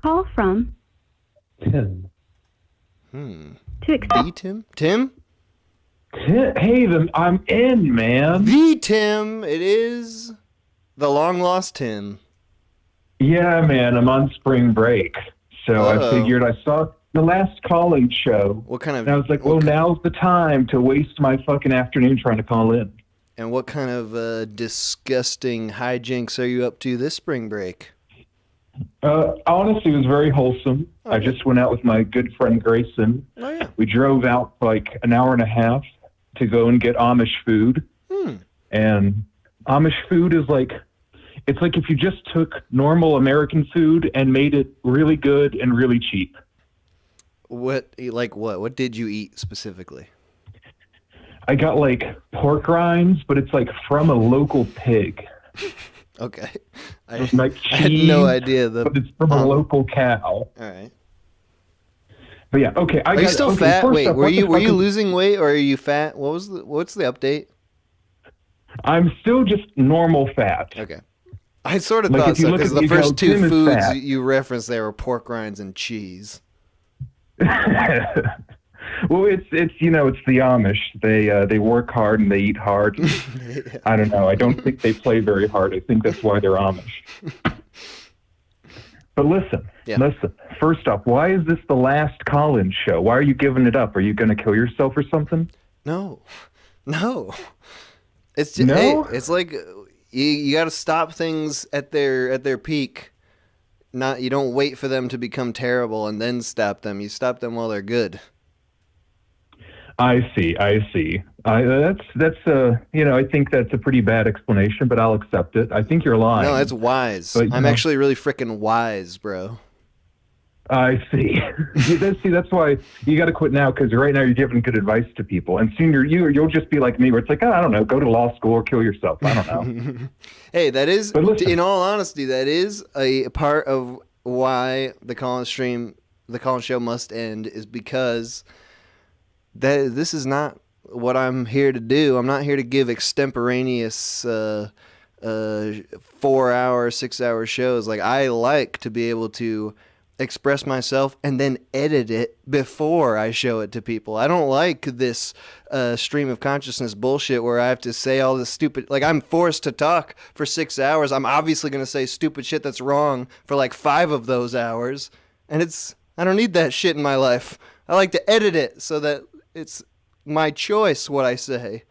Call from Tim. To accept. The Tim? Tim? Hey, I'm in, man. The Tim. It is the long lost Tim. Yeah, man, I'm on spring break. So I figured I saw the last call-in show. What kind of? And I was like, well, now's the time to waste my fucking afternoon trying to call in. And what kind of disgusting hijinks are you up to this spring break? Honestly, it was very wholesome. I just went out with my good friend Grayson. Oh, yeah. We drove out like an hour and a half to go and get Amish food. And Amish food is like, it's like if you just took normal American food and made it really good and really cheap. What did you eat specifically? I got like pork rinds, but it's like from a local pig. Okay. It's like cheese, I had no idea. But it's from a local cow. All right. But yeah, okay. Are you still fat? Wait, were you losing weight or are you fat? What's the update? I'm still just normal fat. Okay. I sort of Like, thought if you so look because at the me, first two Tim is foods fat. you referenced there were pork rinds and cheese. Well, it's it's the Amish. They work hard and they eat hard. I don't know. I don't think they play very hard. I think that's why they're Amish. But listen. First off, why is this the last call-in show? Why are you giving it up? Are you going to kill yourself or something? No. It's just, hey, it's like you got to stop things at their peak. You don't wait for them to become terrible and then stop them. You stop them while they're good. I see. That's I think that's a pretty bad explanation, but I'll accept it. I think you're lying. No, that's wise. But, I'm actually really freaking wise, bro. I see. That's why you got to quit now, because right now you're giving good advice to people, and soon you'll just be like me, where it's like, I don't know, go to law school or kill yourself. I don't know. Hey, that is, in all honesty, that is a part of why the Colin show must end, is because this is not what I'm here to do. I'm not here to give extemporaneous 4-hour, 6-hour shows. Like, I like to be able to express myself and then edit it before I show it to people. I don't like this stream of consciousness bullshit where I have to say all this stupid, like, I'm forced to talk for 6 hours. I'm obviously going to say stupid shit that's wrong for like 5 of those hours. And I don't need that shit in my life. I like to edit it so that it's my choice what I say.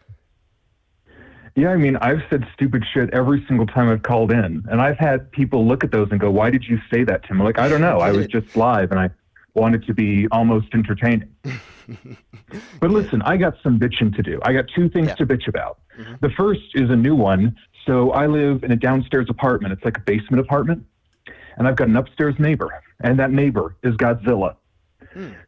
Yeah, I mean, I've said stupid shit every single time I've called in, and I've had people look at those and go, "Why did you say that, Tim?" I'm like, I don't know. I was just live, and I wanted to be almost entertaining. But listen, I got some bitching to do. I got 2 things to bitch about. The first is a new one. So I live in a downstairs apartment. It's like a basement apartment, and I've got an upstairs neighbor, and that neighbor is Godzilla.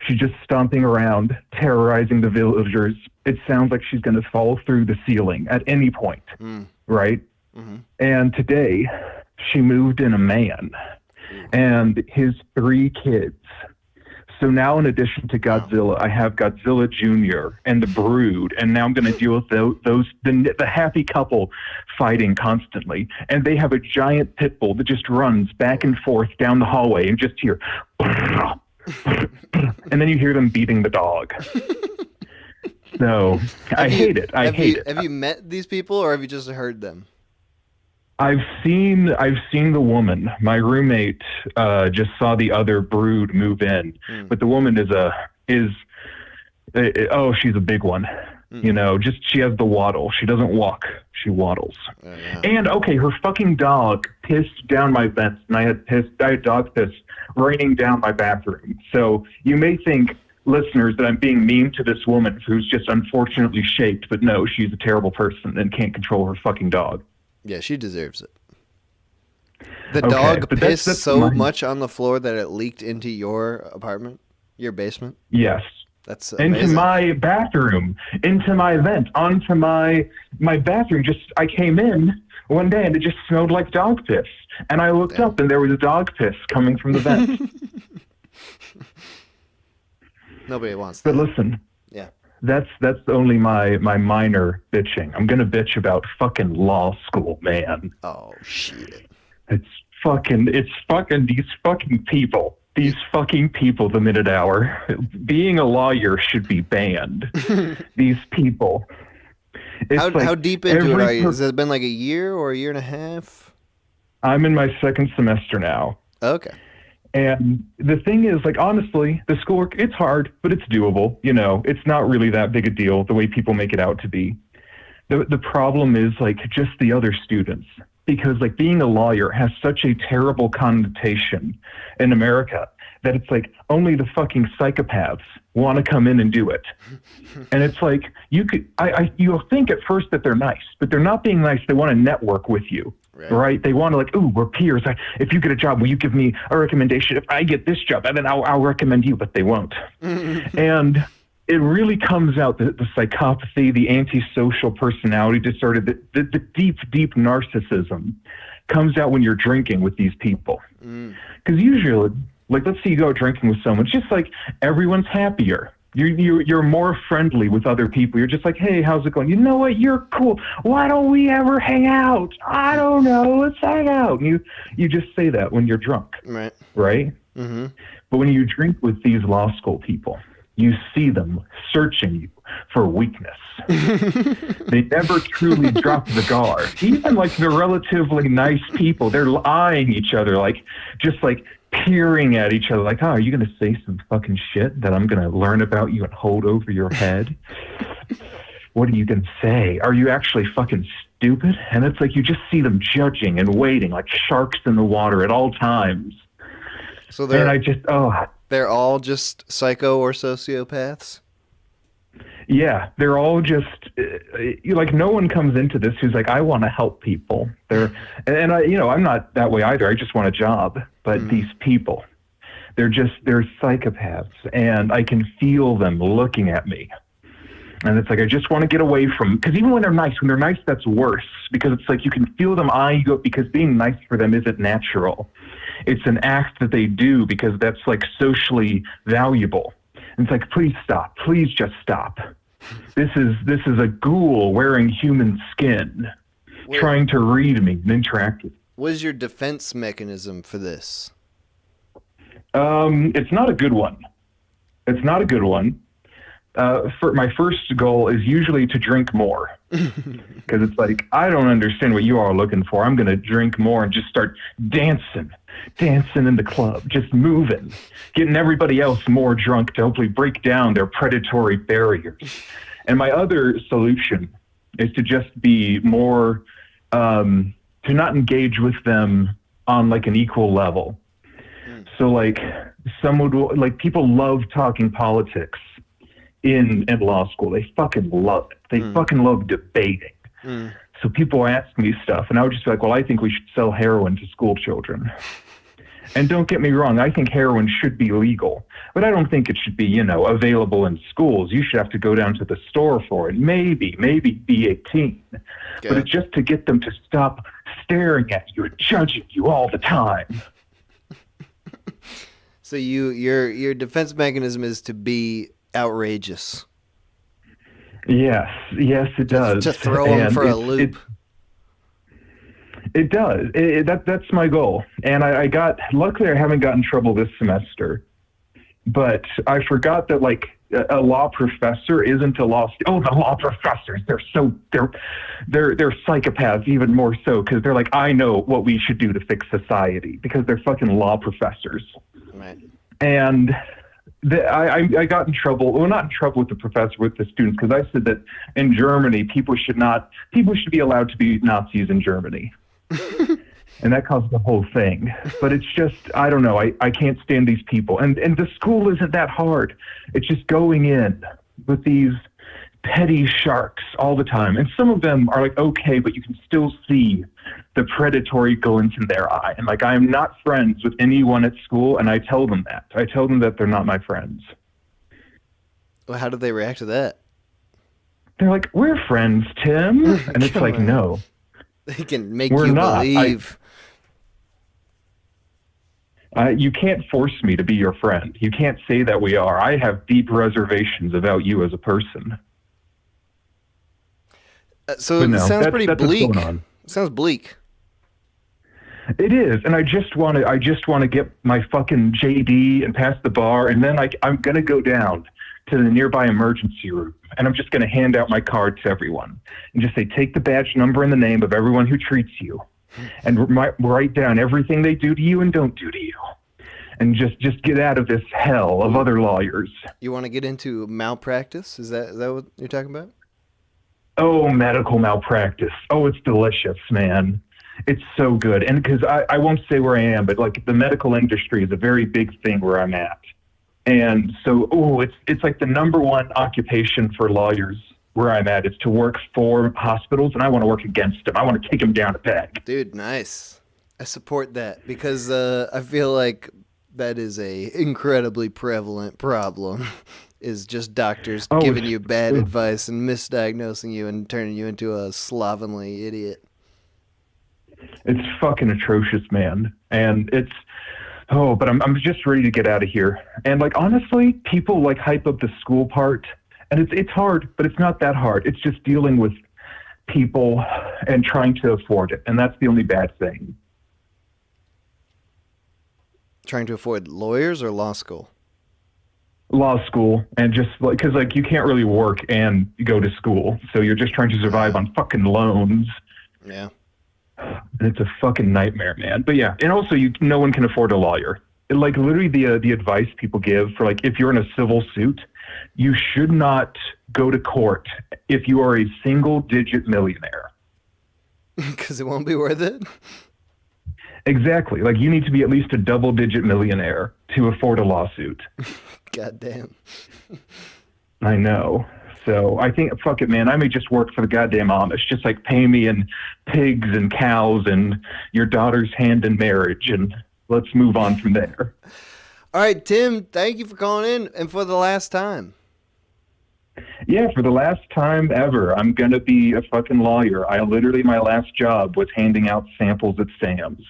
She's just stomping around, terrorizing the villagers. It sounds like she's going to fall through the ceiling at any point, right? And today, she moved in a man and his 3 kids. So now, in addition to Godzilla, I have Godzilla Jr. and the Brood, and now I'm going to deal with the happy couple fighting constantly. And they have a giant pit bull that just runs back and forth down the hallway, and just hear, and then you hear them beating the dog. So I hate it. I hate it. Have you met these people, or have you just heard them? I've seen the woman. My roommate just saw the other Brood move in, but the woman she's a big one. You know, just she has the waddle. She doesn't walk. She waddles. And okay, her fucking dog pissed down my vents, and I had dog piss raining down my bathroom. So you may think, listeners, that I'm being mean to this woman who's just unfortunately shaped, but no, she's a terrible person and can't control her fucking dog. Yeah, she deserves it. The dog pissed so much on the floor that it leaked into your apartment, your basement? Yes. That's amazing. Into my bathroom, into my vent, onto my bathroom. I came in one day and it just smelled like dog piss. And I looked up and there was dog piss coming from the vent. Nobody wants that. But listen. Yeah. That's only my minor bitching. I'm gonna bitch about fucking law school, man. Oh shit. It's fucking these fucking people. These fucking people, the Minute Hour. Being a lawyer should be banned. These people. How deep into it are you? Has it been like a year or a year and a half? I'm in my second semester now. Okay. And the thing is, like, honestly, the schoolwork, it's hard, but it's doable. You know, it's not really that big a deal the way people make it out to be. The problem is, like, just the other students. Because, like, being a lawyer has such a terrible connotation in America that it's like only the fucking psychopaths want to come in and do it. And it's like, you'll think at first that they're nice, but they're not being nice. They want to network with you. Right? They want to, like, ooh, we're peers. If you get a job, will you give me a recommendation? If I get this job, and then I'll recommend you, but they won't. And it really comes out, the psychopathy, the antisocial personality disorder, the deep, deep narcissism comes out when you're drinking with these people. Because usually, like, let's say you go drinking with someone, it's just like everyone's happier. You're more friendly with other people. You're just like, hey, how's it going? You know what? You're cool. Why don't we ever hang out? I don't know. Let's hang out. And you just say that when you're drunk. Right. Right? Mm-hmm. But when you drink with these law school people, you see them searching you for weakness. They never truly drop the guard. Even, like, the relatively nice people, they're eyeing each other, like, just like peering at each other, like, oh, are you going to say some fucking shit that I'm going to learn about you and hold over your head? What are you going to say? Are you actually fucking stupid? And it's like you just see them judging and waiting like sharks in the water at all times. So they're all just psycho or sociopaths? Yeah, they're all just like, no one comes into this who's like, I want to help people. I'm not that way either. I just want a job. But these people, they're psychopaths, and I can feel them looking at me. And it's like, I just want to get away from, because even when they're nice, that's worse, because it's like you can feel them eyeing you up, because being nice for them isn't natural. It's an act that they do because that's, like, socially valuable. And it's like, please stop. Please just stop. This is a ghoul wearing human skin, trying to read me and interact with me. What is your defense mechanism for this? It's not a good one. For my first goal is usually to drink more, because it's like, I don't understand what you are looking for. I'm going to drink more and just start dancing in the club, just moving, getting everybody else more drunk to hopefully break down their predatory barriers. And my other solution is to just be more, to not engage with them on, like, an equal level. So, like, people love talking politics in law school. They fucking love it. They fucking love debating. So people ask me stuff, and I would just be like, well, I think we should sell heroin to school children. And don't get me wrong, I think heroin should be legal, but I don't think it should be, available in schools. You should have to go down to the store for it. Maybe be 18. Okay. But it's just to get them to stop staring at you and judging you all the time. So your defense mechanism is to be outrageous. Yes, it does. To throw them for a loop. It does. That's my goal. And luckily I haven't gotten in trouble this semester, but I forgot that, like, a law professor isn't a law. The law professors, they're psychopaths, even more so, because they're like, I know what we should do to fix society, because they're fucking law professors. Right. And I got in trouble. Well, not in trouble with the professor, with the students, because I said that in Germany, people should be allowed to be Nazis in Germany. And that caused the whole thing. But it's just, I don't know. I can't stand these people. And the school isn't that hard. It's just going in with these petty sharks all the time. And some of them are like, okay, but you can still see the predatory glint in their eye. And, like, I am not friends with anyone at school, and I tell them that. I tell them that they're not my friends. Well, how do they react to that? They're like, we're friends, Tim. And it's like, no. They can make We're you not. believe. You can't force me to be your friend. You can't say that we are. I have deep reservations about you as a person. So it sounds pretty bleak. It sounds bleak. It is, and I just want to get my fucking JD and pass the bar, and then I'm gonna go down to the nearby emergency room, and I'm just gonna hand out my card to everyone and just say, take the badge number and the name of everyone who treats you, and write down everything they do to you and don't do to you, and just get out of this hell of other lawyers. You want to get into malpractice? Is that what you're talking about? Oh, medical malpractice. Oh, it's delicious, man. It's so good. And because I won't say where I am, but like the medical industry is a very big thing where I'm at. And so, it's like the number one occupation for lawyers where I'm at is to work for hospitals, and I want to work against them. I want to take them down a peg. Dude, nice. I support that because I feel like that is a incredibly prevalent problem. Is just doctors giving you bad advice and misdiagnosing you and turning you into a slovenly idiot. It's fucking atrocious, man. And but I'm just ready to get out of here. And like, honestly, people like hype up the school part, and it's hard, but it's not that hard. It's just dealing with people and trying to afford it. And that's the only bad thing. Trying to afford lawyers or law school? Law school, and just like, because like you can't really work and go to school, so you're just trying to survive on fucking loans. Yeah. And it's a fucking nightmare, man. But yeah, and also no one can afford a lawyer. Like literally the advice people give for like if you're in a civil suit, you should not go to court if you are a single-digit millionaire. Because it won't be worth it? Exactly. Like you need to be at least a double-digit millionaire to afford a lawsuit. God damn. I know. So I think, fuck it, man. I may just work for the goddamn Amish. Just like pay me in pigs and cows and your daughter's hand in marriage, and let's move on from there. All right, Tim, thank you for calling in and for the last time. Yeah, for the last time ever, I'm going to be a fucking lawyer. My last job was handing out samples at Sam's.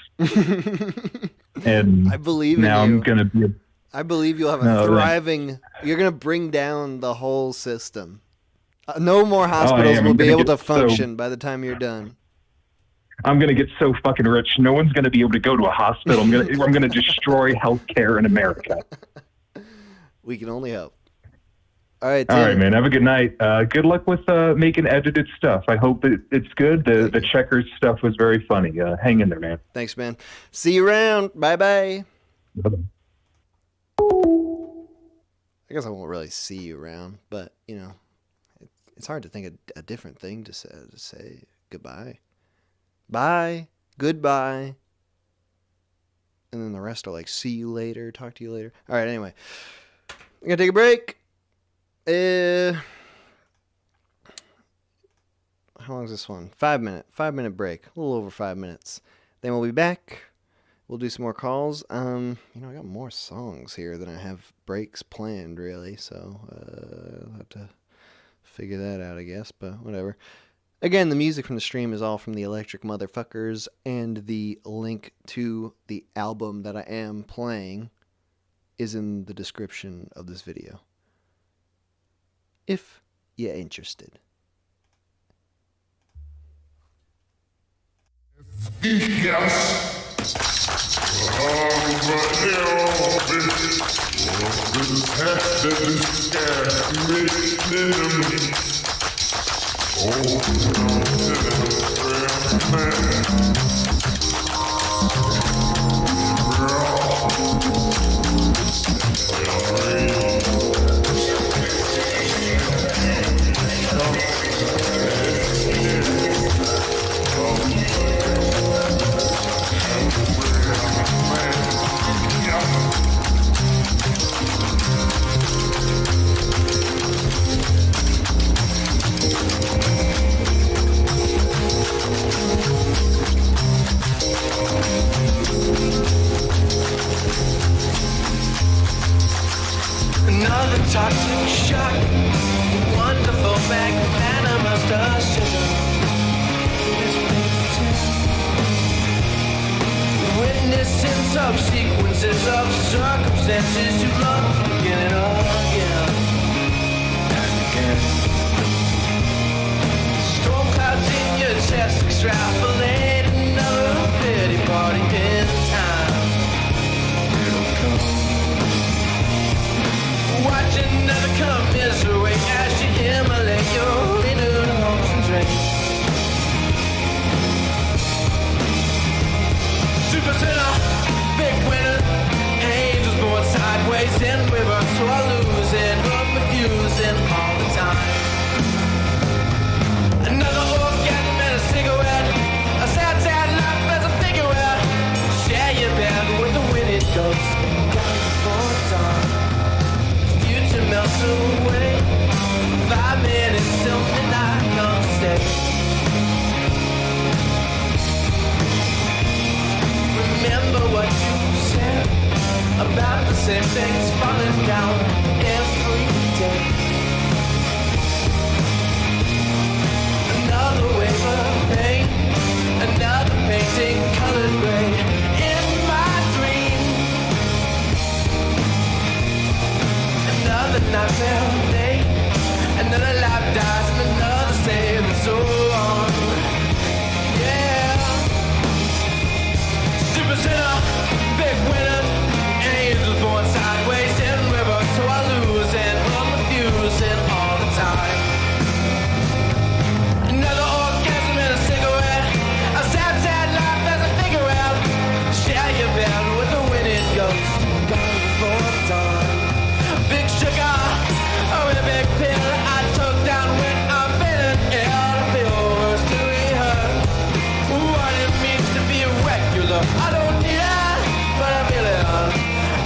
And I believe in now you. I'm going to be I believe you'll have a thriving... You're going to bring down the whole system. No more hospitals will be able to function by the time you're done. I'm going to get so fucking rich, no one's going to be able to go to a hospital. I'm going to destroy healthcare in America. We can only hope. All right, Tim. All right, man. Have a good night. Good luck with making edited stuff. I hope that it's good. The Checkers stuff was very funny. Hang in there, man. Thanks, man. See you around. Bye-bye. Bye-bye. I guess I won't really see you around, but, you know, it's hard to think of a different thing to say goodbye. Bye. Goodbye. And then the rest are like, see you later, talk to you later. All right, anyway. I'm going to take a break. How long is this one? 5 minute. 5 minute break. A little over 5 minutes. Then we'll be back. We'll do some more calls. I got more songs here than I have breaks planned, really. So I'll have to figure that out, I guess. But whatever. Again, the music from the stream is all from the Electric Motherfuckers, and the link to the album that I am playing is in the description of this video, if you're interested. Another toxic shock, wonderful magnanimous decision. Witnessing subsequences of circumstances you love again and again and again. Storm clouds in your chest, extrapolate another pity party in time. It'll come. Watch another commiserate as you immolate your renewed hopes and dreams. so I lose it, but refusing all the time. Another orgasm and a cigarette, a sad, sad life as a figurehead. Share your bed with the winning ghost, down before dawn. Future melts away, 5 minutes till midnight, don't stay. Remember what you said about the same things falling down every day. Another wave of pain, another painting colored gray in my dream. Another nightmare day, another life dies and another stays and so on. Yeah. Super sinner, big winner, angels born sideways in river, so I lose and I'm refusing all the time. Another orgasm and a cigarette, a sad, sad life as a figurehead. Share your bed with the winning ghost, gone before dawn. Big sugar, oh, with a big pill I took down when I'm feeling ill. I feel worse to be hurt. What it means to be regular, I don't need it, but I feel it.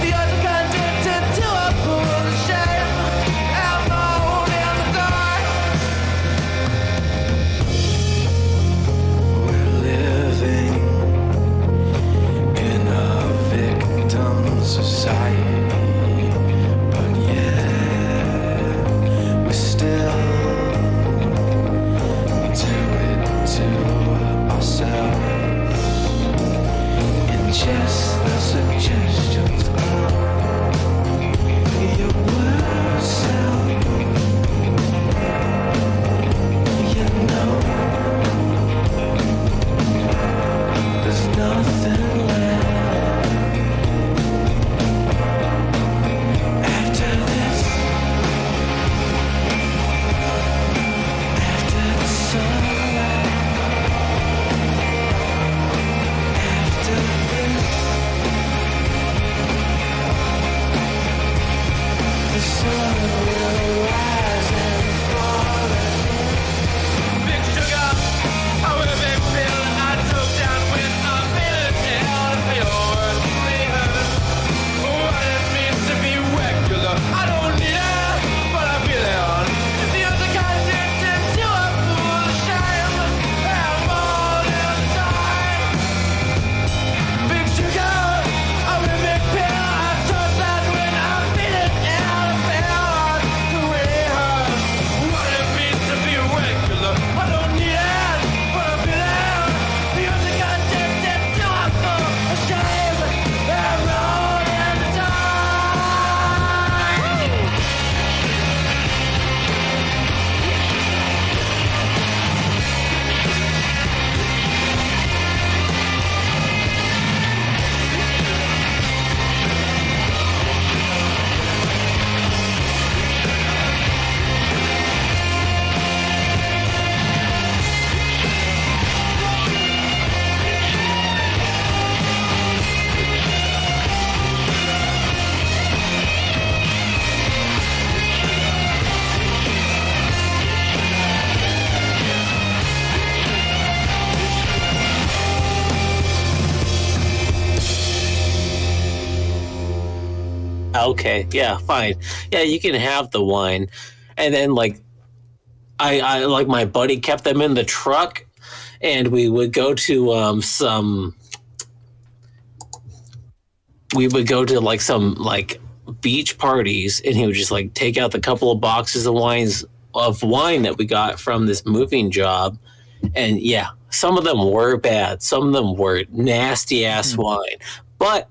The odds are conducted to a pool of shame. I'm alone in the dark. We're living in a victim society, but yet we still do it to ourselves. Ingest the suggestions of your worst self. You know there's nothing left after this. After the sunlight. After this. The sun will rise and fall again. Big sugar, I will be pill I took down when I'm feeling ill. I feel worse to be hurt. What it means to be regular, I don't need it, but I feel it. The other content to a fool of shame. I'm all in time. Big sugar, I will be pill I took down when I'm feeling ill. I feel to be hurt. What it means to be regular, I don't need it, but I feel it. The other content to a fool of shame. I'm all in time. Okay, yeah, fine. Yeah, you can have the wine. And then like I like my buddy kept them in the truck and we would go to some beach parties and he would just like take out the couple of boxes of wine that we got from this moving job. And yeah, some of them were bad. Some of them were nasty ass wine. But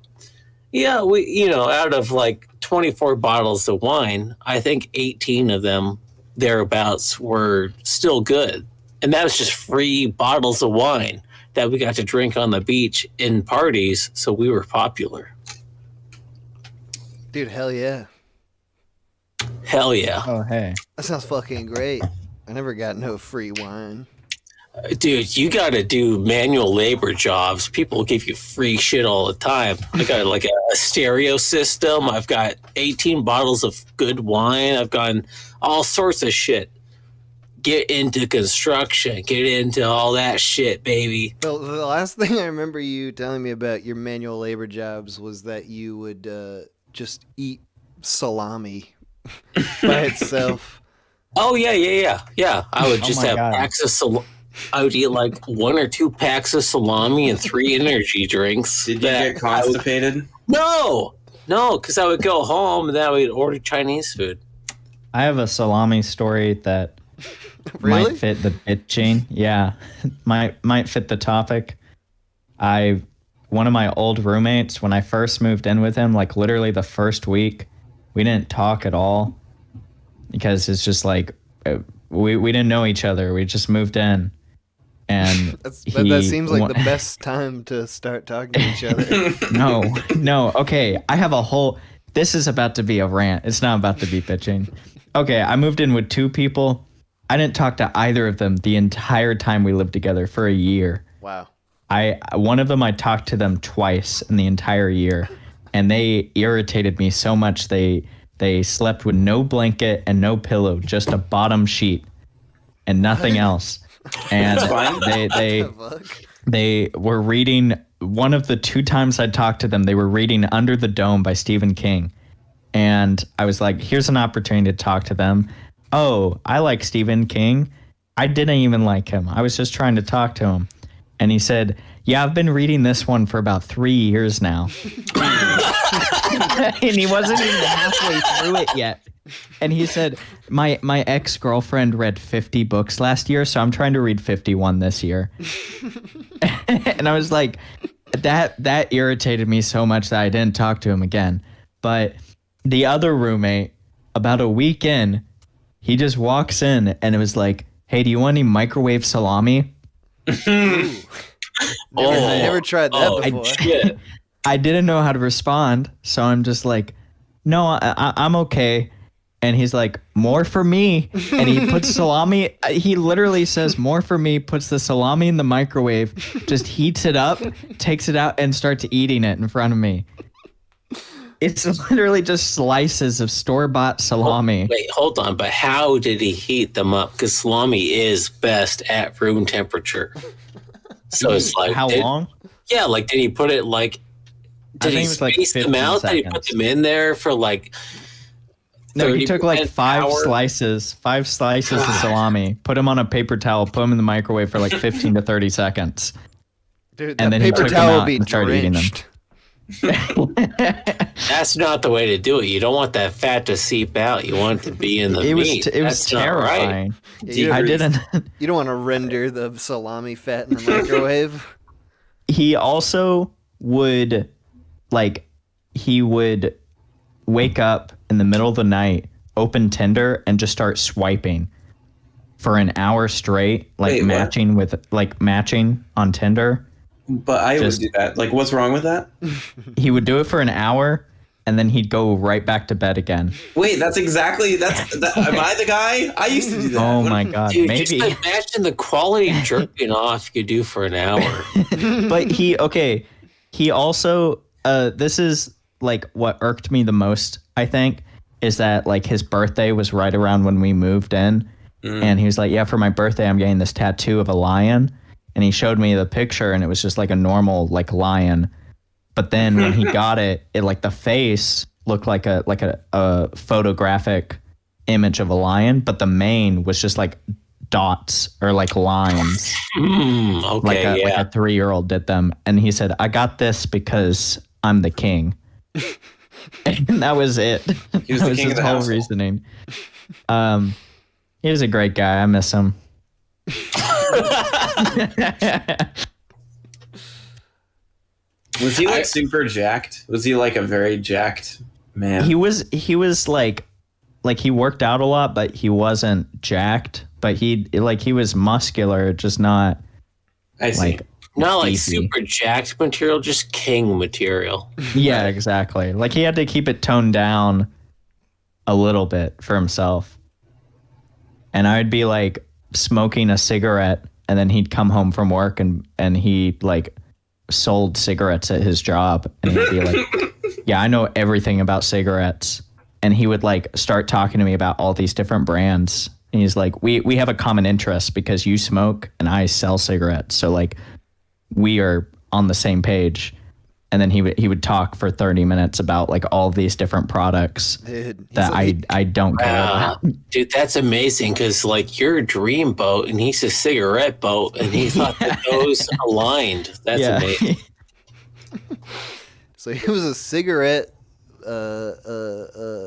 yeah, we, out of like 24 bottles of wine, I think 18 of them thereabouts were still good. And that was just free bottles of wine that we got to drink on the beach in parties. So we were popular. Dude, hell yeah. Hell yeah. Oh, hey. That sounds fucking great. I never got no free wine. Dude, you got to do manual labor jobs. People give you free shit all the time. I got like a stereo system. I've got 18 bottles of good wine. I've gotten all sorts of shit. Get into construction. Get into all that shit, baby. The last thing I remember you telling me about your manual labor jobs was that you would just eat salami by itself. Oh, yeah. I would just my have God. packs of salami. I would eat like 1 or 2 packs of salami and 3 energy drinks. Did you get constipated? No, because I would go home and then I would order Chinese food. I have a salami story that Really? might fit the bitching. Yeah, might fit the topic. One of my old roommates, when I first moved in with him, like literally the first week, we didn't talk at all because it's just like we didn't know each other. We just moved in, and that seems like the best time to start talking to each other. No. Okay, I have a whole. This is about to be a rant. It's not about to be bitching. Okay, I moved in with 2 people. I didn't talk to either of them the entire time we lived together for a year. Wow. One of them, I talked to them twice in the entire year, and they irritated me so much. They slept with no blanket and no pillow, just a bottom sheet and nothing else. And That's fine. they were reading, one of the 2 times I talked to them, they were reading Under the Dome by Stephen King. And I was like, here's an opportunity to talk to them. Oh, I like Stephen King. I didn't even like him. I was just trying to talk to him. And he said, yeah, I've been reading this one for about 3 years now. And he wasn't even halfway through it yet. And he said, my ex-girlfriend read 50 books last year, so I'm trying to read 51 this year. And I was like, that irritated me so much that I didn't talk to him again. But the other roommate, about a week in, he just walks in and it was like, hey, do you want any microwave salami? Never tried that before. I didn't know how to respond, so I'm just like, no, I'm okay. And he's like, more for me. And he puts salami. He literally says, more for me, puts the salami in the microwave, just heats it up, takes it out, and starts eating it in front of me. It's literally just slices of store-bought salami. Wait, hold on. But how did he heat them up? Because salami is best at room temperature. So it's like... How long? Yeah, like did he put it like... Did he space them out? Did he put them in there for like... No, he took like 5 hours? slices of salami, put them on a paper towel, put them in the microwave for like 15 to 30 seconds. Dude, and then he took them out and started eating them. That's not the way to do it. You don't want that fat to seep out. You want it to be in the meat. It was That's not terrifying. right. I didn't. You don't want to render the salami fat in the microwave. He also would, he would wake up in the middle of the night, open Tinder, and just start swiping for an hour straight, matching on Tinder. But I would do that. Like, what's wrong with that? He would do it for an hour, and then he'd go right back to bed again. Wait, am I the guy? I used to do that. Oh my God, Dude, maybe. just imagine the quality of jerking off you do for an hour. But he also, this is like what irked me the most, I think, is that like his birthday was right around when we moved in. And he was like, yeah, for my birthday, I'm getting this tattoo of a lion. And he showed me the picture and it was just like a normal like lion. But then when he got it like the face looked like a photographic image of a lion, but the mane was just like dots or like lines. Like a 3-year-old did them. And he said, I got this because I'm the king. And that was it. He was the king of the whole household. reasoning. He was a great guy. I miss him. Was he like super jacked? Was he like a very jacked man? He was like he worked out a lot, but he wasn't jacked. But he was muscular, just not. I see. Not like beefy. super jacked material, just king material. Yeah, exactly. Like he had to keep it toned down a little bit for himself. And I would be like smoking a cigarette and then he'd come home from work and he like sold cigarettes at his job, and he'd be like, yeah, I know everything about cigarettes. And he would like start talking to me about all these different brands. And he's like, we have a common interest because you smoke and I sell cigarettes. So like we are on the same page. And then he would talk for 30 minutes about like all these different products that I don't care about. Dude, that's amazing because like you're a dream boat and he's a cigarette boat and he thought that those aligned. That's amazing. So he was a cigarette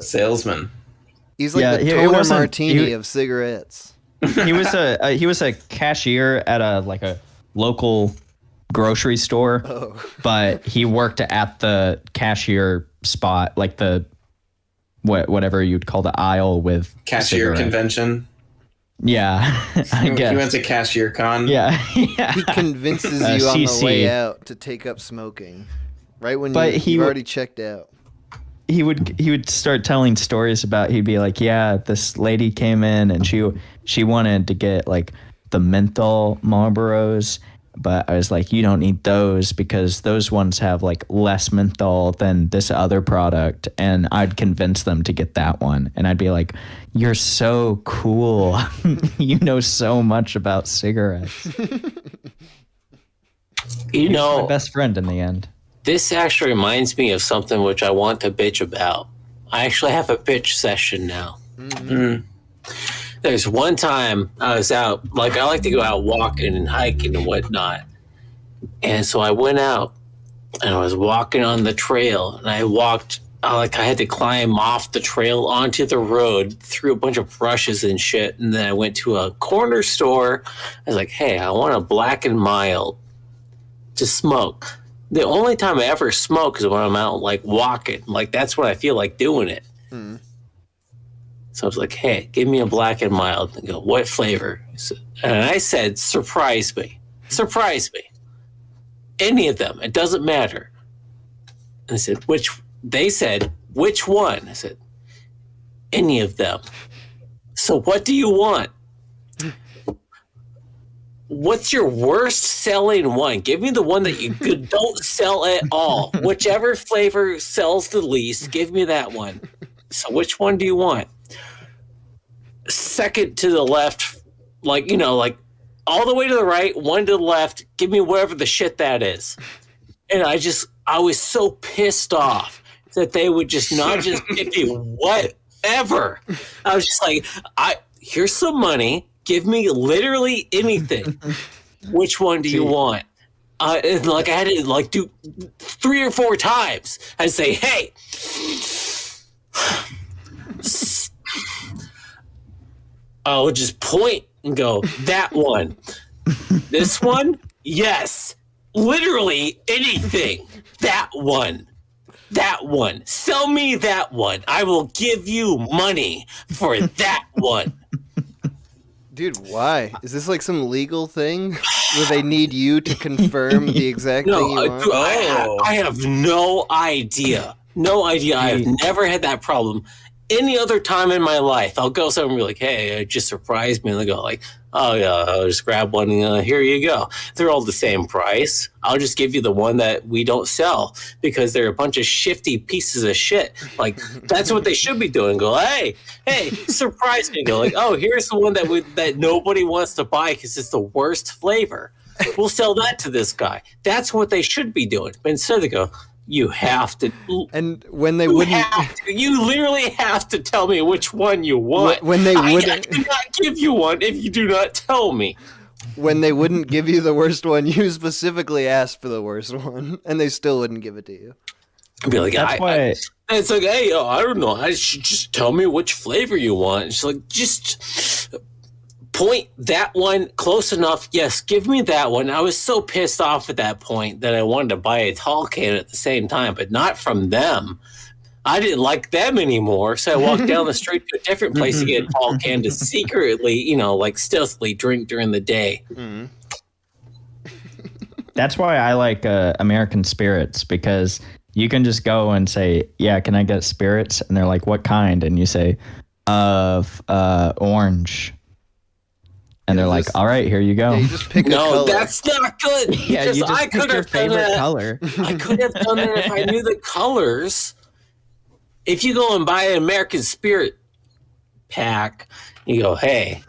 salesman. He's like the Toner Martini of cigarettes. He was a cashier at a local grocery store, but he worked at the cashier spot, like the whatever you'd call the aisle with cashier convention. Yeah, I guess he went to Cashier Con. Yeah. He convinces you on the way out to take up smoking, right when you've already checked out. He would start telling stories about. He'd be like, "Yeah, this lady came in and she wanted to get like the menthol Marlboros." But I was like, you don't need those because those ones have like less menthol than this other product. And I'd convince them to get that one. And I'd be like, you're so cool. You know so much about cigarettes. You know, my best friend in the end. This actually reminds me of something which I want to bitch about. I actually have a bitch session now. Mm-hmm. There's one time I was out, like I like to go out walking and hiking and whatnot. And so I went out and I was walking on the trail and I had to climb off the trail onto the road through a bunch of brushes and shit. And then I went to a corner store. I was like, hey, I want a Black and Mild to smoke. The only time I ever smoke is when I'm out like walking. Like that's when I feel like doing it. Mm. So I was like, hey, give me a Black and Mild. And go, what flavor? And I said, surprise me. Surprise me. Any of them. It doesn't matter. And I said, they said, which one? I said, any of them. So what do you want? What's your worst selling one? Give me the one that you don't sell at all. Whichever flavor sells the least, give me that one. So which one do you want? Second to the left, like all the way to the right, one to the left, give me whatever the shit that is. And I was so pissed off that they would just not just give me whatever. I was just like, here's some money. Give me literally anything. Which one do you want? And like I had to do 3 or 4 times. I'd say, hey, I would just point and go, that one. This one? Yes. Literally anything. That one. That one. Sell me that one. I will give you money for that one. Dude, why? Is this like some legal thing where they need you to confirm the exact thing you want? Dude, I have no idea. No idea. I have never had that problem. Any other time in my life, I'll go somewhere and be like, hey, it just surprised me. And they go like, oh, yeah, I'll just grab one. Here you go. They're all the same price. I'll just give you the one that we don't sell because they're a bunch of shifty pieces of shit. Like, that's what they should be doing. Go, hey, surprise me. Go like, oh, here's the one that nobody wants to buy because it's the worst flavor. We'll sell that to this guy. That's what they should be doing. But instead they go, you have to. And when they wouldn't. You literally have to tell me which one you want. When they wouldn't. I cannot give you one if you do not tell me. When they wouldn't give you the worst one, you specifically asked for the worst one, and they still wouldn't give it to you. I'd be like, it's like, hey, I don't know. I should just tell me which flavor you want. It's like, just point that one close enough. Yes, give me that one. I was so pissed off at that point that I wanted to buy a tall can at the same time, but not from them. I didn't like them anymore, so I walked down the street to a different place to get a tall can to secretly, stealthily drink during the day. Mm-hmm. That's why I like American Spirits, because you can just go and say, yeah, can I get spirits? And they're like, what kind? And you say, orange. and they're like, "All right, here you go." Yeah, you just pick a No, color. that's not good. Yeah, you because just I pick could your have done favorite that. color. I could have done that if I knew the colors. If you go and buy an American Spirit pack, you go, "Hey,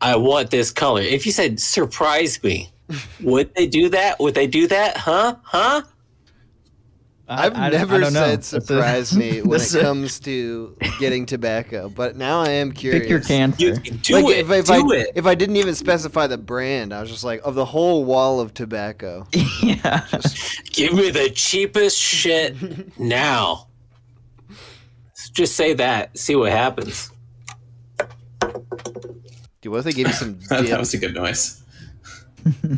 I want this color." If you said, "Surprise me," would they do that? Would they do that? Huh? I've I never don't know. said surprise me when This it is- comes to getting tobacco, but now I am curious. Pick your cancer. If I didn't even specify the brand, I was just like, of the whole wall of tobacco. Yeah. Give me the cheapest shit now. Just say that. See what happens. Dude, what if they gave you some dip? That was a good noise.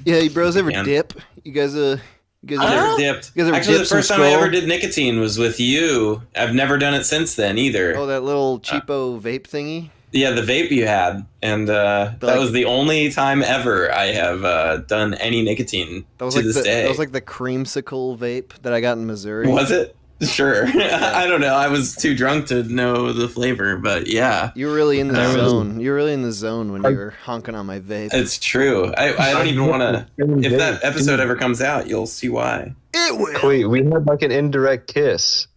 Yeah, you bros ever Man. dip? You guys I never dipped. You guys ever Actually, the dipped some first time I Skol? ever did nicotine was with you. I've never done it since then either. Oh, that little cheapo vape thingy? Yeah, the vape you had, and that was the only time ever I have done any nicotine That was to like this day. That was like the creamsicle vape that I got in Missouri. Was it? Sure. I don't know. I was too drunk to know the flavor, but yeah. You were really in the There was- zone. You were really in the zone when you were honking on my vape. It's true. I don't even want to. If that episode ever comes out, you'll see why. It will. Wait, we had like an indirect kiss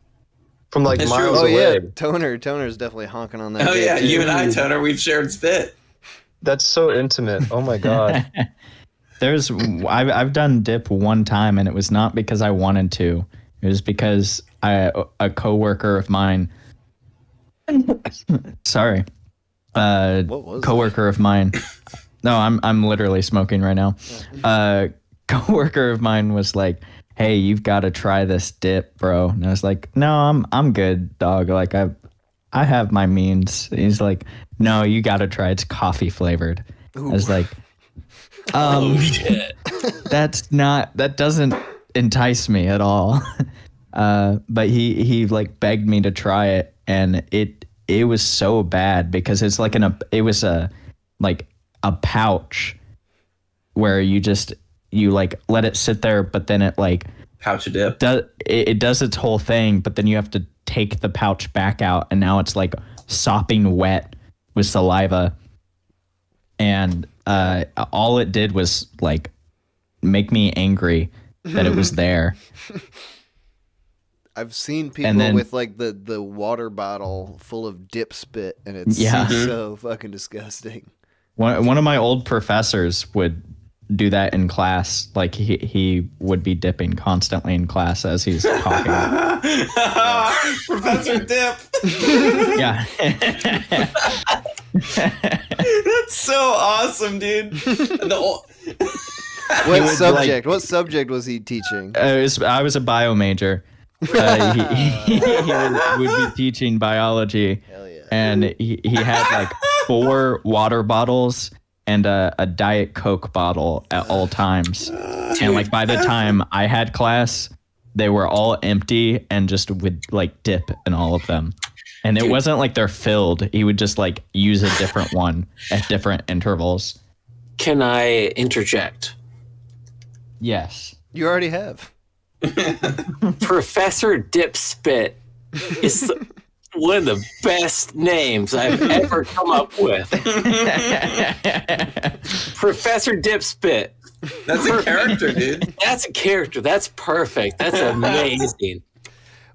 from like It's miles true. Oh away. yeah, Toner's definitely honking on that. Oh vape, yeah, too. you and I, Toner, we've shared spit. That's so intimate. Oh my god. I've done dip one time, and it was not because I wanted to. It was because a coworker of mine. Sorry, coworker of mine. No, I'm literally smoking right now. Coworker of mine was like, "Hey, you've got to try this dip, bro." And I was like, "No, I'm good, dog. Like I have my means." He's like, "No, you got to try. It's coffee flavored." I was like, that doesn't entice me at all. But he like begged me to try it, and it was so bad because it's like it was a pouch where you like let it sit there, but then it like pouch a dip. It does its whole thing, but then you have to take the pouch back out, and now it's like sopping wet with saliva, and all it did was like make me angry that it was there. I've seen people And then- with like the water bottle full of dip spit, and it's Yeah. so fucking disgusting. One of my old professors would do that in class. Like he would be dipping constantly in class as he's talking. Professor Dip. Yeah. That's so awesome, dude. What subject? What subject was he teaching? I was a bio major. He would be teaching biology, and he had like 4 water bottles and a Diet Coke bottle at all times. And like by the time I had class, they were all empty and just with like dip in all of them. And it wasn't like they're filled. He would just like use a different one at different intervals. Can I interject? Yes. You already have. Professor Dipspit is one of the best names I've ever come up with. Professor Dipspit. That's a character, dude. That's a character. That's perfect. That's amazing.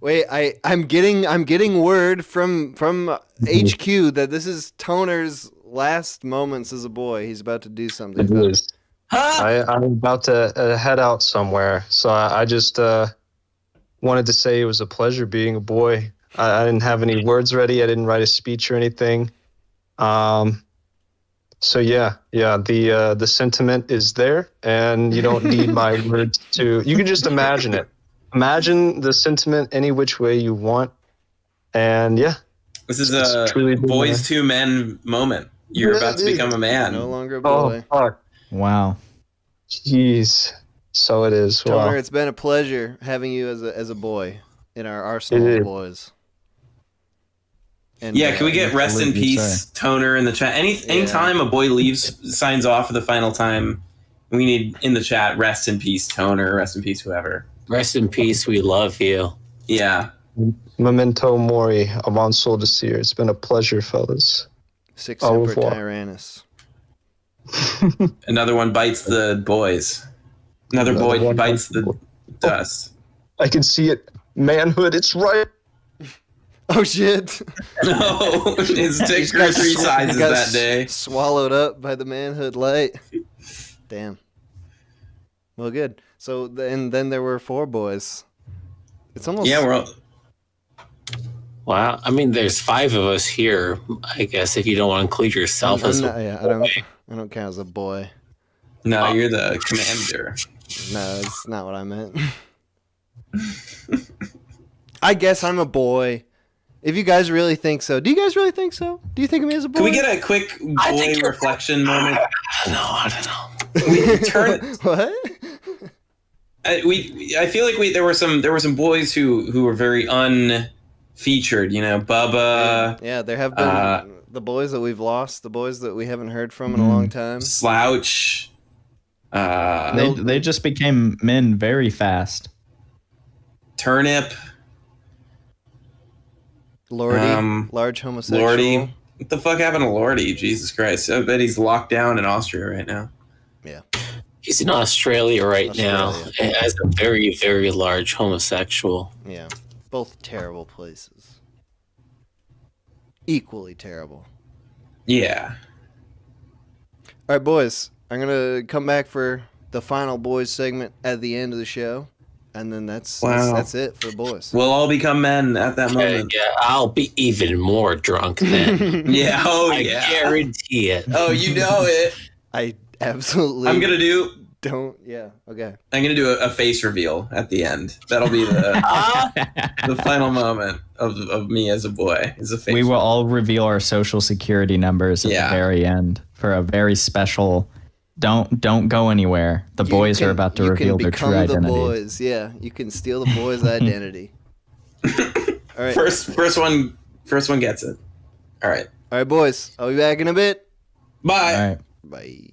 Wait, I'm getting word from HQ that this is Toner's last moments as a boy. He's about to do something. It is. I'm about to head out somewhere, so I just wanted to say it was a pleasure being a boy. I didn't have any words ready. I didn't write a speech or anything. So yeah, the sentiment is there, and you don't need my words to. You can just imagine it. Imagine the sentiment any which way you want, and yeah. This is a boys to men moment. You're about to become a man. No longer a boy. Oh fuck! Wow. Jeez. So it is. Toner, Wow. it's been a pleasure having you as a boy in our arsenal It of is. boys. And, Yeah, can we get rest in absolutely, peace, Toner, in the chat? Anytime a boy leaves, signs off for the final time, we need in the chat, rest in peace, Toner, rest in peace, whoever. Rest in peace. We love you. Yeah. Memento mori, Avant Sol Desir. It's been a pleasure, fellas. Six Au Semper revoir. Tyrannis. Another one bites the boys. Another boy one bites the dust. I can see it. Manhood, it's right. Oh shit! No, his dick grew 3 sizes that day. Swallowed up by the manhood light. Damn. Well, good. So then there were 4 boys. It's almost we're all... Wow. I mean, there's 5 of us here. I guess if you don't want to include yourself as I don't count as a boy. No, you're the commander. No, that's not what I meant. I guess I'm a boy. If you guys really think so. Do you guys really think so? Do you think of me as a boy? Can we get a quick boy reflection moment? I don't know. We turn what? I feel like there were some boys who were very unfeatured. You know, Bubba. Yeah, there have been the boys that we've lost, the boys that we haven't heard from in a long time. Slouch. They just became men very fast. Turnip. Lordy, large homosexual. Lordy. What the fuck happened to Lordy? Jesus Christ. I bet he's locked down in Austria right now. Yeah. He's in Australia now as a very, very large homosexual. Yeah. Both terrible places. Equally terrible. Yeah. All right, boys. I'm going to come back for the final boys segment at the end of the show. And then that's it for the boys. We'll all become men at that moment. Yeah, I'll be even more drunk then. Yeah, I guarantee it. Oh, you know it. I absolutely I'm going to do... okay. I'm going to do a face reveal at the end. That'll be the final moment of me as a boy. Is a face We will all reveal our social security numbers at the very end for a very special... Don't go anywhere. The boys are about to reveal their true identity. The boys, yeah. You can steal the boys' identity. All right. First one gets it. All right. All right, boys. I'll be back in a bit. Bye. All right. Bye.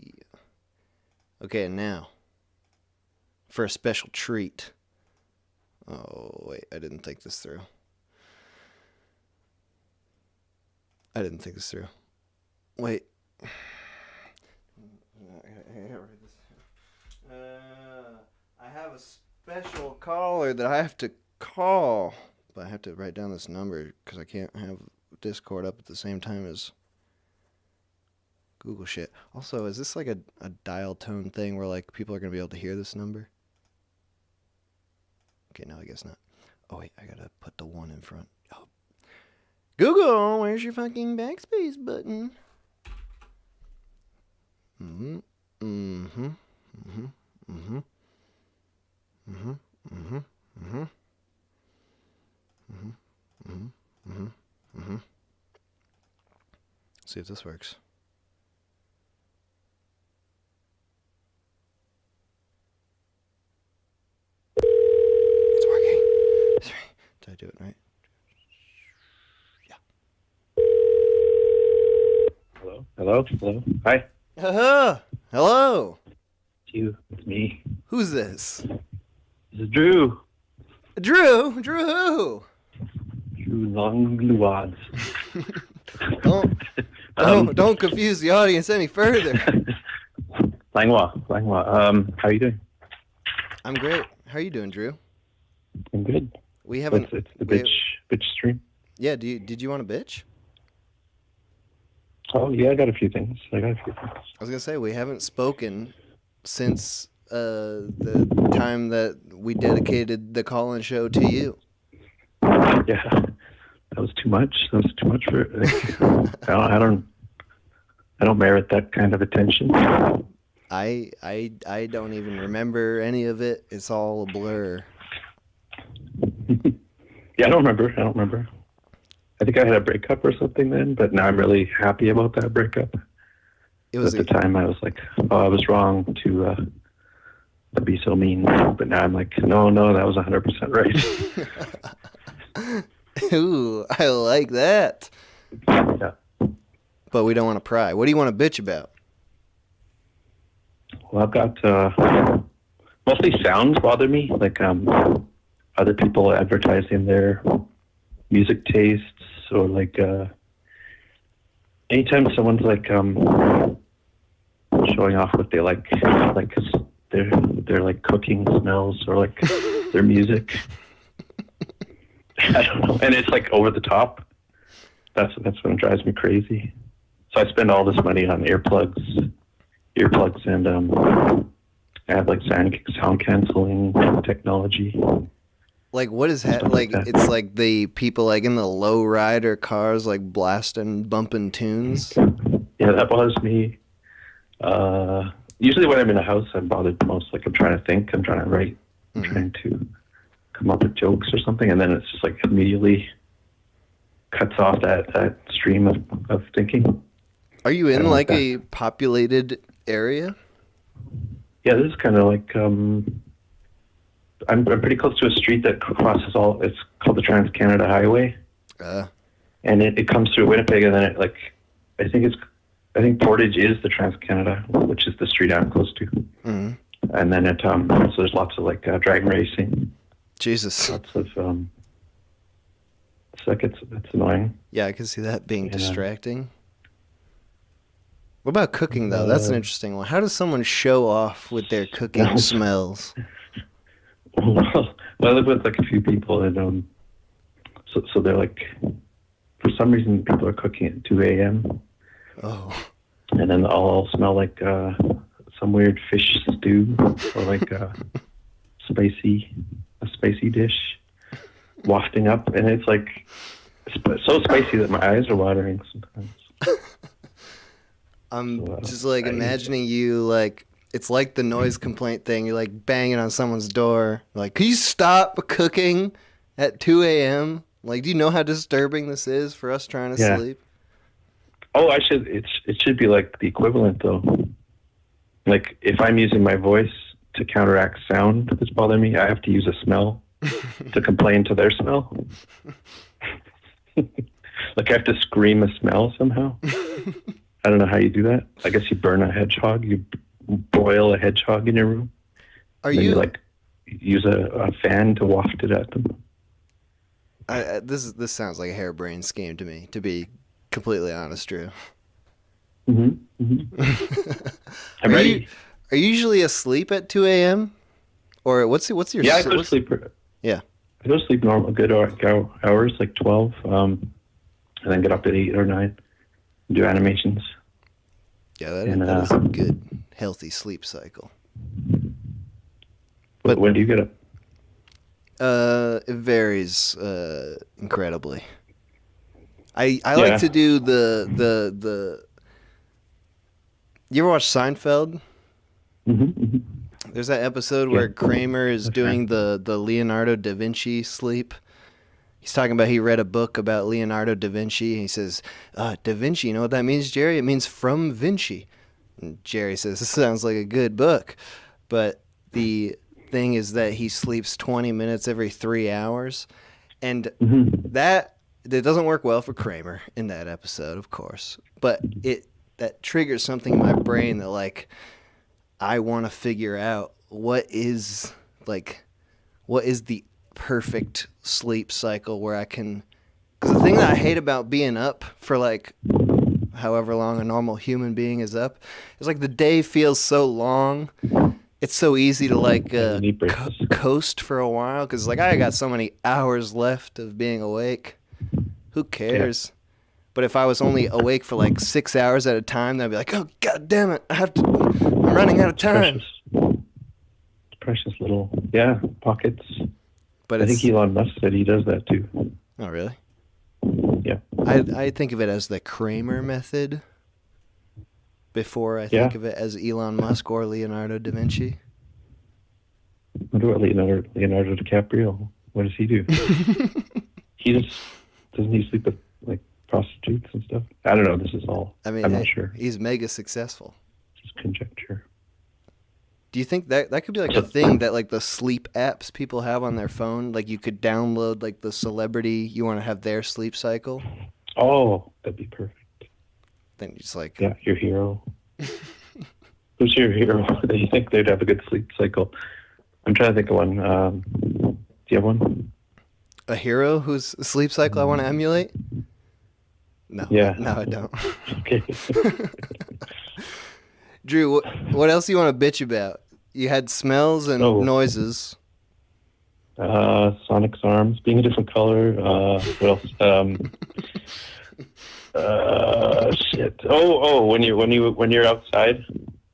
Okay, now for a special treat. Oh, wait. I didn't think this through. Wait. I have a special caller that I have to call, but I have to write down this number because I can't have Discord up at the same time as Google shit. Also, is this like a dial tone thing where like people are gonna be able to hear this number? Okay, no, I guess not. Oh wait, I gotta put the 1 in front. Oh. Google, where's your fucking backspace button? See if this works. It's working. Did I do it right? Hello. Hi. Hello. It's you. It's me. Who's this? This is Drew. Drew who? Drew Longluads. Don't confuse the audience any further. Langlois. How are you doing? I'm great. How are you doing, Drew? I'm good. We haven't. It's the bitch stream. Yeah. Did you want to bitch? Oh yeah, I got a few things. I was gonna say we haven't spoken since the time that we dedicated the call-in show to you. Yeah, that was too much. For. I don't merit that kind of attention. I don't even remember any of it. It's all a blur. Yeah, I don't remember. I think I had a breakup or something then, but now I'm really happy about that breakup. At the time, I was like, oh, I was wrong to be so mean. But now I'm like, no, that was 100% right. Ooh, I like that. Yeah. But we don't want to pry. What do you want to bitch about? Well, I've got mostly sounds bother me, like other people advertising their music tastes, or like anytime someone's like showing off what they like 'cause they're like cooking smells or like their music. I don't know, and it's like over the top. That's when it drives me crazy. So I spend all this money on earplugs, and I have like sound canceling technology. Like, what is that? Like, it's like the people like in the low rider cars, like blasting, bumping tunes. Yeah, that bothers me. Usually when I'm in a house, I'm bothered the most. Like, I'm trying to think, I'm trying to write, I'm trying to come up with jokes or something, and then it's just like immediately cuts off that stream of thinking. Are you in like a populated area? Yeah, this is kind of like I'm pretty close to a street that crosses all. It's called the Trans-Canada Highway, and it comes through Winnipeg, and then it like I think Portage is the Trans-Canada, which is the street I'm close to, and then it so there's lots of like dragon racing. Jesus, lots of it's like it's annoying. Yeah, I can see that being distracting. What about cooking though? That's an interesting one. How does someone show off with their cooking smells? Well, I live with like a few people, and so they're like, for some reason, people are cooking at 2 a.m. Oh. And then all smell like some weird fish stew or like a spicy dish wafting up, and it's like so spicy that my eyes are watering sometimes. I'm just like imagining you like. It's like the noise complaint thing. You're like banging on someone's door. Like, can you stop cooking at 2 a.m.? Like, do you know how disturbing this is for us trying to sleep? Oh, it should be like the equivalent though. Like if I'm using my voice to counteract sound that's bothering me, I have to use a smell to complain to their smell. Like I have to scream a smell somehow. I don't know how you do that. I guess you burn a hedgehog. You boil a hedgehog in your room. Are you like use a fan to waft it at them? This sounds like a harebrained scheme to me. To be completely honest, Drew. I'm ready. Are you usually asleep at 2 a.m.? Or what's your? Yeah, I go to sleep. Yeah, I go to sleep normal, good hours, like 12, and then get up at 8 or 9, and do animations. Yeah, that is a good, healthy sleep cycle. But when do you get up? It varies incredibly. I like to do the. You ever watch Seinfeld? There's that episode where Kramer is doing the Leonardo da Vinci sleep. He's talking about he read a book about Leonardo da Vinci. And he says, Da Vinci, you know what that means, Jerry? It means from Vinci. And Jerry says, this sounds like a good book. But the thing is that he sleeps 20 minutes every 3 hours. And that doesn't work well for Kramer in that episode, of course. But that triggers something in my brain that, like, I want to figure out what is the perfect sleep cycle where I can, because the thing that I hate about being up for like however long a normal human being is up is like the day feels so long. It's so easy to like coast for a while because like I got so many hours left of being awake. Who cares? But if I was only awake for like 6 hours at a time, then I'd be like, oh god damn it, I'm running out of time. Precious little pockets. But I think Elon Musk said he does that too. Oh, really? Yeah. I think of it as the Kramer method before I think of it as Elon Musk or Leonardo da Vinci. What about Leonardo DiCaprio? What does he do? Doesn't he sleep with like prostitutes and stuff? I don't know. This is all. I'm not sure. He's mega successful. Just conjecture. Do you think that could be like a thing that like the sleep apps people have on their phone? Like you could download like the celebrity you want to have their sleep cycle? Oh, that'd be perfect. Then you just like your hero. Who's your hero that you think they'd have a good sleep cycle? I'm trying to think of one. Do you have one? A hero whose sleep cycle I want to emulate? No. Yeah. No, I don't. Okay. Drew, what else do you want to bitch about? You had smells and noises. Sonic's arms being a different color. What else? Shit. When you're outside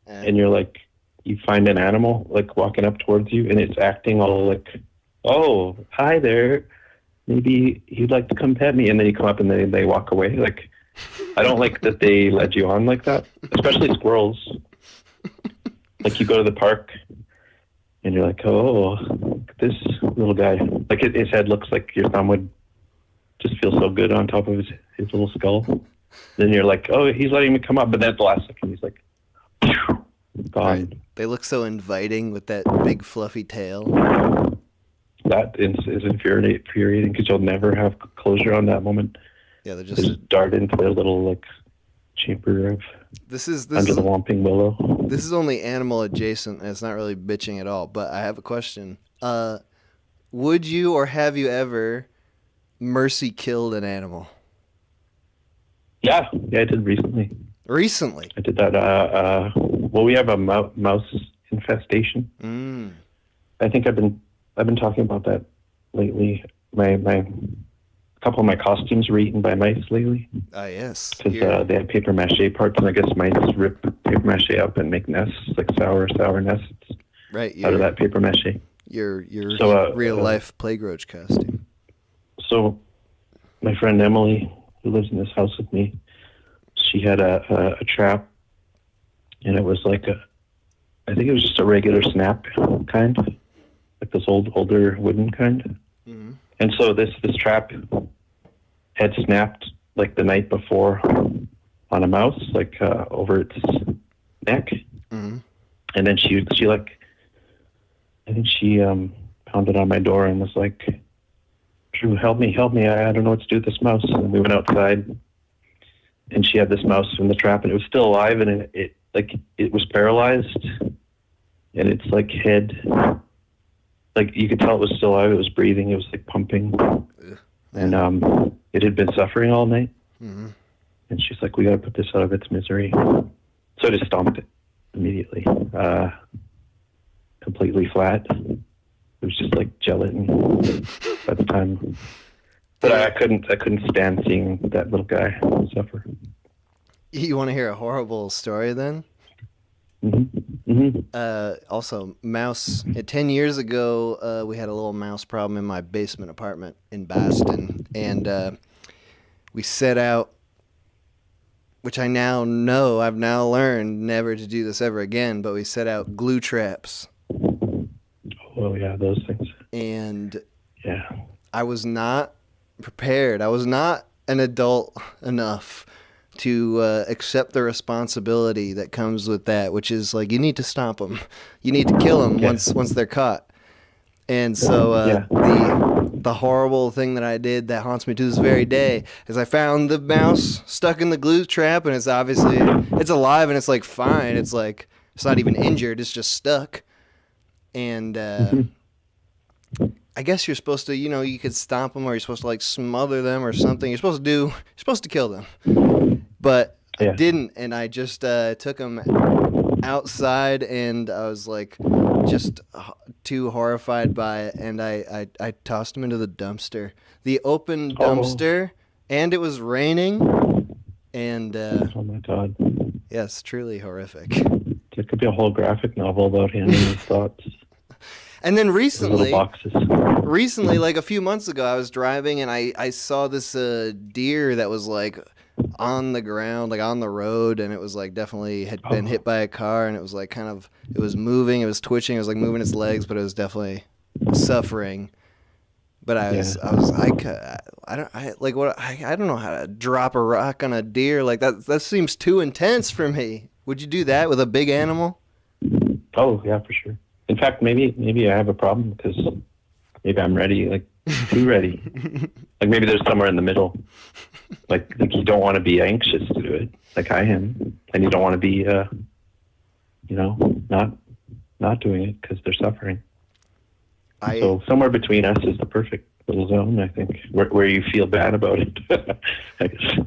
and you're like, you find an animal like walking up towards you and it's acting all like, oh, hi there. Maybe you'd like to come pet me, and then you come up and they walk away. Like, I don't like that they led you on like that, especially squirrels. Like, you go to the park and you're like, oh, this little guy. Like, his head looks like your thumb would just feel so good on top of his little skull. Then you're like, oh, he's letting me come up, but then at the last second he's like, gone. Right. They look so inviting with that big fluffy tail. That is infuriating because you'll never have closure on that moment. Yeah, they just dart into their little like chamber of under the Whomping Willow. This is only animal adjacent, and it's not really bitching at all. But I have a question. Would you or have you ever mercy killed an animal? Yeah, I did recently. Recently? I did that. Well, we have a mouse infestation. I think I've been talking about that lately. A couple of my costumes were eaten by mice lately. Ah, yes. Because they had paper mache parts, and I guess mice rip paper mache up and make nests, like sour nests. Right. Out of that paper mache. Your real life plague roach costume. So, my friend Emily, who lives in this house with me, she had a trap, and it was like I think it was just a regular snap kind, like this older wooden kind. Mm-hmm. And so this trap had snapped like the night before on a mouse, like over its neck. Mm-hmm. And then she pounded on my door and was like, Drew, help me, I don't know what to do with this mouse. And we went outside, and she had this mouse in the trap, and it was still alive, and it was paralyzed, and its like head, like you could tell it was still alive. It was breathing. It was like pumping, and it had been suffering all night. Mm-hmm. And she's like, "We got to put this out of its misery." So I just stomped it immediately, completely flat. It was just like gelatin by the time. But I couldn't stand seeing that little guy suffer. You want to hear a horrible story then? Mm-hmm. Mm-hmm. Also, mouse. 10 years ago, we had a little mouse problem in my basement apartment in Boston, and we set out, which I now know, I've now learned never to do this ever again, but we set out glue traps. Oh, yeah, those things. And yeah, I was not prepared. I was not an adult enough to accept the responsibility that comes with that, which is like, you need to stop them. You need to kill them once they're caught. And so the horrible thing that I did that haunts me to this very day is I found the mouse stuck in the glue trap, and it's obviously, it's alive and it's like fine. It's like, it's not even injured. It's just stuck. And I guess you're supposed to, you could stomp them, or you're supposed to like smother them or something. You're supposed to kill them. But I didn't, and I just took them outside, and I was like just too horrified by it, and I tossed them into the dumpster. The open dumpster, and it was raining, and oh my God. Yes, truly horrific. There could be a whole graphic novel about handling his thoughts. And then recently, boxes. like a few months ago, I was driving and I saw this deer that was like on the ground, like on the road, and it was like definitely had been hit by a car, and it was like kind of, it was moving, it was twitching, it was like moving its legs, but it was definitely suffering. But I don't know how to drop a rock on a deer. Like that seems too intense for me. Would you do that with a big animal? Oh yeah, for sure. In fact, maybe I have a problem because maybe I'm ready, like too ready. Like maybe there's somewhere in the middle. Like you don't want to be anxious to do it, like I am, and you don't want to be, not doing it because they're suffering. So somewhere between us is the perfect little zone, I think, where you feel bad about it. I guess.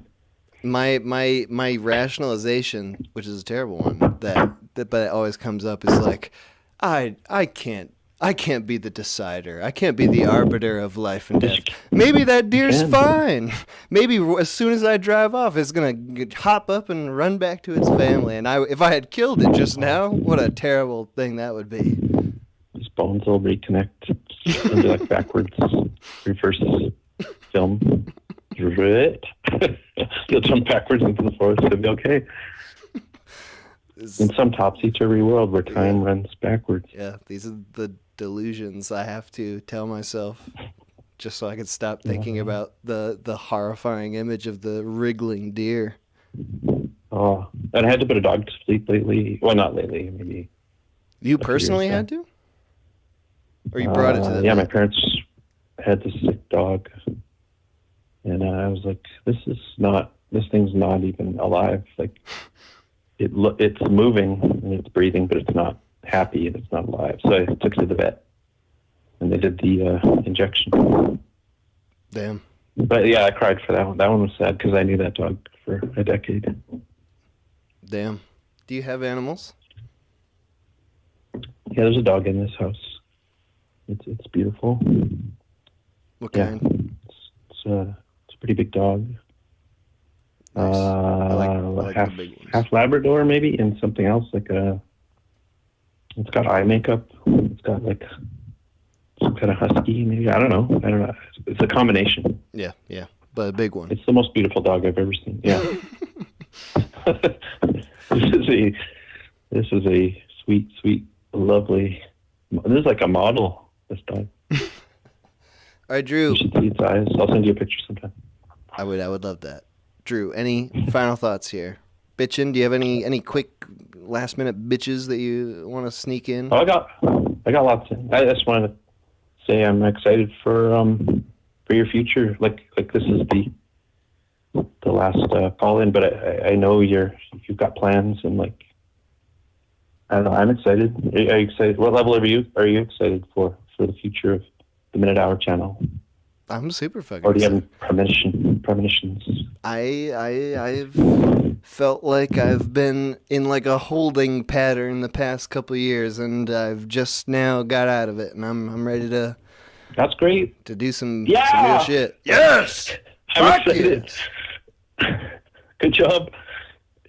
My rationalization, which is a terrible one, but it always comes up is like, I can't be the decider. I can't be the arbiter of life and death. Maybe that deer's fine. Maybe as soon as I drive off, it's gonna hop up and run back to its family. And if I had killed it just now, what a terrible thing that would be. His bones will reconnect into like backwards, reverse film. You'll jump backwards into the forest. It'll be okay. In some topsy-turvy world where time runs backwards. Yeah, these are the delusions I have to tell myself just so I can stop thinking about the horrifying image of the wriggling deer. Oh, and I had to put a dog to sleep lately. Well, not lately, maybe. You personally had to? Or you brought it to the Yeah, vet? my parents had this sick dog. And I was like, this thing's not even alive. Like, it's moving and it's breathing, but it's not happy and it's not alive. So I took it to the vet, and they did the injection. Damn. But yeah, I cried for that one. That one was sad because I knew that dog for a decade. Damn. Do you have animals? Yeah, there's a dog in this house. It's beautiful. What kind? It's a pretty big dog. Nice. I like half, the big ones. half Labrador maybe, and something else it's got eye makeup. It's got like some kind of husky maybe. I don't know. It's a combination. Yeah, but a big one. It's the most beautiful dog I've ever seen. Yeah. This is a sweet, lovely. This is like a model. This dog. All right, Drew. You should see its eyes. I'll send you a picture sometime. I would love that. Drew, any final thoughts here? Bitchin', do you have any quick last minute bitches that you want to sneak in? Oh, I got lots. I just wanted to say I'm excited for your future. Like this is the last call in, but I know you've got plans, and like I don't know. I'm excited. Are you excited? What level are you excited for the future of the Minute Hour channel? I'm super fucking Or do you excited. have premonitions? I've felt like I've been in like a holding pattern the past couple of years, and I've just now got out of it, and I'm ready to. That's great. To do some Yeah! real shit. Yes. I'm excited. Good job.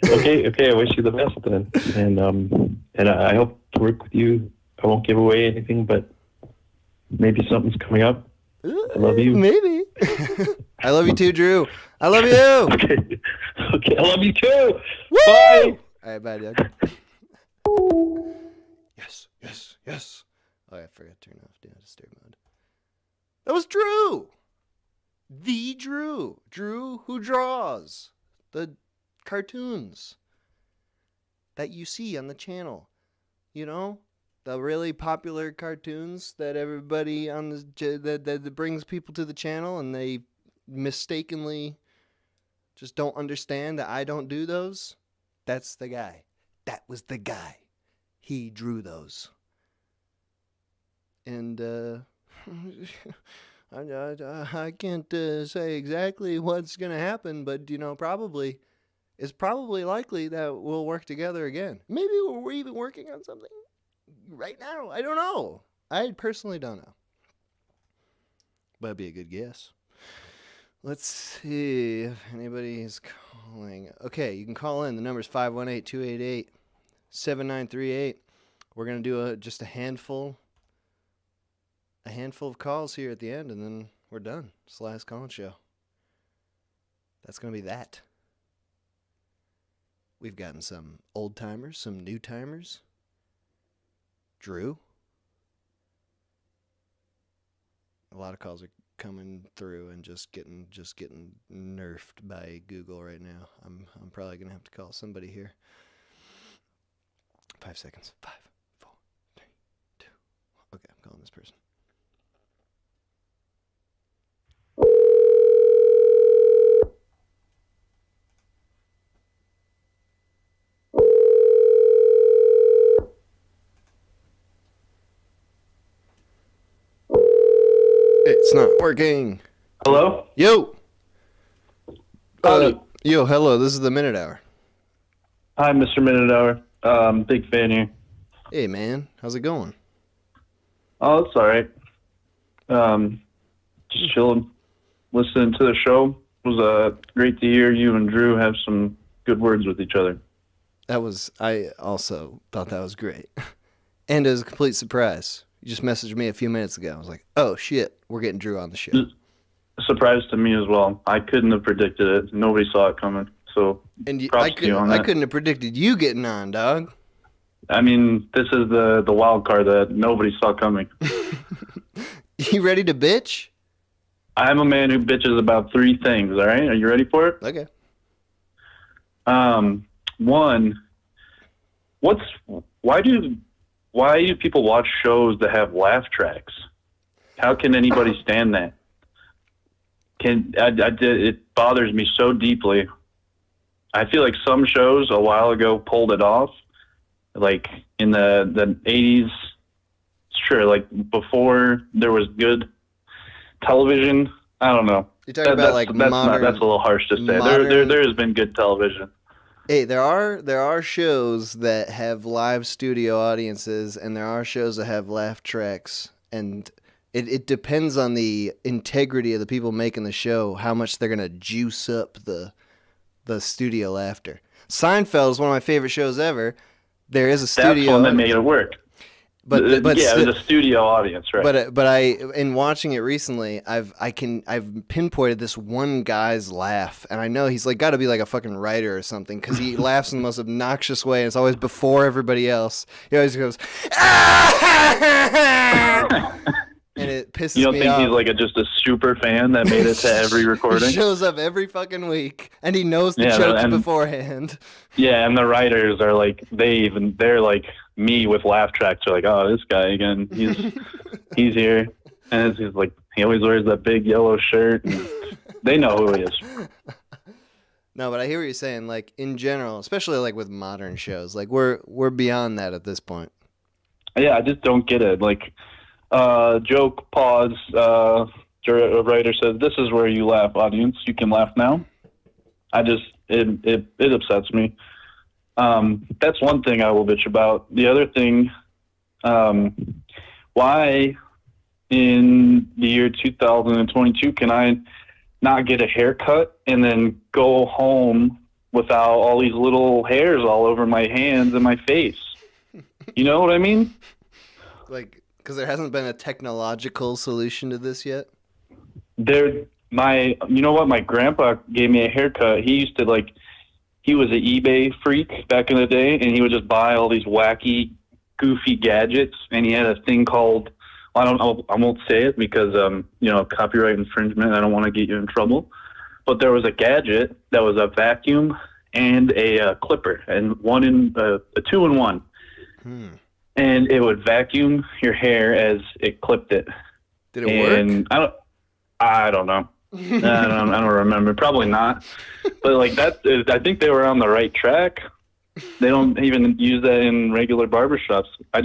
Okay. I wish you the best then, and I hope to work with you. I won't give away anything, but maybe something's coming up. I love you. Maybe. I love you too, Drew. I love you. Okay, I love you too. Woo! Bye. All right, bye, Doug. Yes. Oh, I forgot to turn off Do Not Disturb mode. That was Drew. The Drew. Drew who draws the cartoons that you see on the channel. You know? The really popular cartoons that everybody on that brings people to the channel, and they mistakenly just don't understand that I don't do those. That's the guy. That was the guy. He drew those. And I can't say exactly what's gonna happen, but it's probably likely that we'll work together again. Maybe we're even working on something right now. I don't know. I personally don't know. But it'd be a good guess. Let's see if anybody is calling. Okay, you can call in. The number is 518-288-7938. We're going to do just a handful of calls here at the end, and then we're done. It's the last call-in show. That's going to be that. We've gotten some old-timers, some new-timers. Drew. A lot of calls are coming through and just getting nerfed by Google right now. I'm probably gonna have to call somebody here. 5 seconds. 5, 4, 3, 2. Okay, I'm calling this person. It's not working. Hello? Yo. Yo, hello. This is the Minute Hour. Hi, Mr. Minute Hour. Big fan here. Hey, man. How's it going? Oh, it's all right. Just chilling, listening to the show. It was great to hear you and Drew have some good words with each other. I also thought that was great. And it was a complete surprise. You just messaged me a few minutes ago. I was like, oh, shit, we're getting Drew on the show. Surprise to me as well. I couldn't have predicted it. Nobody saw it coming. So props to you on that. I couldn't have predicted you getting on, dog. I mean, this is the wild card that nobody saw coming. You ready to bitch? I'm a man who bitches about three things, all right? Are you ready for it? Okay. One, why do people watch shows that have laugh tracks? How can anybody stand that? It bothers me so deeply. I feel like some shows a while ago pulled it off, like in the 80s. Sure, like before there was good television. I don't know. You're talking about like modern. That's a little harsh to say. There has been good television. Hey, there are shows that have live studio audiences, and there are shows that have laugh tracks, and it depends on the integrity of the people making the show, how much they're gonna juice up the studio laughter. Seinfeld is one of my favorite shows ever. There is a studio. That's one that made it work. But it was a studio audience, right? But in watching it recently, I've pinpointed this one guy's laugh, and I know he's like got to be like a fucking writer or something because he laughs in the most obnoxious way, and it's always before everybody else. He always goes, and it pisses me off. You don't think he's like just a super fan that made it to every recording? He shows up every fucking week, and he knows the jokes beforehand. Yeah, and the writers are like they're like me with laugh tracks. They're like, oh, this guy again. He's here, and he's like he always wears that big yellow shirt. And they know who he is. No, but I hear what you're saying. Like in general, especially like with modern shows, like we're beyond that at this point. Yeah, I just don't get it. Like. Joke, pause, a writer says, this is where you laugh, audience. You can laugh now. It upsets me. That's one thing I will bitch about. The other thing, why in the year 2022 can I not get a haircut and then go home without all these little hairs all over my hands and my face? You know what I mean? Like, because there hasn't been a technological solution to this yet? You know what? My grandpa gave me a haircut. He used to he was an eBay freak back in the day, and he would just buy all these wacky, goofy gadgets. And he had a thing called, I won't say it because, copyright infringement. I don't want to get you in trouble. But there was a gadget that was a vacuum and a clipper, and a 2-in-1. And it would vacuum your hair as it clipped it. Did it work? I don't know. I don't remember. Probably not. But like that, I think they were on the right track. They don't even use that in regular barbershops. I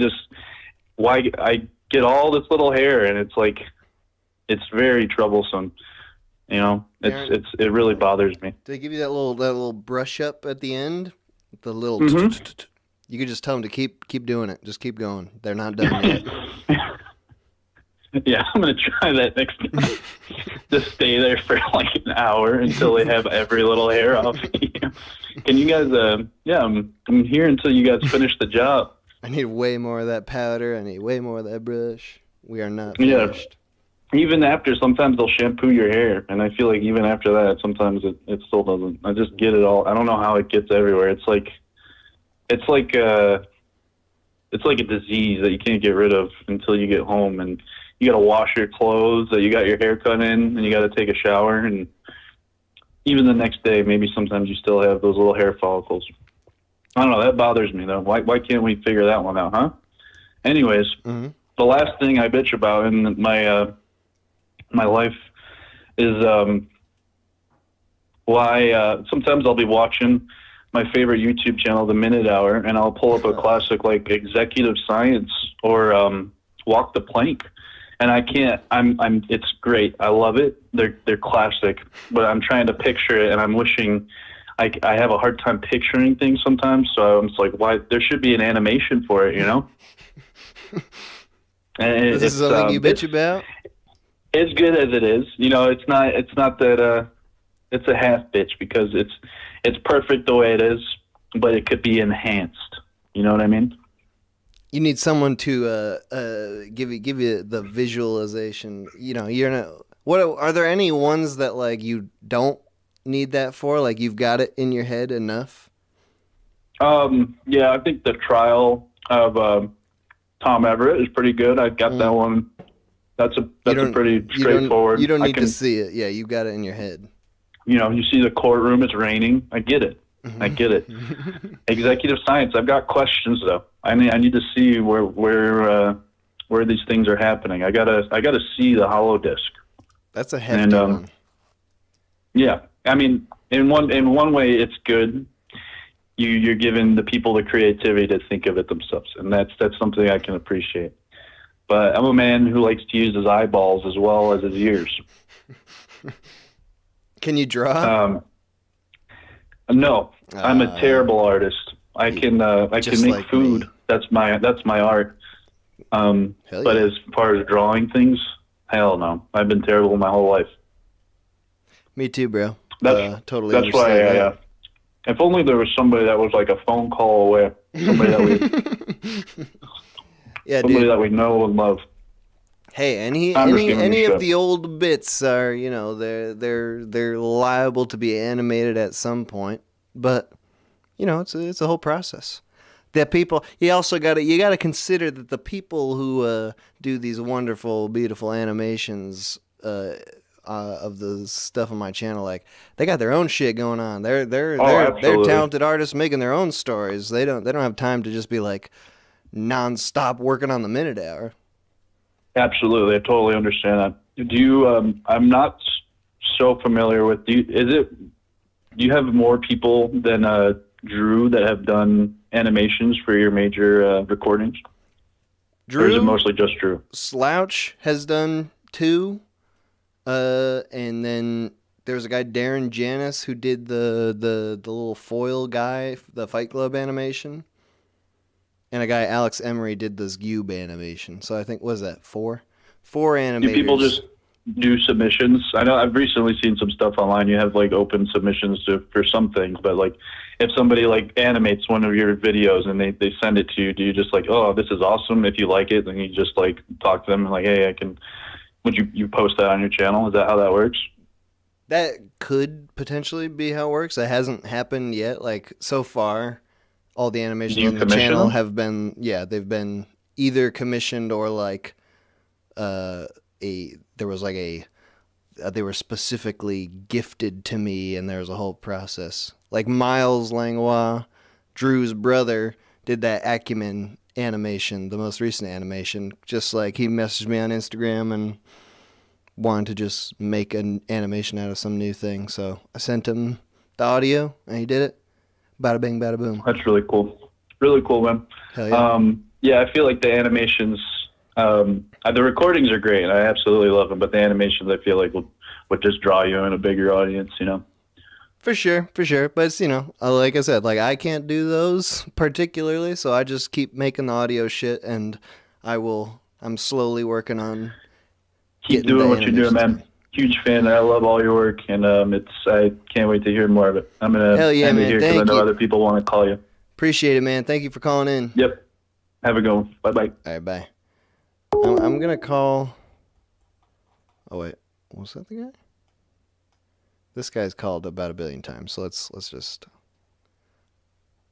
get all this little hair, and it's like, it's very troublesome. You know, it really bothers me. Did they give you that little brush up at the end? The little. You could just tell them to keep doing it. Just keep going. They're not done yet. Yeah, I'm going to try that next time. Just stay there for like an hour until they have every little hair off. Can you guys, I'm here until you guys finish the job. I need way more of that powder. I need way more of that brush. We are not finished. Yeah. Even after, sometimes they'll shampoo your hair. And I feel like even after that, sometimes it still doesn't. I just get it all. I don't know how it gets everywhere. It's like a disease that you can't get rid of until you get home, and you got to wash your clothes that you got your hair cut in, and you got to take a shower, and even the next day, maybe sometimes you still have those little hair follicles. I don't know. That bothers me though. Why can't we figure that one out, huh? Anyways, the last thing I bitch about in my life is why sometimes I'll be watching my favorite YouTube channel, The Minute Hour, and I'll pull up a classic like Executive Science or Walk the Plank, and I can't. It's great. I love it. They're classic, but I'm trying to picture it, and I'm wishing I have a hard time picturing things sometimes. So I'm just like, why? There should be an animation for it, you know? And Is this something you bitch about? It's good as it is. You know, it's not that it's a half bitch because it's perfect the way it is, but it could be enhanced. You know what I mean? You need someone to give you the visualization. You know, you're not. What are there any ones that like you don't need that for? Like you've got it in your head enough? Yeah, I think the trial of Tom Everett is pretty good. I got that one. That's a pretty straightforward. You don't need to see it. Yeah, you got it in your head. You know, you see the courtroom, it's raining. I get it. I get it. Executive science. I've got questions though. I need to see where these things are happening. I gotta see the hollow disk. That's a hefty one. Yeah, I mean, in one way, it's good. You're giving the people the creativity to think of it themselves, and that's something I can appreciate. But I'm a man who likes to use his eyeballs as well as his ears. Can you draw? No, I'm a terrible artist. I can make like food. Me. That's my art. But as far as drawing things, hell no. I've been terrible my whole life. Me too, bro. Totally. That's why. If only there was somebody that was like a phone call away. Somebody that we know and love. Hey, any of the old bits are, you know, they're liable to be animated at some point, but you know, it's a whole process. That people, you got to consider that the people who do these wonderful, beautiful animations of the stuff on my channel, like they got their own shit going on. They're talented artists making their own stories. They don't have time to just be like nonstop working on the minute hour. Absolutely, I totally understand that. Do you? I'm not so familiar with. Do you have more people than Drew that have done animations for your major recordings? Drew, or is it mostly just Drew? Slouch has done 2, and then there's a guy Darren Janis who did the little foil guy, the Fight Club animation. And a guy, Alex Emery, did this Gube animation. So I think, what is that, 4? 4 animators. Do people just do submissions? I know I've recently seen some stuff online. You have like open submissions for some things, but like if somebody like animates one of your videos and they send it to you, do you just like, oh, this is awesome? If you like it, then you just like talk to them and like, hey, would you post that on your channel? Is that how that works? That could potentially be how it works. It hasn't happened yet. Like so far, all the animations on the channel have been, they've been either commissioned or like they were specifically gifted to me, and there was a whole process. Like Miles Langlois, Drew's brother, did that Acumen animation, the most recent animation. Just like he messaged me on Instagram and wanted to just make an animation out of some new thing. So I sent him the audio, and he did it. Bada bing, bada boom. That's really cool. Really cool, man. Hell yeah. Yeah, I feel like the animations, the recordings are great. I absolutely love them, but the animations I feel like would just draw you in a bigger audience, you know? For sure. But it's, you know, like I said, like I can't do those particularly, so I just keep making the audio shit, and I'm slowly working on keep doing what you're doing, man. Huge fan. I love all your work, and I can't wait to hear more of it. I'm gonna end it here because I know other people want to call you. Appreciate it, man. Thank you for calling in. Yep. Have a good one. Bye bye. All right, bye. I'm gonna call. Oh wait, was that the guy? This guy's called about 1 billion times, so let's just.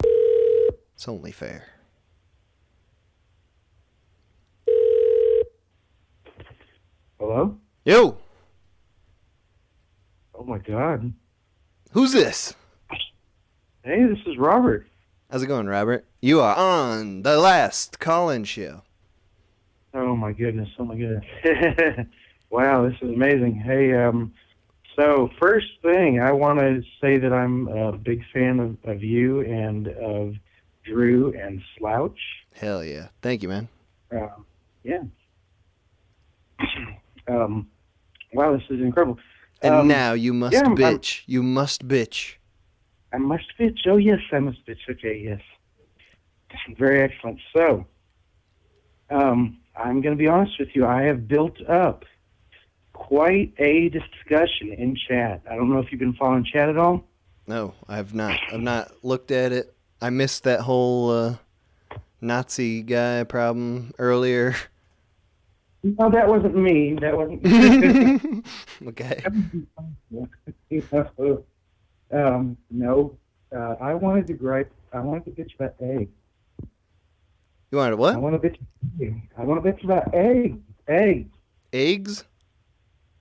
It's only fair. Hello? Yo. Oh my God. Who's this? Hey, this is Robert. How's it going, Robert? You are on the last call-in show. Oh my goodness. Wow, this is amazing. Hey, so first thing, I want to say that I'm a big fan of you and of Drew and Slouch. Hell yeah. Thank you, man. Yeah. Wow, this is incredible. And now you must bitch. You must bitch. I must bitch. Oh, yes, I must bitch. Okay, yes. Very excellent. So, I'm going to be honest with you. I have built up quite a discussion in chat. I don't know if you've been following chat at all. No, I have not. I've not looked at it. I missed that whole Nazi guy problem earlier. No, that wasn't me. That wasn't. Okay. No. I wanted to gripe. I wanted to bitch about eggs. You wanted what? I want to bitch about eggs. Eggs. Eggs?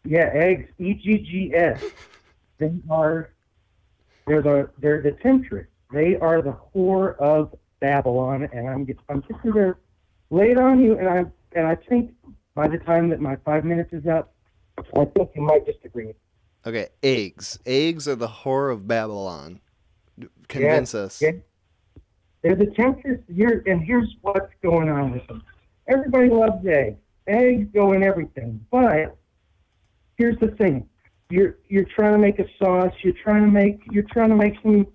Yeah, eggs. EGGS. They're the temptress. They are the whore of Babylon, and I'm just going to lay it on you, and I think by the time that my 5 minutes is up, I think you might disagree. Okay, eggs. Eggs are the whore of Babylon. Convince us. Yeah. They're the temptress. And here's what's going on with them. Everybody loves eggs. Eggs go in everything. But here's the thing. You're trying to make a sauce. You're trying to make some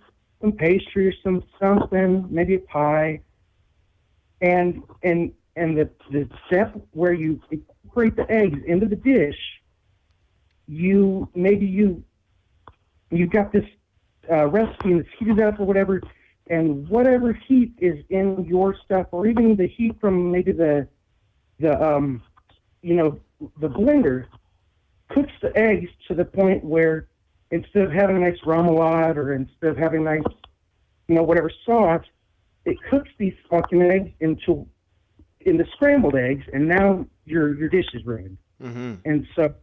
pastry or something, maybe a pie. And the step where you incorporate the eggs into the dish, you've got this recipe and it's heated up or whatever, and whatever heat is in your stuff, or even the heat from maybe the blender, cooks the eggs to the point where instead of having a nice remoulade or instead of having nice, whatever sauce, it cooks these fucking eggs into scrambled eggs, and now your dish is ruined. Mm-hmm. And so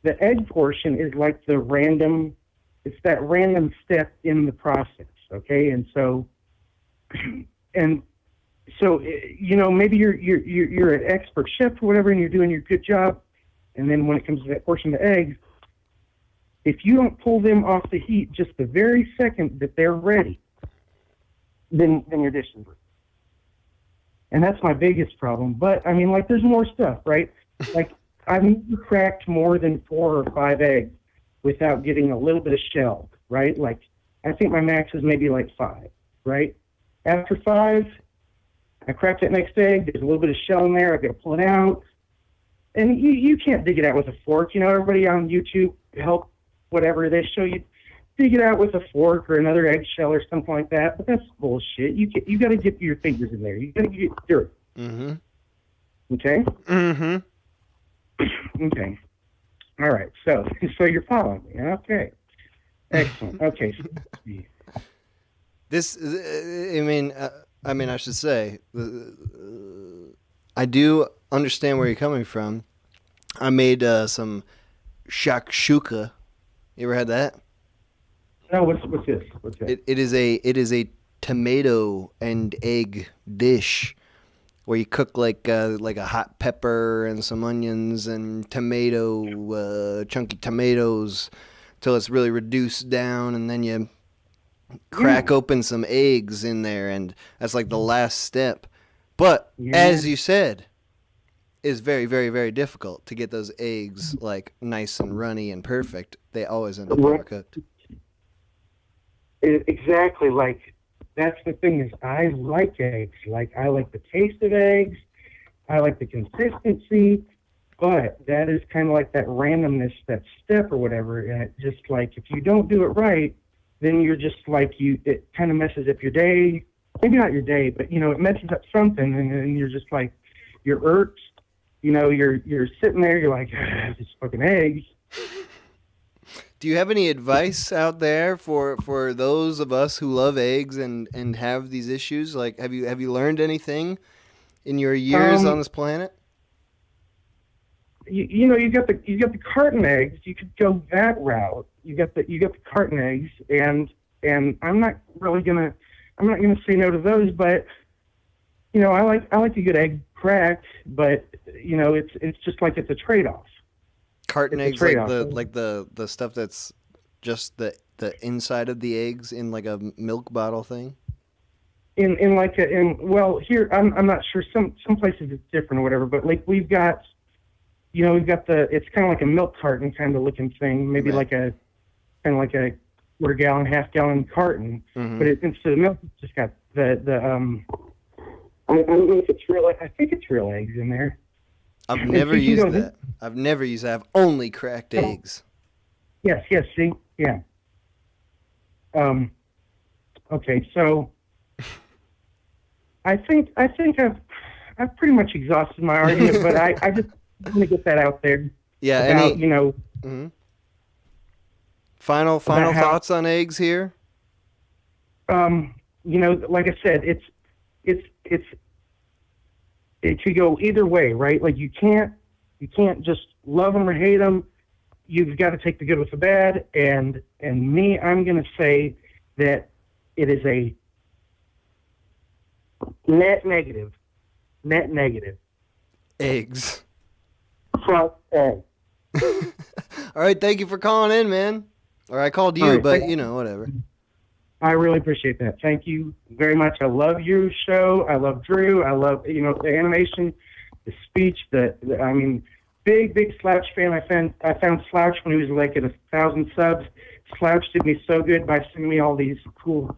the egg portion is like that random step in the process, okay? And so maybe you're an expert chef or whatever, and you're doing your good job, and then when it comes to that portion of the eggs, if you don't pull them off the heat just the very second that they're ready, then your dish is ruined. And that's my biggest problem. But, there's more stuff, right? Like, I've never cracked more than 4 or 5 eggs without getting a little bit of shell, right? Like, I think my max is maybe like 5, right? After 5, I crack that next egg. There's a little bit of shell in there. I've got to pull it out. And you can't dig it out with a fork. Everybody on YouTube, help, whatever, they show you, dig it out with a fork or another eggshell or something like that. But that's bullshit. You got to get your fingers in there. You got to get dirt. Mm-hmm. Okay? Mm-hmm. Okay. All right. So you're following me. Okay. Excellent. Okay. This, I should say, I do understand where you're coming from. I made some shakshuka. You ever had that? No. What's this? What's that? It is a tomato and egg dish where you cook like a hot pepper and some onions and chunky tomatoes till it's really reduced down, and then you crack open some eggs in there, and that's like the last step. But as you said, it's very, very, very difficult to get those eggs like nice and runny and perfect. They always end up overcooked. Exactly. Like, that's the thing is, I like eggs. Like, I like the taste of eggs. I like the consistency. But that is kind of like that randomness, that step or whatever. And it just like, if you don't do it right, then you're just like, it kind of messes up your day. Maybe not your day, but, it messes up something. And then you're just like, you're irked. You're sitting there, you're like, this fucking eggs. Do you have any advice out there for those of us who love eggs and have these issues? Like, have you learned anything in your years on this planet? You got the carton eggs. You could go that route. You got the carton eggs, and I'm not gonna say no to those, but I like a good egg cracked, but it's just like it's a trade-off. Carton eggs, like the stuff that's just the inside of the eggs in like a milk bottle thing. Here I'm not sure. Some places it's different or whatever, but like we've got it's kind of like a milk carton kind of looking thing, maybe like a kind of like a quarter-gallon, half-gallon carton, but instead of milk, it's just got I don't know if it's real. I think it's real eggs in there. I've never used that. I've never used that. I've only cracked eggs. Yes. See, yeah. Okay, so I think I've pretty much exhausted my argument, but I just want to get that out there. Yeah. About, Final thoughts on eggs here. Like I said, it could go either way, right? Like you can't just love them or hate them. You've got to take the good with the bad. And me, I'm going to say that it is a net negative. Eggs. Fuck eggs. All right, thank you for calling in, man. Or I called you, All right, but whatever. I really appreciate that. Thank you very much. I love your show. I love Drew. I love, the animation, the speech, big Slouch fan. I found Slouch when he was like at 1,000 subs. Slouch did me so good by sending me all these cool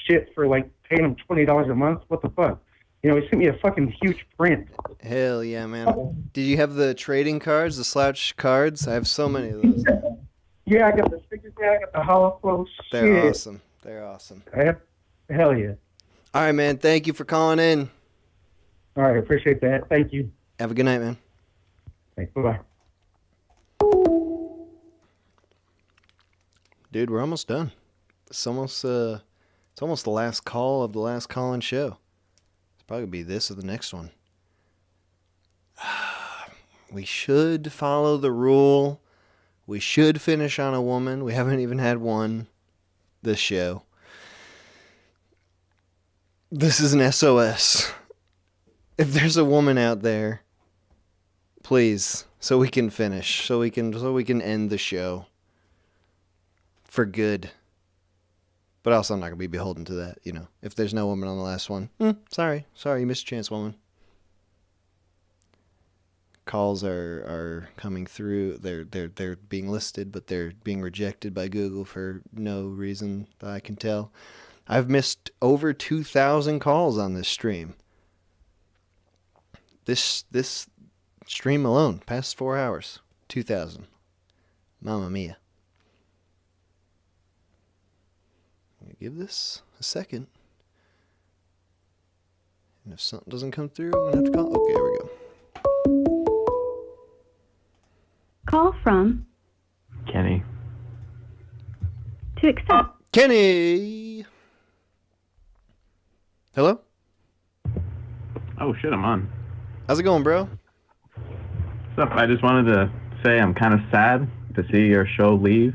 shit for like paying him $20 a month. What the fuck? He sent me a fucking huge print. Hell yeah, man. Did you have the trading cards, the Slouch cards? I have so many of those. Yeah, I got the stickers there. I got the hollow They're shit. awesome. They're awesome. Hell yeah. All right, man. Thank you for calling in. All right, appreciate that. Thank you. Have a good night, man. Thanks. Bye-bye. Dude, we're almost done. It's almost the last call of the last call-in show. It's probably gonna be this or the next one. We should follow the rule. We should finish on a woman. We haven't even had one this show. This is an SOS. If there's a woman out there, please, so we can finish, so we can end the show for good. But also, I'm not gonna be beholden to that, If there's no woman on the last one, sorry, you missed a chance, woman. Calls are coming through. They're being listed, but they're being rejected by Google for no reason that I can tell. I've missed over 2,000 calls on this stream. This stream alone, past 4 hours, 2,000. Mamma mia. Give this a second. And if something doesn't come through, I'm going to have to call. Okay, here we go. Call from Kenny. to accept. Kenny! Hello? Oh shit, I'm on. How's it going, bro? What's up? I just wanted to say I'm kind of sad to see your show leave.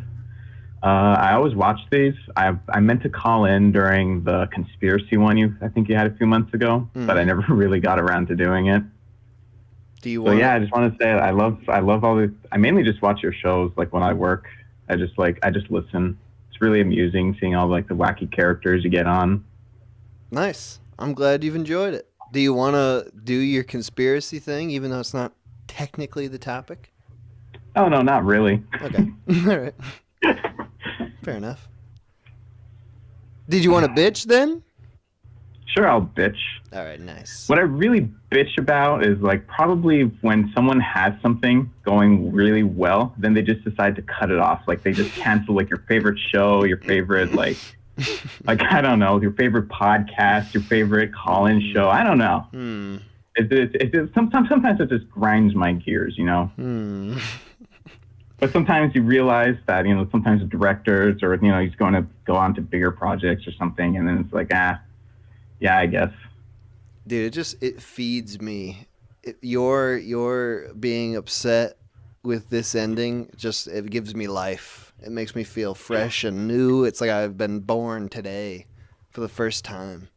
I always watch these. I meant to call in during the conspiracy one I think you had a few months ago, but I never really got around to doing it. Do you So want? yeah, I just want to say I love all the. I mainly just watch your shows like when I work. I just listen. It's really amusing seeing all like the wacky characters you get on. Nice. I'm glad you've enjoyed it. Do you want to do your conspiracy thing, even though it's not technically the topic? Oh no, not really. Okay. All right. Fair enough. Did you want to bitch then? Sure, I'll bitch. All right, nice. What I really bitch about is like probably when someone has something going really well, then they just decide to cut it off. Like they just cancel like your favorite show, your favorite like I don't know, your favorite podcast, your favorite call-in show. I don't know. It sometimes it just grinds my gears, But sometimes you realize that, sometimes the directors or, he's going to go on to bigger projects or something. And then it's like, yeah, I guess. Dude, it feeds me. Your being upset with this ending, it gives me life. It makes me feel fresh and new. It's like I've been born today for the first time.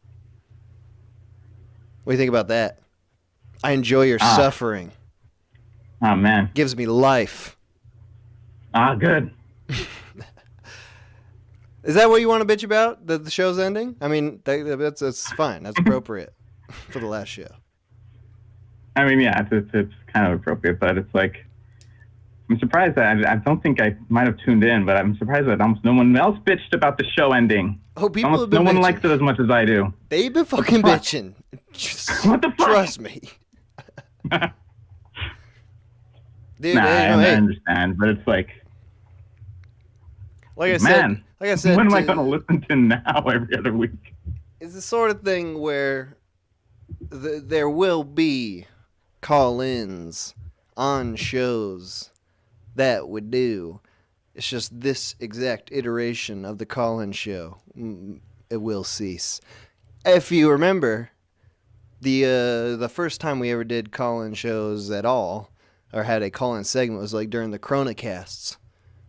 What do you think about that? I enjoy your suffering. Oh, man. Gives me life. Good. Is that what you want to bitch about? That the show's ending? I mean, that's fine. That's appropriate for the last show. I mean, yeah, it's kind of appropriate, but it's like I'm surprised that I don't think I might have tuned in, but I'm surprised that almost no one else bitched about the show ending. Oh, people almost have been no one bitching. likes it as much as I do. They've been fucking fuck? bitching. What the fuck? Trust me. Dude, nah, hey, I no, hey. understand, but it's like Like man, I said, when am I to- going to listen to now every other week? It's the sort of thing where there will be call-ins on shows that we do. It's just this exact iteration of the call-in show. It will cease. If you remember, the first time we ever did call-in shows at all, or had a call-in segment, was like during the Chronocasts.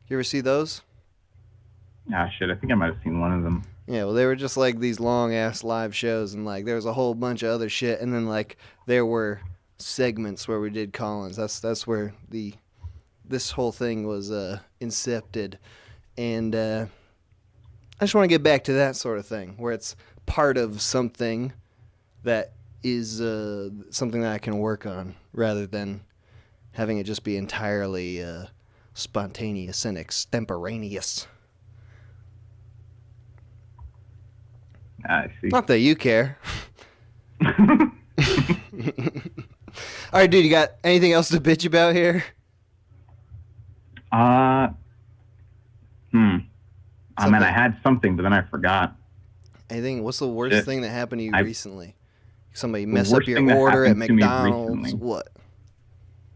You ever see those? Ah, shit, I think I might have seen one of them. Yeah, well, they were just like these long-ass live shows, and like there was a whole bunch of other shit, and then like there were segments where we did call-ins. That's where this whole thing was incepted, and I just want to get back to that sort of thing where it's part of something that is something that I can work on rather than having it just be entirely spontaneous and extemporaneous. I see. Not that you care. All right, dude, you got anything else to bitch about here? I mean, I had something, but then I forgot. Anything? What's the worst Shit. thing that happened to you recently? Somebody The mess up worst your thing that order at happened to me McDonald's? recently. What?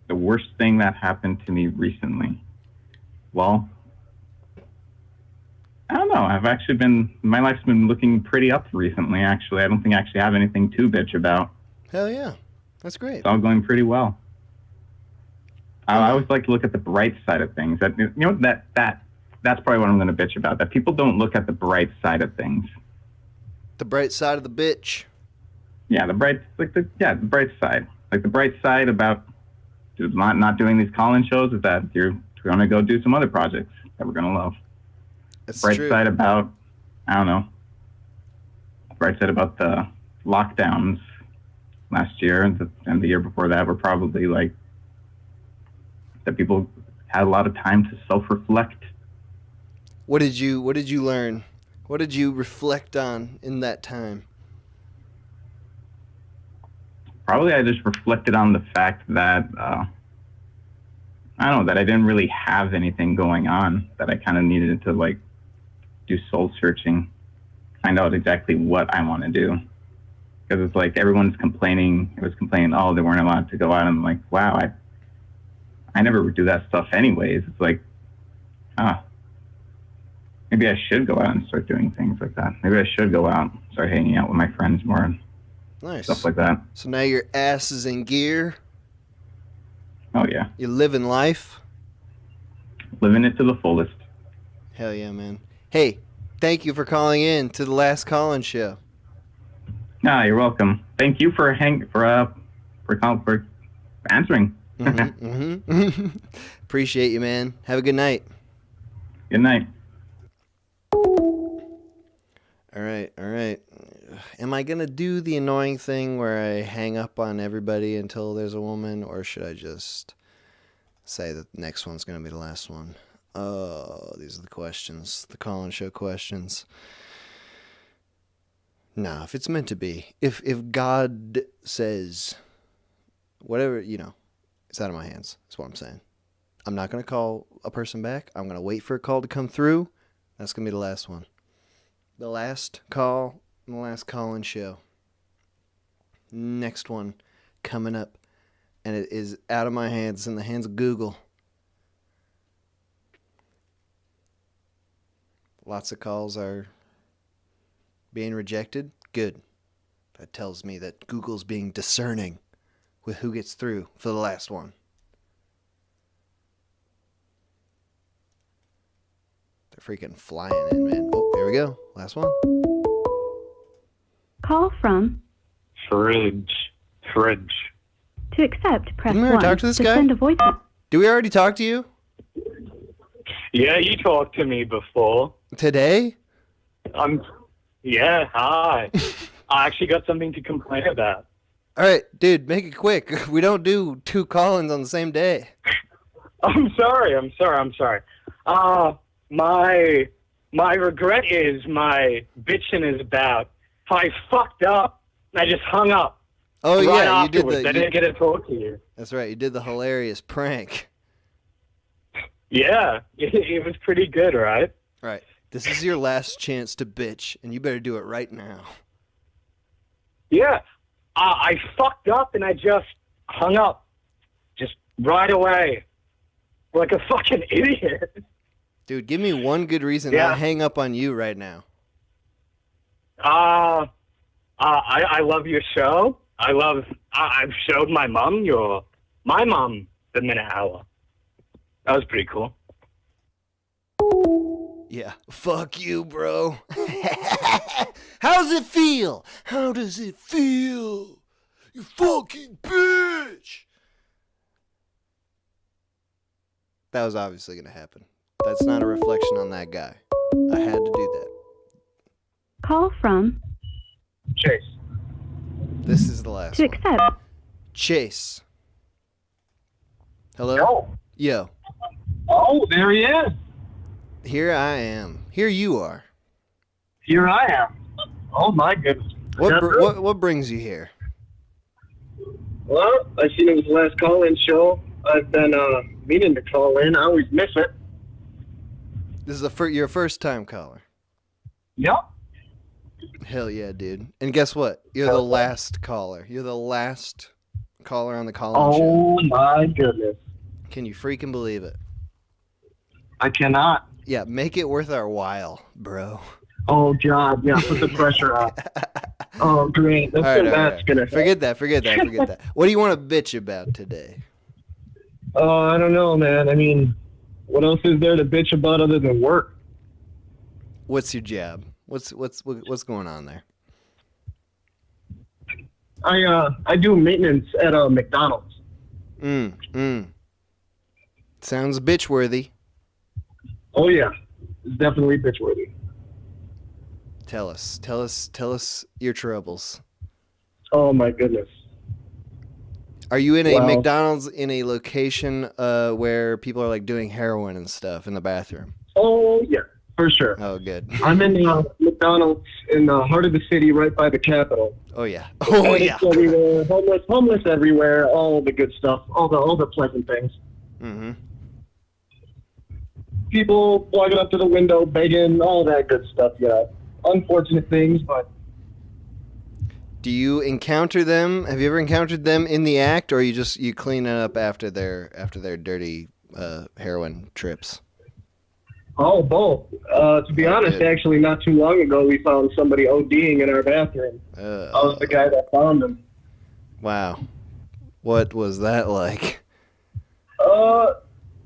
The worst thing that happened to me recently. Well, I don't know. My life's been looking pretty up recently, actually. I don't think I actually have anything to bitch about. Hell yeah. That's great. It's all going pretty well. I always like to look at the bright side of things. That's probably what I'm going to bitch about, that people don't look at the bright side of things. The bright side of the bitch. Yeah, the bright side. Like the bright side about not doing these call-in shows is that you're going to go do some other projects that we're going to love. That's bright true. side about, I don't know, bright side about the lockdowns last year and the year before that were probably like that people had a lot of time to self-reflect. What did you learn? What did you reflect on in that time? Probably I just reflected on the fact that, I don't know, that I didn't really have anything going on, that I kind of needed to like do soul searching, find out exactly what I want to do. Because it's like everyone's complaining, oh, they weren't allowed to go out. I'm like, wow, I never would do that stuff anyways. It's like, maybe I should go out and start doing things like that. Maybe I should go out and start hanging out with my friends more and Nice. stuff like that. So now your ass is in gear. Oh, yeah. You're living life. Living it to the fullest. Hell yeah, man. Hey, thank you for calling in to the Last Call-In Show. No, you're welcome. Thank you for answering. Appreciate you, man. Have a good night. Good night. All right. Am I going to do the annoying thing where I hang up on everybody until there's a woman, or should I just say that the next one's going to be the last one? Oh, these are the questions, the call-in show questions. No, if it's meant to be, if God says, whatever, it's out of my hands. That's what I'm saying. I'm not going to call a person back. I'm going to wait for a call to come through. That's going to be the last one. The last call and the last call-in show. Next one coming up. And it is out of my hands. It's in the hands of Google. Lots of calls are being rejected. Good. That tells me that Google's being discerning with who gets through for the last one. They're freaking flying in, man. Oh, there we go. Last one. Call from Fridge. to accept, press Didn't we already 1. talk to this guy? Send a voice. Did we already talk to you? Yeah, you talked to me before. Today? Yeah, hi. I actually got something to complain about. All right, dude, make it quick. We don't do 2 call-ins on the same day. I'm sorry. My regret is my bitching is about how I fucked up and I just hung up. Oh right yeah, you did afterwards. the. I didn't get to talk to you. That's right. You did the hilarious prank. Yeah, it was pretty good, right? Right. This is your last chance to bitch, and you better do it right now. Yeah, I fucked up and I just hung up, just right away, like a fucking idiot. Dude, give me one good reason Yeah. to hang up on you right now. I love your show. I've showed my mom the Minute Hour. That was pretty cool. Yeah. Fuck you, bro. How's it feel? How does it feel? You fucking bitch. That was obviously going to happen. That's not a reflection on that guy. I had to do that. Call from Chase. This is the last to one. accept. Chase. Hello? Yo. Oh, there he is. Here I am. Here you are. Here I am. Oh my goodness. What brings you here? Well, I seen it was the last call-in show. I've been meaning to call in. I always miss it. This is your first time caller. Yep. Hell yeah, dude. And guess what? You're the last caller. You're the last caller on the call-in show. Oh my goodness. Can you freaking believe it? I cannot. Yeah, make it worth our while, bro. Oh God, yeah, put the pressure on. Oh great. That's All right, that's gonna Forget that. What do you want to bitch about today? I don't know, man. I mean, what else is there to bitch about other than work? What's your job? What's going on there? I do maintenance at McDonald's. Sounds bitch worthy. Oh yeah, it's definitely bitch worthy. Tell us your troubles. Oh my goodness. Are you in a Wow. McDonald's in a location where people are like doing heroin and stuff in the bathroom? Oh yeah, for sure. Oh good. I'm in McDonald's in the heart of the city, right by the Capitol. Oh yeah. Oh yeah. Addicts everywhere, homeless everywhere, all the good stuff, all the pleasant things. Mm-hmm. People walking up to the window, begging, all that good stuff. Yeah, unfortunate things, but Do you encounter them? Have you ever encountered them in the act, or you clean it up after their dirty heroin trips? oh, both. To be honest, actually, not too long ago, we found somebody ODing in our bathroom. I was the guy that found them. Wow. What was that like?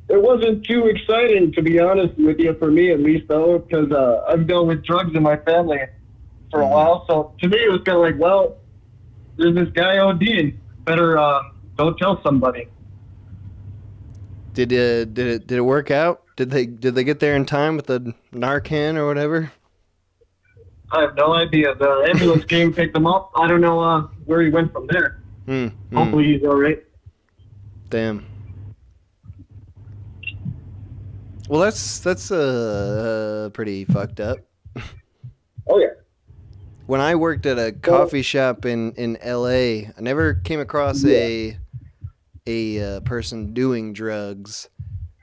It wasn't too exciting, to be honest with you, for me at least, though, because I've dealt with drugs in my family for a while. So to me, it was kind of like, well, there's this guy ODing. Better go tell somebody. Did it work out? Did they get there in time with the Narcan or whatever? I have no idea. The ambulance came, picked him up. I don't know where he went from there. Hopefully he's all right. Damn. Well, that's pretty fucked up. Oh yeah. When I worked at a coffee shop in L.A., I never came across a person doing drugs.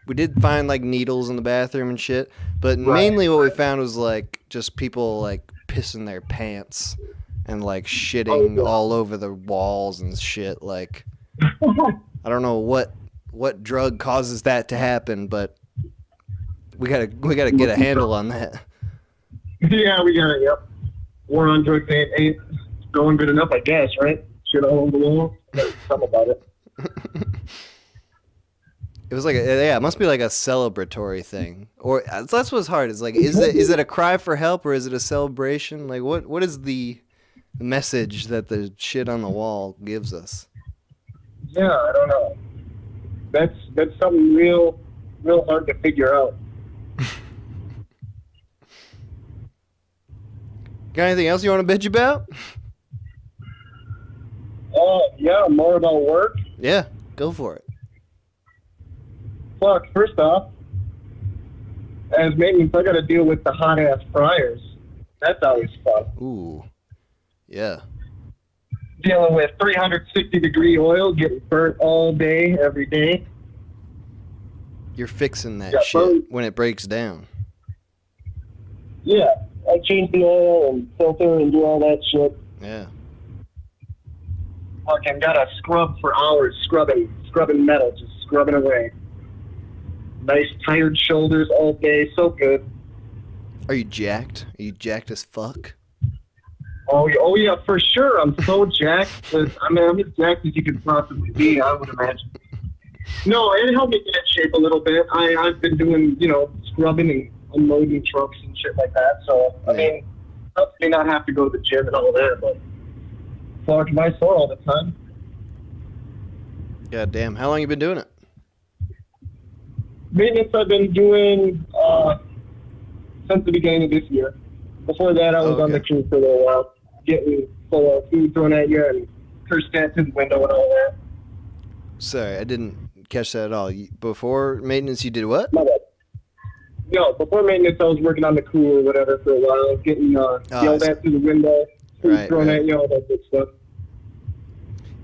We did find like needles in the bathroom and shit, but mainly what we found was like just people like pissing their pants and like shitting all over the walls and shit. Like I don't know what drug causes that to happen, but we gotta get a handle on that. Yeah, we got it. Yep. War on drugs ain't going good enough, I guess, right? Shit all over the wall. Something about it. It was like it must be like a celebratory thing, or that's what's hard. Is like, is it a cry for help or is it a celebration? Like, what is the message that the shit on the wall gives us? Yeah, I don't know. That's something real hard to figure out. Got anything else you want to bitch about? Yeah, more about work. Yeah, go for it. fuck. First off, as maintenance, I got to deal with the hot ass fryers. That's always fun. Ooh. Yeah. Dealing with 360-degree oil, getting burnt all day, every day. You're fixing that Yeah, shit when it breaks down. Yeah, I change the oil and filter and do all that shit. Yeah. Fucking gotta scrub for hours, scrubbing metal, just scrubbing away. Nice tired shoulders all day, so good. Are you jacked? Are you jacked as fuck? Oh yeah, for sure. I'm so jacked. I'm as jacked as you could possibly be, I would imagine. No, it helped me get in shape a little bit. I've been doing, scrubbing and unloading trucks and shit like that. So, I mean, helps me not have to go to the gym and all that, but fuck my sore all the time. God damn. How long you been doing it? Maintenance I've been doing since the beginning of this year. Before that, I was on the crew for a little while, getting full of food thrown at you and cursed at to the window and all that. Sorry, I didn't catch that at all. Before maintenance, you did what? My bad. No, before maintenance, I was working on the crew or whatever for a while, getting yelled at through the window, food thrown at you, all that good stuff.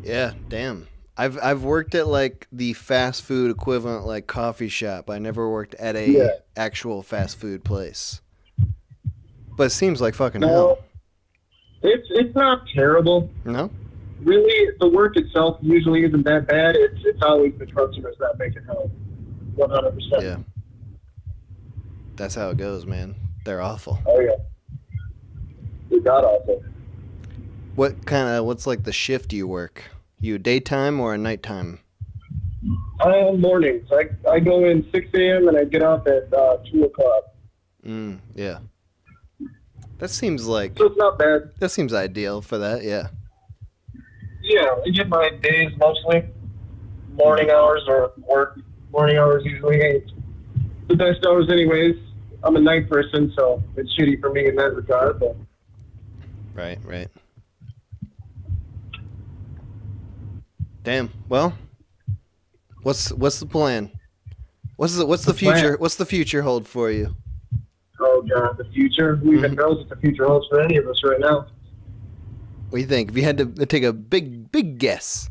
Yeah, damn. I've worked at like the fast food equivalent, like coffee shop. I never worked at a actual fast food place. But it seems like fucking hell. It's not terrible. No? Really, the work itself usually isn't that bad. It's always the customers that make it hell. 100%. Yeah. That's how it goes, man. They're awful. Oh yeah. They're god awful. What's like the shift you work? You a daytime or a nighttime? Mornings. I go in 6 a.m. and I get off at 2 o'clock. Yeah. That seems like... So it's not bad. That seems ideal for that, yeah. Yeah, I get my days mostly. Morning hours or work. Morning hours usually ain't the best hours anyways. I'm a night person, so it's shitty for me in that regard, but... Right. Damn. Well, what's the plan? What's the future? Plan? What's the future hold for you? Oh god, the future. Who even knows what the future holds for any of us right now? What do you think? If you had to take a big guess.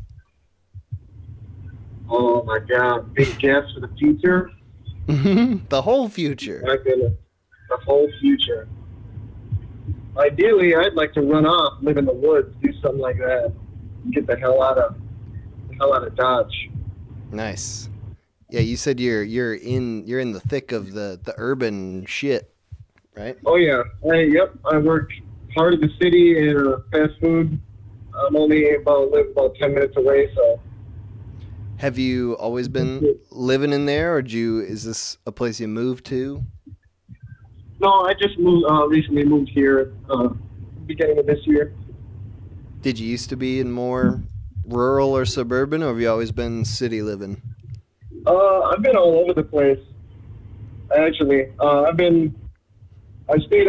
Oh my god, big guess for the future? The whole future. My goodness. The whole future. Ideally, I'd like to run off, live in the woods, do something like that. Get the hell out of Dodge. Nice. Yeah, you said you're in the thick of the urban shit, right? Oh yeah. I work part of the city in fast food. I'm only live about 10 minutes away, so. Have you always been living in there, or is this a place you moved to? No, I just recently moved here, beginning of this year. Did you used to be in more rural or suburban, or have you always been city living? I've been all over the place. Actually, I stayed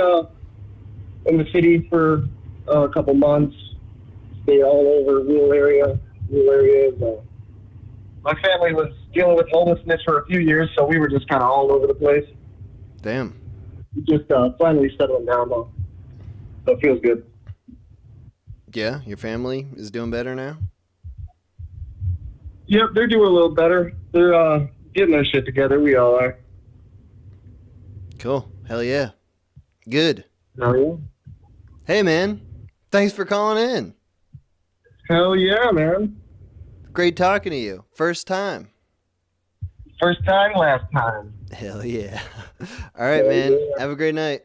in the city for a couple months. Stayed all over rural areas. My family was dealing with homelessness for a few years, so we were just kind of all over the place. Damn. Just finally settling down, though. So it feels good. Yeah, your family is doing better now? Yep, they're doing a little better. They're getting their shit together. We all are. Cool. Hell yeah. Good. Hell yeah. Hey, man. Thanks for calling in. Hell yeah, man. Great talking to you. First time. First time, last time. Hell yeah. All right, man. Yeah. Have a great night.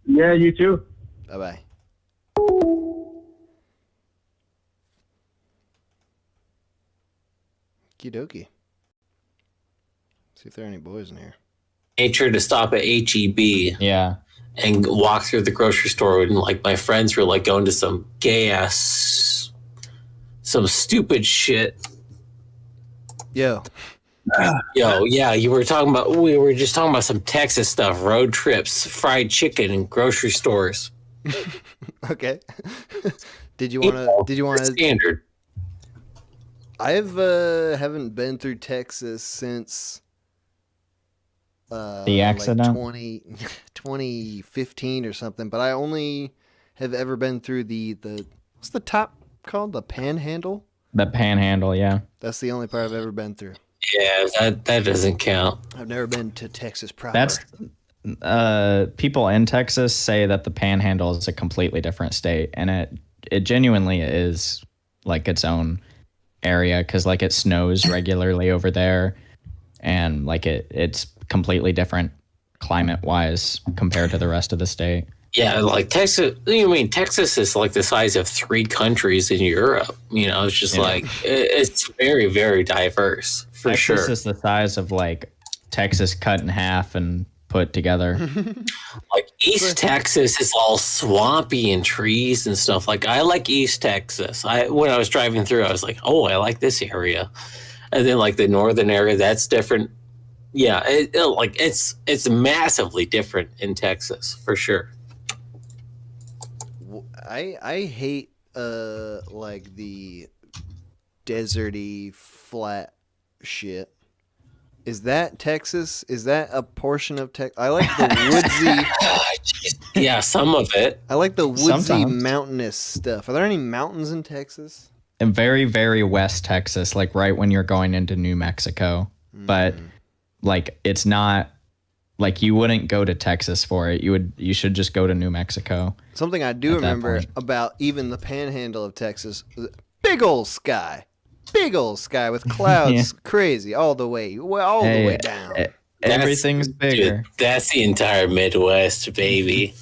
Yeah, you too. Bye-bye. Okie dokie. See if there are any boys in here. Made sure to stop at HEB. Yeah. And walk through the grocery store, and like my friends were like going to some gay ass, some stupid shit. Yo, yeah, we were just talking about some Texas stuff, road trips, fried chicken, and grocery stores. Okay. Did you want to standard? I've haven't been through Texas since The accident? Like 2015 or something. But I only have ever been through the what's the top called? The Panhandle? The Panhandle, yeah. That's the only part I've ever been through. Yeah, that doesn't count. I've never been to Texas proper. That's people in Texas say that the Panhandle is a completely different state, and it genuinely is like its own area because like it snows regularly over there, and like it's completely different climate wise compared to the rest of the state. Yeah, like Texas. I mean, Texas is like the size of 3 countries in Europe. You know, it's just like it's very, very diverse for Texas sure. is the size of like Texas cut in half and put together. Like East Texas is all swampy and trees and stuff. Like I like East Texas. When I was driving through, I was like, oh, I like this area. And then like the northern area, that's different. Yeah, it's massively different in Texas for sure. I hate like the deserty flat shit. Is that Texas? Is that a portion of Texas? I like the woodsy. Yeah, some of it. I like the woodsy Sometimes. mountainous stuff. Are there any mountains in Texas? In very, very West Texas, like right when you're going into New Mexico. But like it's not like you wouldn't go to Texas for it. You should just go to New Mexico. Something I do remember about even the panhandle of Texas, big old sky. Big old sky with clouds, crazy all the way, the way down. Everything's bigger. Dude, that's the entire Midwest, baby.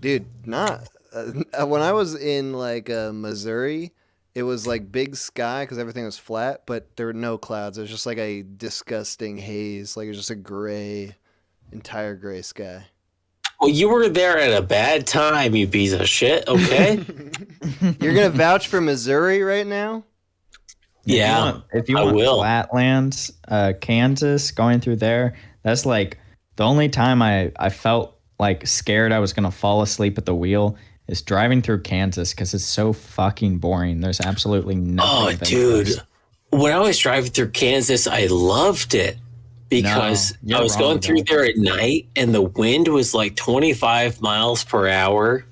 Dude, not when I was in like Missouri, it was like big sky because everything was flat, but there were no clouds. It was just like a disgusting haze, like it was just a entire gray sky. Well, you were there at a bad time, you piece of shit. Okay. You're gonna vouch for Missouri right now? Yeah, if you want flatlands, Kansas, going through there, that's like the only time I felt like scared I was gonna fall asleep at the wheel is driving through Kansas because it's so fucking boring. There's absolutely nothing. Oh, dude, when I was driving through Kansas, I loved it because I was going through there at night and the wind was like 25 miles per hour.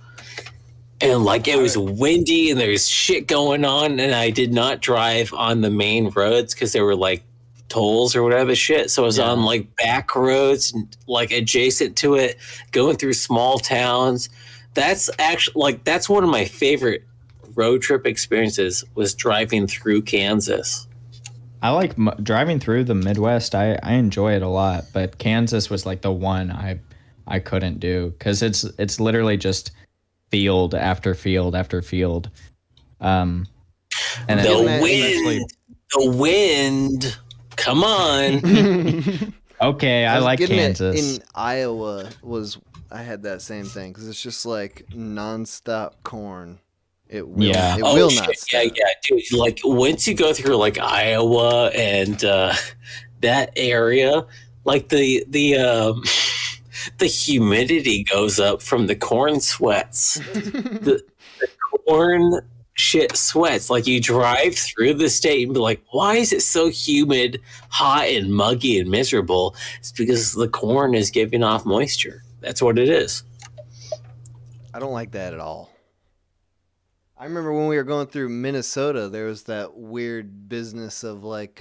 And like it was windy and there was shit going on, and I did not drive on the main roads because there were like tolls or whatever shit. So I was on like back roads, like adjacent to it, going through small towns. That's actually like that's one of my favorite road trip experiences was driving through Kansas. I like driving through the Midwest. I enjoy it a lot, but Kansas was like the one I couldn't do because it's literally just field after field after field. And the wind. Come on. Okay, I like Kansas. In Iowa I had that same thing because it's just like nonstop corn. It will not stop. Yeah, dude. Like once you go through like Iowa and that area, like the humidity goes up from the corn sweats. the corn shit sweats. Like you drive through the state and be like, why is it so humid, hot, and muggy and miserable? It's because the corn is giving off moisture. That's what it is. I don't like that at all. I remember when we were going through Minnesota, there was that weird business of like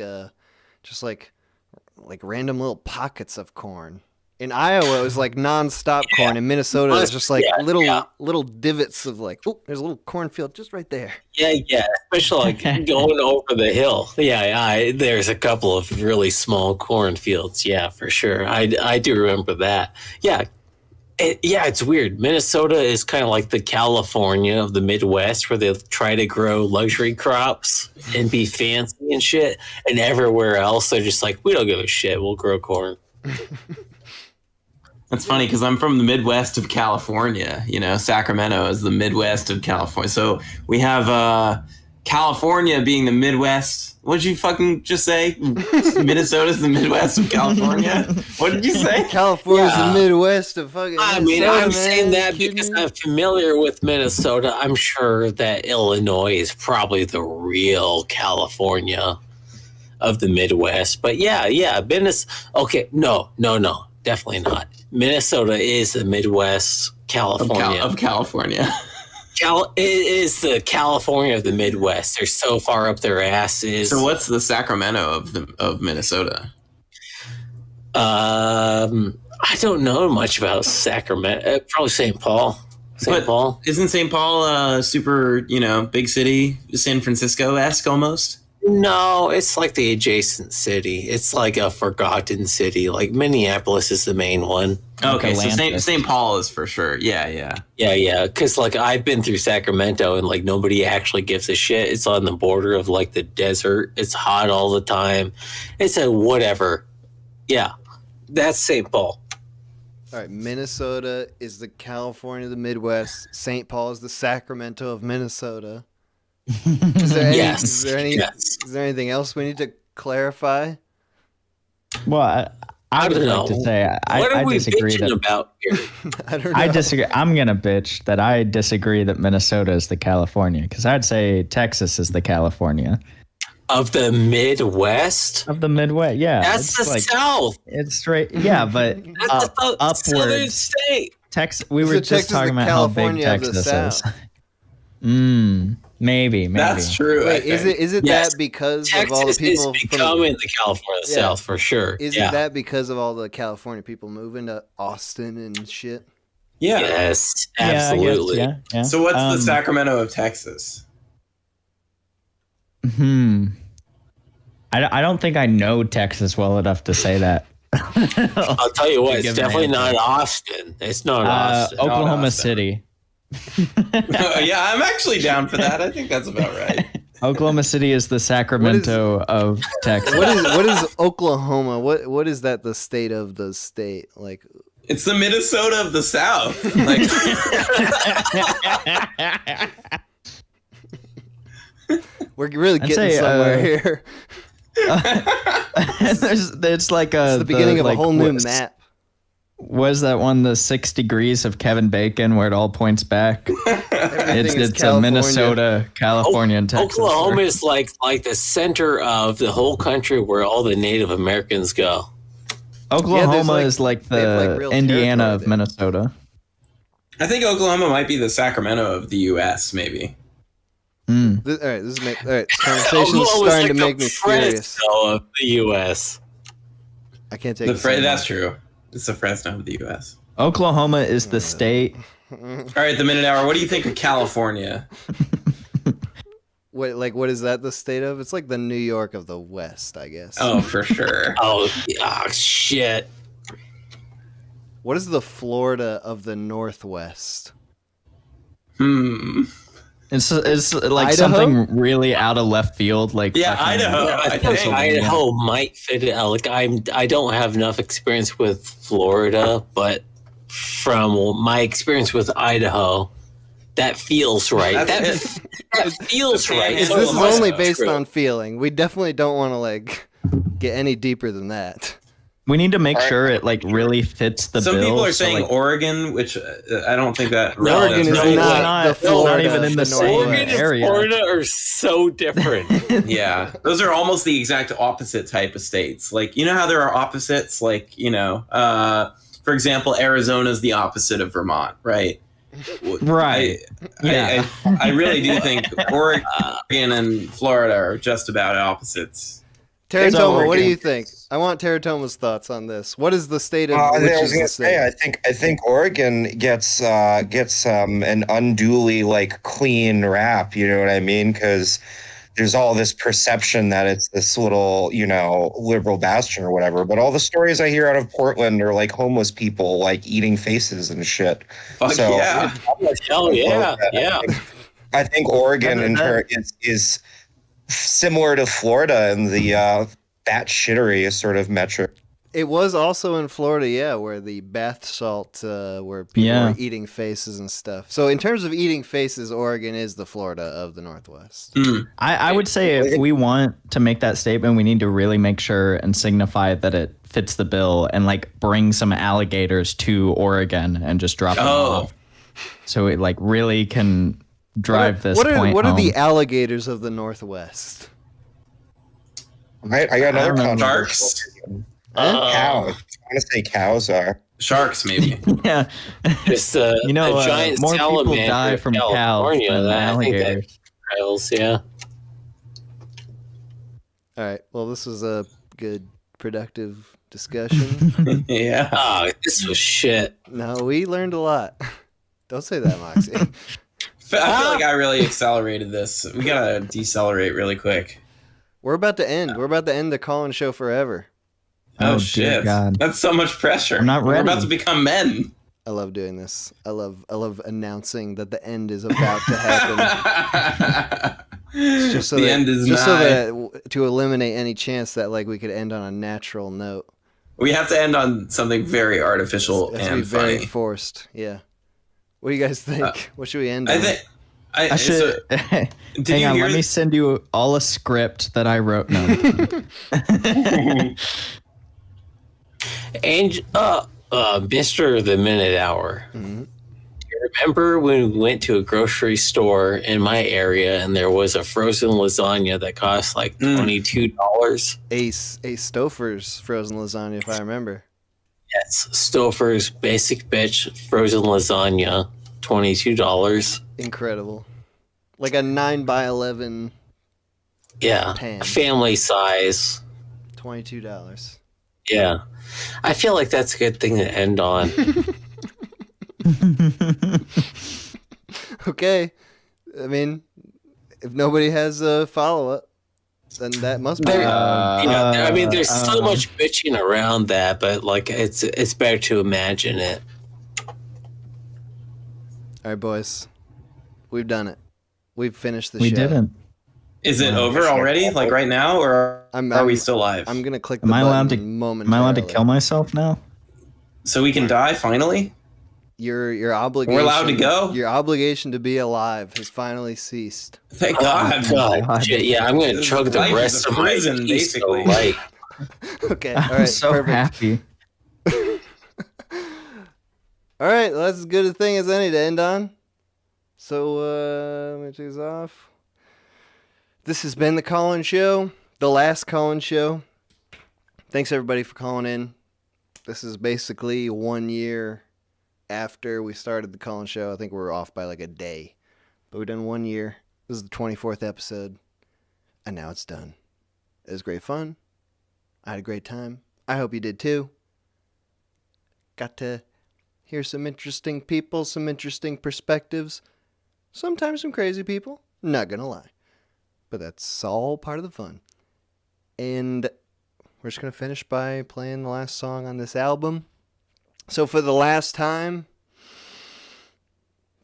just like random little pockets of corn. In Iowa, it was like nonstop corn. In Minnesota, it was just like little divots of like, oh, there's a little cornfield just right there. Yeah, especially like going over the hill. Yeah, there's a couple of really small cornfields. Yeah, for sure. I do remember that. Yeah, it's weird. Minnesota is kind of like the California of the Midwest, where they try to grow luxury crops and be fancy and shit. And everywhere else, they're just like, we don't give a shit. We'll grow corn. That's funny because I'm from the Midwest of California. You know, Sacramento is the Midwest of California. So we have California being the Midwest. What did you fucking just say? Minnesota's the Midwest of California? What did you say? California's the Midwest of fucking I mean, I'm saying that because I'm familiar with Minnesota. I'm sure that Illinois is probably the real California of the Midwest. But yeah, Minnesota. Okay, no. definitely not. Minnesota is the Midwest, California of California. It is the California of the Midwest. They're so far up their asses. So what's the Sacramento of Minnesota? I don't know much about Sacramento. Probably St. Paul. Paul. Isn't St. Paul a super, big city, San Francisco-esque almost? No, it's like the adjacent city. It's like a forgotten city. Like Minneapolis is the main one. Okay, so St. Paul is for sure. Yeah. Because like I've been through Sacramento and like nobody actually gives a shit. It's on the border of like the desert. It's hot all the time. It's a whatever. Yeah, that's St. Paul. All right, Minnesota is the California of the Midwest. St. Paul is the Sacramento of Minnesota. Is there anything else we need to clarify? Well, I would like to say I disagree about here? I don't know. I disagree. I'm gonna bitch that I disagree that Minnesota is the California, because I'd say Texas is the California of the Midwest. Of the Midwest, yeah. That's the South. It's straight, yeah, but that's the southern upwards. state. We were just talking about how big Texas is. Maybe. That's true. Wait, is it that because Texas of all the people is becoming the California of the South for sure? Is it that because of all the California people moving to Austin and shit? Yeah. Yes, absolutely. Yeah. So what's the Sacramento of Texas? I don't think I know Texas well enough to say that. I'll tell you what, it's definitely not Austin. It's not Austin. Oklahoma City. Yeah, I'm actually down for that. I think that's about right. Oklahoma City is the Sacramento of Texas. What is Oklahoma? What is that? The state of the state? Like, it's the Minnesota of the South. Like, we're really getting somewhere here. It's like it's the beginning of a whole new map. Was that one the 6 degrees of Kevin Bacon where it all points back? It's a Minnesota, California, and Texas. Oklahoma is like the center of the whole country where all the Native Americans go. Oklahoma is like the Indiana of Minnesota. I think Oklahoma might be the Sacramento of the U.S. Maybe. All right, this conversation is starting to make me furious. Of the U.S. I can't take that's true. It's the Fresno of the U.S. Oklahoma is the state. All right, the Minute Hour. What do you think of California? What is that the state of? It's like the New York of the West, I guess. Oh, for sure. Shit. What is the Florida of the Northwest? It's like Idaho? something really out of left field. Like Idaho. I think Idaho might fit it out. Like I don't have enough experience with Florida, but from my experience with Idaho, that feels right. That feels right. This is only based on feeling. We definitely don't want to get any deeper than that. We need to make sure it really fits the bill. Some people are saying Oregon, which I don't think that. Oregon is not the Florida. Not even in the same Oregon area. and Florida are so different. Yeah, those are almost the exact opposite type of states. Like, you know how there are opposites? Like, for example, Arizona is the opposite of Vermont, right? Right. I really do think Oregon and Florida are just about opposites. Teratoma, what do you think? I want Teratoma's thoughts on this. What is the state of which I was is gonna the state? say, I think Oregon gets an unduly clean rap. You know what I mean? Because there's all this perception that it's this little liberal bastion or whatever. But all the stories I hear out of Portland are homeless people eating faces and shit. Fuck so yeah! Hell yeah! I think Oregon is similar to Florida in the batshittery sort of metric. It was also in Florida, where the bath salt, where people were eating faces and stuff. So in terms of eating faces, Oregon is the Florida of the Northwest. I would say if we want to make that statement, we need to really make sure and signify that it fits the bill and bring some alligators to Oregon and just drop them off. So it really can drive this point What are home. the alligators of the Northwest? Right, I got another Sharks. Cows. want to say cows are. Sharks, maybe. Yeah. Just You know, a giant more people salamander die in from cows California. than I think that alligators. trails, yeah. All right. Well, this was a good, productive discussion. Yeah. Oh, this was shit. No, we learned a lot. Don't say that, Moxie. I feel like I really accelerated this. We gotta decelerate really quick. We're about to end. We're about to end the call-in show forever. Oh, dear shit. God. That's so much pressure. I'm not We're ready. about to become men. I love doing this. I love announcing that the end is about to happen. Just so The that, end is just so nigh. that to eliminate any chance that like we could end on a natural note. We have to end on something very artificial It has to be and very funny. forced. Yeah. What do you guys think? What should we end on? I think. I should. Hang you on, hear let me send you all a script that I wrote. No. Mr. The Minute Hour. Mm-hmm. You remember when we went to a grocery store in my area and there was a frozen lasagna that cost like $22? A Stouffer's frozen lasagna, if I remember. Yes, Stouffer's Basic Bitch frozen lasagna, $22. Incredible. Like a 9x11, Yeah, Pan. family size. $22. Yeah, I feel like that's a good thing to end on. Okay. I mean, if nobody has a follow-up, then that must be. I mean, there's so much bitching around that, but like it's better to imagine it. All right, boys. We've done it. We've finished the We show. didn't. Is it over already? Like right now, or are we still live? I'm gonna click the Am I allowed button to? momentarily. Am I allowed to kill myself now? So we can die finally? Your obligation. We're allowed to go? Your obligation to be alive has finally ceased. Thank God. God. Shit, yeah, I'm gonna chug the Life is rest a of my prison, basically. basically. Right. Okay. All I'm right. so perfect. happy. All right. Well, that's as good a thing as any to end on. So let me take this off. This has been the Call-In Show, the last Call-In Show. Thanks everybody for calling in. This is basically 1 year after we started the Call-In Show. I think we're off by like a day, but we've done 1 year. This is the 24th episode, and now it's done. It was great fun. I had a great time. I hope you did too. Got to hear some interesting people, some interesting perspectives. Sometimes some crazy people, not gonna lie. But that's all part of the fun. And we're just gonna finish by playing the last song on this album. So for the last time,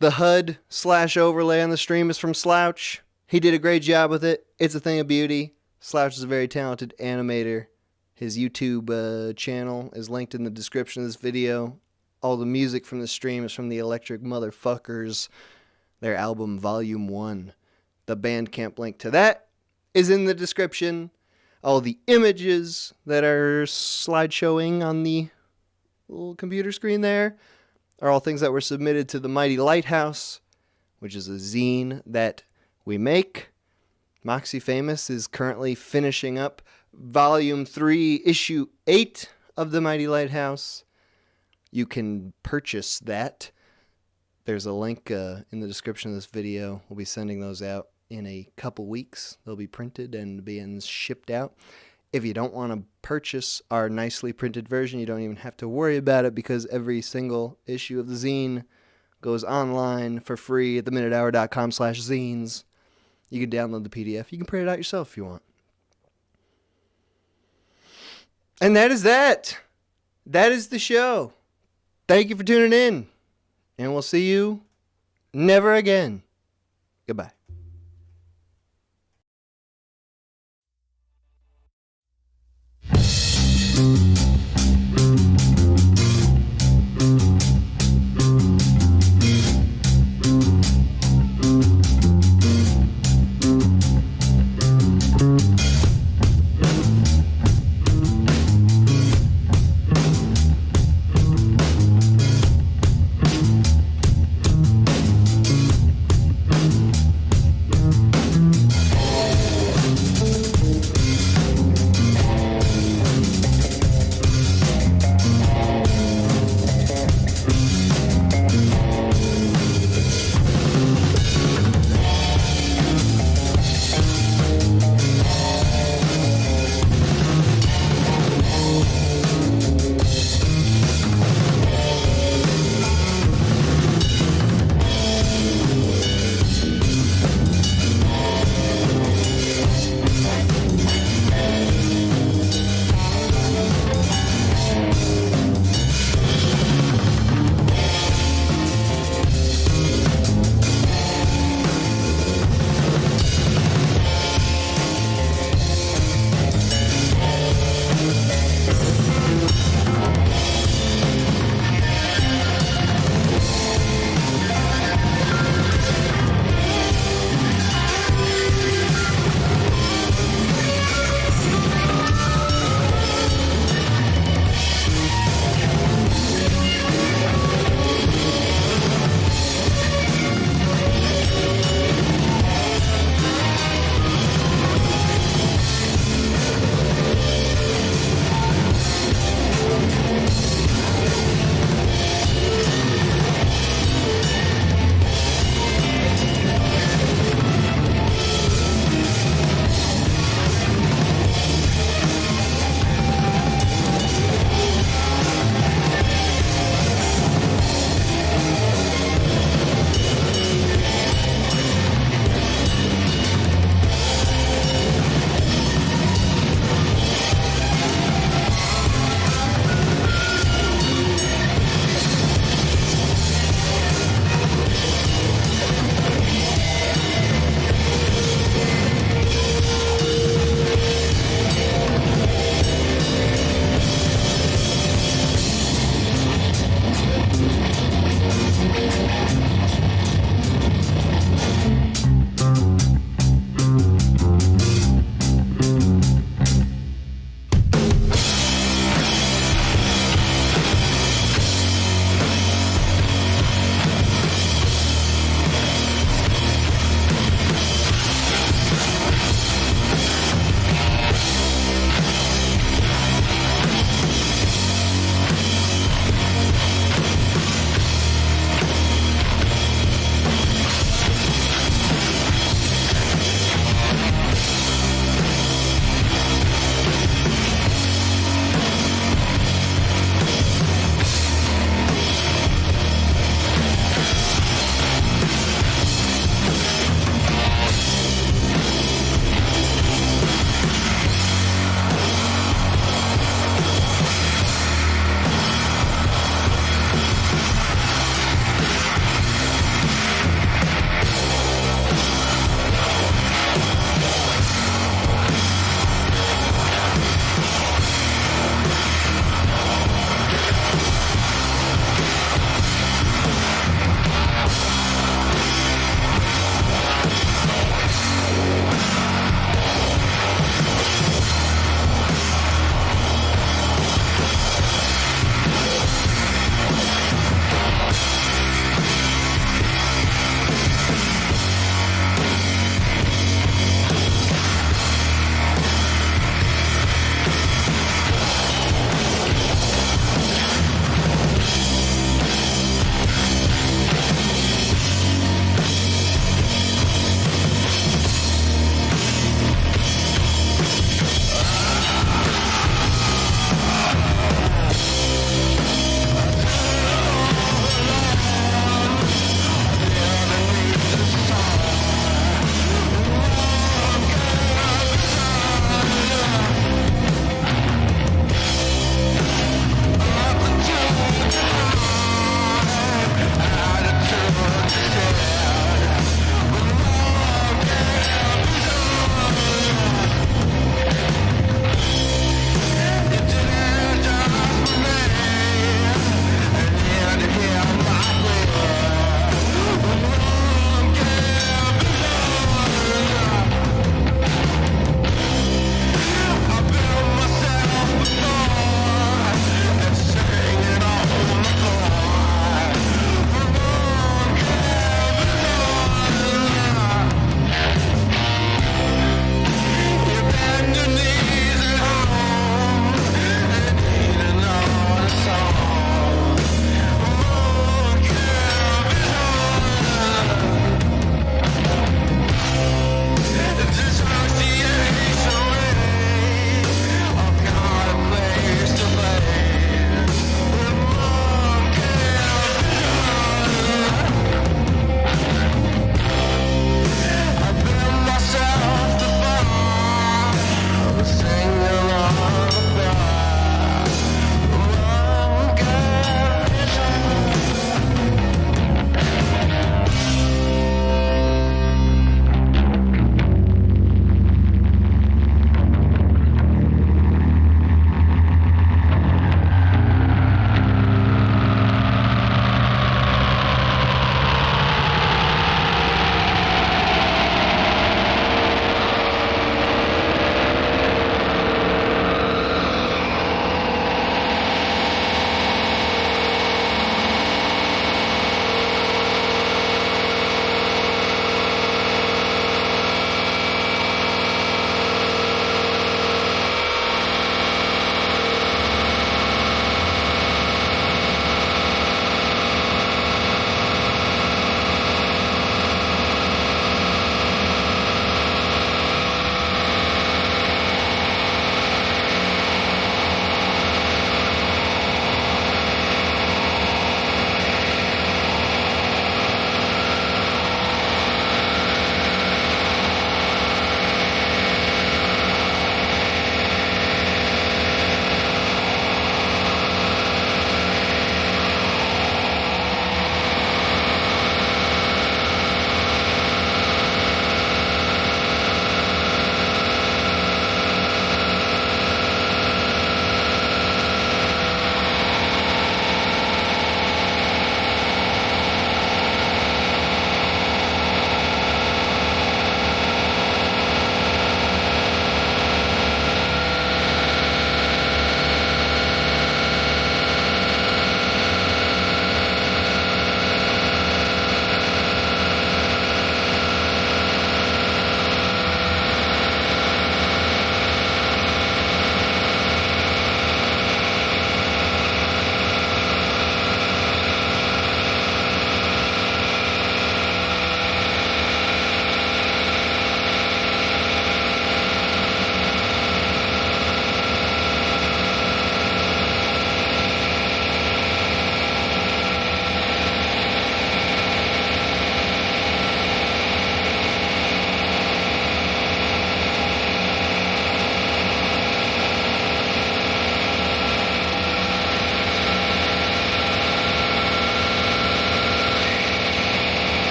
the HUD/overlay on the stream is from Slouch. He did a great job with it. It's a thing of beauty. Slouch is a very talented animator. His YouTube channel is linked in the description of this video. All the music from the stream is from the Electric Motherfuckers, their album Volume 1. The Bandcamp link to that is in the description. All the images that are slideshowing on the little computer screen there are all things that were submitted to the Mighty Lighthouse, which is a zine that we make. Moxie Famous is currently finishing up Volume 3, Issue 8 of the Mighty Lighthouse. You can purchase that. There's a link in the description of this video. We'll be sending those out in a couple weeks. They'll be printed and being shipped out. If you don't want to purchase our nicely printed version, you don't even have to worry about it because every single issue of the zine goes online for free at theminutehour.com/zines. You can download the PDF. You can print it out yourself if you want. And that is that. That is the show. Thank you for tuning in. And we'll see you never again. Goodbye.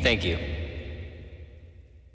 Thank you.